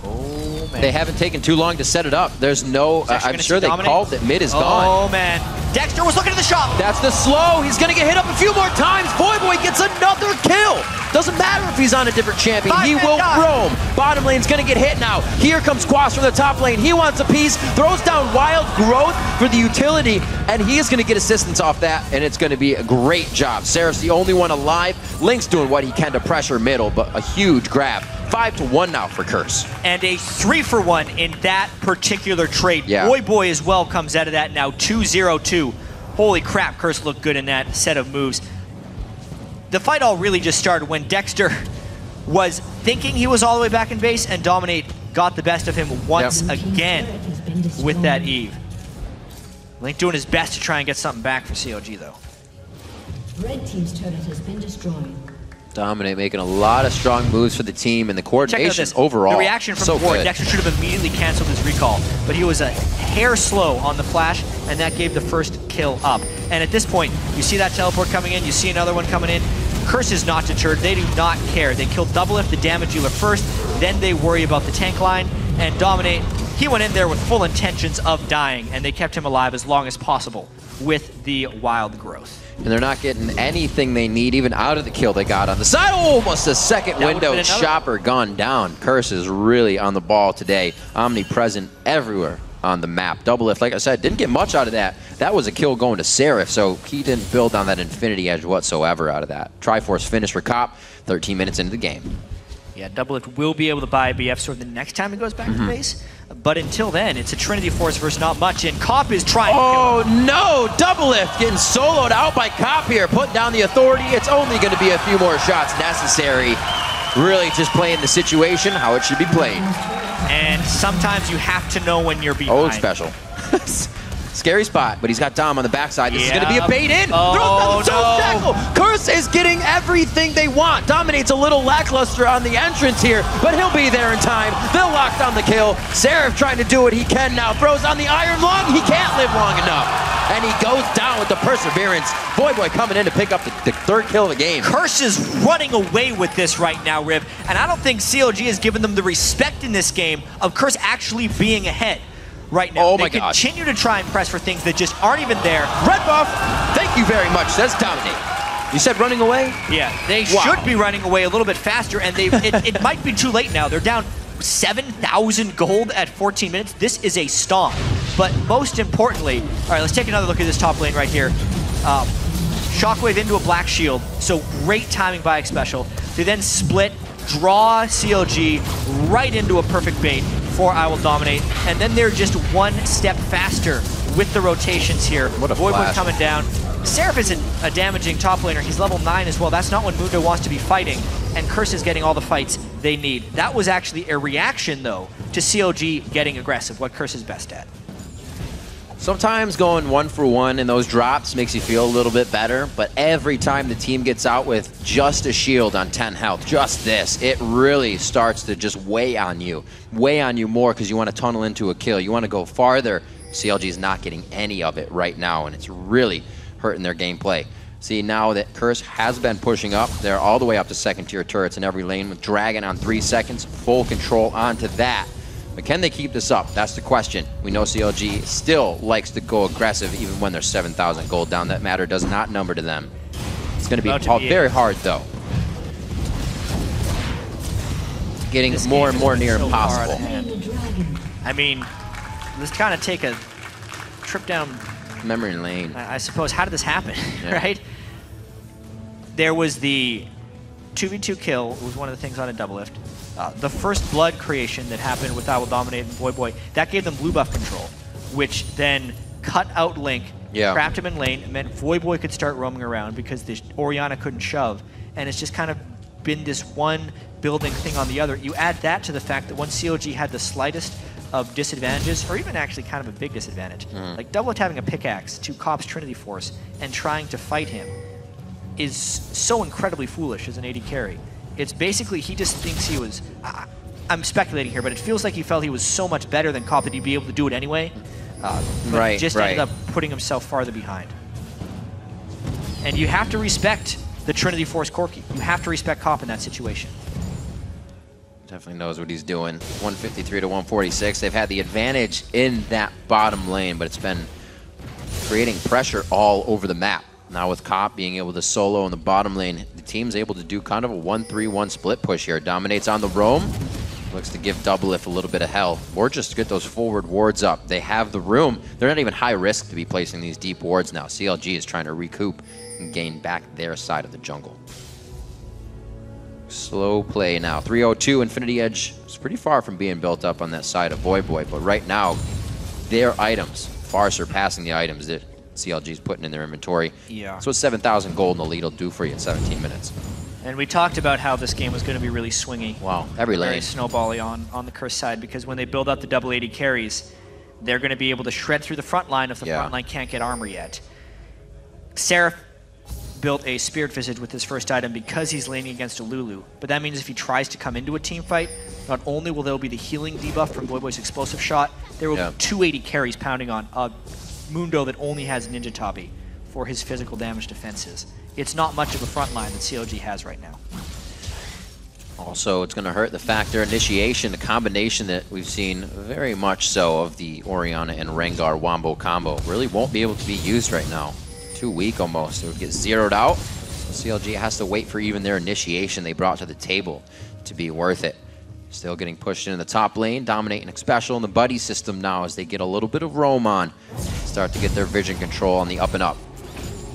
Oh, man. They haven't taken too long to set it up. There's no, I'm sure they called that mid is gone. Oh, man. Dexter was looking at the shop. That's the slow. He's going to get hit up a few more times. Voyboy gets another kill. Doesn't matter if he's on a different champion. He will roam. Bottom lane's going to get hit now. Here comes Quas from the top lane. He wants a piece. Throws down Wild Growth for the utility, and he is going to get assistance off that, and it's going to be a great job. Seraph's the only one alive. Link's doing what he can to pressure middle, but a huge grab. 5-1 now for Curse. And a 3-for-1 in that particular trade. Voyboy as well comes out of that now, 2-0-2. Holy crap, Curse looked good in that set of moves. The fight all really just started when Dexter was thinking he was all the way back in base, and Dominate got the best of him once again with that Eve. Link doing his best to try and get something back for CLG, though. Red team's turret has been destroyed. Dominate making a lot of strong moves for the team, and the coordination overall. The reaction from the ward, Dexter should have immediately canceled his recall, but he was a hair slow on the flash, and that gave the first kill up. And at this point, you see that teleport coming in, you see another one coming in. Curse is not deterred, they do not care. They killed Doublelift, the damage dealer first, then they worry about the tank line, and Dominate, he went in there with full intentions of dying, and they kept him alive as long as possible with the Wild Growth. And they're not getting anything they need, even out of the kill they got on the side. Oh, almost a second window. Chopper gone down. Curse is really on the ball today. Omnipresent everywhere. on the map. Doublelift, like I said, didn't get much out of that. That was a kill going to Seraph, so he didn't build on that Infinity Edge whatsoever out of that. Triforce finish for Cop, 13 minutes into the game. Yeah, Doublelift will be able to buy a BF sword the next time he goes back to base. But until then, it's a Trinity Force versus not much, and Cop is trying to kill him. No! Doublelift getting soloed out by Cop here, putting down the authority. It's only going to be a few more shots necessary. Really just playing the situation how it should be played. And sometimes you have to know when you're behind. Oh, special. Scary spot, but he's got Dom on the backside. This is going to be a bait in. Oh, tackle. Curse is getting everything they want. Dominates a little lackluster on the entrance here, but he'll be there in time. They'll lock down the kill. Seraph trying to do what he can now. Throws on the Iron Lung. He can't live long enough. And he goes down with the perseverance. Voyboy coming in to pick up the third kill of the game. Curse is running away with this right now, Rib. And I don't think CLG has given them the respect in this game of Curse actually being ahead right now. Oh my God. They continue to try and press for things that just aren't even there. Red buff, thank you very much, says Dominate. You said running away? Yeah, they should be running away a little bit faster, and it might be too late now. They're down 7,000 gold at 14 minutes. This is a stomp. But most importantly, all right, let's take another look at this top lane right here. Shockwave into a black shield, so great timing by Xpecial. They then split, draw CLG right into a perfect bait for I Will Dominate, and then they're just one step faster with the rotations here. What a flash. coming down. Seraph isn't a damaging top laner. He's level 9 as well. That's not what Mundo wants to be fighting, and Curse is getting all the fights they need. That was actually a reaction, though, to CLG getting aggressive, what Curse is best at. Sometimes going 1-for-1 in those drops makes you feel a little bit better, but every time the team gets out with just a shield on 10 health, just this, it really starts to just weigh on you more because you want to tunnel into a kill. You want to go farther. CLG is not getting any of it right now, and it's really hurting their gameplay. See, now that Curse has been pushing up, they're all the way up to second tier turrets in every lane with Dragon on 3 seconds, full control onto that. But can they keep this up? That's the question. We know CLG still likes to go aggressive even when they're 7,000 gold down. That matter does not number to them. It's going to be very hard, though. Getting more and more near impossible. I mean, let's kind of take a trip down memory lane. I suppose. How did this happen, right? There was the 2v2 kill. It was one of the things on a Doublelift. The first blood creation that happened with I Will Dominate and Voyboy, that gave them blue buff control, which then cut out Link, trapped him in lane, and meant Voyboy could start roaming around because the Orianna couldn't shove. And it's just kind of been this one building thing on the other. You add that to the fact that once CLG had the slightest of disadvantages, or even actually kind of a big disadvantage, like Doublelift having a pickaxe to Cop's Trinity Force and trying to fight him is so incredibly foolish as an AD carry. It's basically, he just thinks he was, I'm speculating here, but it feels like he felt he was so much better than Cop that he'd be able to do it anyway. But he just ended up putting himself farther behind. And you have to respect the Trinity Force Corki. You have to respect Cop in that situation. Definitely knows what he's doing. 153 to 146. They've had the advantage in that bottom lane, but it's been creating pressure all over the map. Now with Cop being able to solo in the bottom lane, the team's able to do kind of a 1-3-1 split push here. Dominates on the roam. Looks to give Doublelift a little bit of health, or just get those forward wards up. They have the room. They're not even high risk to be placing these deep wards now. CLG is trying to recoup and gain back their side of the jungle. Slow play now. 302 Infinity Edge is pretty far from being built up on that side of Voyboy, but right now, their items far surpassing the items that CLG's putting in their inventory. Yeah. That's what 7,000 gold in the lead will do for you in 17 minutes. And we talked about how this game was going to be really swingy. Wow, every lane. Very snowbally on the Curse side, because when they build up the double 80 carries, they're going to be able to shred through the front line if the front line can't get armor yet. Seraph built a Spirit Visage with his first item because he's laning against a Lulu, but that means if he tries to come into a team fight, not only will there be the healing debuff from Voyboy's explosive shot, there will be 280 carries pounding on a Mundo that only has Ninja Tabi for his physical damage defenses. It's not much of a front line that CLG has right now. Also, it's going to hurt the factor initiation, the combination that we've seen very much so of the Orianna and Rengar Wombo combo. Really won't be able to be used right now. Too weak almost. It would get zeroed out. So CLG has to wait for even their initiation they brought to the table to be worth it. Still getting pushed into the top lane, dominating Special in the buddy system now as they get a little bit of roam on. Start to get their vision control on the up and up.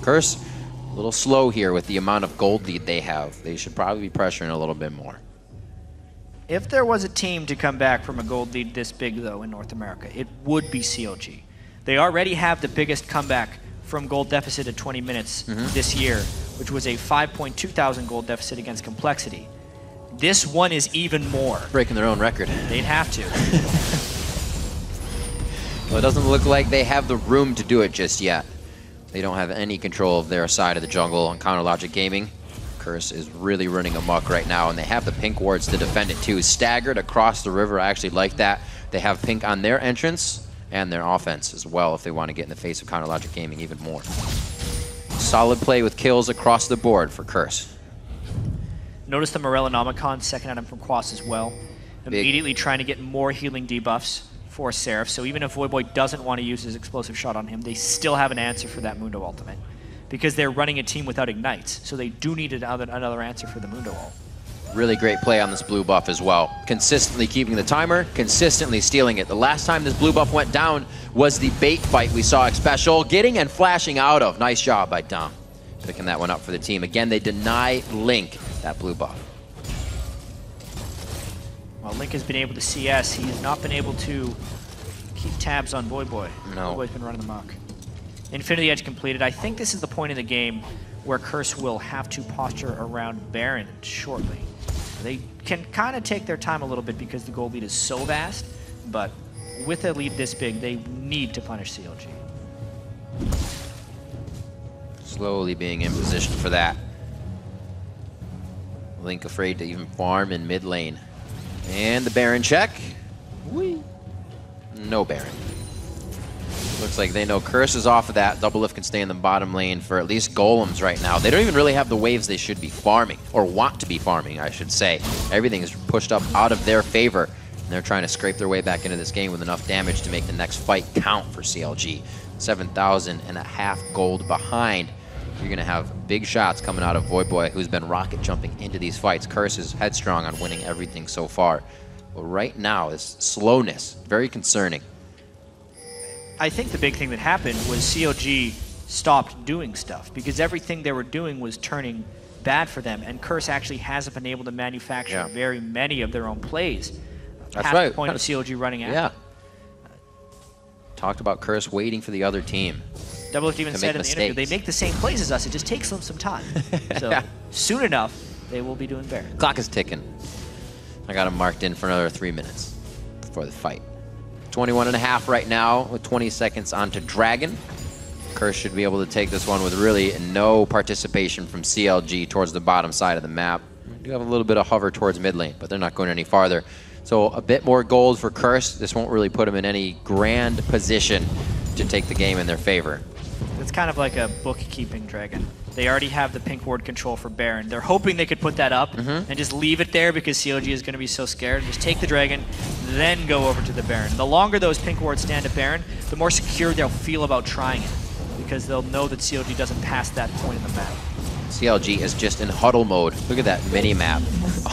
Curse, a little slow here with the amount of gold lead they have. They should probably be pressuring a little bit more. If there was a team to come back from a gold lead this big, though, in North America, it would be CLG. They already have the biggest comeback from gold deficit at 20 minutes this year, which was a 5.2 thousand gold deficit against Complexity. This one is even more. Breaking their own record. They'd have to. Well, it doesn't look like they have the room to do it just yet. They don't have any control of their side of the jungle on Counter Logic Gaming. Curse is really running amok right now, and they have the pink wards to defend it too. Staggered across the river, I actually like that. They have pink on their entrance and their offense as well if they want to get in the face of Counter Logic Gaming even more. Solid play with kills across the board for Curse. Notice the Morellonomicon second item from Quas as well. Immediately trying to get more healing debuffs for Seraph, so even if Voyboy doesn't want to use his explosive shot on him, they still have an answer for that Mundo ultimate. Because they're running a team without ignites, so they do need another answer for the Mundo ult. Really great play on this blue buff as well. Consistently keeping the timer, consistently stealing it. The last time this blue buff went down was the bait fight we saw Special getting and flashing out of. Nice job by Dom, picking that one up for the team. Again, they deny Link that blue buff. While Link has been able to CS, he has not been able to keep tabs on Voyboy. No. Voyboy's been running amok. Infinity Edge completed. I think this is the point in the game where Curse will have to posture around Baron shortly. They can kind of take their time a little bit because the gold lead is so vast, but with a lead this big, they need to punish CLG. Slowly being in position for that. Link afraid to even farm in mid lane. And the Baron check. Whee. No Baron. Looks like they know Curse is off of that. Doublelift can stay in the bottom lane for at least golems right now. They don't even really have the waves they should be farming, or want to be farming, I should say. Everything is pushed up out of their favor, and they're trying to scrape their way back into this game with enough damage to make the next fight count for CLG. 7,500 gold behind. You're going to have big shots coming out of Voyboy, who's been rocket jumping into these fights. Curse is headstrong on winning everything so far. But right now, this slowness, very concerning. I think the big thing that happened was CLG stopped doing stuff because everything they were doing was turning bad for them, and Curse actually hasn't been able to manufacture very many of their own plays. That's past right. the point of CLG running out. Yeah. Talked about Curse waiting for the other team. Doublelift even said in the interview, they make the same plays as us, it just takes them some time. So soon enough, they will be doing Baron. Clock is ticking. I got him marked in for another 3 minutes before the fight. 21.5 right now with 20 seconds onto Dragon. Curse should be able to take this one with really no participation from CLG towards the bottom side of the map. We do have a little bit of hover towards mid lane, but they're not going any farther. So a bit more gold for Curse. This won't really put them in any grand position to take the game in their favor. It's kind of like a bookkeeping Dragon. They already have the pink ward control for Baron. They're hoping they could put that up and just leave it there because CLG is going to be so scared. Just take the Dragon, then go over to the Baron. The longer those pink wards stand at Baron, the more secure they'll feel about trying it because they'll know that CLG doesn't pass that point in the map. CLG is just in huddle mode. Look at that mini-map.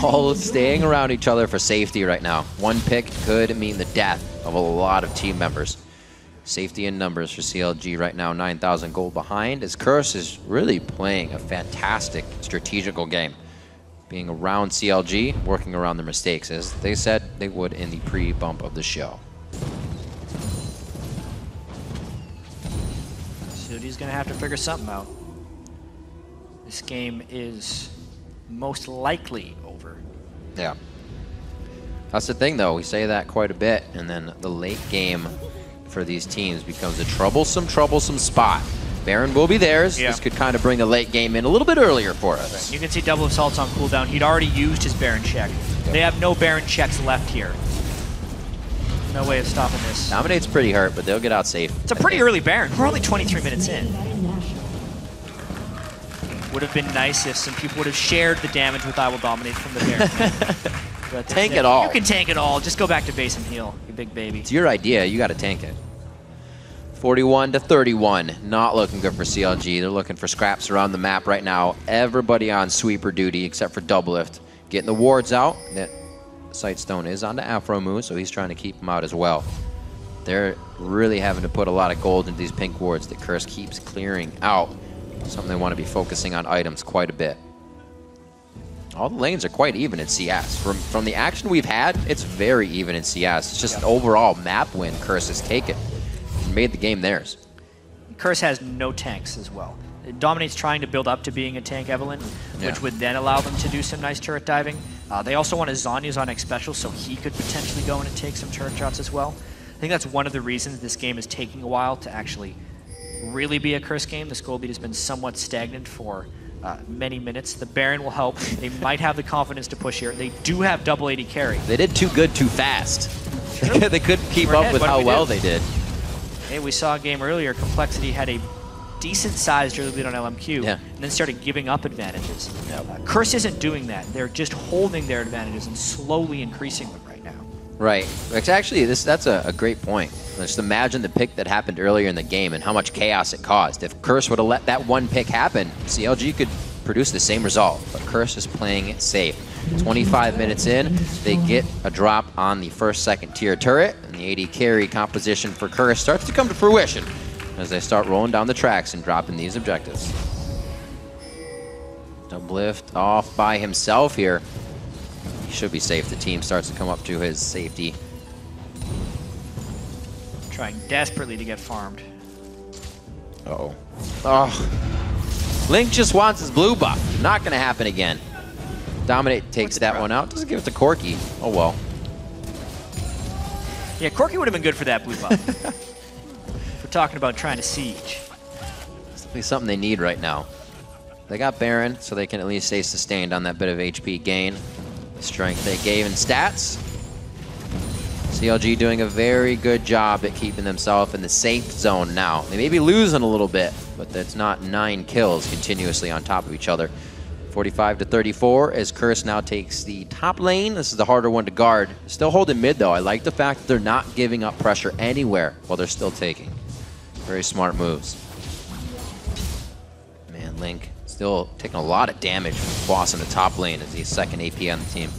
All staying around each other for safety right now. One pick could mean the death of a lot of team members. Safety in numbers for CLG right now, 9,000 gold behind, as Curse is really playing a fantastic strategical game. Being around CLG, working around their mistakes, as they said they would in the pre-bump of the show. CLG's going to have to figure something out. This game is most likely over. Yeah. That's the thing, though. We say that quite a bit, and then the late game for these teams becomes a troublesome spot. Baron will be theirs. This could kind of bring the late game in a little bit earlier for us. You can see Double Assault's on cooldown. He'd already used his Baron check. They have no Baron checks left here. No way of stopping this. Dominate's pretty hurt, but they'll get out safe. It's a pretty early Baron. We're only 23 minutes in. Would have been nice if some people would have shared the damage with I Will Dominate from the Baron. But tank it all. You can tank it all. Just go back to base and heal, you big baby. It's your idea. You got to tank it. 41-31. Not looking good for CLG. They're looking for scraps around the map right now. Everybody on sweeper duty except for Doublelift. Getting the wards out. Sightstone is on the Afro Moon, so he's trying to keep him out as well. They're really having to put a lot of gold into these pink wards that Curse keeps clearing out. Something they want to be focusing on items quite a bit. All the lanes are quite even in CS. From the action we've had, it's very even in CS. It's just an overall map win Curse has taken and made the game theirs. Curse has no tanks as well. Dominate's trying to build up to being a tank Evelyn, which would then allow them to do some nice turret diving. They also want a Zhonya's on X Special, so he could potentially go in and take some turret shots as well. I think that's one of the reasons this game is taking a while to actually really be a Curse game. This gold lead has been somewhat stagnant for many minutes. The Baron will help. They might have the confidence to push here. They do have double AD carry. They did too good too fast. They couldn't keep up with how well they did. Hey, we saw a game earlier. Complexity had a decent-sized early lead on LMQ, and then started giving up advantages. Curse isn't doing that. They're just holding their advantages and slowly increasing them right now. Right. It's actually, that's a great point. Just imagine the pick that happened earlier in the game and how much chaos it caused. If Curse would have let that one pick happen, CLG could produce the same result. But Curse is playing it safe. 25 minutes in, they get a drop on the first, second tier turret, and the AD carry composition for Curse starts to come to fruition as they start rolling down the tracks and dropping these objectives. Doublift off by himself here. He should be safe. The team starts to come up to his safety. Trying desperately to get farmed. Uh-oh. Oh. Link just wants his blue buff. Not going to happen again. Dominate takes that one out. Doesn't give it to Corki. Oh, well. Yeah, Corki would have been good for that blue buff. We're talking about trying to siege. It's something they need right now. They got Baron, so they can at least stay sustained on that bit of HP gain. The strength they gave in stats. CLG doing a very good job at keeping themselves in the safe zone now. They may be losing a little bit, but that's not 9 kills continuously on top of each other. 45-34 as Curse now takes the top lane. This is the harder one to guard. Still holding mid though. I like the fact that they're not giving up pressure anywhere while they're still taking. Very smart moves. Man, Link still taking a lot of damage from Boss in the top lane as he's second AP on the team.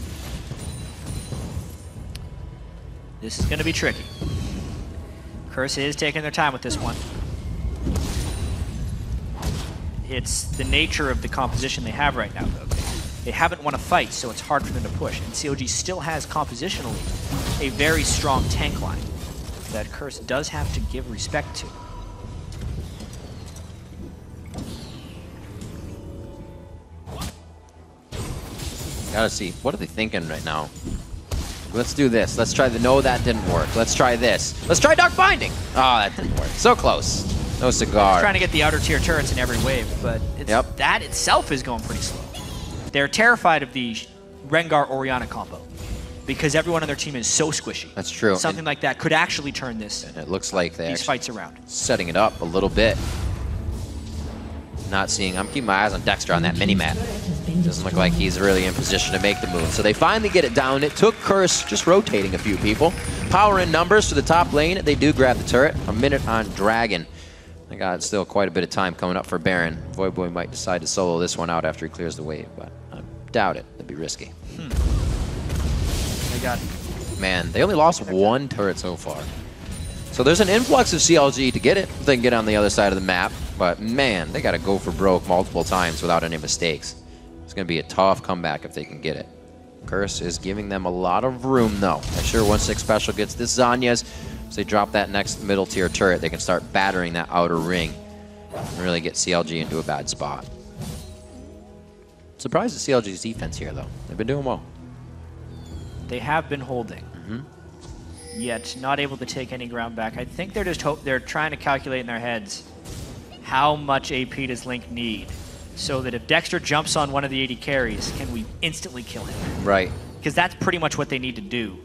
This is going to be tricky. Curse is taking their time with this one. It's the nature of the composition they have right now, though. They haven't won a fight, so it's hard for them to push. And COG still has compositionally a very strong tank line that Curse does have to give respect to. Gotta see, what are they thinking right now? Let's do this. Let's try the, no, that didn't work. Let's try this. Let's try Dark Binding. Oh, that didn't work. So close. No cigar. Trying to get the outer tier turrets in every wave, but that itself is going pretty slow. They're terrified of the Rengar-Orianna combo because everyone on their team is so squishy. That's true. Something like that could actually turn this. And it looks like these fights around. Setting it up a little bit. Not seeing, I'm keeping my eyes on Dexter on that mini-map. Doesn't look like he's really in position to make the move. So they finally get it down. It took Curse just rotating a few people. Power in numbers to the top lane. They do grab the turret. A minute on Dragon. They got still quite a bit of time coming up for Baron. Voidboy might decide to solo this one out after he clears the wave, but I doubt it. It'd be risky. They got Man, they only lost one turret so far. So there's an influx of CLG to get it. They can get on the other side of the map, but man, they got to go for broke multiple times without any mistakes. It's going to be a tough comeback if they can get it. Curse is giving them a lot of room, though. I'm sure once Six Special gets this Zhonya's, as they drop that next middle tier turret, they can start battering that outer ring and really get CLG into a bad spot. Surprised at CLG's defense here, though. They've been doing well. They have been holding, yet not able to take any ground back. I think they're just they're trying to calculate in their heads how much AP does Link need, so that if Dexter jumps on one of the AD carries, can we instantly kill him? Right. Because that's pretty much what they need to do.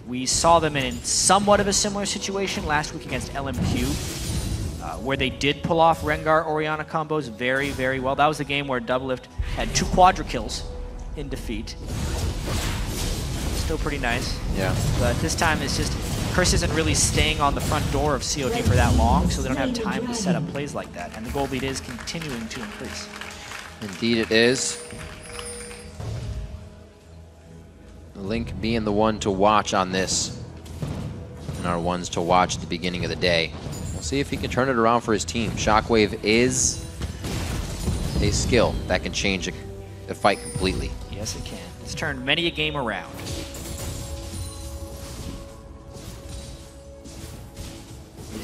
We saw them in somewhat of a similar situation last week against LMQ, where they did pull off Rengar-Orianna combos very, very well. That was the game where Doublift had 2 quadra kills in defeat. Still pretty nice. Yeah. But this time it's just, Curse isn't really staying on the front door of COG for that long, so they don't have time to set up plays like that. And the gold lead is continuing to increase. Indeed it is. Link being the one to watch on this, and our ones to watch at the beginning of the day. We'll see if he can turn it around for his team. Shockwave is a skill that can change a fight completely. Yes, it can. It's turned many a game around.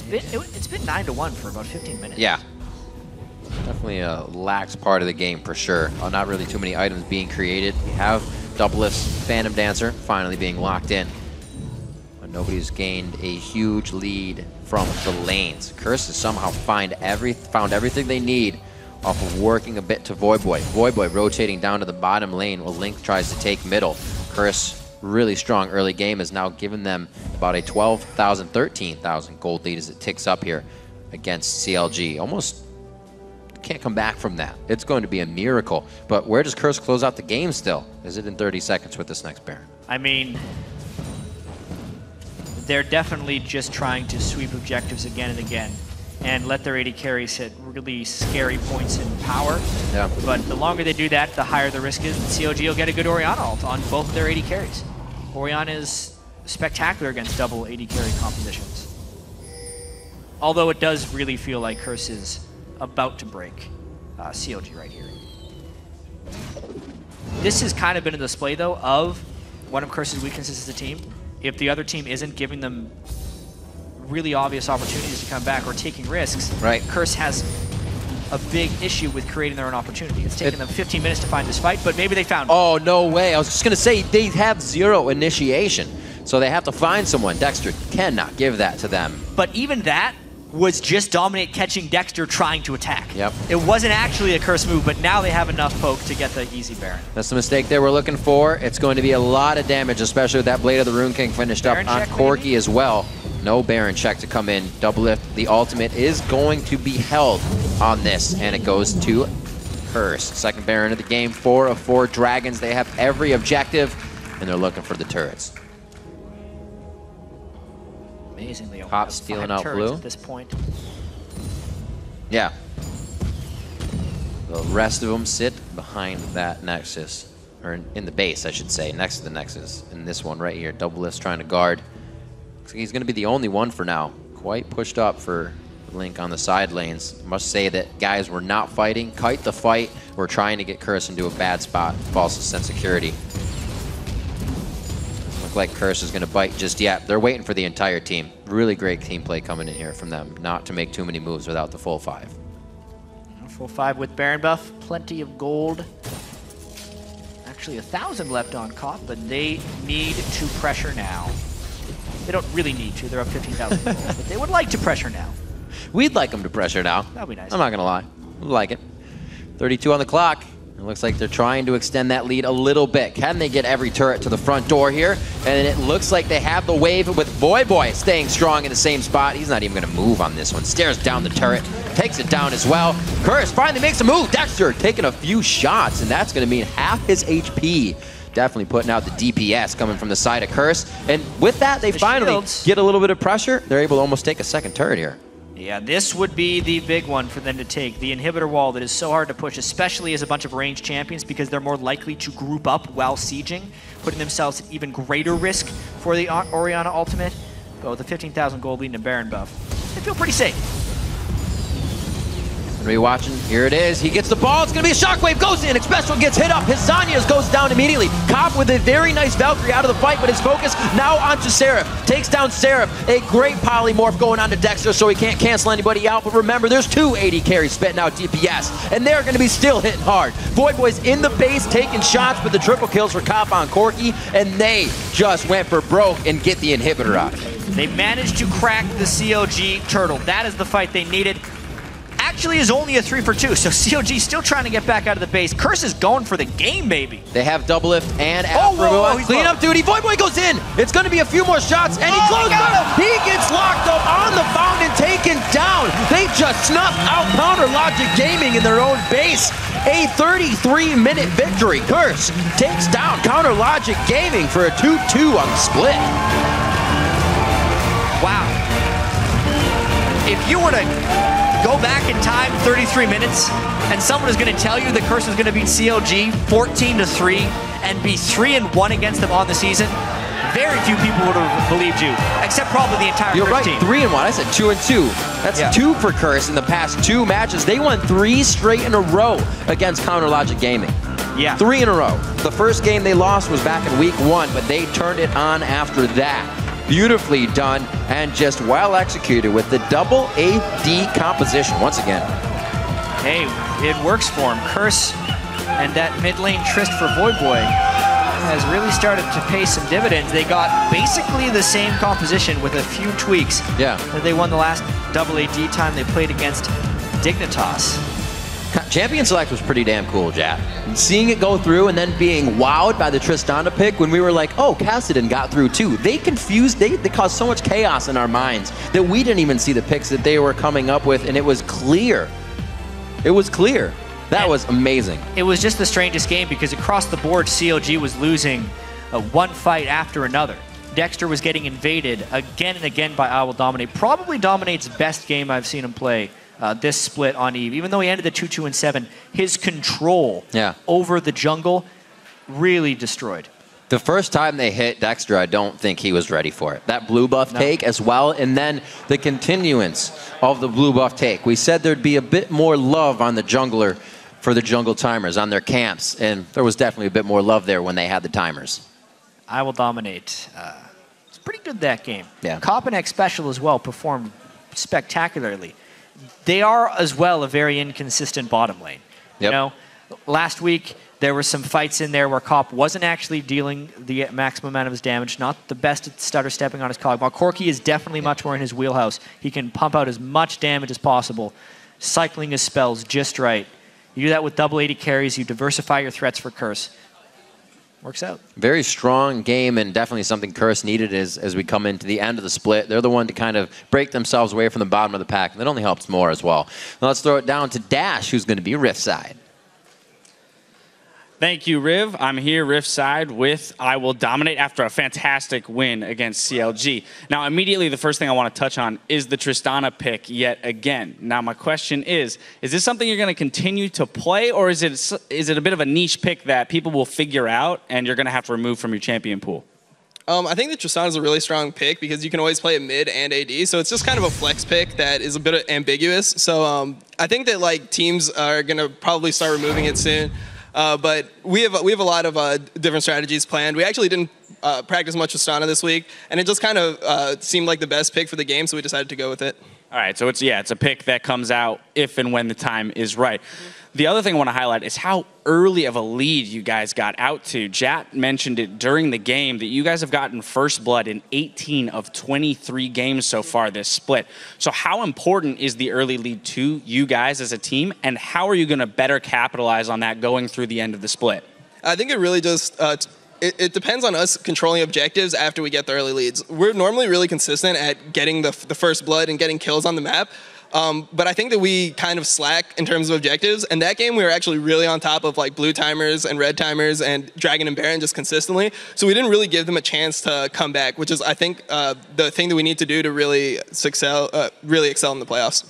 It's been 9-1 for about 15 minutes. Yeah. Definitely a lax part of the game for sure. Not really too many items being created. We have Doublelift's Phantom Dancer finally being locked in. But nobody's gained a huge lead from the lanes. Curse has somehow found everything they need off of working a bit to Voyboy. Voyboy rotating down to the bottom lane while Link tries to take middle. Curse, really strong early game, has now given them about a 12,000, 13,000 gold lead as it ticks up here against CLG. Almost can't come back from that. It's going to be a miracle. But where does Curse close out the game still? Is it in 30 seconds with this next Baron? I mean, they're definitely just trying to sweep objectives again and again and let their AD carries hit really scary points in power. Yeah. But the longer they do that, the higher the risk is. COG will get a good Orianna ult on both of their AD carries. Orianna is spectacular against double AD carry compositions. Although it does really feel like Curse is about to break COG right here. This has kind of been a display, though, of one of Curse's weaknesses as a team. If the other team isn't giving them really obvious opportunities to come back or taking risks, right, Curse has a big issue with creating their own opportunity. It's taken them 15 minutes to find this fight, but maybe they found it. Oh, no way. I was just going to say, they have 0 initiation, so they have to find someone. Dexter cannot give that to them. But even that was just Dominate catching Dexter trying to attack. Yep. It wasn't actually a Curse move, but now they have enough poke to get the easy Baron. That's the mistake they were looking for. It's going to be a lot of damage, especially with that Blade of the Rune King finished Baron up on Corki as well. No Baron check to come in. Doublelift, the ultimate, is going to be held on this, and it goes to Curse. Second Baron of the game, 4 of 4 dragons. They have every objective, and they're looking for the turrets. Amazingly, Pop stealing out blue at this point. Yeah. The rest of them sit behind that Nexus, or in the base, I should say, next to the Nexus. And this one right here, Doublelift's trying to guard. Looks like he's going to be the only one for now. Quite pushed up for Link on the side lanes. Must say that guys were not fighting. Kite the fight. We're trying to get Curse into a bad spot. False sense security. Look like Curse is going to bite just yet. They're waiting for the entire team. Really great team play coming in here from them. Not to make too many moves without the full 5. Full 5 with Baron buff. Plenty of gold. Actually 1,000 left on Cop, but they need to pressure now. They don't really need to. They're up 15,000 gold, but they would like to pressure now. We'd like them to pressure now. That'd be nice. I'm not going to lie. We like it. 32 on the clock. It looks like they're trying to extend that lead a little bit. Can they get every turret to the front door here? And it looks like they have the wave with Voyboy staying strong in the same spot. He's not even going to move on this one. Stares down the turret. Takes it down as well. Curse finally makes a move. Dexter taking a few shots, and that's going to mean half his HP. Definitely putting out the DPS coming from the side of Curse. And with that, they finally get a little bit of pressure. They're able to almost take a second turret here. Yeah, this would be the big one for them to take. The inhibitor wall that is so hard to push, especially as a bunch of ranged champions, because they're more likely to group up while sieging, putting themselves at even greater risk for the Orianna ultimate. But with a 15,000 gold lead and a Baron buff, they feel pretty safe. Rewatching, here it is. He gets the ball. It's going to be a shockwave. Goes in. Xpecial gets hit up. His Zanyas goes down immediately. Cop with a very nice Valkyrie out of the fight, but his focus now onto Seraph. Takes down Seraph. A great polymorph going on to Dexter, so he can't cancel anybody out. But remember, there's 2 AD carries spitting out DPS, and they're going to be still hitting hard. Voyboy's in the base taking shots, but the triple kills for Cop on Corki, and they just went for broke and get the inhibitor out. They managed to crack the COG turtle. That is the fight they needed. Actually is only a 3 for 2, so COG still trying to get back out of the base. Curse is going for the game, maybe. They have Doublelift and Afro. Cleanup duty. Voyboy goes in. It's going to be a few more shots, and he closes him. He gets locked up on the fountain, taken down. They just snuffed out Counter Logic Gaming in their own base. A 33-minute victory. Curse takes down Counter Logic Gaming for a 2-2 on the split. Wow. If you were to go back in time 33 minutes, and someone is going to tell you that Curse is going to beat CLG 14-3 and be 3-1 against them on the season, very few people would have believed you, except probably the entire You're right, team. 3-1. I said 2-2. That's 2 for Curse in the past 2 matches. They won 3 straight in a row against Counter Logic Gaming. Yeah. 3 in a row. The first game they lost was back in week 1, but they turned it on after that. Beautifully done and just well executed with the double AD composition once again. Hey, it works for him. Curse and that mid lane tryst for Void Boy has really started to pay some dividends. They got basically the same composition with a few tweaks. Yeah. That they won the last double AD time they played against Dignitas. Champion select was pretty damn cool, Jat. Seeing it go through and then being wowed by the Tristana pick when we were like, oh, Kassadin got through too. They confused, they caused so much chaos in our minds that we didn't even see the picks that they were coming up with, and it was clear. It was clear. That was amazing. It was just the strangest game because across the board, CLG was losing one fight after another. Dexter was getting invaded again and again by I Will Dominate. Probably Dominate's best game I've seen him play this split on Eve. Even though he ended the 2-2-7, his control over the jungle really destroyed. The first time they hit Dexter, I don't think he was ready for it. That blue buff take as well, and then the continuance of the blue buff take. We said there'd be a bit more love on the jungler for the jungle timers, on their camps, and there was definitely a bit more love there when they had the timers. I Will Dominate. It's pretty good that game. Yeah. Cop and X Special as well performed spectacularly. They are as well a very inconsistent bottom lane. You know, last week there were some fights in there where Cop wasn't actually dealing the maximum amount of his damage, not the best at stutter stepping on his cog. While Corki is definitely much more in his wheelhouse. He can pump out as much damage as possible, cycling his spells just right. You do that with double 80 carries, you diversify your threats for Curse. Works out. Very strong game, and definitely something Curse needed as we come into the end of the split. They're the one to kind of break themselves away from the bottom of the pack, and that only helps more as well. Now let's throw it down to Dash, who's going to be Rift side. Thank you, Riv. I'm here Rift side with I Will Dominate after a fantastic win against CLG. Now, immediately, the first thing I want to touch on is the Tristana pick yet again. Now, my question is this something you're going to continue to play, or is it a bit of a niche pick that people will figure out and you're going to have to remove from your champion pool? I think that Tristana is a really strong pick because you can always play it mid and AD, so it's just kind of a flex pick that is a bit ambiguous. So I think that like teams are going to probably start removing it soon. But we have a lot of different strategies planned. We actually didn't practice much with Tristana this week, and it just kind of seemed like the best pick for the game, so we decided to go with it. All right, so it's a pick that comes out if and when the time is right. The other thing I want to highlight is how early of a lead you guys got out to. Jat mentioned it during the game that you guys have gotten first blood in 18 of 23 games so far this split. So how important is the early lead to you guys as a team, and how are you going to better capitalize on that going through the end of the split? I think it really just it depends on us controlling objectives after we get the early leads. We're normally really consistent at getting the first blood and getting kills on the map. But I think that we kind of slack in terms of objectives. And that game, we were actually really on top of like blue timers and red timers and Dragon and Baron just consistently. So we didn't really give them a chance to come back, which is, I think, the thing that we need to do to really excel in the playoffs.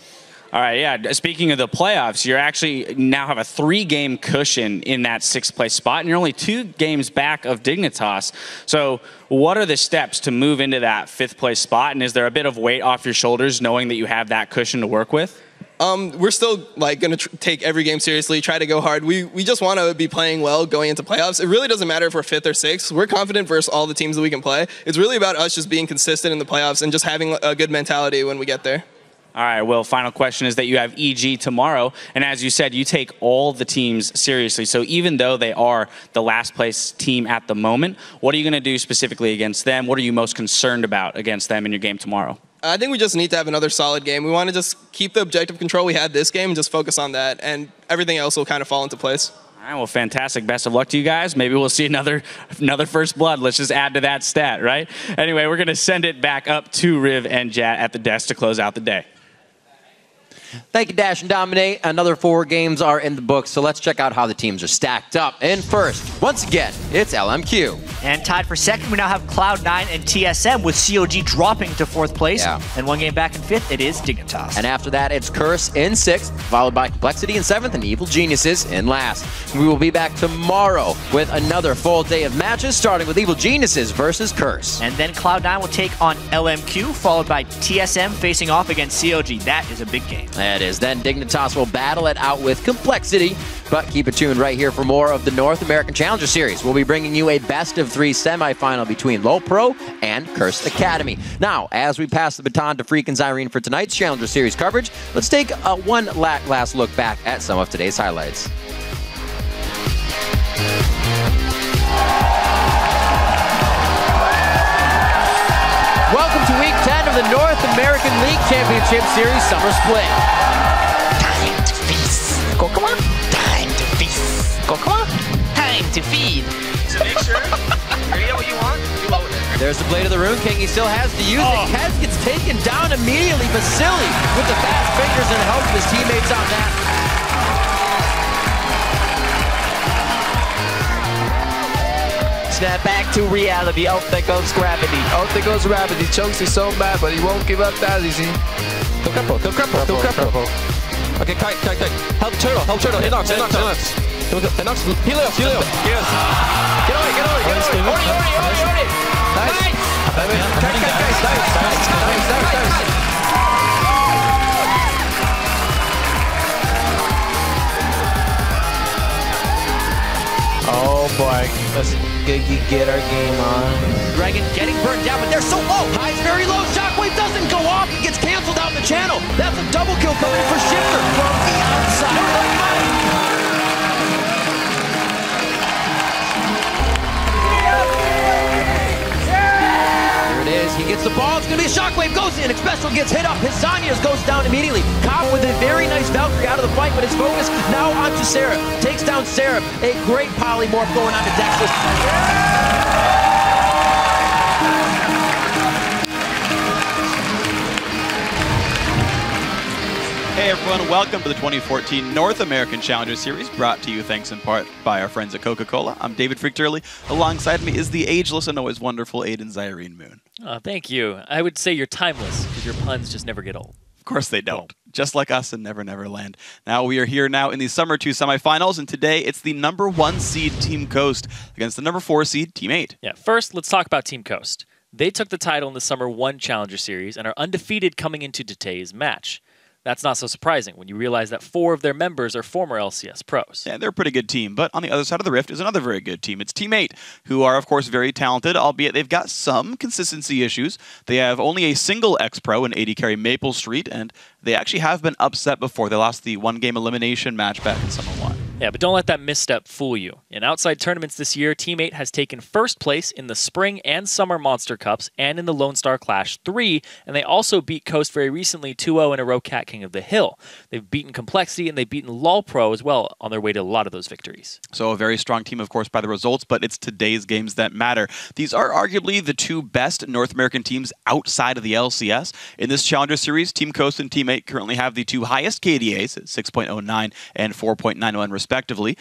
All right, yeah. Speaking of the playoffs, you actually now have a 3-game cushion in that 6th place spot, and you're only 2 games back of Dignitas. So what are the steps to move into that 5th place spot, and is there a bit of weight off your shoulders knowing that you have that cushion to work with? We're still like going to take every game seriously, try to go hard. We just want to be playing well going into playoffs. It really doesn't matter if we're 5th or 6th. We're confident versus all the teams that we can play. It's really about us just being consistent in the playoffs and just having a good mentality when we get there. All right, well, final question is that you have EG tomorrow, and as you said, you take all the teams seriously. So even though they are the last place team at the moment, what are you going to do specifically against them? What are you most concerned about against them in your game tomorrow? I think we just need to have another solid game. We want to just keep the objective control we had this game and just focus on that, and everything else will kind of fall into place. All right, well, fantastic. Best of luck to you guys. Maybe we'll see another first blood. Let's just add to that stat, right? Anyway, we're going to send it back up to Riv and Jat at the desk to close out the day. Thank you, Dash and Dominate. Another 4 games are in the books, so let's check out how the teams are stacked up. And first, once again, it's LMQ. And tied for second, we now have Cloud9 and TSM, with COG dropping to 4th place. Yeah. And 1 game back in 5th, it is Dignitas. And after that, it's Curse in 6th, followed by Complexity in 7th, and Evil Geniuses in last. We will be back tomorrow with another full day of matches, starting with Evil Geniuses versus Curse. And then Cloud9 will take on LMQ, followed by TSM facing off against COG. That is a big game. That is. Then Dignitas will battle it out with Complexity, but keep it tuned right here for more of the North American Challenger Series. We'll be bringing you a best-of-3 semifinal between Ro4 and Cursed Academy. Now, as we pass the baton to Freak and Zyrene for tonight's Challenger Series coverage, let's take one last look back at some of today's highlights. Welcome to Week 10 of the North American League Championship Series Summer Split. Time to feast. Go, come on. Time to feast. Go, come on. Time to feed. So make sure you get what you want, you load it. There's the Blade of the Rune King. He still has to use it. Kez gets taken down immediately. Vasily with the fast fingers and help his teammates on that. Snap back to reality. Out there goes gravity. Out there goes gravity. Chokes is so bad, but he won't give up that easy. He'll cripple. He'll cripple. He'll cripple. Okay, kite. Help turtle. Inox. Inox. Helios. Get away. Nice. Oh boy, let's get our game on. Dragon getting burned down, but they're so low. High's very low. Shockwave doesn't go off. He gets canceled out in the channel. That's a double kill coming for Shifter from the outside. There it is. He gets the ball. It's going to be a Shockwave. Goes in. Special gets hit up. His Zanyas goes down immediately. Cobb with a very nice Valkyrie out of the fight, but his focus now onto Seraph. Takes down Seraph. A great polymorph going on to Dexus. Hey everyone, welcome to the 2014 North American Challenger Series, brought to you thanks in part by our friends at Coca-Cola. I'm David Frick-Turley. Alongside me is the ageless and always wonderful Aiden Zyrene Moon. Oh, thank you. I would say you're timeless, because your puns just never get old. Of course they don't. Just like us in Never Never Land. Now we are here now in the Summer 2 semifinals, and today it's the #1 seed Team Coast against the #4 seed Team 8. Yeah, first let's talk about Team Coast. They took the title in the Summer 1 Challenger Series and are undefeated coming into today's match. That's not so surprising when you realize that 4 of their members are former LCS pros. Yeah, they're a pretty good team, but on the other side of the rift is another very good team. It's Team 8, who are, of course, very talented, albeit they've got some consistency issues. They have only a single ex-pro in AD carry Maple Street, and they actually have been upset before. They lost the 1-game elimination match back in Summer 1. Yeah, but don't let that misstep fool you. In outside tournaments this year, Team 8 has taken first place in the Spring and Summer Monster Cups and in the Lone Star Clash 3, and they also beat Coast very recently 2-0 in a row Cat King of the Hill. They've beaten Complexity and they've beaten Ro4 as well on their way to a lot of those victories. So a very strong team, of course, by the results, but it's today's games that matter. These are arguably the 2 best North American teams outside of the LCS. In this Challenger Series, Team Coast and Team 8 currently have the 2 highest KDAs at 6.09 and 4.91 respectively.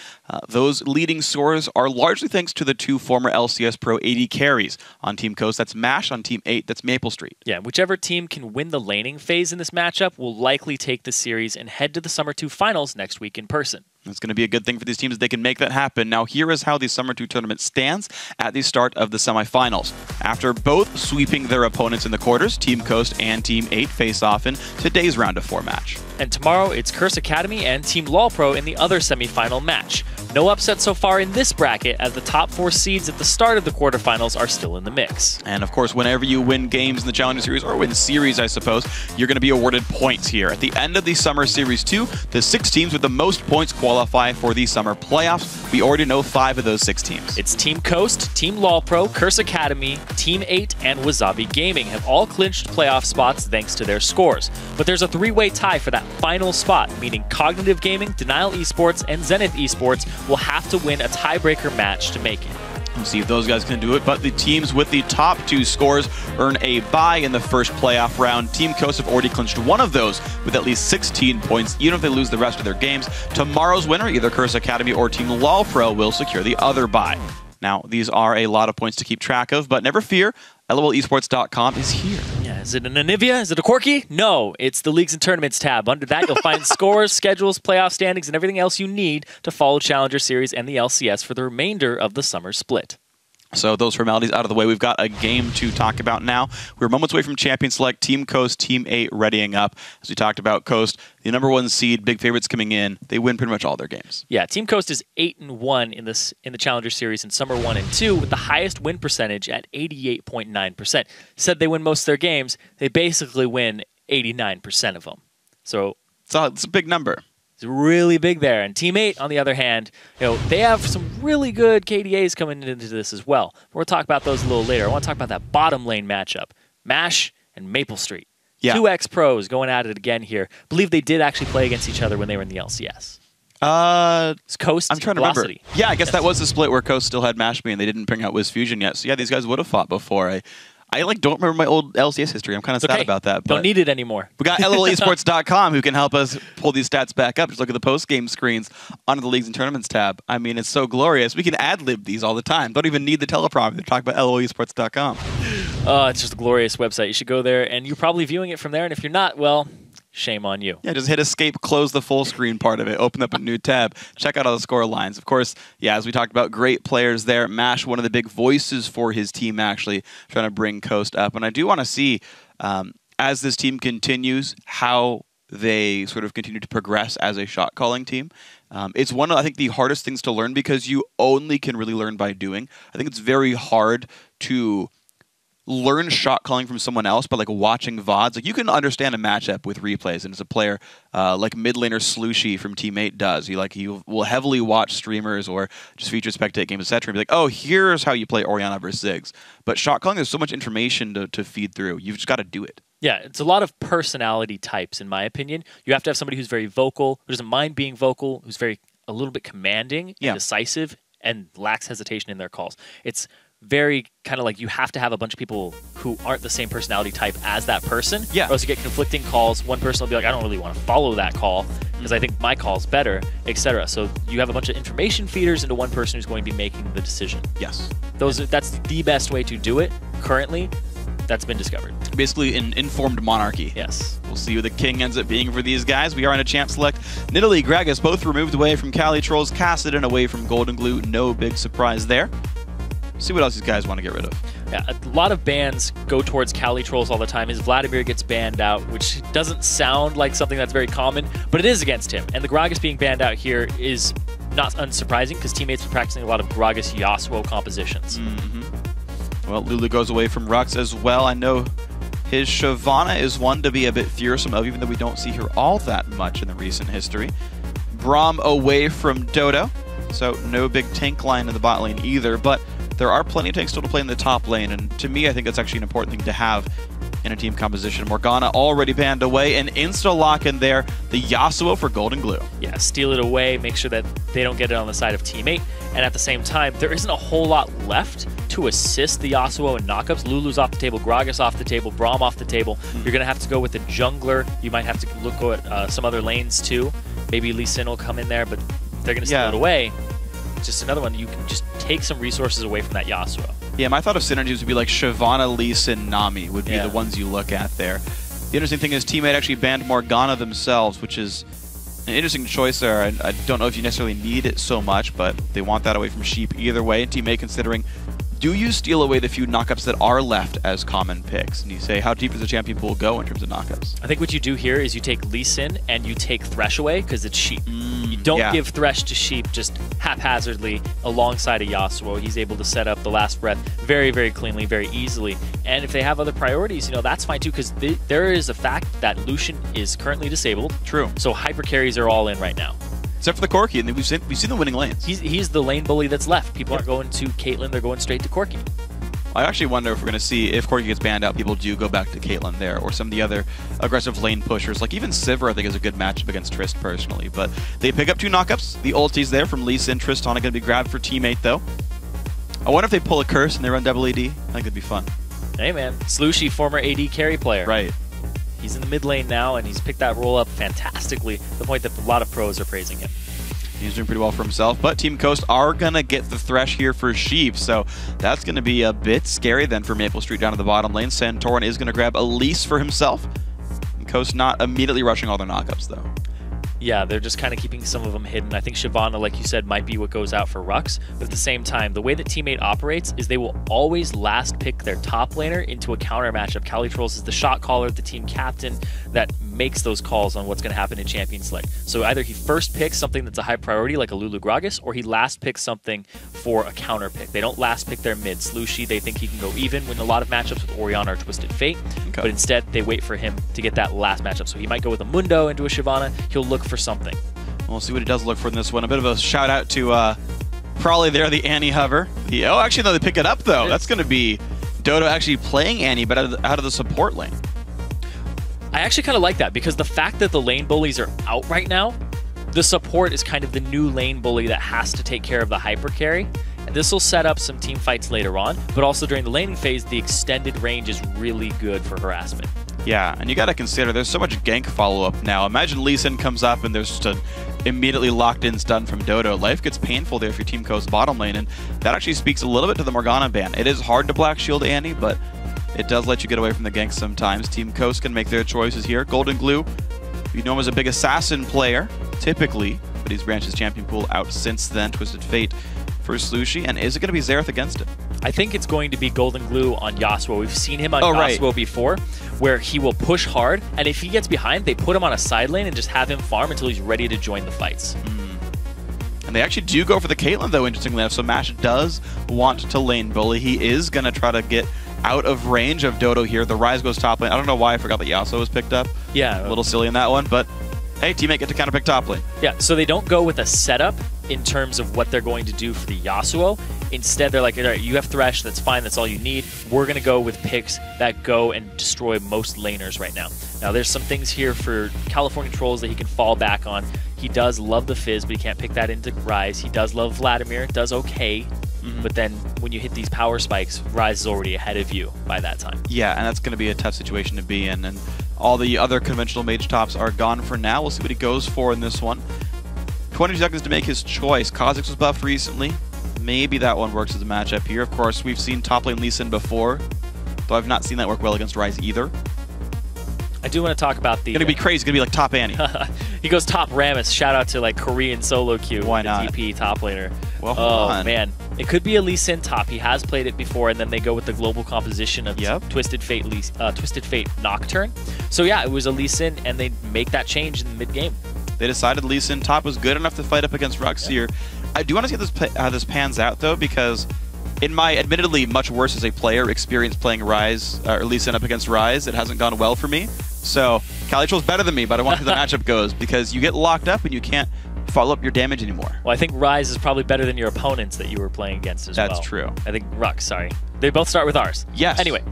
Those leading scores are largely thanks to the 2 former LCS Pro AD carries. On Team Coast, that's Mash. On Team 8, that's Maple Street. Yeah, whichever team can win the laning phase in this matchup will likely take the series and head to the Summer 2 finals next week in person. It's going to be a good thing for these teams if they can make that happen. Now, here is how the Summer 2 tournament stands at the start of the semifinals. After both sweeping their opponents in the quarters, Team Coast and Team 8 face off in today's round of 4 match. And tomorrow, it's Curse Academy and Team Ro4 in the other semifinal match. No upset so far in this bracket, as the top 4 seeds at the start of the quarterfinals are still in the mix. And of course, whenever you win games in the Challenger Series, or win series, I suppose, you're going to be awarded points here. At the end of the Summer Series 2, the 6 teams with the most points qualify for the Summer Playoffs. We already know 5 of those 6 teams. It's Team Coast, Team Ro4, Curse Academy, Team 8, and Wasabi Gaming have all clinched playoff spots thanks to their scores. But there's a 3-way tie for that final spot, meaning Cognitive Gaming, Denial Esports, and Zenith Esports will have to win a tiebreaker match to make it. We'll see if those guys can do it, but the teams with the top 2 scores earn a bye in the first playoff round. Team Coast have already clinched one of those with at least 16 points, even if they lose the rest of their games. Tomorrow's winner, either Curse Academy or Team Ro4, will secure the other bye. Now, these are a lot of points to keep track of, but never fear, LOLesports.com is here. Yeah, is it an Anivia? Is it a Corki? No, it's the Leagues and Tournaments tab. Under that, you'll find scores, schedules, playoff standings, and everything else you need to follow Challenger Series and the LCS for the remainder of the summer split. So those formalities out of the way, we've got a game to talk about now. We're moments away from Champion Select. Team Coast, Team 8 readying up. As we talked about, Coast, the #1 seed, big favorites coming in. They win pretty much all their games. Yeah, Team Coast is 8-1 in the Challenger Series in Summer 1 and 2 with the highest win percentage at 88.9%. Said they win most of their games. They basically win 89% of them. So it's a big number. It's really big there. And Team 8, on the other hand, they have some really good KDAs coming into this as well. We'll talk about those a little later. I want to talk about that bottom lane matchup. Mash and Maple Street. Yeah. 2 ex-pros going at it again here. I believe they did actually play against each other when they were in the LCS. It's Coast I'm trying to Velocity. remember. Yeah, I guess that was the split where Coast still had Mash Me and they didn't bring out Wiz Fusion yet. So yeah, these guys would have fought before. I don't remember my old LCS history. I'm kind of sad about that. Don't need it anymore. We got LOLesports.com who can help us pull these stats back up. Just look at the post-game screens under the Leagues and Tournaments tab. I mean, it's so glorious. We can ad-lib these all the time. Don't even need the teleprompter to talk about LOLesports.com. It's just a glorious website. You should go there, and you're probably viewing it from there. And if you're not, well, shame on you. Yeah, just hit escape, close the full screen part of it, open up a new tab, check out all the score lines. Of course, yeah, as we talked about, great players there. Mash, one of the big voices for his team, actually, trying to bring Coast up. And I do want to see, as this team continues, how they sort of continue to progress as a shot-calling team. It's one of, I think, the hardest things to learn because you only can really learn by doing. I think it's very hard to learn shot calling from someone else, but like watching VODs, like you can understand a matchup with replays, and as a player like mid laner Slushy from Team 8 does, you will heavily watch streamers or just feature spectate games, etc. and be like, oh, here's how you play Orianna versus Ziggs. But shot calling, there's so much information to feed through. You've just got to do it. Yeah, it's a lot of personality types, in my opinion. You have to have somebody who's very vocal, who doesn't mind being vocal, who's a little bit commanding and decisive, and lacks hesitation in their calls. It's very kind of like you have to have a bunch of people who aren't the same personality type as that person. Yeah. Or else you get conflicting calls. One person will be like, I don't really want to follow that call because I think my call's better, etc. So you have a bunch of information feeders into one person who's going to be making the decision. Yes. That's the best way to do it currently. That's been discovered. Basically an informed monarchy. Yes. We'll see who the king ends up being for these guys. We are in a champ select. Nidalee, Gragas both removed away from Cali Trolls, Cassidon away from Golden Glue. No big surprise there. See what else these guys want to get rid of. Yeah, a lot of bans go towards Cali Trolls all the time. His Vladimir gets banned out, which doesn't sound like something that's very common, but it is against him. And the Gragas being banned out here is not unsurprising because teammates are practicing a lot of Gragas Yasuo compositions. Well, Lulu goes away from Rux as well. I know his Shyvana is one to be a bit fearsome of, even though we don't see her all that much in the recent history. Braum away from Dodo, so no big tank line in the bot lane either, but there are plenty of tanks still to play in the top lane, and to me, I think that's actually an important thing to have in a team composition. Morgana already banned away, and insta-lock in there, the Yasuo for Golden Glue. Yeah, steal it away, make sure that they don't get it on the side of teammate, and at the same time, there isn't a whole lot left to assist the Yasuo in knockups. Lulu's off the table, Gragas off the table, Braum off the table. You're going to have to go with the jungler. You might have to look at some other lanes too. Maybe Lee Sin will come in there, but they're going to steal it away. Just another one, you can just take some resources away from that Yasuo. Yeah, my thought of synergies would be like Shyvana, Lee Sin, Nami would be the ones you look at there. The interesting thing is teammate actually banned Morgana themselves, which is an interesting choice there. I don't know if you necessarily need it so much, but they want that away from Sheep either way. And teammate considering, do you steal away the few knockups that are left as common picks? And you say, how deep does the champion pool go in terms of knockups? I think what you do here is you take Lee Sin and you take Thresh away because it's Sheep. You don't give Thresh to Sheep just haphazardly alongside a Yasuo. He's able to set up the last breath very, very cleanly, very easily. And if they have other priorities, that's fine too, because there is a fact that Lucian is currently disabled. True. So hyper carries are all in right now. Except for the Corki, and we've seen the winning lanes. He's the lane bully that's left. People aren't going to Caitlyn, they're going straight to Corki. I actually wonder if we're going to see, if Corki gets banned out, people do go back to Caitlyn there, or some of the other aggressive lane pushers. Like even Sivir, I think, is a good matchup against Trist personally. But they pick up 2 knockups. The ulti's there from Lee Sin. Tristana going to be grabbed for teammate, though. I wonder if they pull a curse and they run double AD. I think it'd be fun. Hey, man. Slushy, former AD carry player. Right. He's in the mid lane now, and he's picked that role up fantastically, to the point that a lot of pros are praising him. He's doing pretty well for himself, but Team Coast are going to get the Thresh here for Sheev, so that's going to be a bit scary then for Maple Street down to the bottom lane. Santorin is going to grab Elise for himself. And Coast not immediately rushing all their knockups, though. Yeah, they're just kind of keeping some of them hidden. I think Shyvana, like you said, might be what goes out for Rux. But at the same time, the way that Teammate operates is they will always last pick their top laner into a counter matchup. Calitrolls is the shot caller, the team captain that makes those calls on what's going to happen in Champion Select. So either he first picks something that's a high priority, like a Lulu Gragas, or he last picks something for a counter pick. They don't last pick their mid. Slushy, they think he can go even win a lot of matchups with Orianna or Twisted Fate. Okay. But instead, they wait for him to get that last matchup. So he might go with a Mundo into a Shyvana. He'll look for something. We'll see what he does look for in this one. A bit of a shout out to probably there the Annie hover. Oh, actually, no, they pick it up though. That's going to be Dodo actually playing Annie, but out of the support lane. I actually kind of like that because the fact that the lane bullies are out right now, the support is kind of the new lane bully that has to take care of the hyper carry. And this will set up some team fights later on, but also during the laning phase, the extended range is really good for harassment. Yeah, and you got to consider there's so much gank follow-up now. Imagine Lee Sin comes up and there's just an immediately locked-in stun from Dodo. Life gets painful there if your team goes bottom lane, and that actually speaks a little bit to the Morgana ban. It is hard to Black Shield Annie, but it does let you get away from the gank sometimes. Team Coast can make their choices here. Golden Glue, you know him as a big assassin player, typically, but he's branched his champion pool out since then. Twisted Fate for Slushy, and is it going to be Xerath against him? I think it's going to be Golden Glue on Yasuo. We've seen him on Yasuo before, where he will push hard, and if he gets behind, they put him on a side lane and just have him farm until he's ready to join the fights. And they actually do go for the Caitlyn, though, interestingly enough, so Mash does want to lane bully. He is going to try to get out of range of Dodo here. The Rise goes top lane. I don't know why I forgot that Yasuo was picked up. Yeah. A little silly in that one, but hey, teammate get to counter pick top lane. Yeah, so they don't go with a setup in terms of what they're going to do for the Yasuo. Instead, they're like, all right, you have Thresh, that's fine, that's all you need. We're going to go with picks that go and destroy most laners right now. Now, there's some things here for California Trolls that he can fall back on. He does love the Fizz, but he can't pick that into Rise. He does love Vladimir, it does okay. But then when you hit these power spikes, Rise is already ahead of you by that time. Yeah, and that's going to be a tough situation to be in. And all the other conventional mage tops are gone for now. We'll see what he goes for in this one. 20 seconds to make his choice. Kha'Zix was buffed recently. Maybe that one works as a matchup here. Of course, we've seen top lane Lee Sin before, though I've not seen that work well against Rise either. I do want to talk about the... It's going to be crazy. It's going to be like top Annie. He goes top Rammus. Shout out to like Korean solo queue. Why not? TP top laner. Well, oh, man. It could be a Lee Sin top. He has played it before, and then they go with the global composition of Twisted Fate Nocturne. So yeah, it was a Lee Sin, and they make that change in the mid-game. They decided Lee Sin top was good enough to fight up against Rux here. I do want to see how this pans out, though, because in my admittedly much worse as a player experience playing Rise, or Lee Sin up against Rise, it hasn't gone well for me. So Calitroll's better than me, but I want to see how the matchup goes, because you get locked up and you can't follow up your damage anymore. Well, I think Rise is probably better than your opponents that you were playing against as well. That's true. I think Rux, sorry. They both start with R's. Yes. Anyway,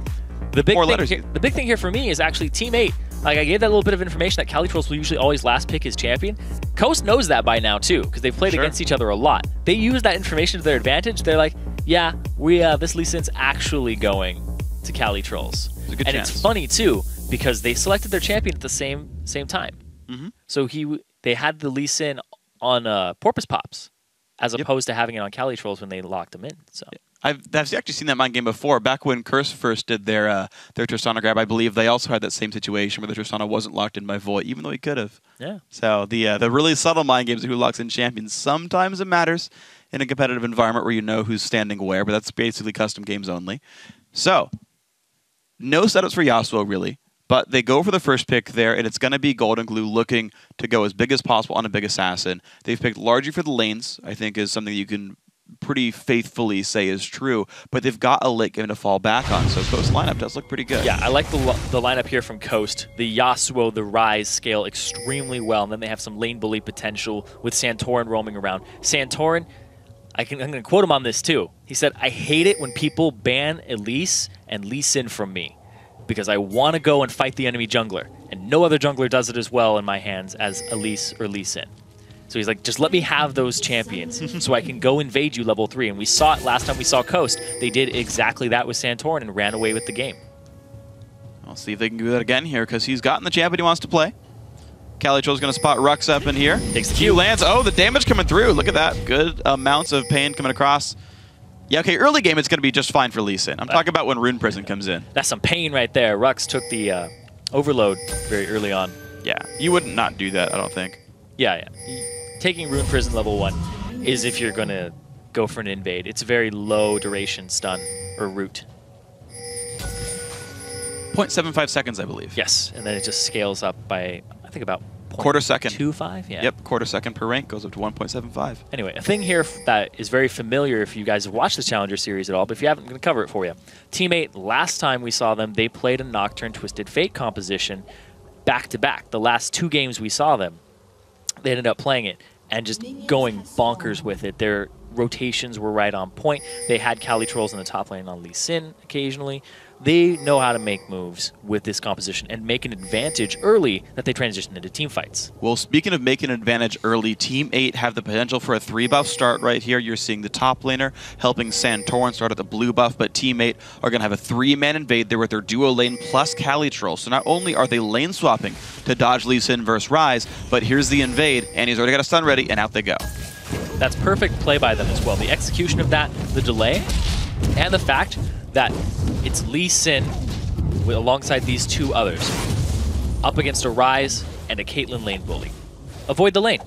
the big thing here for me is actually Team 8. Like, I gave that little bit of information that Calitrolls will usually always last pick his champion. Coast knows that by now, too, because they've played against each other a lot. They use that information to their advantage. They're like, yeah, this Lee Sin's actually going to Calitrolls. And it's funny, too, because they selected their champion at the same time. So they had the Lee Sin on Porpoise Pops, as opposed to having it on Calitrolls when they locked him in. So. I've actually seen that mind game before. Back when Curse first did their Tristana grab, I believe they also had that same situation where the Tristana wasn't locked in by Void, even though he could have. Yeah. So the really subtle mind games of who locks in champions, sometimes it matters in a competitive environment where you know who's standing where, but that's basically custom games only. So, no setups for Yasuo, really. But they go for the first pick there, and it's going to be Golden Glue looking to go as big as possible on a big assassin. They've picked largely for the lanes, I think is something you can pretty faithfully say is true, but they've got a late game to fall back on, so Coast lineup does look pretty good. Yeah, I like the lineup here from Coast. The Yasuo, the Rise scale extremely well, and then they have some lane bully potential with Santorin roaming around. Santorin, I'm going to quote him on this too. He said, I hate it when people ban Elise and Lee Sin from me, because I want to go and fight the enemy jungler, and no other jungler does it as well in my hands as Elise or Lee Sin. So he's like, just let me have those champions so I can go invade you level 3. And we saw it last time we saw Coast. They did exactly that with Santorin and ran away with the game. I'll see if they can do that again here because he's gotten the champion he wants to play. Calitro's going to spot Rux up in here. Takes the Q. Lands. Oh, the damage coming through. Look at that. Good amounts of pain coming across. Yeah, okay, early game it's going to be just fine for Lee Sin. I'm talking about when Rune Prison comes in. That's some pain right there. Rux took the overload very early on. Yeah, you wouldn't not do that, I don't think. Yeah. Taking Rune Prison level 1 is if you're going to go for an invade. It's a very low duration stun or root. 0.75 seconds, I believe. Yes, and then it just scales up by, I think, about quarter second. 0.25? Yeah. Yep, quarter second per rank goes up to 1.75. Anyway, a thing here that is very familiar if you guys have watched the Challenger series at all, but if you haven't, I'm going to cover it for you. Teammate, last time we saw them, they played a Nocturne Twisted Fate composition back-to-back. The last 2 games we saw them, they ended up playing it and just going bonkers with it. Their rotations were right on point. They had Cali Trolls in the top lane on Lee Sin occasionally. They know how to make moves with this composition and make an advantage early that they transition into team fights. Well, speaking of making an advantage early, Team 8 have the potential for a 3-buff start right here. You're seeing the top laner helping Santorin start at the blue buff, but Team 8 are going to have a 3-man invade there with their duo lane plus Cali Troll. So not only are they lane swapping to dodge Lee Sin versus Ryze, but here's the invade, and he's already got a stun ready, and out they go. That's perfect play by them as well. The execution of that, the delay, and the fact that it's Lee Sin alongside these 2 others up against a Ryze and a Caitlyn lane bully. Avoid the lane.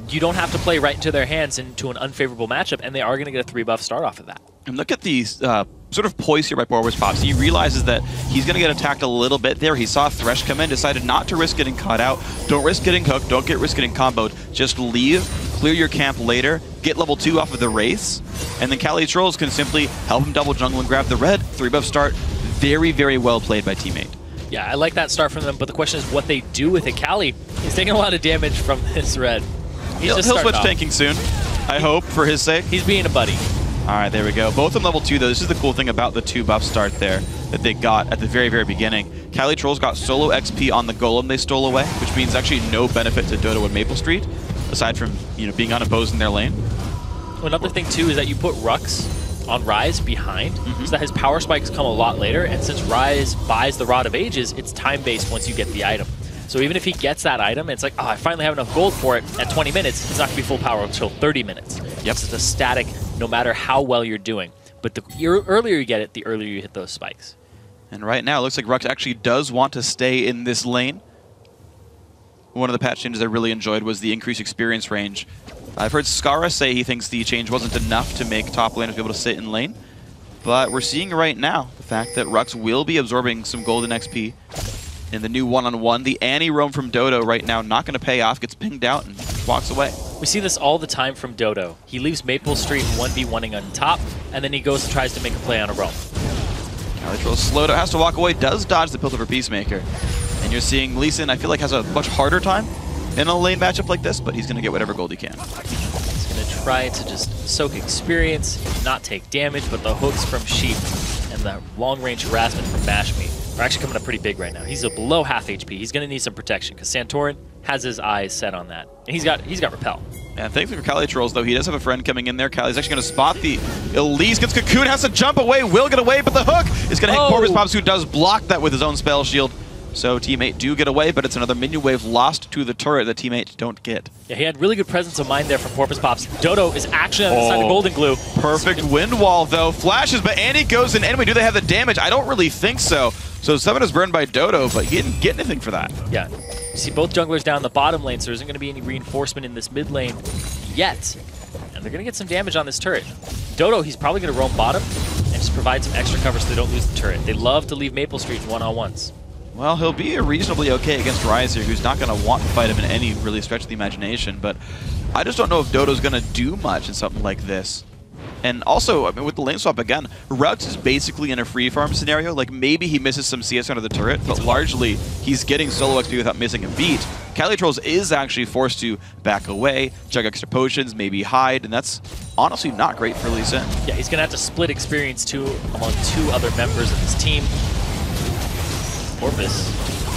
You don't have to play right into their hands into an unfavorable matchup, and they are going to get a 3-buff start off of that. And look at the sort of poise here by Pops. He realizes that he's going to get attacked a little bit there. He saw Thresh come in, decided not to risk getting caught out. Don't risk getting hooked. Don't risk getting comboed. Just leave, clear your camp later, get level 2 off of the Wraiths, and then Cali Trolls can simply help him double jungle and grab the red. 3-buff start. Very, very well played by Team 8. Yeah, I like that start from them, but the question is what they do with it. Cali is taking a lot of damage from this red. He'll switch tanking soon, I hope, for his sake. He's being a buddy. All right, there we go. Both on level 2, though. This is the cool thing about the 2-buff start there that they got at the very, very beginning. Cali Trolls got solo XP on the golem they stole away, which means actually no benefit to Dodo and Maple Street, aside from being unopposed in their lane. Well, another thing, too, is that you put Rux on Ryze behind, so that his power spikes come a lot later, and since Ryze buys the Rod of Ages, it's time-based once you get the item. So even if he gets that item, it's like, oh, I finally have enough gold for it at 20 minutes, it's not going to be full power until 30 minutes. Yep. It's a static, no matter how well you're doing. But the earlier you get it, the earlier you hit those spikes. And right now, it looks like Rux actually does want to stay in this lane. One of the patch changes I really enjoyed was the increased experience range. I've heard Skara say he thinks the change wasn't enough to make top laners be able to sit in lane. But we're seeing right now the fact that Rux will be absorbing some golden XP in the new one-on-one. The Annie roam from Dodo right now not going to pay off, gets pinged out and walks away. We see this all the time from Dodo. He leaves Maple Street 1v1ing on top, and then he goes and tries to make a play on a roam. Calitroll slowed out, has to walk away, does dodge the Piltover Peacemaker. And you're seeing Lee Sin, I feel like, has a much harder time in a lane matchup like this, but he's going to get whatever gold he can. He's going to try to just soak experience, not take damage, but the hooks from Sheep and the long-range harassment from Mashme are actually coming up pretty big right now. He's below half HP. He's going to need some protection because Santorin has his eyes set on that. And he's got Repel. And thankfully for Cali Trolls, though, he does have a friend coming in there. Cali's actually going to spot the Elise, gets Cocoon, has to jump away, will get away, but the hook is going to hit Corvus Pops, who does block that with his own spell shield. So Team 8 do get away, but it's another minion wave lost to the turret that Team 8 don't get. Yeah, he had really good presence of mind there from Porpoise Pops. Dodo is actually on the side of Golden Glue. Perfect wind wall, though. Flashes, but Annie goes in. Anyway, do they have the damage? I don't really think so. So Summon is burned by Dodo, but he didn't get anything for that. Yeah. You see both junglers down the bottom lane, so there isn't going to be any reinforcement in this mid lane yet. And they're going to get some damage on this turret. Dodo, he's probably going to roam bottom and just provide some extra cover so they don't lose the turret. They love to leave Maple Street one-on-ones. Well, he'll be reasonably okay against Ryze here, who's not going to want to fight him in any really stretch of the imagination, but I just don't know if Dodo's going to do much in something like this. And also, I mean, with the lane swap again, Rux is basically in a free farm scenario. Like, maybe he misses some CS under the turret, but largely he's getting solo XP without missing a beat. Cali Trolls is actually forced to back away, chug extra potions, maybe hide, and that's honestly not great for Lee Sin. Yeah, he's going to have to split experience among 2 other members of his team. Porpoise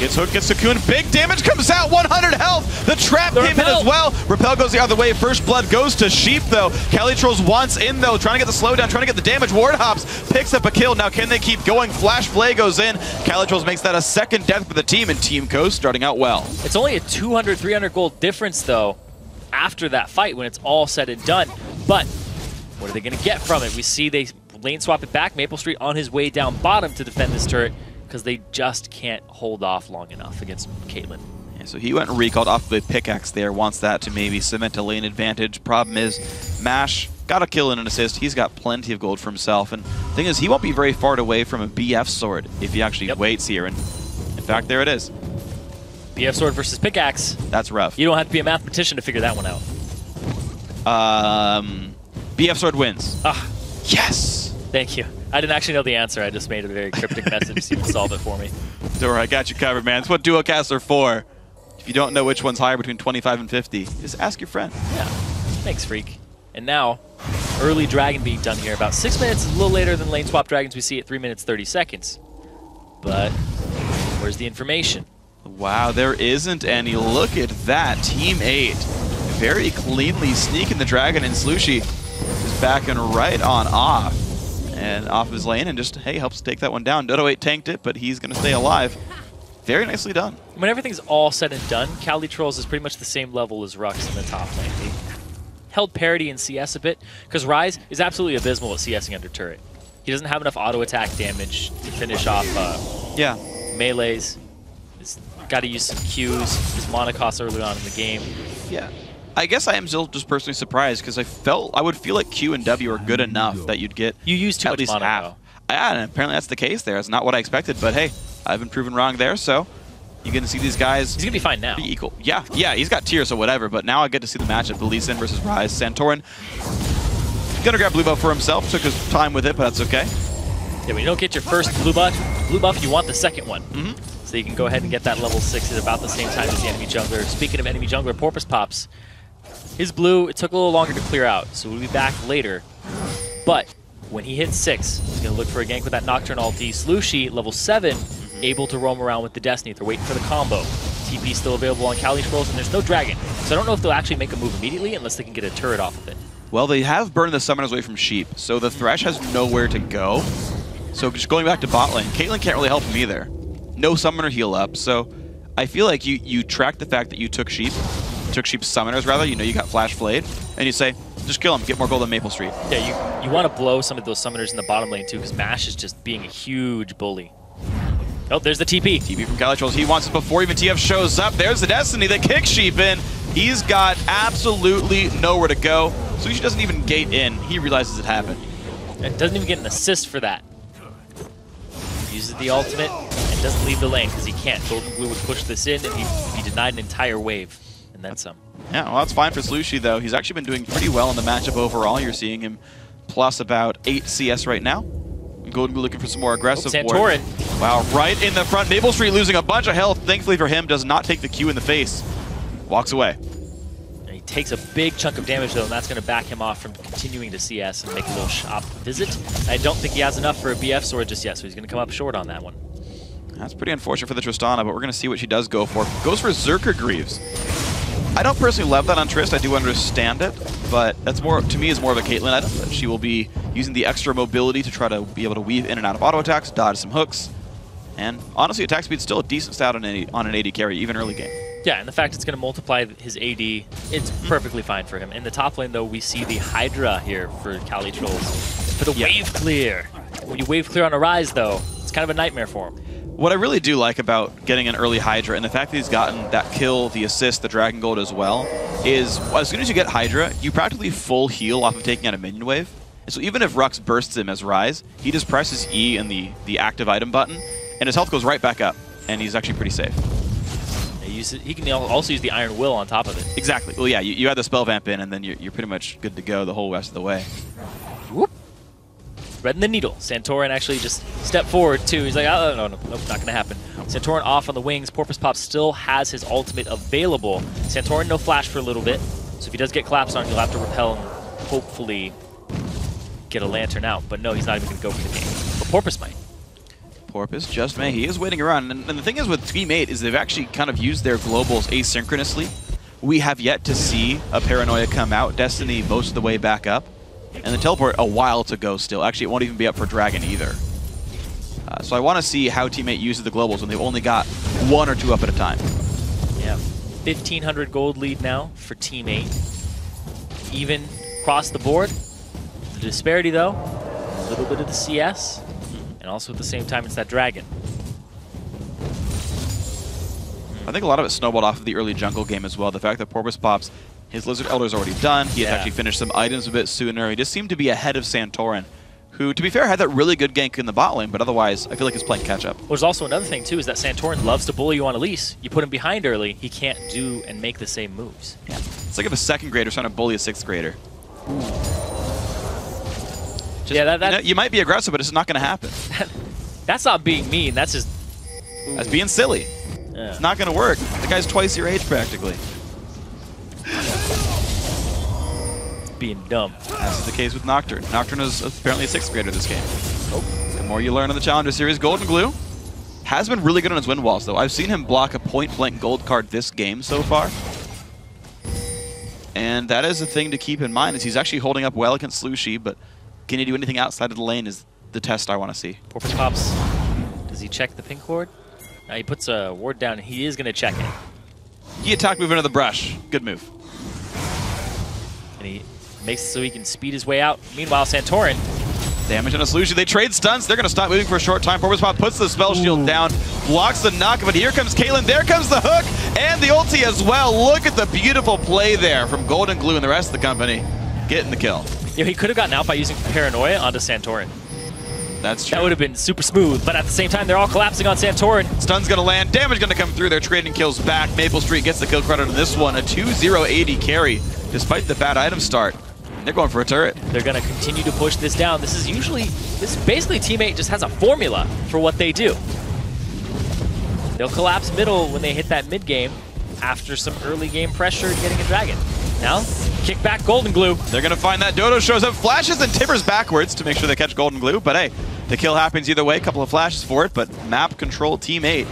Gets hooked, gets Cocoon. Big damage comes out. 100 health. The trap came in as well. Repel goes the other way. First blood goes to Sheep, though. Calitrolls once in, though. Trying to get the slowdown, trying to get the damage. Ward hops, picks up a kill. Now, can they keep going? Flash Play goes in. Calitrolls makes that a second death for the team, and Team Coast starting out well. It's only a 200, 300 gold difference, though, after that fight when it's all said and done. But what are they going to get from it? We see they lane swap it back. Maple Street on his way down bottom to defend this turret because they just can't hold off long enough against Caitlyn. Yeah, so he went and recalled off the pickaxe there, wants that to maybe cement a lane advantage. Problem is, Mash got a kill and an assist. He's got plenty of gold for himself. And the thing is, he won't be very far away from a BF sword if he actually waits here. And in fact, there it is. BF sword versus pickaxe. That's rough. You don't have to be a mathematician to figure that one out. BF sword wins. Ah, yes! Thank you. I didn't actually know the answer. I just made a very cryptic message so you can solve it for me. Don't worry, I got you covered, man. It's what duo casts are for. If you don't know which one's higher between 25 and 50, just ask your friend. Yeah. Thanks, Freak. And now, early dragon being done here. About 6 minutes, a little later than lane swap dragons we see at 3 minutes 30 seconds. But where's the information? Wow, there isn't any. Look at that. Team 8 very cleanly sneaking the dragon, and Slushy is backing right on off. And off his lane and just, hey, helps take that one down. Dodo 8 tanked it, but he's going to stay alive. Very nicely done. When everything's all said and done, Calitrolls is pretty much the same level as Rux in the top lane. They held parity in CS a bit, because Ryze is absolutely abysmal at CSing under turret. He doesn't have enough auto attack damage to finish off melees. He's got to use some Qs. His mana costs early on in the game. Yeah. I guess I am still just personally surprised because I would feel like Q and W are good enough that you'd get you use too at much least mana, half. though. Yeah, and apparently that's the case there. It's not what I expected, but hey, I've been proven wrong there, so you're going to see these guys. He's going to be fine now. Be equal. Yeah, he's got tier, so whatever, but now I get to see the matchup, the Lee Sin versus Ryze. Santorin going to grab blue buff for himself, took his time with it, but that's okay. Yeah, when you don't get your first blue buff, you want the second one. So you can go ahead and get that level 6 at about the same time as the enemy jungler. Speaking of enemy jungler, Porpoise Pops. His blue, it took a little longer to clear out, so we'll be back later. But when he hits 6, he's going to look for a gank with that Nocturne ulti. Slushy, level 7, able to roam around with the Destiny. They're waiting for the combo. TP still available on Calitrolls, and there's no dragon. So I don't know if they'll actually make a move immediately unless they can get a turret off of it. Well, they have burned the summoners away from Sheep, so the Thresh has nowhere to go. So just going back to bot lane, Caitlyn can't really help him either. No summoner heal up, so I feel like you track the fact that you took Sheep's summoners rather, you know you got Flash Flayed, and you say, just kill him, get more gold on Maple Street. Yeah, you want to blow some of those summoners in the bottom lane too, because Mash is just being a huge bully. Oh, there's the TP. TP from Calitrolls, he wants it before even TF shows up. There's the Destiny that kicks Sheep in. He's got absolutely nowhere to go, so he doesn't even gate in. He realizes it happened. And doesn't even get an assist for that. Uses the ultimate and doesn't leave the lane because he can't. Golden Blue would push this in and he denied an entire wave. And then some. Yeah, well, that's fine for Slushy, though. He's actually been doing pretty well in the matchup overall. You're seeing him plus about 8 CS right now. Golden Blue looking for some more aggressive Santorin. Wow, right in the front. Maple Street losing a bunch of health. Thankfully for him, does not take the Q in the face. Walks away. And he takes a big chunk of damage, though, and that's going to back him off from continuing to CS and make a little shop visit. I don't think he has enough for a BF sword just yet, so he's going to come up short on that one. That's pretty unfortunate for the Tristana, but we're going to see what she does go for. Goes for Zerker Greaves. I don't personally love that on Trist. I do understand it, but that's more, to me, is more of a Caitlyn item. That she will be using the extra mobility to try to be able to weave in and out of auto attacks, dodge some hooks, and honestly, attack speed's still a decent stat on an AD carry, even early game. Yeah, and the fact it's going to multiply his AD, it's perfectly fine for him. In the top lane, though, we see the Hydra here for Calitrolls for the wave clear. When you wave clear on a Ryze, though, it's kind of a nightmare for him. What I really do like about getting an early Hydra, and the fact that he's gotten that kill, the assist, the Dragon Gold as well, is as soon as you get Hydra, you practically full heal off of taking out a minion wave. And so even if Rux bursts him as Ryze, he just presses E and the active item button, and his health goes right back up, and he's actually pretty safe. He can also use the Iron Will on top of it. Exactly. Well, yeah, you add the spell vamp in, and then you're pretty much good to go the whole rest of the way. Whoop. Threading the needle. Santorin actually just stepped forward, too. He's like, oh, no, nope, not going to happen. Santorin off on the wings. Porpoise Pop still has his ultimate available. Santorin no flash for a little bit, so if he does get collapsed on, he'll have to repel and hopefully get a lantern out. But no, he's not even going to go for the game. But Porpoise might. Porpoise just may. He is waiting around. And the thing is with Team 8 is they've actually kind of used their globals asynchronously. We have yet to see a Paranoia come out. Destiny most of the way back up. And the Teleport a while to go still. Actually, it won't even be up for Dragon either. So I want to see how Team 8 uses the globals when they've only got 1 or 2 up at a time. Yeah, 1,500 gold lead now for Team 8. Even across the board. The disparity, though, a little bit of the CS, and also at the same time, it's that Dragon. I think a lot of it snowballed off of the early jungle game as well. The fact that Porpoise Pops, his Lizard Elder's already done. He has actually finished some items a bit sooner. He just seemed to be ahead of Santorin, who, to be fair, had that really good gank in the bot lane, but otherwise, I feel like he's playing catch-up. Well, there's also another thing, too, is that Santorin loves to bully you on Elise. You put him behind early, he can't do and make the same moves. Yeah. It's like if a 2nd grader's trying to bully a 6th grader. Just, you might be aggressive, but it's not going to happen. That's not being mean, that's just... That's being silly. Yeah. It's not going to work. The guy's twice your age, practically. Being dumb. As is the case with Nocturne. Nocturne is apparently a 6th grader this game. The more you learn on the Challenger Series, Golden Glue has been really good on his win walls, though. I've seen him block a point-blank gold card this game so far. And that is a thing to keep in mind, is he's actually holding up well against Slushie, but can he do anything outside of the lane is the test I want to see. Porpoise Pops, does he check the pink ward? He puts a ward down, and he is going to check it. He attack move into the brush. Good move. And he makes it so he can speed his way out. Meanwhile, Santorin. Damage on a Slushie. They trade stunts. They're going to stop moving for a short time. Porpoise Pop puts the spell shield down, blocks the knock, but here comes Caitlyn. There comes the hook and the ulti as well. Look at the beautiful play there from Golden Glue and the rest of the company getting the kill. You know, he could have gotten out by using Paranoia onto Santorin. That's true. That would have been super smooth, but at the same time, they're all collapsing on Santorin. Stun's going to land. Damage going to come through. They're trading kills back. Maple Street gets the kill credit on this one. A 2-0 AD carry, despite the bad item start. They're going for a turret. They're going to continue to push this down. This is basically Team 8 just has a formula for what they do. They'll collapse middle when they hit that mid game after some early game pressure getting a dragon. Now, kick back Golden Glue. They're going to find that. Dodo shows up, flashes and timbers backwards to make sure they catch Golden Glue. But hey, the kill happens either way. A couple of flashes for it, but map control Team 8.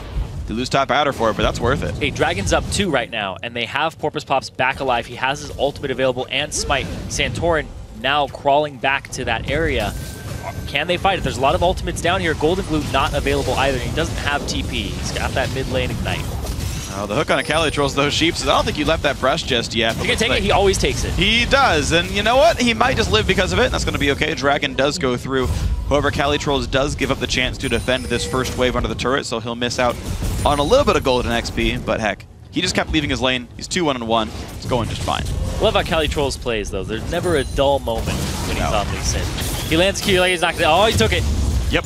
They lose top outer for it, but that's worth it. Hey, Dragon's up 2 right now, and they have Porpoise Pops back alive. He has his ultimate available and Smite. Santorin now crawling back to that area. Can they fight it? There's a lot of ultimates down here. Golden Glue not available either. He doesn't have TP. He's got that mid lane ignite. Oh, the hook on a Cali trolls those sheep says, I don't think you left that brush just yet. You can take it, he always takes it. He does, and you know what? He might just live because of it, and that's going to be okay. Dragon does go through. However, Cali Trolls does give up the chance to defend this first wave under the turret, so he'll miss out on a little bit of golden XP, but heck, he just kept leaving his lane. He's 2-1-1. It's going just fine. Love how Cali Trolls plays, though. There's never a dull moment when he's on Lee Sin. He lands Q, like he's not gonna, oh, he took it. Yep.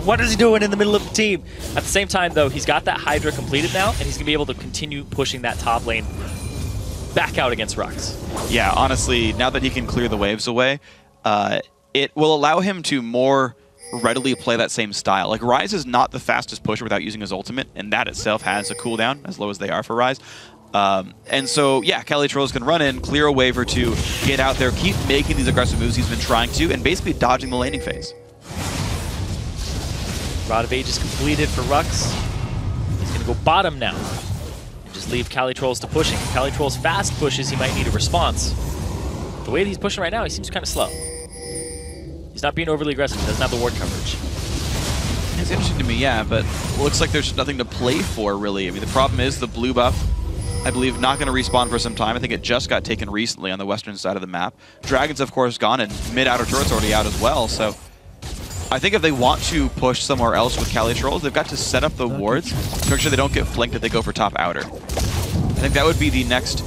What is he doing in the middle of the team? At the same time, though, he's got that Hydra completed now, and he's going to be able to continue pushing that top lane back out against Rux. Yeah, honestly, now that he can clear the waves away, it will allow him to more readily play that same style. Like, Ryze is not the fastest pusher without using his ultimate, and that itself has a cooldown, as low as they are for Ryze. And so, yeah, Cali Trolls can run in, clear a wave or two, get out there, keep making these aggressive moves he's been trying to, and basically dodging the laning phase. Rod of Age is completed for Rux. He's going to go bottom now. And just leave Cali Trolls to pushing. If Cali Trolls fast pushes, he might need a response. The way that he's pushing right now, he seems kind of slow. He's not being overly aggressive. He doesn't have the ward coverage. It's interesting to me, yeah, but it looks like there's just nothing to play for, really. I mean, the problem is the blue buff, I believe, not going to respawn for some time. I think it just got taken recently on the western side of the map. Dragon's, of course, gone, and mid-outer turret's already out as well, so I think if they want to push somewhere else with Cali Trolls, they've got to set up the wards to make sure they don't get flanked if they go for top outer. I think that would be the next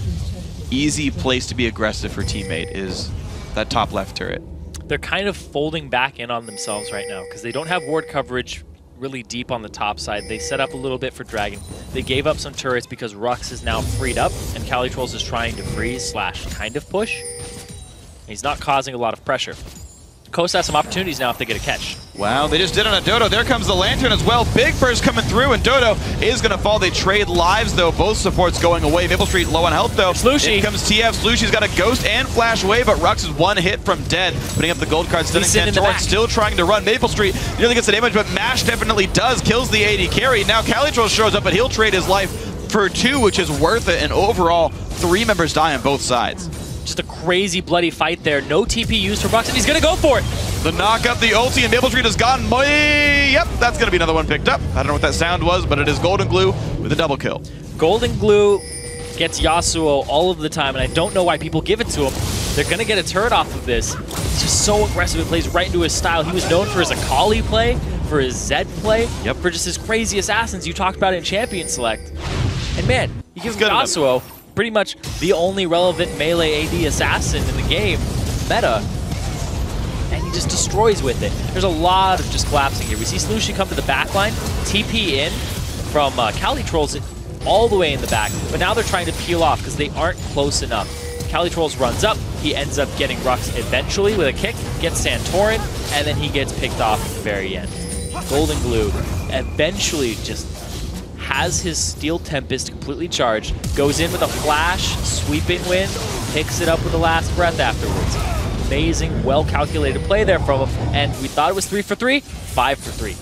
easy place to be aggressive for Team 8, is that top left turret. They're kind of folding back in on themselves right now because they don't have ward coverage really deep on the top side. They set up a little bit for Dragon. They gave up some turrets because Rux is now freed up, and Cali Trolls is trying to freeze / kind of push. He's not causing a lot of pressure. Coast has some opportunities now if they get a catch. Wow, they just did on a Dodo. There comes the Lantern as well. Big burst coming through, and Dodo is going to fall. They trade lives, though. Both supports going away. Maple Street low on health, though. Slushie. In comes TF. Slushie's got a Ghost and Flash away, but Rux is one hit from dead. Putting up the gold card. Santorin still trying to run. Maple Street nearly gets the damage, but Mash definitely does. Kills the AD carry. Now Calitros shows up, but he'll trade his life for 2, which is worth it. And overall, 3 members die on both sides. Just a crazy bloody fight there. No TP used for Rux, and he's going to go for it. The knock up, the ulti, and Maple Street has gone. Yep, that's going to be another one picked up. I don't know what that sound was, but it is Golden Glue with a double kill. Golden Glue gets Yasuo all of the time, and I don't know why people give it to him. They're going to get a turret off of this. He's just so aggressive. It plays right into his style. He was known for his Akali play, for his Zed play, for just his crazy assassins. You talked about it in Champion Select. And man, you give him Yasuo, pretty much the only relevant melee AD assassin in the game, meta, and he just destroys with it. There's a lot of just collapsing here. We see Slushie come to the back line, TP in from Calitrolls all the way in the back, but now they're trying to peel off because they aren't close enough. Calitrolls runs up, he ends up getting Rux eventually with a kick, gets Santorin, and then he gets picked off at the very end. Golden Glue eventually just has his Steel Tempest completely charged, goes in with a flash, sweeping wind, picks it up with a last breath afterwards. Amazing, well-calculated play there from him, and we thought it was 3 for 3, 5 for 3,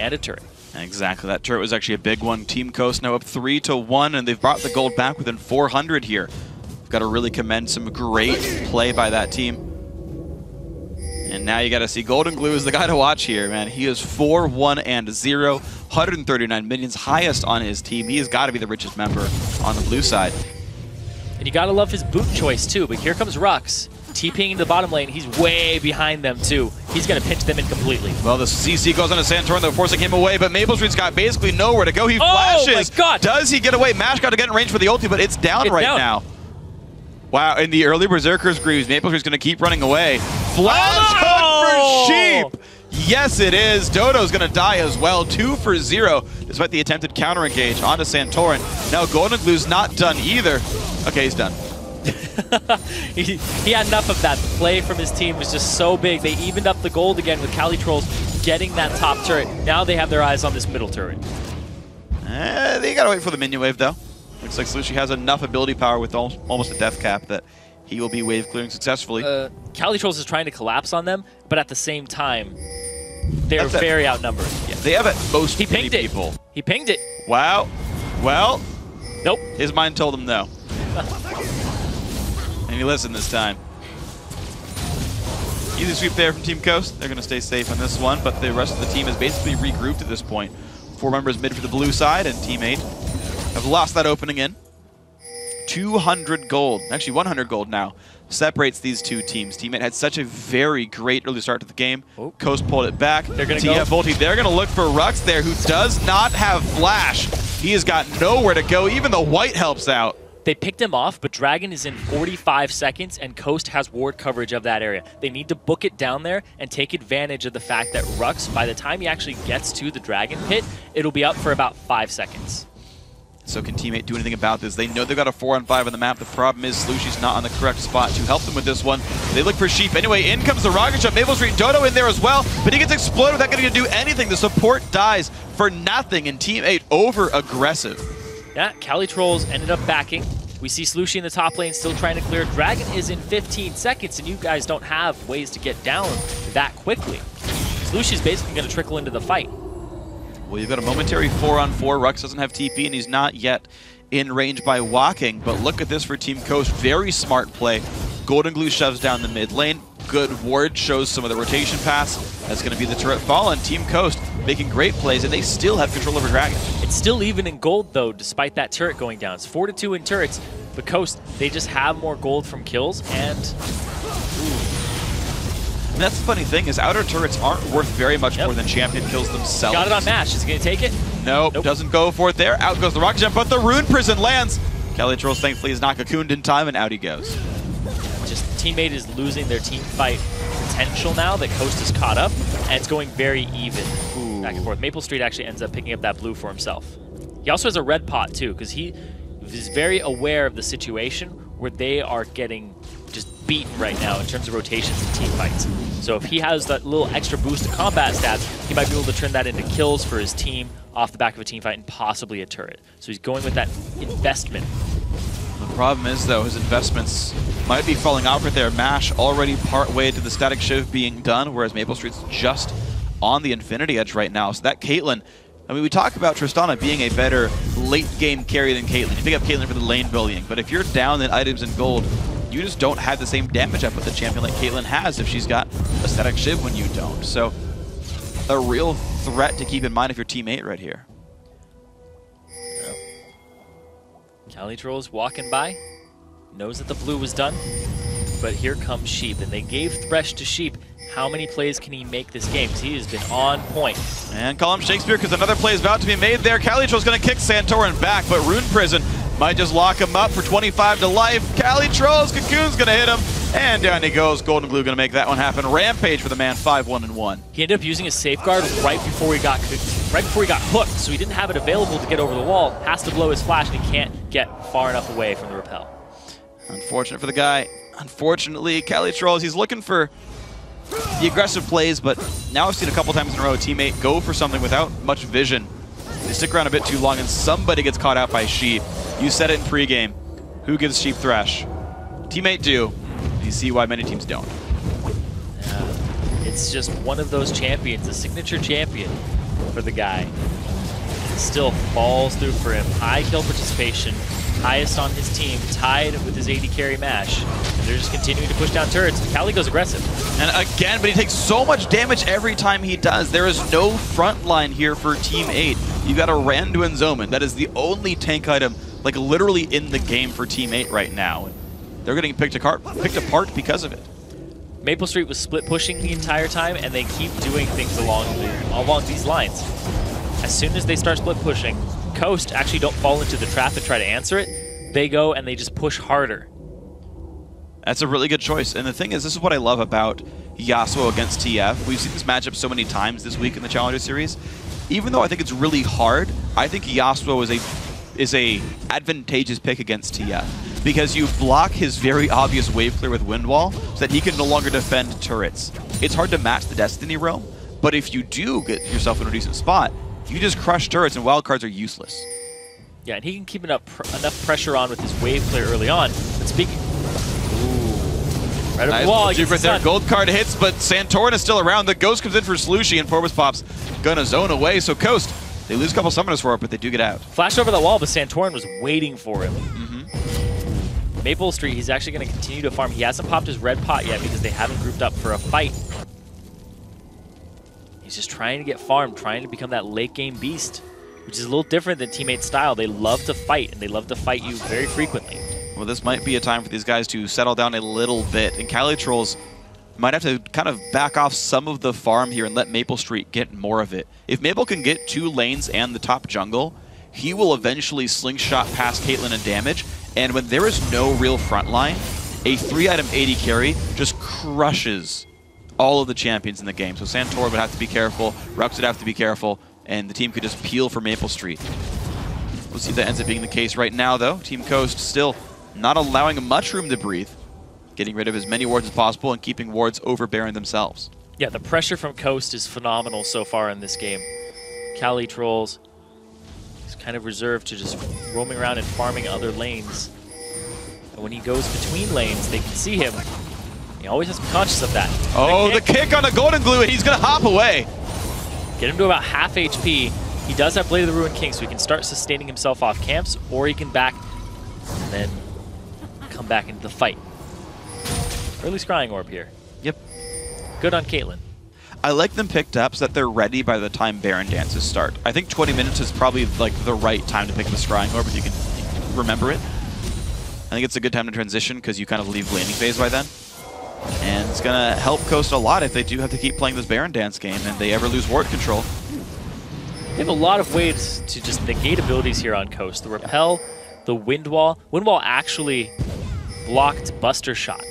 and a turret. Exactly, that turret was actually a big one. Team Coast now up 3-1, and they've brought the gold back within 400 here. Got to really commend some great play by that team. And now you got to see Golden Glue is the guy to watch here, man. He is 4-1-0, 139 minions, highest on his team. He has got to be the richest member on the blue side. And you got to love his boot choice too, but here comes Rux. TPing into the bottom lane, he's way behind them too. He's going to pinch them in completely. Well, the CC goes on to Santorin, though, forcing him away, but Maple Street's got basically nowhere to go. He flashes. Oh my God. Does he get away? Mash got to get in range for the ulti, but it's down now. Wow, in the early Berserker's Greaves, Maple Street's going to keep running away. Flash hunt for sheep! Yes, it is. Dodo's going to die as well. 2 for 0, despite the attempted counter engage onto Santorin. Now Golden Glue's not done either. Okay, he's done. he had enough of that. The play from his team was just so big. They evened up the gold again with Calitrolls getting that top turret. Now they have their eyes on this middle turret. They got to wait for the minion wave, though. Looks like Slushie has enough ability power with almost a death cap that he will be wave clearing successfully. Calitrolls is trying to collapse on them, but at the same time, they're very outnumbered. Yeah, they have at most he pinged people. He pinged it. Wow. Well, nope. His mind told him no. And he listened this time. Easy sweep there from Team Coast. They're going to stay safe on this one, but the rest of the team is basically regrouped at this point. 4 members mid for the blue side, and Team 8 have lost that opening in. 200 gold, actually 100 gold now, separates these two teams. Team 8 had such a very great early start to the game. Coast pulled it back. They're going to go. Ulti, they're going to look for Rux there, who does not have flash. He has got nowhere to go. Even the white helps out. They picked him off, but Dragon is in 45 seconds, and Coast has ward coverage of that area. They need to book it down there and take advantage of the fact that Rux, by the time he actually gets to the Dragon pit, it'll be up for about 5 seconds. So can Team 8 do anything about this? They know they've got a 4-on-5 on the map. The problem is Slushie's not on the correct spot to help them with this one. They look for Sheep. Anyway, in comes the rocket shot. Maple Street, Dodo in there as well, but he gets exploded without getting to do anything. The support dies for nothing, and Team 8 over-aggressive. Yeah, Calitrolls ended up backing. We see Slushie in the top lane still trying to clear. Dragon is in 15 seconds, and you guys don't have ways to get down that quickly. Slushie's basically going to trickle into the fight. Well, you've got a momentary 4-on-4. Rux doesn't have TP, and he's not yet in range by walking. But look at this for Team Coast. Very smart play. Golden Glue shoves down the mid lane. Good ward shows some of the rotation pass. That's going to be the turret fall, and Team Coast making great plays, and they still have control over Dragon. It's still even in gold, though, despite that turret going down. It's 4-2 in turrets. But Coast, they just have more gold from kills, and And that's the funny thing is outer turrets aren't worth very much more than champion kills themselves. Got it on Mash. Is he going to take it? Nope, doesn't go for it there. Out goes the rocket jump, but the Rune Prison lands. Calitrolls thankfully is not cocooned in time, and out he goes. Just teammate is losing their team fight potential now that Coast is caught up, and it's going very even back and forth. Maple Street actually ends up picking up that blue for himself. He also has a red pot too, because he is very aware of the situation where they are getting just unbeaten right now in terms of rotations and team fights. So if he has that little extra boost to combat stats, he might be able to turn that into kills for his team off the back of a team fight and possibly a turret. So he's going with that investment. The problem is, though, his investments might be falling out right there. Mash already part way to the static shiv being done, whereas Maple Street's just on the Infinity Edge right now. So that Caitlyn, I mean, we talk about Tristana being a better late-game carry than Caitlyn. You pick up Caitlyn for the lane bullying, but if you're down in items and gold, you just don't have the same damage up with the champion like Caitlyn has if she's got a static shiv when you don't. So a real threat to keep in mind if you're Team 8 right here. Calitroll's walking by, knows that the blue was done, but here comes Sheep, and they gave Thresh to Sheep. How many plays can he make this game? Because he has been on point. And call him Shakespeare because another play is about to be made there. Calitroll's going to kick Santorin back, but Rune Prison might just lock him up for 25 to life. Calitroll's Cocoon's going to hit him, and down he goes. Golden Glue going to make that one happen. Rampage for the man, 5-1-1. He ended up using a safeguard right before he got hooked, so he didn't have it available to get over the wall. Has to blow his flash, and he can't get far enough away from the repel. Unfortunate for the guy. Unfortunately, Calitroll, he's looking for the aggressive plays, but now I've seen a couple times in a row a teammate go for something without much vision. They stick around a bit too long, and somebody gets caught out by Sheep. You said it in pregame. Who gives Sheep Thresh? Teammate do. You see why many teams don't. Yeah, it's just one of those champions, a signature champion for the guy. It still falls through for him. High kill participation, highest on his team, tied with his AD carry Mash. And they're just continuing to push down turrets. Cali goes aggressive. And again, but he takes so much damage every time he does. There is no front line here for Team 8. You've got a Randuin's Zoman. That is the only tank item, like literally in the game for Team 8 right now. They're getting picked apart because of it. Maple Street was split pushing the entire time, and they keep doing things along these lines. As soon as they start split pushing, Coast actually don't fall into the trap and try to answer it. They go and they just push harder. That's a really good choice. And the thing is, this is what I love about Yasuo against TF. We've seen this matchup so many times this week in the Challenger Series. Even though I think it's really hard, I think Yasuo is a advantageous pick against TF. Because you block his very obvious wave clear with Wind Wall so that he can no longer defend turrets. It's hard to match the Destiny realm, but if you do get yourself in a decent spot, you just crush turrets and wildcards are useless. Yeah, and he can keep enough pressure on with his wave clear early on. But speaking... Ooh. Right over the wall. Right there. Gold card hits, but Santorin is still around. The Ghost comes in for Slushy, and Forbus Pop's gonna zone away. So Coast, they lose a couple summoners for it, but they do get out. Flashed over the wall, but Santorin was waiting for him. Maple Street, he's actually going to continue to farm. He hasn't popped his red pot yet because they haven't grouped up for a fight. He's just trying to get farmed, trying to become that late game beast, which is a little different than teammate style. They love to fight, and they love to fight you very frequently. Well, this might be a time for these guys to settle down a little bit, and Calitrolls might have to kind of back off some of the farm here and let Maple Street get more of it. If Maple can get 2 lanes and the top jungle, he will eventually slingshot past Caitlyn and damage. And when there is no real front line, a 3-item AD carry just crushes all of the champions in the game. So Santorin would have to be careful, Rux would have to be careful, and the team could just peel for Maple Street. We'll see if that ends up being the case right now, though. Team Coast still not allowing much room to breathe, getting rid of as many wards as possible and keeping wards over Baron themselves. Yeah, the pressure from Coast is phenomenal so far in this game. Calitrolls kind of reserved to just roaming around and farming other lanes. And when he goes between lanes, they can see him. He always has to be conscious of that. Oh, the kick on the Golden Glue, and he's going to hop away. Get him to about half HP. He does have Blade of the Ruined King, so he can start sustaining himself off camps, or he can back and then come back into the fight. Early Scrying Orb here. Yep. Good on Caitlyn. I like them picked up so that they're ready by the time Baron dances start. I think 20 minutes is probably like the right time to pick the Scrying Orb if you can remember it. I think it's a good time to transition because you kind of leave laning phase by then. And it's going to help Coast a lot if they do have to keep playing this Baron dance game and they ever lose ward control. They have a lot of ways to just negate abilities here on Coast. The Repel, the Wind Wall. Wind Wall actually blocked Buster Shot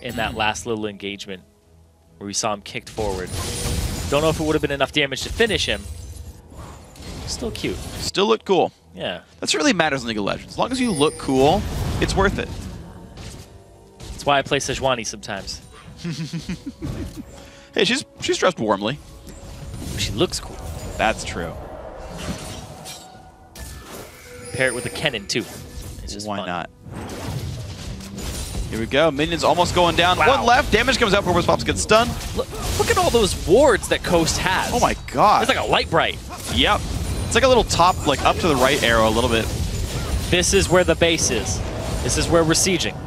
in that last little engagement where we saw him kicked forward. Don't know if it would have been enough damage to finish him. Still cute. Still look cool. Yeah. That's really matters in League of Legends. As long as you look cool, it's worth it. That's why I play Sejuani sometimes. Hey, she's dressed warmly. She looks cool. That's true. Pair it with a Kennen too. It's just Why fun. not? Here we go. Minions almost going down. Wow. One left. Damage comes out before Pops gets stunned. Look at all those wards that Coast has. Oh my god. It's like a light bright. Yep. It's like a little top, like up to the right arrow a little bit. This is where the base is. This is where we're sieging.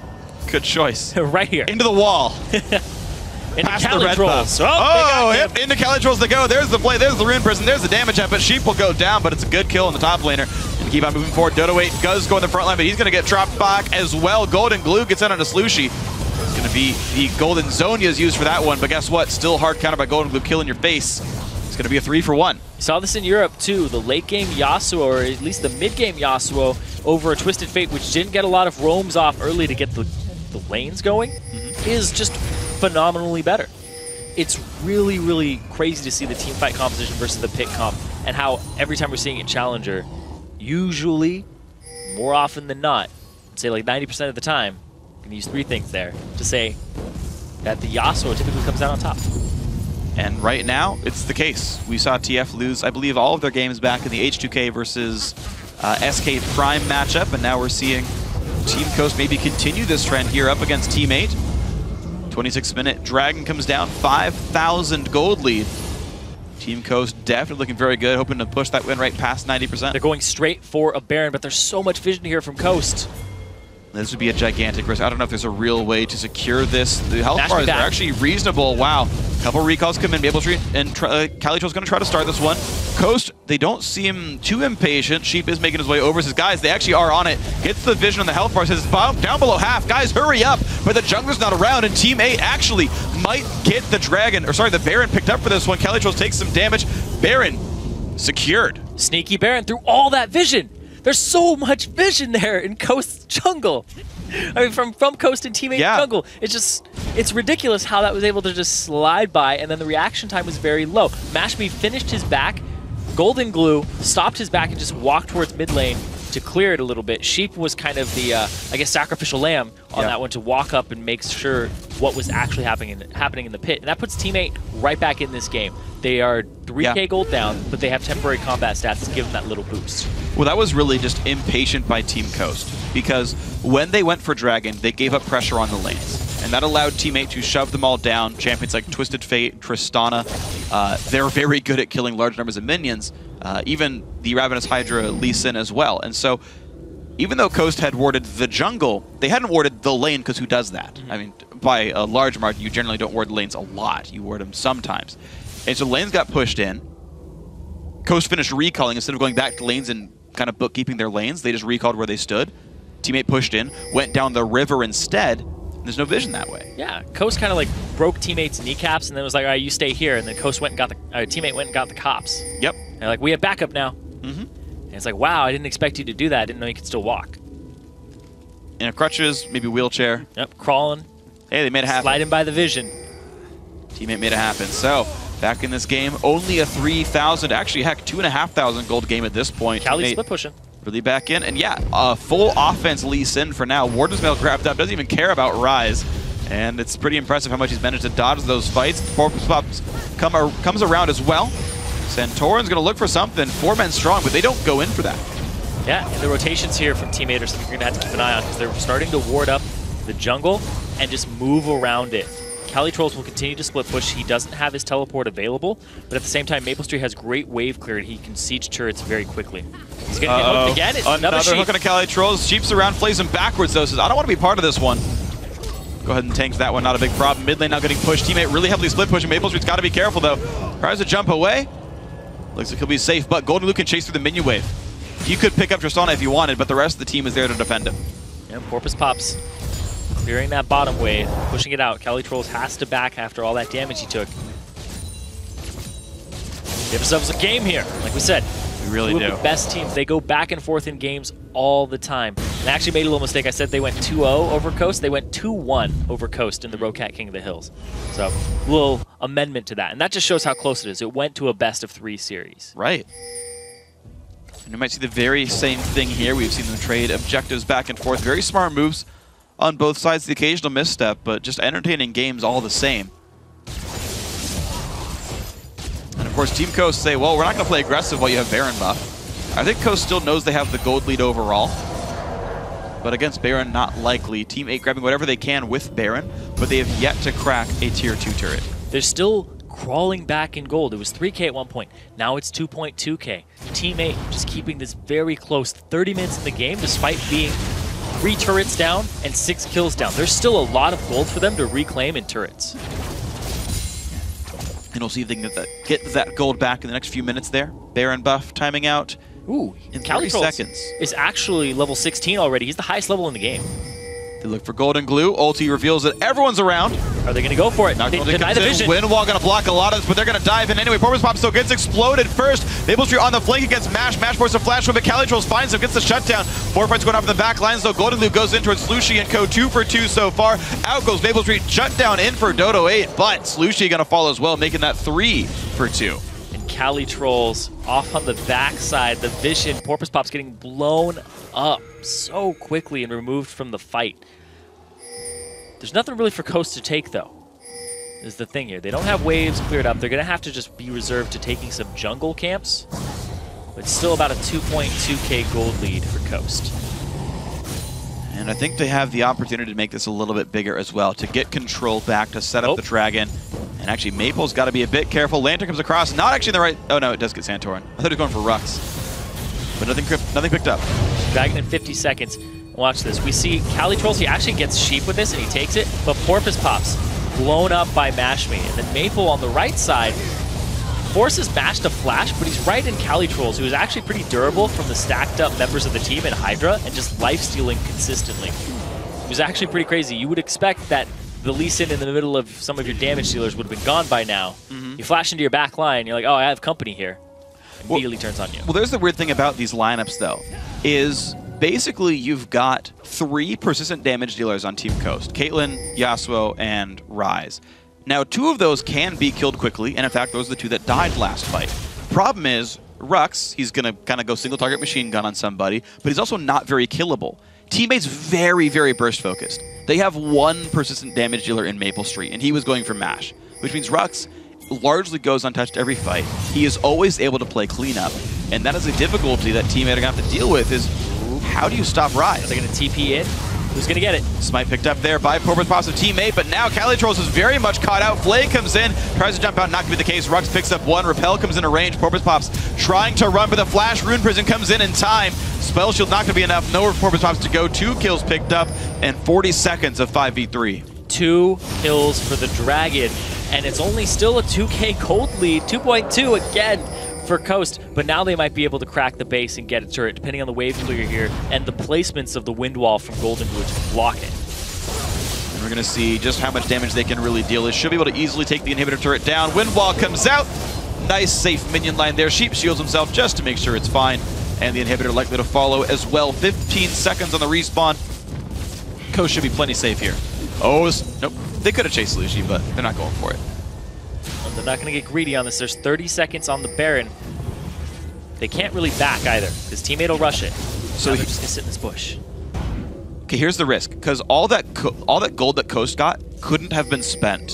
Good choice. Right here. Into the wall. Into Past the Cali red Trolls. buff. Oh, Yep. Into Cali Trolls they go. There's the play. There's the Rune Prison. There's the damage up. But Sheep will go down, but it's a good kill in the top laner. And keep on moving forward. Dodo 8 does go in the front line, but he's going to get dropped back as well. Golden Glue gets in on a Slushy. It's going to be the Golden Zonia's used for that one, but guess what? Still hard counter by Golden Glue killing your face. It's going to be a 3-for-1. You saw this in Europe too. The late game Yasuo, or at least the mid game Yasuo, over a Twisted Fate, which didn't get a lot of roams off early to get the lanes going, is just phenomenally better. It's really, really crazy to see the team fight composition versus the pick comp, and how every time we're seeing it Challenger, usually, more often than not, I'd say like 90% of the time, I'm going to use 3 things there to say that the Yasuo typically comes out on top. And right now, it's the case. We saw TF lose, I believe, all of their games back in the H2K versus SK Prime matchup, and now we're seeing Team Coast maybe continue this trend here up against Team 8. 26-minute Dragon comes down, 5,000 gold lead. Team Coast definitely looking very good, hoping to push that win rate past 90%. They're going straight for a Baron, but there's so much vision here from Coast. This would be a gigantic risk. I don't know if there's a real way to secure this. The health Dash bars me are back. actually reasonable. Wow. Couple recalls come in. Maple Street and Cali Troll's going to try to start this one. Coast, they don't seem too impatient. Sheep is making his way over. Says, guys, they actually are on it. Gets the vision on the health bar. Says, down below half. Guys, hurry up. But the jungler's not around, and Team 8 actually might get the Dragon, or sorry, the Baron picked up for this one. Cali Trolls takes some damage. Baron secured. Sneaky Baron through all that vision. There's so much vision there in Coast's jungle. I mean, from Coast and Team 8 jungle. It's ridiculous how that was able to just slide by, and then the reaction time was very low. Mashme finished his back, Golden Glue stopped his back and just walked towards mid lane to clear it a little bit. Sheep was kind of the, I guess, sacrificial lamb on that one to walk up and make sure what was actually happening in the pit. And that puts Team 8 right back in this game. They are 3k gold down, but they have temporary combat stats to give them that little boost. Well, that was really just impatient by Team Coast, because when they went for Dragon, they gave up pressure on the lanes. And that allowed Team 8 to shove them all down. Champions like Twisted Fate, Tristana, they're very good at killing large numbers of minions. Even the Ravenous Hydra Lee Sin as well. And so, even though Coast had warded the jungle, they hadn't warded the lane, because who does that? I mean, by a large margin, you generally don't ward lanes a lot. You ward them sometimes. And so lanes got pushed in. Coast finished recalling. Instead of going back to lanes and kind of bookkeeping their lanes, they just recalled where they stood. Team 8 pushed in, went down the river instead. There's no vision that way. Yeah, Coast kind of like broke Team 8's kneecaps and then was like, all right, you stay here. And then Coast went and got the, Team 8 went and got the cops. Yep. And they're like, we have backup now. And it's like, wow, I didn't expect you to do that. I didn't know you could still walk. In a crutches, maybe wheelchair. Yep, crawling. Hey, they made it happen. Sliding by the vision. Team 8 made it happen. So, back in this game, only a 3,000, actually, heck, 2,500 gold game at this point. Cali split pushing. Really back in. And yeah, full offense Lee Sin for now. Warden's Mail grabbed up, doesn't even care about Rise. And it's pretty impressive how much he's managed to dodge those fights. Porpoise Pops comes around as well. Santorin's going to look for something. 4 men strong, but they don't go in for that. Yeah, and the rotations here from Team 8 are something you're going to have to keep an eye on, because they're starting to ward up the jungle and just move around it. Cali Trolls will continue to split push. He doesn't have his teleport available, but at the same time, Maple Street has great wave clear, and he can siege turrets very quickly. He's going to get hooked again. It's another Sheep. Hook on a Cali Trolls. Sheep's around, plays him backwards, though. Says, I don't want to be part of this one. Go ahead and tank that one. Not a big problem. Mid lane now getting pushed. Teammate really heavily split pushing. Maple Street's got to be careful, though. Tries to jump away. Looks like he'll be safe, but Golden Luke can chase through the minion wave. You could pick up Tristana if you wanted, but the rest of the team is there to defend him. Yeah, Porpoise Pops clearing that bottom wave, pushing it out. Cali Trolls has to back after all that damage he took. Give ourselves a game here, like we said. We really Two do. of the best teams. They go back and forth in games all the time. And I actually made a little mistake. I said they went 2-0 over Coast. They went 2-1 over Coast in the Rocat King of the Hills. So a little amendment to that. And that just shows how close it is. It went to a best-of-3 series. Right. And you might see the very same thing here. We've seen them trade objectives back and forth. Very smart moves on both sides, the occasional misstep, but just entertaining games all the same. And of course, Team Coast say, well, we're not going to play aggressive while you have Baron buff. I think Coast still knows they have the gold lead overall. But against Baron, not likely. Team 8 grabbing whatever they can with Baron, but they have yet to crack a tier 2 turret. They're still crawling back in gold. It was 3K at one point. Now it's 2.2K. Team 8 just keeping this very close. 30 minutes in the game, despite being 3 turrets down and 6 kills down. There's still a lot of gold for them to reclaim in turrets. And we'll see if they can get that gold back in the next few minutes there. Baron buff timing out. Ooh, in 30 seconds. Is actually level 16 already. He's the highest level in the game. They look for golden glue. Ulti reveals that everyone's around. Are they going to go for it? They deny the vision. Windwall going to block a lot of this, but they're going to dive in anyway. Porpoise Pop still gets exploded first. Maplestreet on the flank against Mash. Mash forces a flash with Calitrolls finds him, gets the shutdown. Forefight's going off in the back lines, though. Golden glue goes in towards Slushi and Co. 2 for 2 so far. Out goes Maplestreet. Shutdown in for Dodo 8, but Slushi going to fall as well, making that 3 for 2. Calitrolls off on the backside. The vision, Porpoise Pop's getting blown up so quickly and removed from the fight. There's nothing really for Coast to take, though, is the thing here. They don't have waves cleared up. They're going to have to just be reserved to taking some jungle camps. But still about a 2.2K gold lead for Coast. And I think they have the opportunity to make this a little bit bigger as well, to get control back, to set up the Dragon. And actually, Maple's got to be a bit careful. Lantern comes across, not actually in the right... Oh, no, it does get Santorin. I thought he was going for Rux. But nothing picked up. Dragon in 50 seconds. Watch this. We see Calitrolls. He actually gets Sheep with this, and he takes it. But Porpoise Pops blown up by Mashme. And then Maple on the right side forces Mash to flash, but he's right in Calitrolls, who is actually pretty durable from the stacked up members of the team in Hydra and just life-stealing consistently. It was actually pretty crazy. You would expect that the Lee Sin in the middle of some of your damage dealers would have been gone by now. You flash into your back line, you're like, oh, I have company here. Immediately turns on you. Well, there's the weird thing about these lineups, though, is basically you've got 3 persistent damage dealers on Team Coast. Caitlyn, Yasuo, and Ryze. Now, 2 of those can be killed quickly, and in fact, those are the 2 that died last fight. Problem is, Rux, he's going to kind of go single target machine gun on somebody, but he's also not very killable. Teammates very, very burst focused. They have 1 persistent damage dealer in Maplestreet, and he was going for Mash, which means Rux largely goes untouched every fight. He is always able to play cleanup, and that is a difficulty that teammates are going to have to deal with, is how do you stop Ryze? Are they going to TP in? Who's going to get it? Smite picked up there by Porpoise Pop's teammate, but now Calitrolls is very much caught out. Flay comes in, tries to jump out, not going to be the case. Rux picks up 1, Repel comes into range. Porpoise Pop's trying to run, but the Flash Rune Prison comes in time. Spell Shield not going to be enough. Nowhere for Porpoise Pop's to go. 2 kills picked up, and 40 seconds of 5v3. 2 kills for the Dragon, and it's only still a 2K gold lead. 2.2 again for Coast, but now they might be able to crack the base and get a turret, depending on the wave clear here and the placements of the wind wall from Golden Glue to block it. And we're going to see just how much damage they can really deal. They should be able to easily take the inhibitor turret down. Wind wall comes out. Nice, safe minion line there. Sheep shields himself just to make sure it's fine. And the inhibitor likely to follow as well. 15 seconds on the respawn. Coast should be plenty safe here. Oh, nope. They could have chased Luigi, but they're not going for it. They're not going to get greedy on this. There's 30 seconds on the Baron. They can't really back either. His teammate will rush it. So they're just going to sit in this bush. Okay, here's the risk. Because all that gold that Coast got couldn't have been spent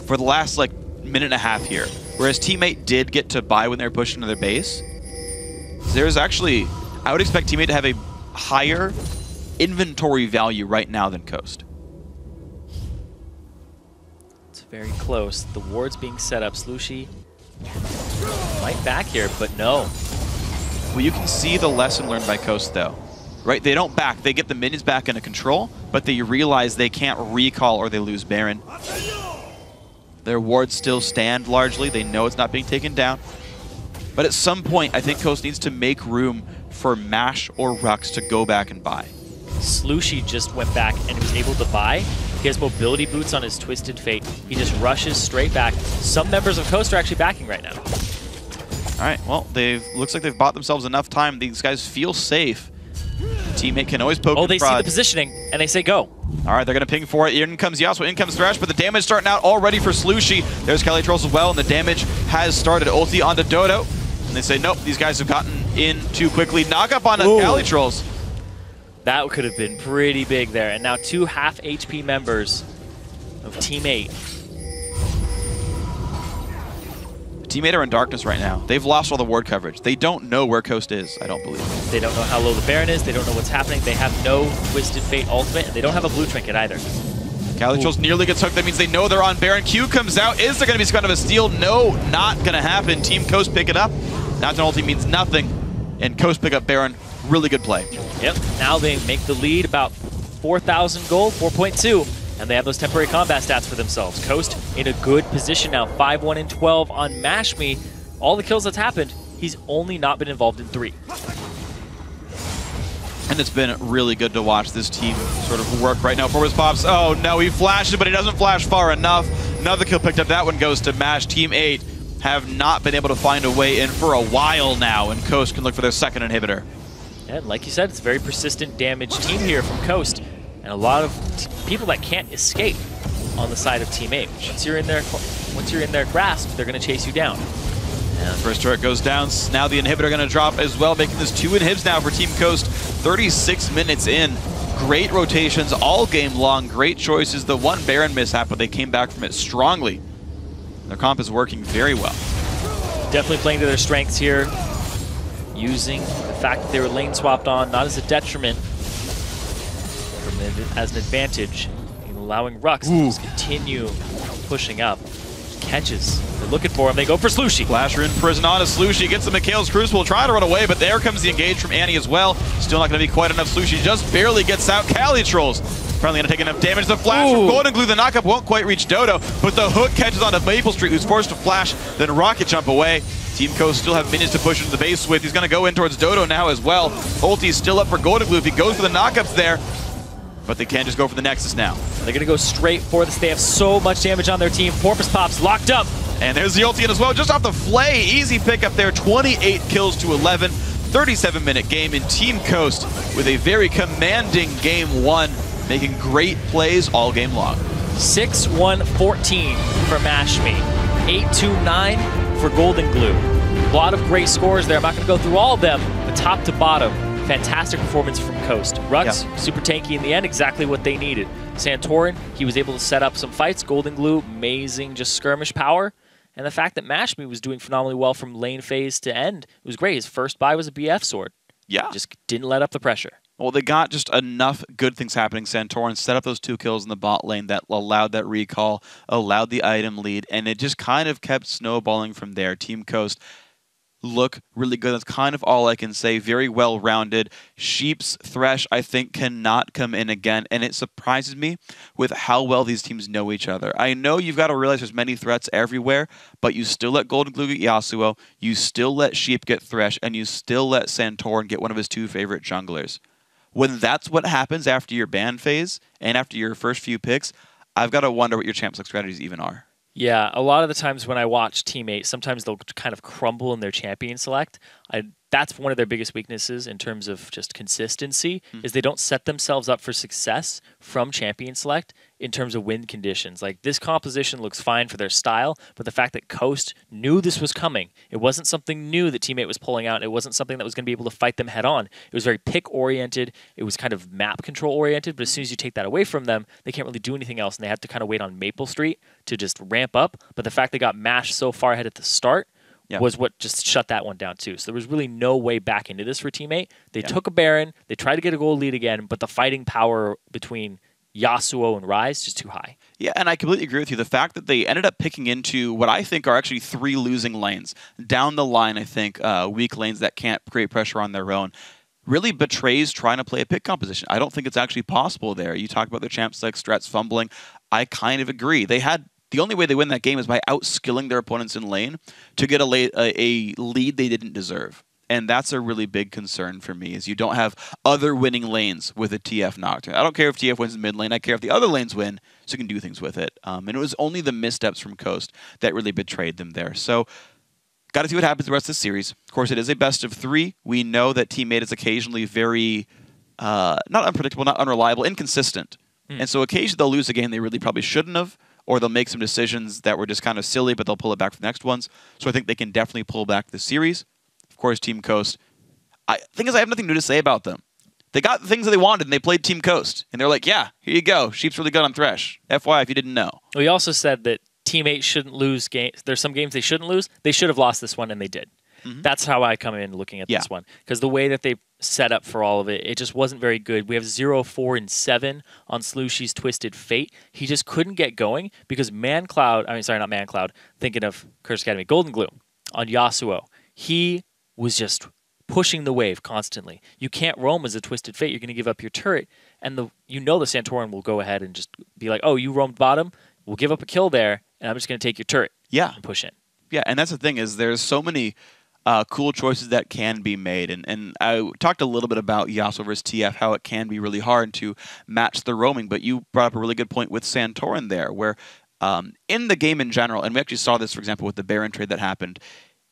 for the last, like, minute and a half here. Whereas teammate did get to buy when they were pushed into their base. So there's actually, I would expect teammate to have a higher inventory value right now than Coast. Very close. The ward's being set up. Slushi might back here, but no. Well, you can see the lesson learned by Coast, though. Right? They don't back. They get the minions back into control, but they realize they can't recall or they lose Baron. Their wards still stand largely. They know it's not being taken down. But at some point, I think Coast needs to make room for Mash or Rux to go back and buy. Slushi just went back and was able to buy. He has mobility boots on his Twisted Fate. He just rushes straight back. Some members of Coast are actually backing right now. All right, well, looks like they've bought themselves enough time. These guys feel safe. Teammate can always poke. Oh, they see the positioning, and they say go. All right, they're going to ping for it. In comes Yasuo, in comes Thresh, but the damage starting out already for Slushi. There's Calitrolls as well, and the damage has started. Ulti onto Dodo. And they say, nope, these guys have gotten in too quickly. Knock up on Calitrolls. That could have been pretty big there. And now 2 half HP members of Team 8. Team 8 are in darkness right now. They've lost all the ward coverage. They don't know where Coast is, I don't believe. They don't know how low the Baron is. They don't know what's happening. They have no Twisted Fate ultimate, and they don't have a blue trinket either. Calytrolls nearly gets hooked. That means they know they're on Baron. Q comes out. Is there going to be some kind of a steal? No, not going to happen. Team Coast pick it up. Not an ulti means nothing. And Coast pick up Baron. Really good play. Yep. Now they make the lead about 4,000 gold, 4.2. And they have those temporary combat stats for themselves. Coast in a good position now. 5-1 and 12 on Mash Me. All the kills that's happened, he's only not been involved in 3. And it's been really good to watch this team sort of work right now. Forbes pops. Oh no, he flashes, but he doesn't flash far enough. Another kill picked up. That one goes to Mash. Team 8 have not been able to find a way in for a while now, and Coast can look for their second inhibitor. And like you said, it's a very persistent damage team here from Coast. And a lot of people that can't escape on the side of Team 8. Once you're in their grasp, they're going to chase you down. And first turret goes down. Now the inhibitor going to drop as well, making this 2 inhibs now for Team Coast. 36 minutes in. Great rotations all game long. Great choices. The one Baron mishap, but they came back from it strongly. Their comp is working very well. Definitely playing to their strengths here. Using the fact that they were lane swapped on, not as a detriment, as an advantage, and allowing Rux to just continue pushing up. Catches. They're looking for him. They go for Slushy. Flasher in prison on a Slushy. Gets the Mikhail's Crucible. Trying to run away, but there comes the engage from Annie as well. Still not going to be quite enough. Slushy just barely gets out. Calytrolls finally going to take enough damage. The flash from Golden Glue. The knockup won't quite reach Dodo, but the hook catches onto Maple Street, who's forced to flash, then rocket jump away. Team Coast still have minions to push into the base with. He's going to go in towards Dodo now as well. Ulti's still up for Golden Glue if he goes for the knockups there. But they can't just go for the Nexus now. They're going to go straight for this. They have so much damage on their team. Porpoise Pops locked up. And there's the ulti in as well, just off the flay. Easy pick up there, 28 kills to 11. 37-minute game in Team Coast with a very commanding game 1, making great plays all game long. 6-1-14 for Mash Me. 8-2-9 for Golden Glue. A lot of great scores there. I'm not going to go through all of them, but top to bottom, fantastic performance from Coast. Rux, super tanky in the end, exactly what they needed. Santorin, he was able to set up some fights. Golden Glue, amazing just skirmish power. And the fact that Mash Me was doing phenomenally well from lane phase to end, it was great. His first buy was a BF sword. Yeah. Just didn't let up the pressure. Well, they got just enough good things happening. Santorin set up those 2 kills in the bot lane that allowed that recall, allowed the item lead, and it just kind of kept snowballing from there. Team Coast look really good. That's kind of all I can say. Very well-rounded. Sheep's Thresh, I think, cannot come in again, and it surprises me with how well these teams know each other. I know you've got to realize there's many threats everywhere, but you still let Golden Glue get Yasuo, you still let Sheep get Thresh, and you still let Santorin get one of his 2 favorite junglers. When that's what happens after your ban phase and after your first few picks, I've got to wonder what your champ select strategies even are. Yeah, a lot of the times when I watch Team 8, sometimes they'll kind of crumble in their champion select. That's one of their biggest weaknesses in terms of just consistency, is they don't set themselves up for success from champion select in terms of win conditions. Like, this composition looks fine for their style, but the fact that Coast knew this was coming, it wasn't something new that Team 8 was pulling out. It wasn't something that was going to be able to fight them head on. It was very pick-oriented. It was kind of map control-oriented, but as soon as you take that away from them, they can't really do anything else, and they have to kind of wait on Maple Street to just ramp up. But the fact they got mashed so far ahead at the start was what just shut that one down too. So there was really no way back into this for Team 8. They took a Baron, they tried to get a gold lead again, but the fighting power between Yasuo and Ryze just too high. Yeah, and I completely agree with you. The fact that they ended up picking into what I think are actually 3 losing lanes. Down the line, I think, weak lanes that can't create pressure on their own, really betrays trying to play a pick composition. I don't think it's actually possible there. You talk about their champ select strats fumbling. I kind of agree. The only way they win that game is by outskilling their opponents in lane to get a lead they didn't deserve. And that's a really big concern for me, is you don't have other winning lanes with a TF Nocturne. I don't care if TF wins in mid lane. I care if the other lanes win, so you can do things with it. And it was only the missteps from Coast that really betrayed them there. So, got to see what happens the rest of the series. Of course, it is a best of 3. We know that Team 8 is occasionally very, not unpredictable, not unreliable, inconsistent. And so occasionally they'll lose a game they really probably shouldn't have, or they'll make some decisions that were just kind of silly, but they'll pull it back for the next ones. So I think they can definitely pull back the series. Of course, Team Coast, thing is, I have nothing new to say about them. They got the things that they wanted, and they played Team Coast. And they're like, yeah, here you go. Sheep's really good on Thresh. FYI, if you didn't know. Well, he also said that Team 8 shouldn't lose games. There's some games they shouldn't lose. They should have lost this one, and they did. That's how I come in looking at this one. Because the way that they set up for all of it, it just wasn't very good. We have 0-4-7 on Slushy's Twisted Fate. He just couldn't get going because not ManCloud, thinking of Curse Academy, Golden Glue on Yasuo. He was just pushing the wave constantly. You can't roam as a Twisted Fate. You're going to give up your turret. And the Santorin will go ahead and just be like, oh, you roamed bottom? We'll give up a kill there, and I'm just going to take your turret and push in. Yeah, and that's the thing is there's so many cool choices that can be made. And I talked a little bit about Yasuo versus TF, how it can be really hard to match the roaming. But you brought up a really good point with Santorin there, where in the game in general, and we actually saw this, for example, with the Baron trade that happened,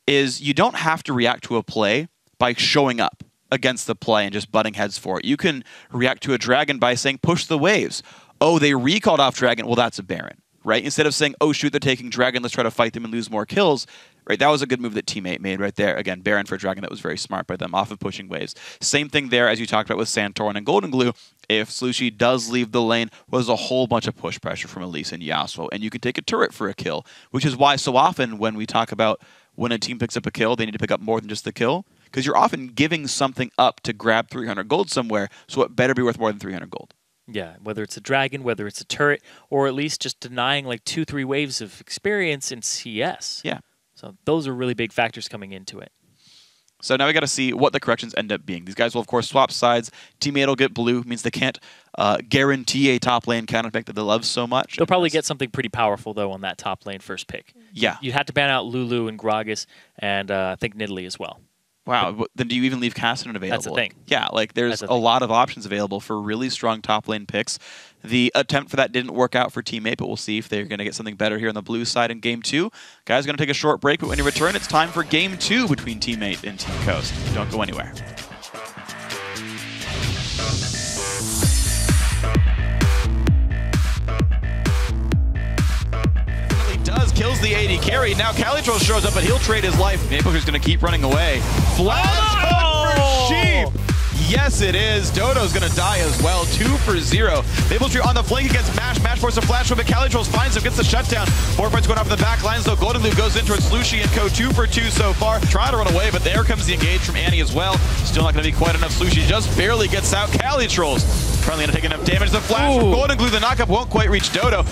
is you don't have to react to a play by showing up against the play and just butting heads for it. You can react to a Dragon by saying, push the waves. Oh, they recalled off Dragon. Well, that's a Baron, right? Instead of saying, oh, shoot, they're taking Dragon. Let's try to fight them and lose more kills. Right, that was a good move that Team 8 made right there. Again, Baron for Dragon, that was very smart by them, off of pushing waves. Same thing there as you talked about with Santorin and Golden Glue. If Slushy does leave the lane, was a whole bunch of push pressure from Elise and Yasuo, and you can take a turret for a kill, which is why so often when we talk about when a team picks up a kill, they need to pick up more than just the kill, because you're often giving something up to grab 300 gold somewhere, so it better be worth more than 300 gold. Yeah, whether it's a Dragon, whether it's a turret, or at least just denying like 2-3 waves of experience in CS. Yeah. So those are really big factors coming into it. So now we got to see what the corrections end up being. These guys will, of course, swap sides. Team 8 will get blue. Means they can't guarantee a top lane counter pick that they love so much. They'll probably get something pretty powerful, though, on that top lane first pick. Yeah. You had to ban out Lulu and Gragas, and I think Nidalee as well. Wow, then do you even leave Kassadin available? That's the thing. Yeah, like there's a lot of options available for really strong top lane picks. The attempt for that didn't work out for Team 8, but we'll see if they're going to get something better here on the blue side in Game 2. Guys, going to take a short break, but when you return, it's time for Game 2 between Team 8 and Team Coast. Don't go anywhere. Kills the AD carry. Now Calitros shows up, but he'll trade his life. Maple's going to keep running away. Flash hunt for Sheep. Yes, it is. Dodo's going to die as well. 2 for 0. Maple on the flank against Mash. Mash forces a flash, but Calitros finds him, gets the shutdown. 4 points going off the back lines, though. Golden Glue goes in towards Slushy and Co. 2 for 2 so far. Trying to run away, but there comes the engage from Annie as well. Still not going to be quite enough. Slushy just barely gets out. Calitros probably going to take enough damage. The flash from Golden Glue. The knockup won't quite reach Dodo.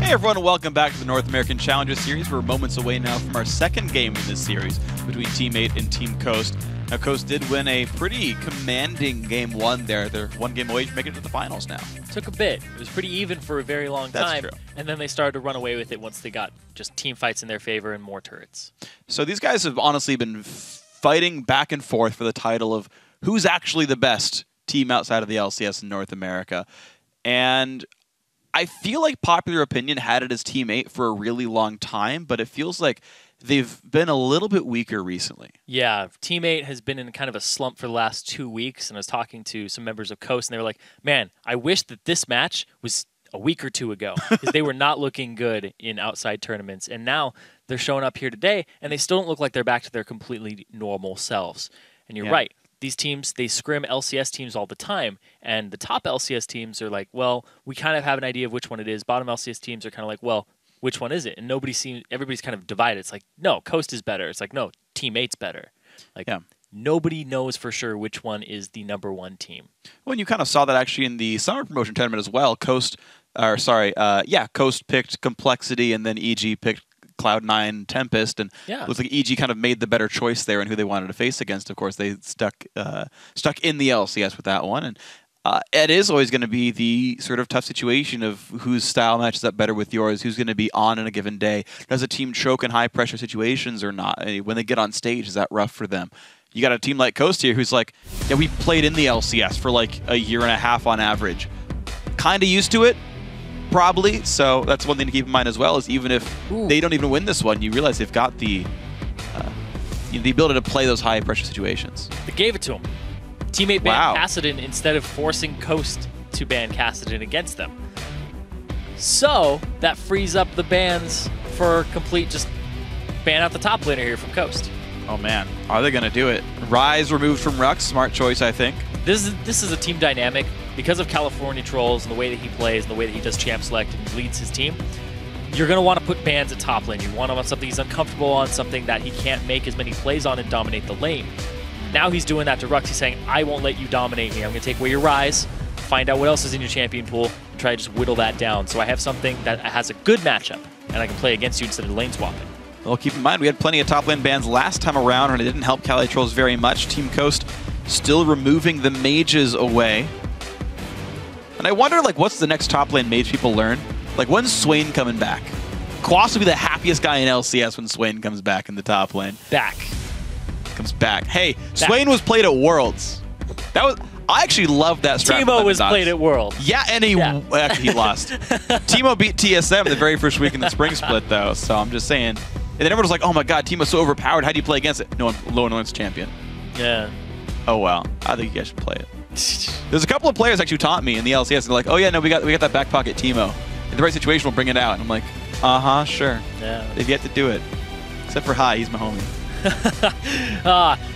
Hey everyone, welcome back to the North American Challenger Series. We're moments away now from our second game in this series between Team 8 and Team Coast. Now Coast did win a pretty commanding Game 1 there. They're one game away from making it to the finals now. Took a bit. It was pretty even for a very long time. That's true. And then they started to run away with it once they got just team fights in their favor and more turrets. So these guys have honestly been fighting back and forth for the title of who's actually the best team outside of the LCS in North America. And I feel like popular opinion had it as Team 8 for a really long time, but it feels like they've been a little bit weaker recently. Yeah, Team 8 has been in kind of a slump for the last 2 weeks, and I was talking to some members of Coast, and they were like, man, I wish that this match was a week or two ago, because they were not looking good in outside tournaments, and now they're showing up here today, and they still don't look like they're back to their completely normal selves. And you're right. These teams, they scrim LCS teams all the time, and the top LCS teams are like, well, we kind of have an idea of which one it is. Bottom LCS teams are kind of like, well, which one is it? And everybody's kind of divided. It's like, no, Coast is better. It's like, no, Team 8's better. Like, nobody knows for sure which one is the #1 team. Well, and you kind of saw that actually in the summer promotion tournament as well. Coast picked Complexity, and then EG picked Cloud9 Tempest, and it looks like EG kind of made the better choice there in who they wanted to face against. Of course, they stuck in the LCS with that one, and it is always going to be the sort of tough situation of whose style matches up better with yours, who's going to be on in a given day. Does a team choke in high-pressure situations or not? When they get on stage, is that rough for them? You got a team like Coast here who's like, yeah, we played in the LCS for like a year and a half on average. Kind of used to it. Probably, so that's one thing to keep in mind as well, is even if they don't even win this one, you realize they've got the ability to play those high-pressure situations. They gave it to them. Teammate banned Kassadin instead of forcing Coast to ban Kassadin against them. So, that frees up the bans for complete just ban out the top laner here from Coast. Oh man, are they going to do it? Rise removed from Rux, smart choice, I think. This is a team dynamic. Because of California Trolls and the way that he plays and the way that he does champ select and leads his team, you're going to want to put bans at top lane. You want to want something he's uncomfortable on, something that he can't make as many plays on and dominate the lane. Now he's doing that to Rux. He's saying, I won't let you dominate me. I'm going to take away your Rise, find out what else is in your champion pool, and try to just whittle that down. So I have something that has a good matchup, and I can play against you instead of lane swapping. Well, keep in mind, we had plenty of top lane bans last time around, and it didn't help Cali Trolls very much. Team Coast still removing the mages away. And I wonder, like, what's the next top lane mage people learn? Like, when's Swain coming back? Quas will be the happiest guy in LCS when Swain comes back in the top lane. Comes back. Hey, Swain was played at Worlds. I actually loved that strat. Teemo was played at Worlds. Yeah, and he lost. Teemo beat TSM the very first week in the spring split, though. So I'm just saying. And then everyone was like, oh my god, Teemo's so overpowered. How do you play against it? No one's champion. Yeah. Oh, well. I think you guys should play it. There's a couple of players actually who taught me in the LCS. They're like, oh yeah, no, we got that back pocket Teemo. In the right situation, we'll bring it out. And I'm like, sure. Yeah. They've yet to do it. Except for Hai, he's my homie.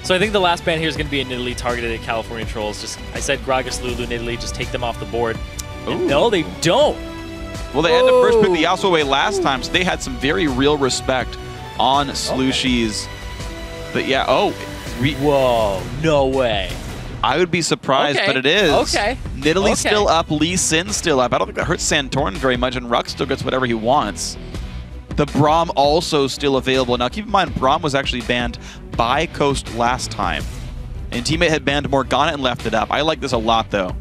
So I think the last ban here is going to be a Nidalee targeted at California Trolls. I said Gragas, Lulu, Nidalee, just take them off the board. No, they don't. Well, they had the first pick the Yasuo away last time, so they had some very real respect on Slushies. But yeah, whoa, no way. I would be surprised, but it is. Okay. Nidalee's still up, Lee Sin's still up. I don't think that hurts Santorin very much, and Rux still gets whatever he wants. The Braum also still available. Now, keep in mind, Braum was actually banned by Coast last time. And Teammate had banned Morgana and left it up. I like this a lot, though.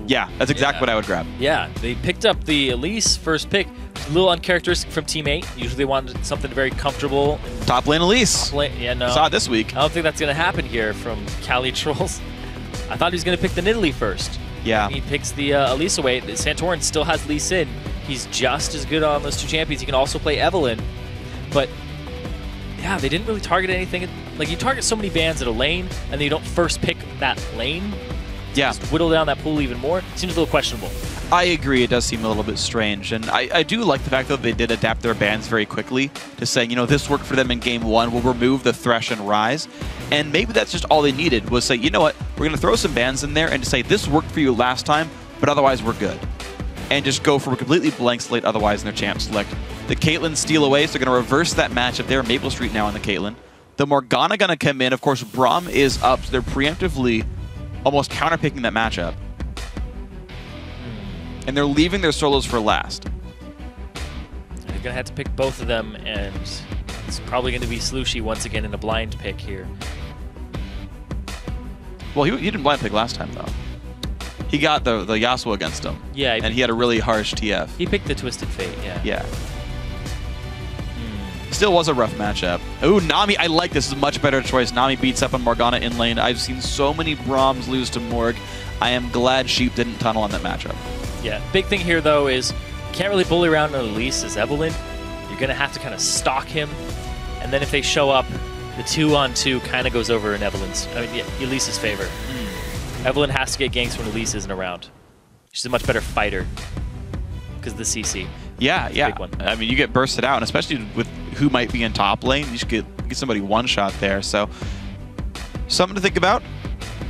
Yeah, that's exactly what I would grab. Yeah, they picked up the Elise first pick. A little uncharacteristic from Teammate. Usually they wanted something very comfortable. Top lane Elise. Yeah, no. Saw it this week. I don't think that's going to happen here from Cali Trolls. I thought he was going to pick the Nidalee first. Yeah. He picks the Elise away. Santorin still has Lee Sin. He's just as good on those two champions. He can also play Evelynn. But, yeah, they didn't really target anything. Like, you target so many bans at a lane, and then you don't first pick that lane. Yeah. Just whittle down that pool even more. Seems a little questionable. I agree. It does seem a little bit strange. And I do like the fact that they did adapt their bans very quickly to saying, you know, this worked for them in Game 1. We'll remove the Thresh and Rise. And maybe that's just all they needed was say, you know what, we're going to throw some bans in there and to say, this worked for you last time, but otherwise we're good. And just go for a completely blank slate otherwise in their champ select. The Caitlyn steal away, so they're going to reverse that matchup there. Maple Street now on the Caitlyn. The Morgana going to come in. Of course, Braum is up, so they're preemptively almost counterpicking that matchup. And they're leaving their solos for last. going to have to pick both of them, and it's probably going to be Slushy once again in a blind pick here. Well, he didn't blind pick last time, though. He got the Yasuo against him. Yeah. And he had a really harsh TF. He picked the Twisted Fate, yeah. Yeah. Still was a rough matchup. Ooh, Nami, I like this. This is a much better choice. Nami beats up on Morgana in lane. I've seen so many Braums lose to Morg. I am glad Sheep didn't tunnel on that matchup. Yeah, big thing here, though, is you can't really bully around an Elise as Evelynn. You're going to have to kind of stalk him. And then if they show up, the 2-on-2 kind of goes over in Elise's favor. Evelynn has to get ganks when Elise isn't around. She's a much better fighter because of the CC. Yeah, yeah. Big one. I mean, you get bursted out, and especially with who might be in top lane, you should get somebody one shot there. So, something to think about.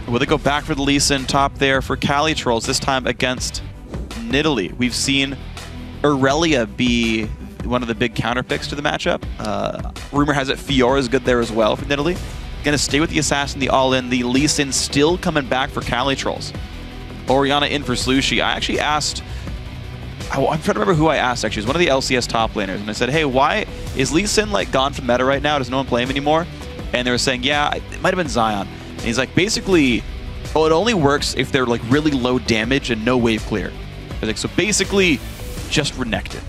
Will they go back for the Lee Sin top there for Cali Trolls, this time against Nidalee? We've seen Aurelia be one of the big counter picks to the matchup. Rumor has it Fiora is good there as well for Nidalee. Gonna stay with the Assassin, the all-in. The Lee Sin still coming back for Cali Trolls. Orianna in for Slushy. I actually asked... I'm trying to remember who I asked, actually. It was one of the LCS top laners. And I said, hey, why is Lee Sin like gone from meta right now? Does no one play him anymore? And they were saying, yeah, it might have been Zion. And he's like, basically, it only works if they're like really low damage and no wave clear. I was like, so basically, just Renekton.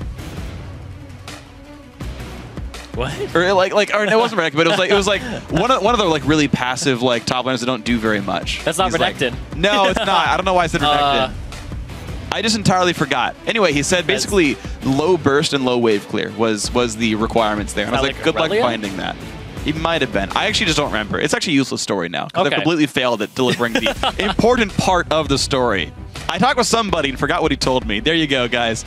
What? Or or it wasn't Renekton, but it was like one of the like really passive like top laners that don't do very much. That's not Renekton. Like, no, it's not. I don't know why I said Renekton. I just entirely forgot. Anyway, he said basically low burst and low wave clear was the requirements there. And I was like, good luck finding that. He might have been. I actually just don't remember. It's actually a useless story now because I completely failed at delivering the important part of the story. I talked with somebody and forgot what he told me. There you go, guys.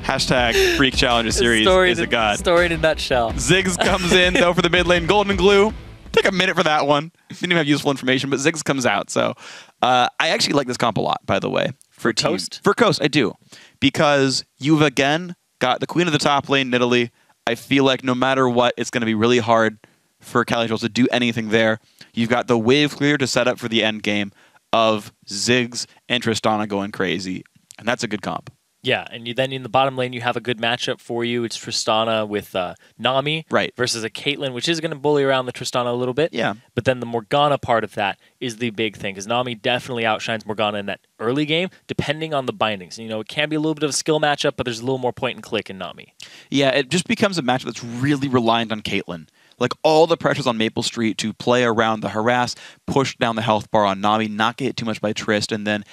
Hashtag Freak Challenger Series is a god. Story in a nutshell. Ziggs comes in, though, for the mid lane. Golden Glue. Take a minute for that one. Didn't even have useful information, but Ziggs comes out. So I actually like this comp a lot, by the way. For Coast? For Coast, I do. Because you've, again, got the queen of the top lane, Nidalee. I feel like no matter what, it's going to be really hard for Cali Trolls to do anything there. You've got the wave clear to set up for the end game of Ziggs and Tristana going crazy. And that's a good comp. Yeah, and then in the bottom lane, you have a good matchup for you. It's Tristana with Nami versus a Caitlyn, which is going to bully around the Tristana a little bit. Yeah. But then the Morgana part of that is the big thing, because Nami definitely outshines Morgana in that early game, depending on the bindings. You know, it can be a little bit of a skill matchup, but there's a little more point and click in Nami. Yeah, it just becomes a matchup that's really reliant on Caitlyn. Like, all the pressures on Maple Street to play around the harass, push down the health bar on Nami, not get hit too much by Trist, and then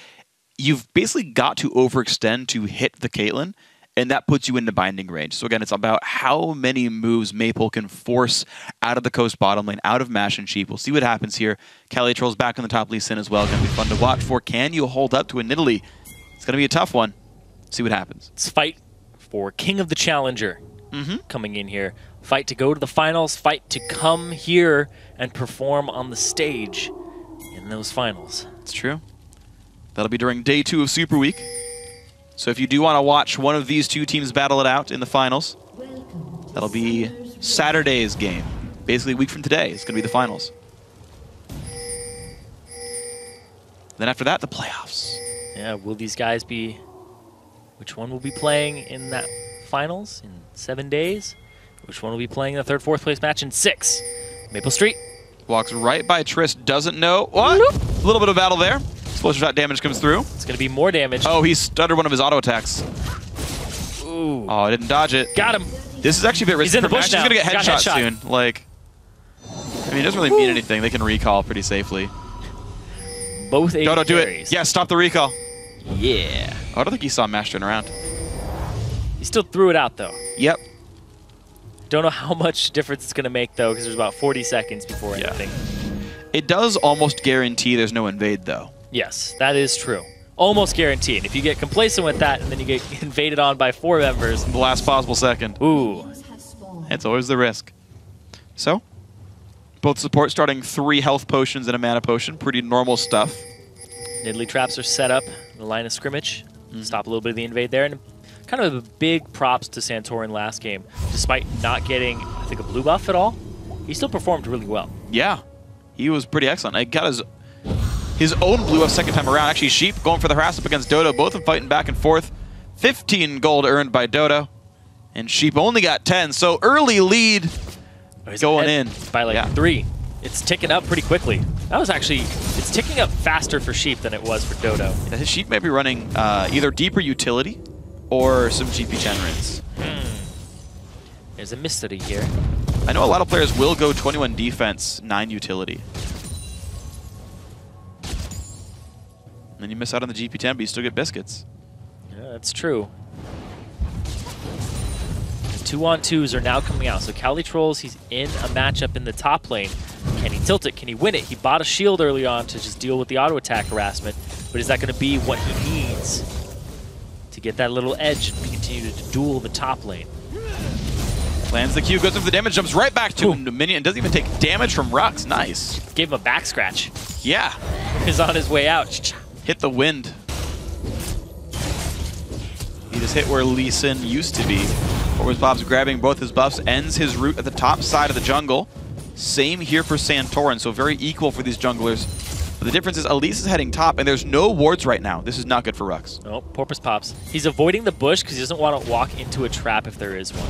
you've basically got to overextend to hit the Caitlyn, and that puts you into binding range. So again, it's about how many moves Maple can force out of the Coast bottom lane, out of Mash and Sheep. We'll see what happens here. Cali Trolls back on the top Lee Sin as well. Going to be fun to watch for. Can you hold up to a Nidalee? It's going to be a tough one. See what happens. It's fight for King of the Challenger coming in here. Fight to go to the finals. Fight to come here and perform on the stage in those finals. It's true. That'll be during day 2 of Super Week. So if you do want to watch one of these two teams battle it out in the finals, that'll be Saturday's game. Basically, a week from today, it's going to be the finals. Then after that, the playoffs. Yeah, will these guys be... Which one will be playing in that finals in 7 days? Which one will be playing in the 3rd, 4th place match in 6? Maple Street. Walks right by Trist, doesn't know. What? A little bit of battle there. Explosion shot damage comes through. It's going to be more damage. Oh, he stuttered one of his auto attacks. Ooh. Oh, I didn't dodge it. Got him. This is actually a bit risky. He's in the bush now. He's going to get headshot soon. Like, I mean, it doesn't really mean anything. They can recall pretty safely. Both AD Dodo, do carries. it. Yeah, stop the recall. Yeah. Oh, I don't think he saw Mash turn around. He still threw it out, though. Yep. Don't know how much difference it's going to make, though, because there's about 40 seconds before anything. It does almost guarantee there's no invade, though. Yes, that is true. Almost guaranteed. If you get complacent with that and then you get invaded on by 4 members. The last possible second. Ooh. It's always the risk. So, both support starting 3 health potions and a mana potion. Pretty normal stuff. Nidalee traps are set up in the line of scrimmage. Stop a little bit of the invade there. And kind of a big props to Santorin last game. Despite not getting, I think, a blue buff at all, he still performed really well. Yeah. He was pretty excellent. He got his own blue buff second time around. Actually, Sheep going for the harass up against Dodo. Both of them fighting back and forth. 15 gold earned by Dodo. And Sheep only got 10, so early lead going in. By like 3. It's ticking up pretty quickly. That was actually, it's ticking up faster for Sheep than it was for Dodo. Yeah, his Sheep may be running either deeper utility or some GP generates. There's a mystery here. I know a lot of players will go 21 defense, 9 utility. And then you miss out on the GP10, but you still get biscuits. Yeah, that's true. The 2-on-2s are now coming out. So Cali Trolls, he's in a matchup in the top lane. Can he tilt it? Can he win it? He bought a shield early on to just deal with the auto attack harassment. But is that going to be what he needs to get that little edge and continue to duel the top lane? Lands the Q, goes in for the damage, jumps right back to the minion, doesn't even take damage from Rux. Nice. Gave him a back scratch. Yeah. He's on his way out. Hit the wind. He just hit where Lee Sin used to be. Bob's grabbing both his buffs, ends his route at the top side of the jungle. Same here for Santorin, so very equal for these junglers. But the difference is Elise is heading top, and there's no wards right now. This is not good for Rux. Oh, Porpoise pops. He's avoiding the bush because he doesn't want to walk into a trap if there is one.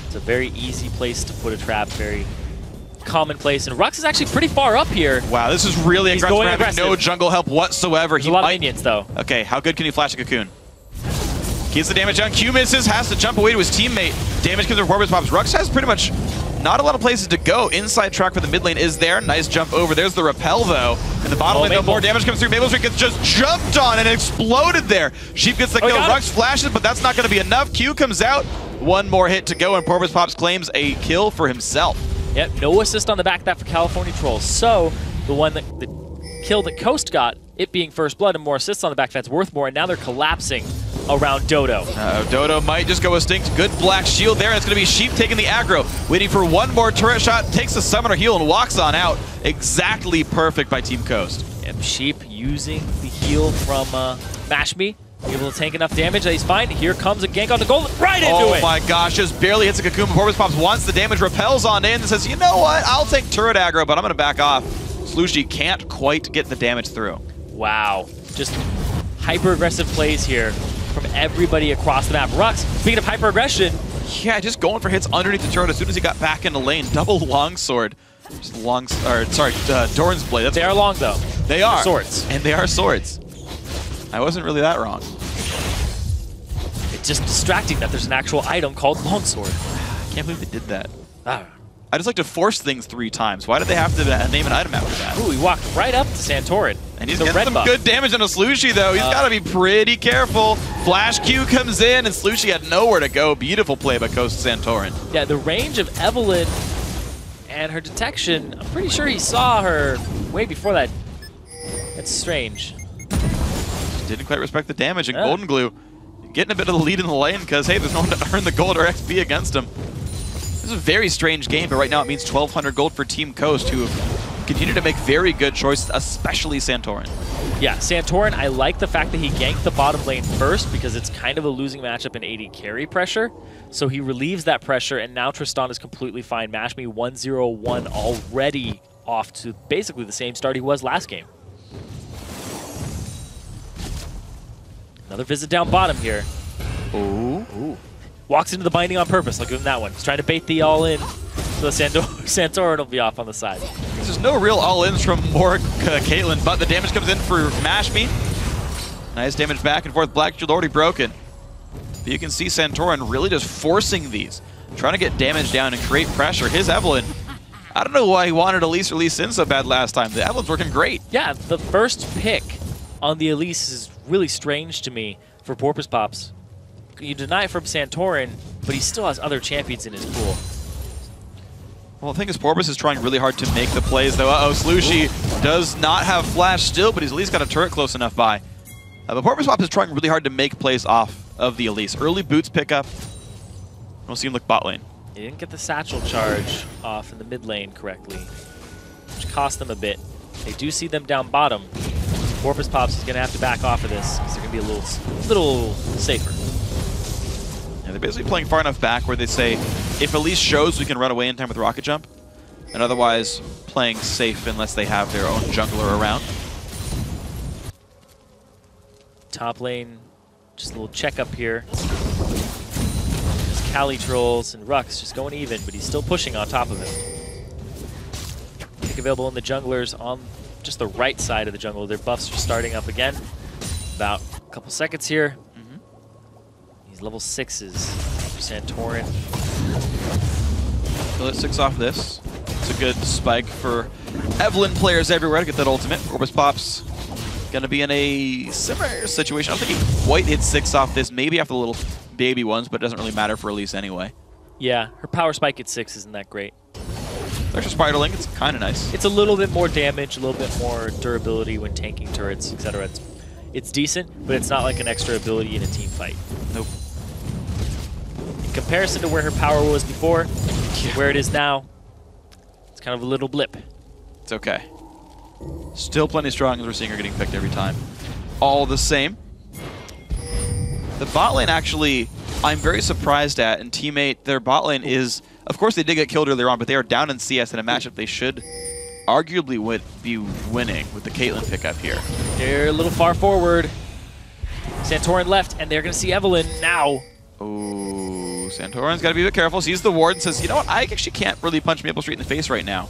It's a very easy place to put a trap, very common place. And Rux is actually pretty far up here. Wow, this is really aggressive. Going Having no jungle help whatsoever. There's a lot of minions, though. Okay, how good can he flash a cocoon? Keeps the damage on. Q misses, has to jump away to his teammate. Damage comes from Porpoise Pops. Rux has pretty much not a lot of places to go. Inside track for the mid lane is there. Nice jump over. There's the repel, though. And the bottom lane, though, more damage comes through. Maple Street gets just jumped on and exploded there. Sheep gets the kill. Rux flashes, but that's not going to be enough. Q comes out. One more hit to go, and Porpoise Pops claims a kill for himself. Yep, no assist on the back of that for California Trolls. So the kill that Coast got, it being first blood and more assists on the back of that's worth more, and now they're collapsing around Dodo. Dodo might just go extinct. Good black shield there, and it's going to be Sheep taking the aggro. Waiting for one more turret shot, takes the summoner heal and walks on out. Exactly perfect by Team Coast. Yep, Sheep using the heal from Mashme. Able to tank enough damage that he's fine. Here comes a gank on the gold, right into it. Oh my gosh, just barely hits a cocoon. Porpoise Pops wants the damage, repels on in and says, you know what, I'll take turret aggro, but I'm going to back off. Slushy can't quite get the damage through. Wow, just hyper-aggressive plays here from everybody across the map. Rux, speaking of hyper-aggression. Yeah, just going for hits underneath the turret as soon as he got back into lane. Double longsword. Just Doran's blade. They are long, though. They are. They're swords. And they are swords. I wasn't really that wrong. It's just distracting that there's an actual item called longsword. I can't believe they did that. I just like to force things 3 times. Why did they have to name an item after that? Ooh, he walked right up to Santorin. And he's getting some good damage on a Slushy, though. He's got to be pretty careful. Flash Q comes in, and Slushy had nowhere to go. Beautiful play by Coast Santorin. Yeah, the range of Evelyn and her detection, I'm pretty sure he saw her way before that. That's strange. Didn't quite respect the damage, and Golden Glue getting a bit of the lead in the lane because, hey, there's no one to earn the gold or XP against him. This is a very strange game, but right now it means 1,200 gold for Team Coast, who continue to make very good choices, especially Santorin. Yeah, Santorin, I like the fact that he ganked the bottom lane first because it's kind of a losing matchup in AD carry pressure. So he relieves that pressure, and now Tristan is completely fine. Mashme 1-0-1 already off to basically the same start he was last game. Another visit down bottom here. Ooh. Walks into the binding on purpose. Look at that one. He's trying to bait the all-in. So Santorin will be off on the side. There's no real all-ins from Morg, Caitlyn, but the damage comes in for Mashme. Nice damage back and forth. Black Shield already broken. But you can see Santorin really just forcing these. Trying to get damage down and create pressure. His Evelyn, I don't know why he wanted Elise or Lee Sin so bad last time. The Evelyn's working great. Yeah, the first pick on the Elise is really strange to me for Porpoise Pops. You deny it from Santorin, but he still has other champions in his pool. Well, the thing is, Porpoise is trying really hard to make the plays, though. Slushy does not have flash still, but he's at least got a turret close enough by. But Porpoise Pops is trying really hard to make plays off of the Elise. Early boots pick up. We'll see him look bot lane. He didn't get the satchel charge off in the mid lane correctly, which cost them a bit. They do see them down bottom. Porpoise Pops is going to have to back off of this because they're going to be a little safer. Yeah, they're basically playing far enough back where they say, if Elise shows, we can run away in time with Rocket Jump. And otherwise, playing safe unless they have their own jungler around. Top lane, just a little checkup here. Calitrolls, and Rux just going even, but he's still pushing on top of him. Pick available in the junglers on just the right side of the jungle. Their buffs are starting up again. About a couple seconds here. He's level 6s for Santorin. So let's 6 off this. It's a good spike for Evelyn players everywhere to get that ultimate. Orbis Pop's going to be in a similar situation. I don't think he quite hit 6 off this, maybe after the little baby ones, but it doesn't really matter for Elise anyway. Yeah, her power spike at 6 isn't that great. Extra Spiderling, it's kind of nice. It's a little bit more damage, a little bit more durability when tanking turrets, etc. It's decent, but it's not like an extra ability in a team fight. Nope. In comparison to where her power was before, where it is now, it's kind of a little blip. It's okay. Still plenty strong as we're seeing her getting picked every time. All the same. The bot lane actually, I'm very surprised at, and teammate, their bot lane is, of course they did get killed earlier on, but they are down in CS in a matchup they should arguably would be winning with the Caitlyn pickup here. They're a little far forward. Santorin left, and they're going to see Evelyn now. Oh, Santorin's got to be a bit careful. Sees the ward and says, you know what, I actually can't really punch Maple Street in the face right now.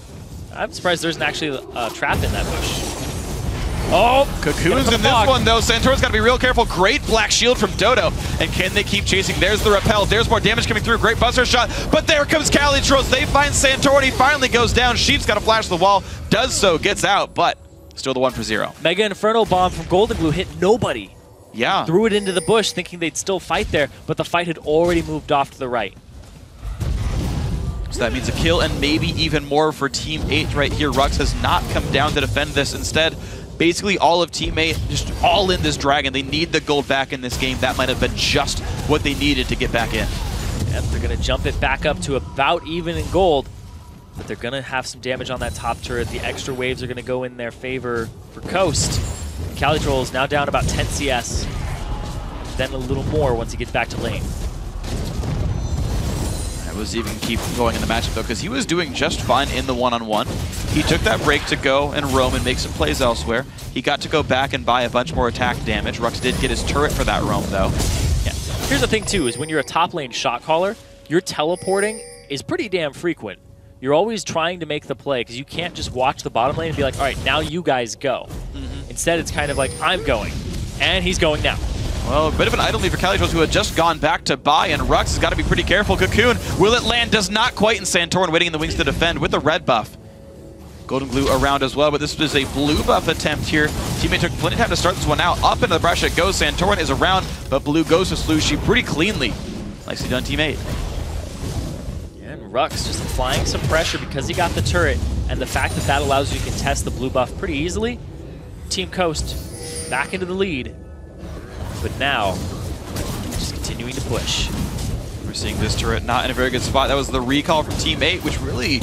I'm surprised there isn't actually a trap in that bush. Oh, Cocoon's in this one, though. Santorin's got to be real careful. Great black shield from Dodo. And can they keep chasing? There's the repel. There's more damage coming through. Great buster shot. But there comes Calitrolls. They find Santorin. He finally goes down. Sheep's got to flash the wall. Does so. Gets out. But still the 1 for 0. Mega Inferno Bomb from Golden Blue hit nobody. Yeah. Threw it into the bush thinking they'd still fight there, but the fight had already moved off to the right. So that means a kill and maybe even more for Team 8 right here. Rux has not come down to defend this. Instead, basically all of Team 8 just all in this dragon. They need the gold back in this game. That might have been just what they needed to get back in. Yep, they're going to jump it back up to about even in gold, but they're going to have some damage on that top turret. The extra waves are going to go in their favor for Coast. Calitrolls now down about 10 CS, then a little more once he gets back to lane. I was even keep going in the matchup though, because he was doing just fine in the one-on-one. He took that break to go and roam and make some plays elsewhere. He got to go back and buy a bunch more attack damage. Rux did get his turret for that roam though. Yeah. Here's the thing too, is when you're a top lane shot caller, your teleporting is pretty damn frequent. You're always trying to make the play because you can't just watch the bottom lane and be like, all right, now you guys go. Instead, it's kind of like, I'm going, and he's going now. Well, a bit of an idle lead for Calitrolls, who had just gone back to buy, and Rux has got to be pretty careful. Cocoon, will it land? Does not quite, and Santorin waiting in the wings to defend with the red buff. Golden Glue around as well, but this was a blue buff attempt here. Teammate took plenty of time to start this one out. Up into the brush it goes. Santorin is around, but blue goes to Slushi pretty cleanly. Nicely done, teammate. And Rux just applying some pressure because he got the turret, and the fact that that allows you to contest the blue buff pretty easily. Team Coast back into the lead, but now just continuing to push. We're seeing this turret not in a very good spot. That was the recall from Team 8, which really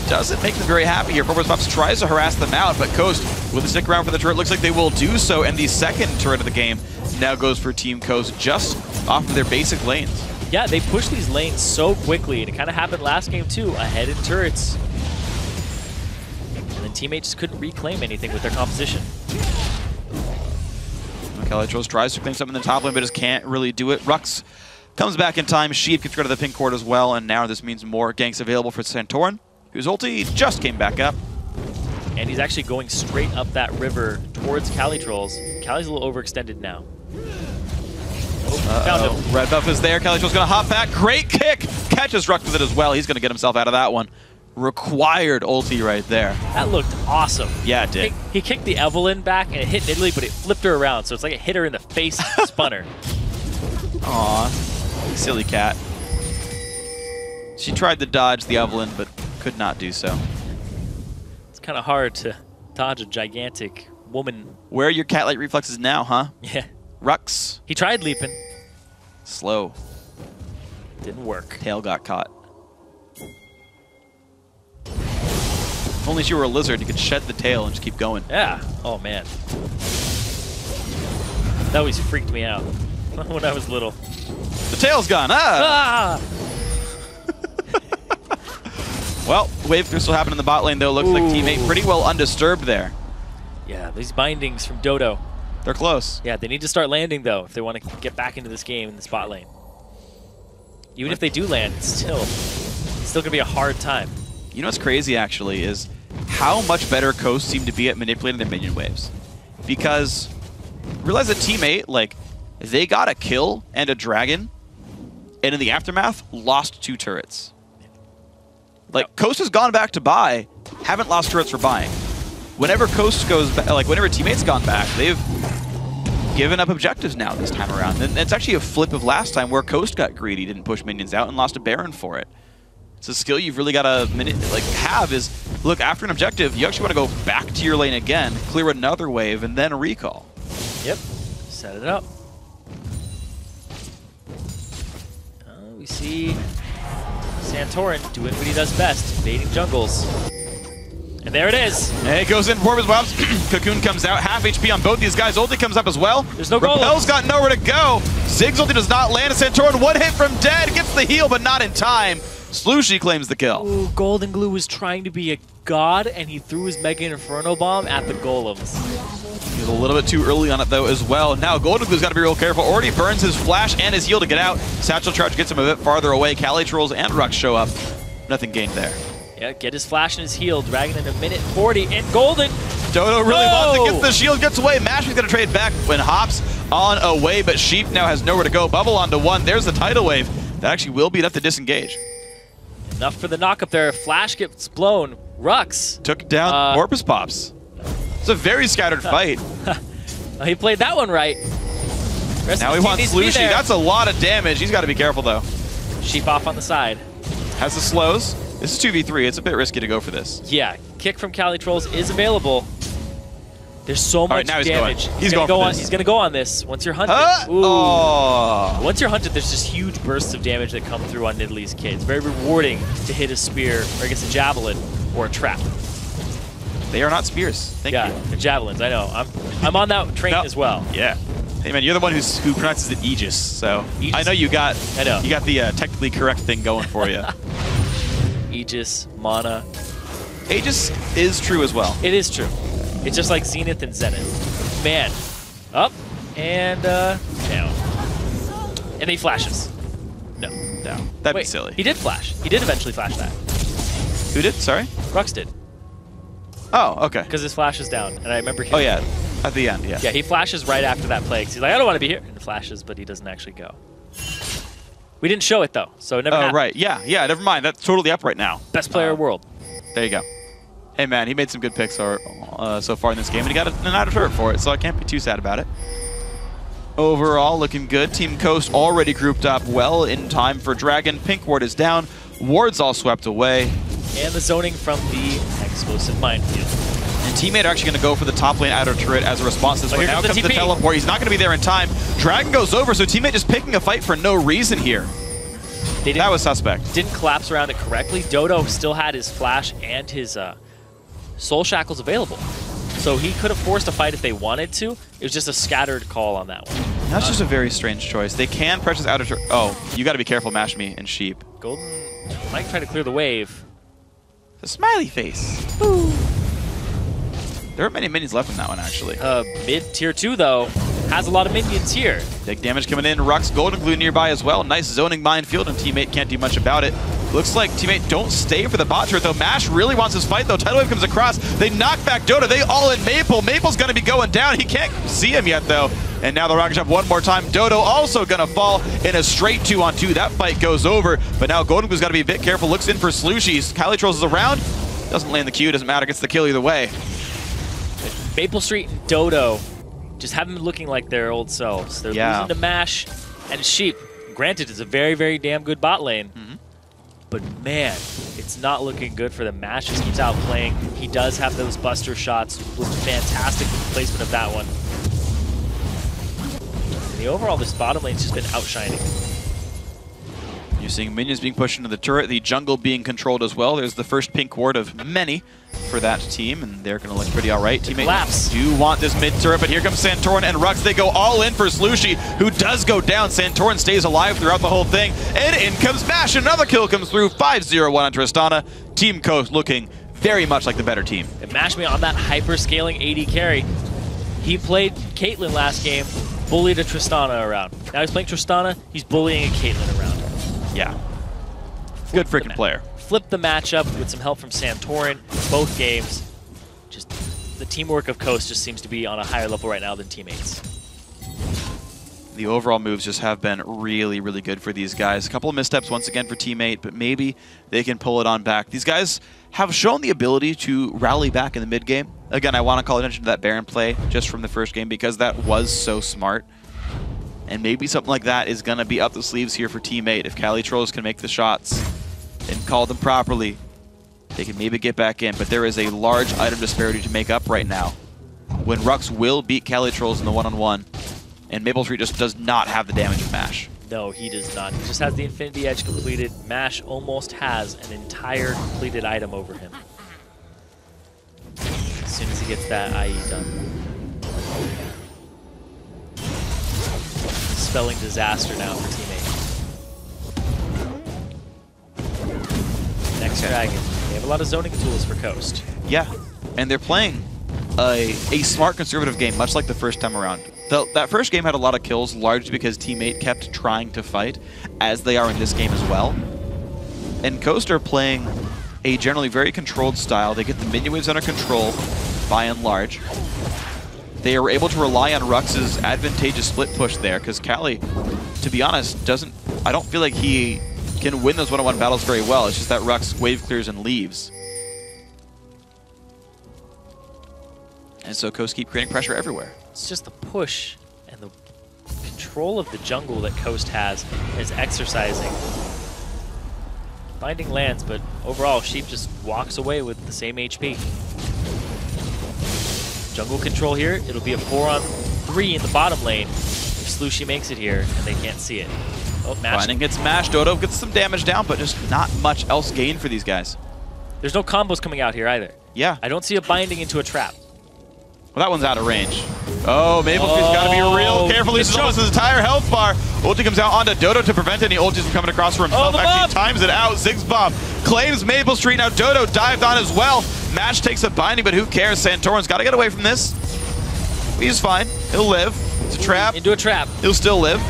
doesn't make them very happy here. Purpose Pops tries to harass them out, but Coast will stick around for the turret. Looks like they will do so, and the second turret of the game now goes for Team Coast just off of their basic lanes. Yeah, they push these lanes so quickly, and it kind of happened last game too, ahead in turrets. And then teammate just couldn't reclaim anything with their composition. Calitrolls tries to claim something in the top lane, but just can't really do it. Rux comes back in time. Sheep gets rid of the pink cord as well, and now this means more ganks available for Santorin, whose ulti just came back up. And he's actually going straight up that river towards Calitrolls. Cali's a little overextended now. Found him. Red buff is there. Calitrolls going to hop back. Great kick. Catches Rux with it as well. He's going to get himself out of that one. Required ulti right there. That looked awesome. Yeah, it did. He kicked the Evelyn back and it hit Nidalee, but it flipped her around, so it's like it hit her in the face and spun her. Aw, silly cat. She tried to dodge the Evelyn, but could not do so. It's kind of hard to dodge a gigantic woman. Where are your cat-like reflexes now, huh? Yeah. Rux. He tried leaping. Slow. Didn't work. Tail got caught. If only she were a lizard, you could shed the tail and just keep going. Yeah. Oh, man. That always freaked me out when I was little. The tail's gone. Ah! Well, wave crystal happened in the bot lane, though. Looks like teammate pretty well undisturbed there. Yeah, these bindings from Dodo. They're close. Yeah, they need to start landing, though, if they want to get back into this game in the spot lane. Even if they do land, it's still going to be a hard time. You know what's crazy, actually, is how much better Coast seem to be at manipulating their minion waves. Because realize that Team 8, like, they got a kill and a dragon, and in the aftermath, lost 2 turrets. Like, Coast has gone back to buy, haven't lost turrets for buying. Whenever Coast goes back, like, whenever Teammate's gone back, they've given up objectives now this time around. And it's actually a flip of last time where Coast got greedy, didn't push minions out, and lost a Baron for it. It's a skill you've really got to have is, look, after an objective, you actually want to go back to your lane again, clear another wave, and then recall. Yep, set it up. We see Santorin doing what he does best, invading jungles. And there it is. Hey, it goes in, Porpoise Bobs. Cocoon comes out, half HP on both these guys. Ulti comes up as well. There's no goal. Repel's got nowhere to go. Zig's ulti does not land. Santorin, one hit from dead, gets the heal, but not in time. Slushy claims the kill. Ooh, Golden Glue was trying to be a god, and he threw his Mega Inferno Bomb at the golems. He was a little bit too early on it, though, as well. Now, Golden Glue's got to be real careful. Already burns his flash and his heal to get out. Satchel Charge gets him a bit farther away. Cali Trolls and Rux show up. Nothing gained there. Yeah, get his flash and his heal. Dragon in a minute 40, and Golden. Dodo really wants it, gets the shield, gets away. Mash is going to trade back when Hops on away, but Sheep now has nowhere to go. Bubble onto 1. There's the tidal wave. That actually will be enough to disengage. Enough for the knock up there. Flash gets blown. Rux took down Porpoise Pops. It's a very scattered fight. He played that one right. Now he wants Slushy. That's a lot of damage. He's got to be careful, though. Sheep off on the side. Has the slows. This is 2v3. It's a bit risky to go for this. Yeah, kick from Cali Trolls is available. There's so much damage. He's going for this. He's going to go on this once you're hunted. Once you're hunted, there's just huge bursts of damage that come through on Nidalee's kid. It's very rewarding to hit a spear, or I guess a javelin, or a trap. They are not spears. Thank you. They're javelins. I know. I'm on that train as well. Yeah. Hey man, you're the one who pronounces it Aegis, so Aegis. I know you got the technically correct thing going for you. Aegis, Mana. Aegis is true as well. It is true. It's just like Zenith and Zenith. Man. Up and down. And then he flashes. No. That'd be silly. He did flash. He did eventually flash that. Who did? Sorry? Rux did. Oh, okay. Because his flash is down, and I remember. Oh yeah, at the end, yeah. Yeah, he flashes right after that play. He's like, I don't want to be here, and flashes, but he doesn't actually go. We didn't show it though, so it never happened. Right. Yeah. Never mind. That's totally up right now. Best player in the world. There you go. Hey man, he made some good picks so far in this game, and he got an out of turret for it, so I can't be too sad about it. Overall, looking good. Team Coast already grouped up well in time for Dragon. Pink Ward is down. Ward's all swept away. And the zoning from the explosive minefield. And Teammate are actually going to go for the top lane outer turret as a response to this one. Now comes the teleport. He's not going to be there in time. Dragon goes over, so Teammate just picking a fight for no reason here. That was suspect. Didn't collapse around it correctly. Dodo still had his flash and his soul shackles available. So he could have forced a fight if they wanted to. It was just a scattered call on that one. That's just a very strange choice. They can pressure outer turret. Oh, you got to be careful, Mash Me and Sheep. Golden might try to clear the wave. The smiley face. Ooh. There aren't many minions left in that one, actually. Mid tier 2, though, has a lot of minions here. Big damage coming in. Rux, Golden Glue nearby as well. Nice zoning minefield, and Teammate can't do much about it. Looks like Teammate don't stay for the bot turret, though. Mash really wants his fight, though. Tidal Wave comes across. They knock back Dodo. They all in Maple. Maple's going to be going down. He can't see him yet, though. And now the rocket jump one more time. Dodo also going to fall in a straight 2-on-2. That fight goes over, but now Golden Glue's got to be a bit careful. Looks in for Slushies. Cali Trolls is around. Doesn't land the Q. Doesn't matter. Gets the kill either way. Maple Street and Dodo just haven't been looking like their old selves. They're losing to Mash and Sheep. Granted, it's a very, very damn good bot lane. But man, it's not looking good for them. Mash just keeps outplaying. He does have those buster shots. Looked fantastic with the placement of that one. And the overall, this bottom lane's just been outshining. You're seeing minions being pushed into the turret, the jungle being controlled as well. There's the first pink ward of many for that team, and they're going to look pretty all right. Teammates do want this mid turret, but here comes Santorin and Rux. They go all in for Slushy, who does go down. Santorin stays alive throughout the whole thing, and in comes Mash. Another kill comes through. 5-0-1 on Tristana. Team Coast looking very much like the better team. And Mash me on that hyper-scaling AD carry. He played Caitlyn last game, bullied a Tristana around. Now he's playing Tristana, he's bullying a Caitlyn around. Yeah. Good freaking player. Flip the matchup with some help from Santorin. Both games, just the teamwork of Coast just seems to be on a higher level right now than teammates. The overall moves just have been really, really good for these guys. A couple of missteps once again for teammate, but maybe they can pull it on back. These guys have shown the ability to rally back in the mid game. Again, I want to call attention to that Baron play just from the first game because that was so smart. And maybe something like that is going to be up the sleeves here for teammate. If Calitrolls can make the shots and call them properly, they can maybe get back in. But there is a large item disparity to make up right now when Rux will beat Calitrolls in the one-on-one. And Maple Street just does not have the damage of Mash. No, he does not. He just has the Infinity Edge completed. Mash almost has an entire completed item over him. As soon as he gets that IE done. Spelling disaster now for teammate. Next Dragon. They have a lot of zoning tools for Coast. Yeah, and they're playing a smart conservative game, much like the first time around. That first game had a lot of kills, largely because teammate kept trying to fight, as they are in this game as well. And Coast are playing a generally very controlled style. They get the minion waves under control, by and large. They are able to rely on Rux's advantageous split push there, because Cali, to be honest, I don't feel like he can win those one-on-one battles very well. It's just that Rux wave clears and leaves. And so Coast keep creating pressure everywhere. It's just the push and the control of the jungle that Coast has is exercising. Binding lands, but overall Sheep just walks away with the same HP. Jungle control here, it'll be a 4-on-3 in the bottom lane if Slushy makes it here and they can't see it. Oh, Binding gets mashed, Dodo gets some damage down, but just not much else gained for these guys. There's no combos coming out here either. Yeah. I don't see a binding into a trap. Well, that one's out of range. Oh, Maple Street's got to be real careful. He's almost his entire health bar. Ulti comes out onto Dodo to prevent any ultis from coming across for himself. Actually times it out. Ziggs bomb claims Maple Street. Now Dodo dived on as well. Match takes a binding, but who cares? Santorin's got to get away from this. He's fine. He'll live. It's a trap. Into a trap. He'll still live.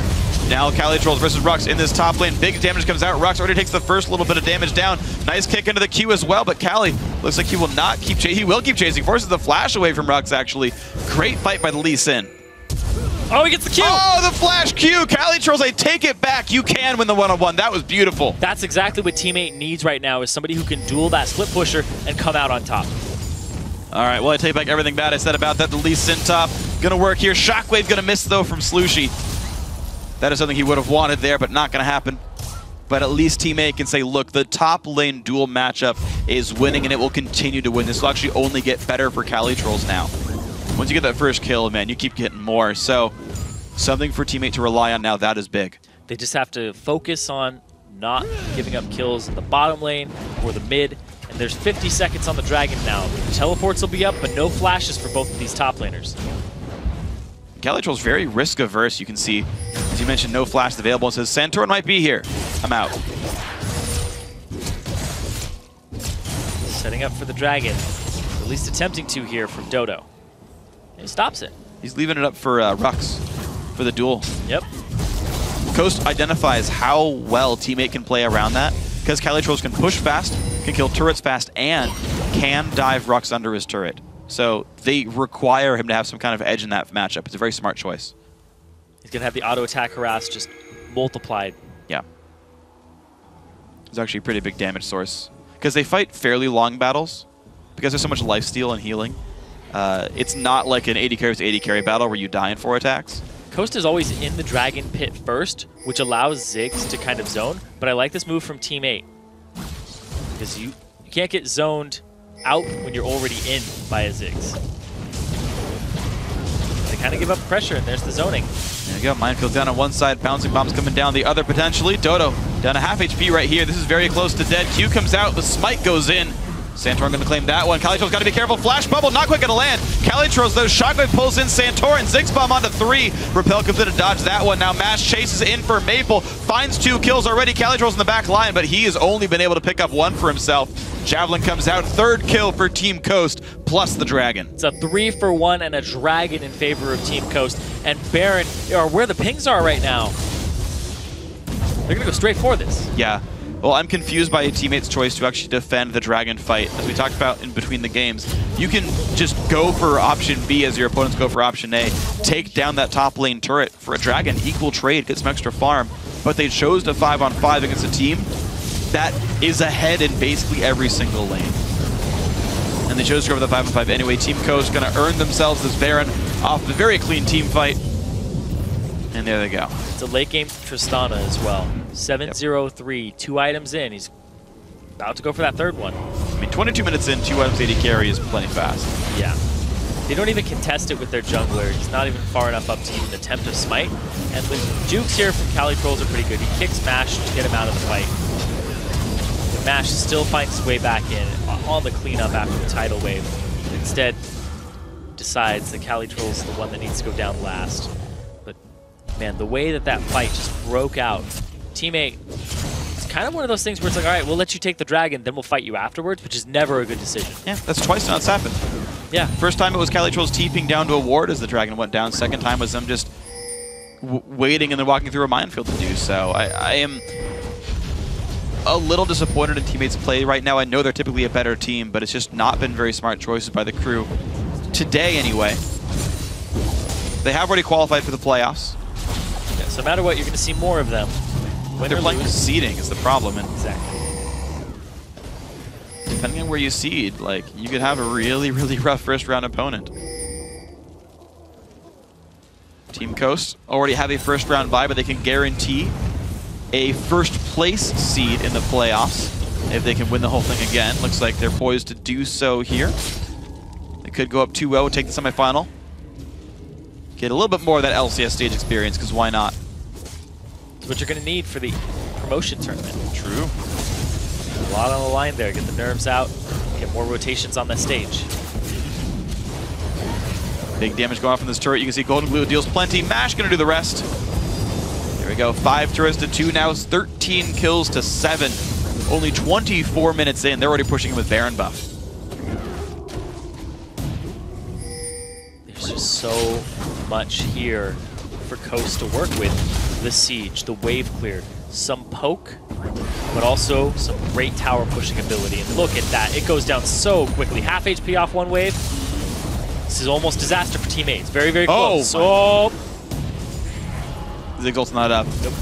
Now Calitrolls versus Rux in this top lane. Big damage comes out. Rux already takes the first little bit of damage down. Nice kick into the Q as well, but Cali looks like he will not keep chasing. He will keep chasing. Forces the flash away from Rux, actually. Great fight by the Lee Sin. Oh, he gets the Q! Oh, the flash Q! Calitrolls, I take it back. You can win the one-on-one. That was beautiful. That's exactly what teammate needs right now, is somebody who can duel that split pusher and come out on top. All right, well, I take back everything bad I said about that. The Lee Sin top gonna work here. Shockwave gonna miss, though, from Slushy. That is something he would have wanted there, but not going to happen. But at least teammate can say, look, the top lane duel matchup is winning, and it will continue to win. This will actually only get better for Calitrolls now. Once you get that first kill, man, you keep getting more. So something for teammate to rely on now, that is big. They just have to focus on not giving up kills in the bottom lane or the mid. And there's 50 seconds on the Dragon now. The teleports will be up, but no flashes for both of these top laners. Calitrolls very risk averse, you can see. As you mentioned, no flash available. It says Santorin might be here. I'm out. Setting up for the Dragon. At least attempting to here from Dodo. And he stops it. He's leaving it up for Rux for the duel. Yep. Coast identifies how well teammate can play around that, because Calitrolls can push fast, can kill turrets fast, and can dive Rux under his turret. So they require him to have some kind of edge in that matchup. It's a very smart choice. He's going to have the auto attack harass just multiplied. Yeah. It's actually a pretty big damage source. Because they fight fairly long battles, because there's so much lifesteal and healing. It's not like an 80 carry versus 80 carry battle where you die in 4 attacks. Coast is always in the Dragon Pit first, which allows Ziggs to kind of zone. But I like this move from Team 8. Because you can't get zoned out when you're already in by a Ziggs. They kind of give up pressure, and there's the zoning. There you go. Minefield down on one side, bouncing bombs coming down the other potentially. Dodo down a half HP right here. This is very close to dead. Q comes out, the smite goes in. Santorin going to claim that one. Calitrolls got to be careful. Flash bubble, not quite going to land. Calitrolls, though, Shockwave pulls in Santorin. Ziggs bomb onto 3. Repel comes in to dodge that one. Now Mash chases in for Maple. Finds 2 kills already. Calitrolls in the back line, but he has only been able to pick up 1 for himself. Javelin comes out. 3rd kill for Team Coast, plus the Dragon. It's a 3-for-1 and a Dragon in favor of Team Coast. And Baron are where the pings are right now. They're going to go straight for this. Yeah. Well, I'm confused by a teammate's choice to actually defend the Dragon fight. As we talked about in between the games, you can just go for option B as your opponents go for option A, take down that top lane turret for a Dragon, equal trade, get some extra farm, but they chose to 5-on-5 against a team that is ahead in basically every single lane. And they chose to go for the 5-on-5 anyway. Team Coast going to earn themselves this Baron off the very clean team fight. And there they go. It's a late game for Tristana as well. 7-0-3, 2 items in. He's about to go for that third one. I mean, 22 minutes in, 2 items 80 carry is plenty fast. Yeah. They don't even contest it with their jungler. He's not even far enough up to even attempt to smite. And the jukes here from Cali Trolls are pretty good. He kicks Mash to get him out of the fight. But Mash still finds his way back in on the cleanup after the tidal wave. Instead, decides that Cali Trolls is the one that needs to go down last. But man, the way that fight just broke out. Teammate, it's kind of one of those things where it's like, all right, we'll let you take the dragon, then we'll fight you afterwards, which is never a good decision. Yeah, that's twice now it's happened. Yeah. First time it was Cali Trolls TPing down to a ward as the dragon went down. Second time was them just waiting and then walking through a minefield to do so. I am a little disappointed in teammates' play right now. I know they're typically a better team, but it's just not been very smart choices by the crew. Today, anyway. They have already qualified for the playoffs. Yeah, so no matter what, you're going to see more of them. When they're playing seeding is the problem. And exactly. Depending on where you seed, like, you could have a really, really rough first-round opponent. Team Coast already have a first-round bye, but they can guarantee a first-place seed in the playoffs if they can win the whole thing again. Looks like they're poised to do so here. They could go up 2-0, take the semifinal. Get a little bit more of that LCS stage experience, because why not? It's what you're going to need for the promotion tournament. True. A lot on the line there. Get the nerves out, get more rotations on the stage. Big damage going off from this turret. You can see Golden Glue deals plenty. Mash going to do the rest. There we go. 5 turrets to 2 now. 13 kills to 7. Only 24 minutes in. They're already pushing him with Baron buff. There's just so much here for Coast to work with. The siege, the wave clear, some poke, but also some great tower pushing ability. And look at that. It goes down so quickly. Half HP off one wave. This is almost disaster for teammates. Very, very close. Oh! Zig's ult's not up. Nope.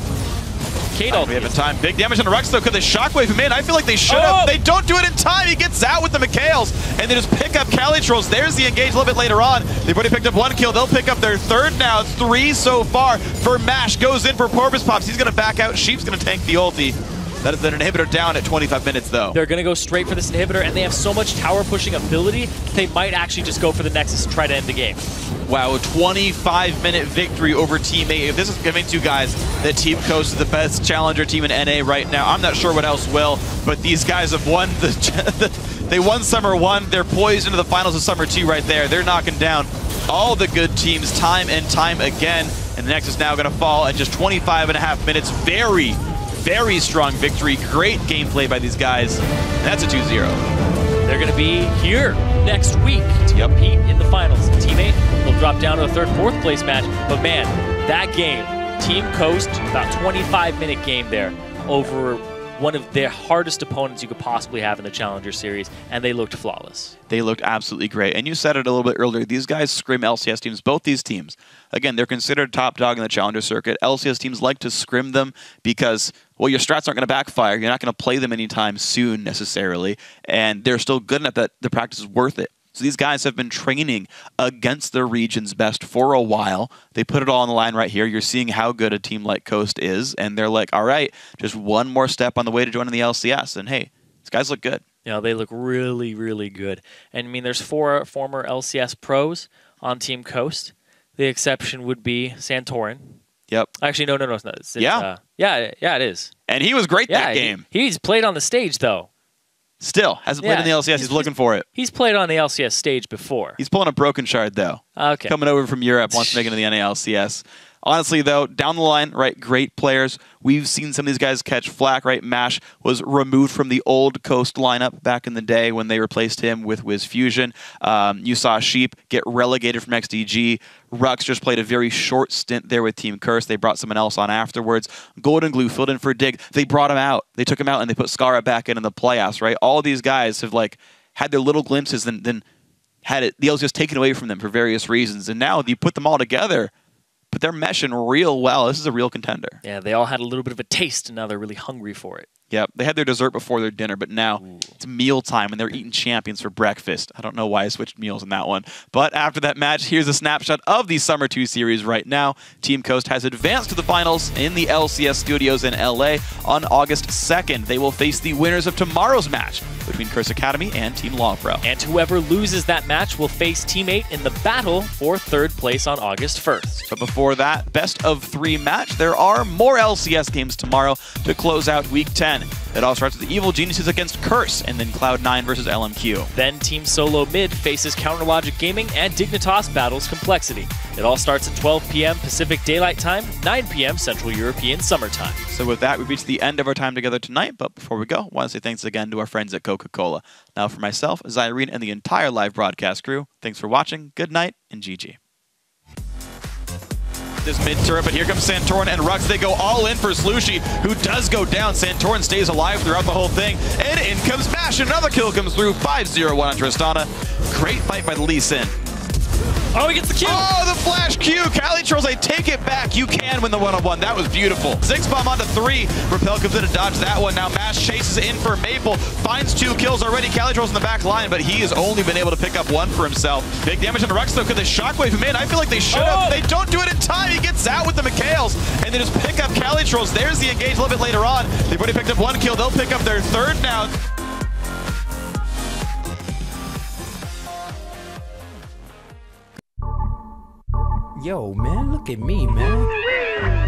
Kate we have a time. Big damage on the Rex, though. Could they shockwave him in? I feel like they should have. They don't do it in time. He gets out with the Mikhails, and they just pick up Cali Trolls. There's the engage a little bit later on. They've already picked up 1 kill. They'll pick up their 3rd now. It's 3 so far for Mash. Goes in for Porpoise Pops. He's going to back out. Sheep's going to tank the ulti. That is an inhibitor down at 25 minutes, though. They're going to go straight for this inhibitor, and they have so much tower pushing ability, they might actually just go for the Nexus and try to end the game. Wow, a 25-minute victory over Team 8. If this is convincing you guys that Team Coast is the best challenger team in NA right now, I'm not sure what else will, but these guys have won they won Summer 1. They're poised into the finals of Summer 2 right there. They're knocking down all the good teams time and time again, and the Nexus now going to fall at just 25.5 minutes. Very, very strong victory. Great gameplay by these guys. That's a 2-0. They're going to be here next week to compete in the finals. Team 8 will drop down to a 3rd, 4th place match. But man, that game, Team Coast, about 25-minute game there over one of their hardest opponents you could possibly have in the Challenger Series, and they looked flawless. They looked absolutely great. And you said it a little bit earlier, these guys scrim LCS teams, both these teams. Again, they're considered top dog in the Challenger circuit. LCS teams like to scrim them because, well, your strats aren't going to backfire. You're not going to play them anytime soon, necessarily. And they're still good enough that the practice is worth it. So these guys have been training against their region's best for a while. They put it all on the line right here. You're seeing how good a team like Coast is, and they're like, all right, just one more step on the way to joining the LCS. And hey, these guys look good. You know, they look really, really good. And I mean, there's 4 former LCS pros on Team Coast. The exception would be Santorin. Yep. Actually, no. It's, yeah, it is. And he was great that game. He's played on the stage, though. Still, hasn't played in the LCS. He's looking for it. He's played on the LCS stage before. He's pulling a broken shard, though. Okay. Coming over from Europe, wants to make it into the NALCS. Honestly, though, down the line, right, great players. We've seen some of these guys catch flack, right? Mash was removed from the old Coast lineup back in the day when they replaced him with Wiz Fusion. You saw Sheep get relegated from XDG. Rux just played a very short stint there with Team Curse. They brought someone else on afterwards. Golden Glue filled in for Dig. They brought him out. They took him out and they put Skara back in the playoffs, right? All these guys have like had their little glimpses, then had the LCS taken away from them for various reasons. And now you put them all together, but they're meshing real well. This is a real contender. Yeah, they all had a little bit of a taste, and now they're really hungry for it. Yeah, they had their dessert before their dinner, but now it's meal time, and they're eating champions for breakfast. I don't know why I switched meals in that one. But after that match, here's a snapshot of the Summer 2 series right now. Team Coast has advanced to the finals in the LCS studios in LA on August 2nd. They will face the winners of tomorrow's match between Curse Academy and Team Ro4. And whoever loses that match will face Team 8 in the battle for 3rd place on August 1st. But before that, best of 3 match. There are more LCS games tomorrow to close out Week 10. It all starts with the Evil Geniuses against Curse, and then Cloud9 versus LMQ. Then Team SoloMid faces Counterlogic Gaming, and Dignitas battles Complexity. It all starts at 12 p.m. Pacific Daylight Time, 9 p.m. Central European Summer Time. So with that, we've reached the end of our time together tonight, but before we go, I want to say thanks again to our friends at Coca-Cola. Now for myself, Zyrene, and the entire live broadcast crew, thanks for watching, good night, and GG. This mid turret, but here comes Santorin and Rux. They go all in for Slushy, who does go down. Santorin stays alive throughout the whole thing, and in comes Mash. Another kill comes through. 5-0-1 on Tristana. Great fight by the Lee Sin. Oh, he gets the Q! Oh, the flash Q! Cali Trolls, they take it back. You can win the one-on-one. That was beautiful. Ziggs bomb onto 3. Repel comes in to dodge that one. Now Mash chases in for Maple. Finds 2 kills already. Cali Trolls in the back line, but he has only been able to pick up 1 for himself. Big damage on the Rux, though. Could they shockwave him in? I feel like they should have. They don't do it in time. He gets out with the McHales, and they just pick up Cali Trolls. There's the engage a little bit later on. They've already picked up 1 kill. They'll pick up their 3rd now. Yo, man, look at me, man.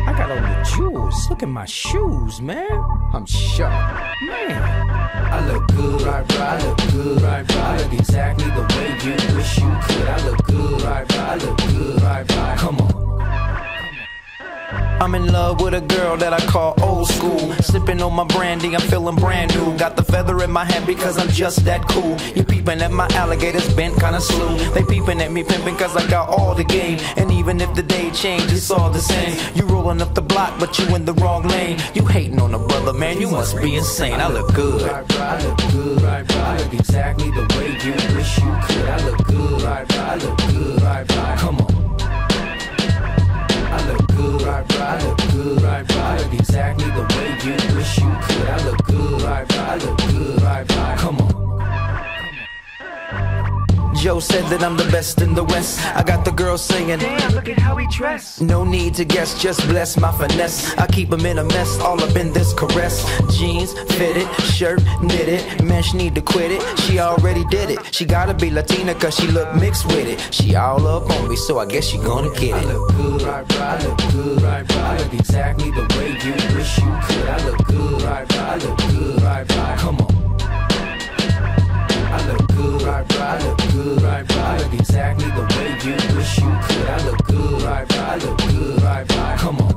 I got all the jewels. Look at my shoes, man. I'm sharp, man. I look good, right, I look good, right, I look exactly the way you wish you could. I look good, right, I look good, right, come on. I'm in love with a girl that I call old school. Sipping on my brandy, I'm feeling brand new. Got the feather in my hat because I'm just that cool. You peeping at my alligators bent kinda slew. They peeping at me pimping cause I got all the game. And even if the day changed, it's all the same. You rolling up the block, but you in the wrong lane. You hating on a brother, man, you must be insane. I look good. I look good. I look exactly the way you wish you could. I look good. I look good. Come on. I look good, I look good, I look exactly the way you wish you could. I look good, I look good, come on. Joe said that I'm the best in the West. I got the girls singing, damn, look at how he dressed. No need to guess, just bless my finesse. I keep him in a mess, all up in this caress. Jeans, fitted, shirt, knitted. Man, she need to quit it, she already did it. She gotta be Latina cause she look mixed with it. She all up on me, so I guess she gonna get it. I look good, I look good, I look exactly the way you wish you could. I look good, I look good, come on. I look good, I look good, I look exactly the way you wish you could. I look good, I look good, come on.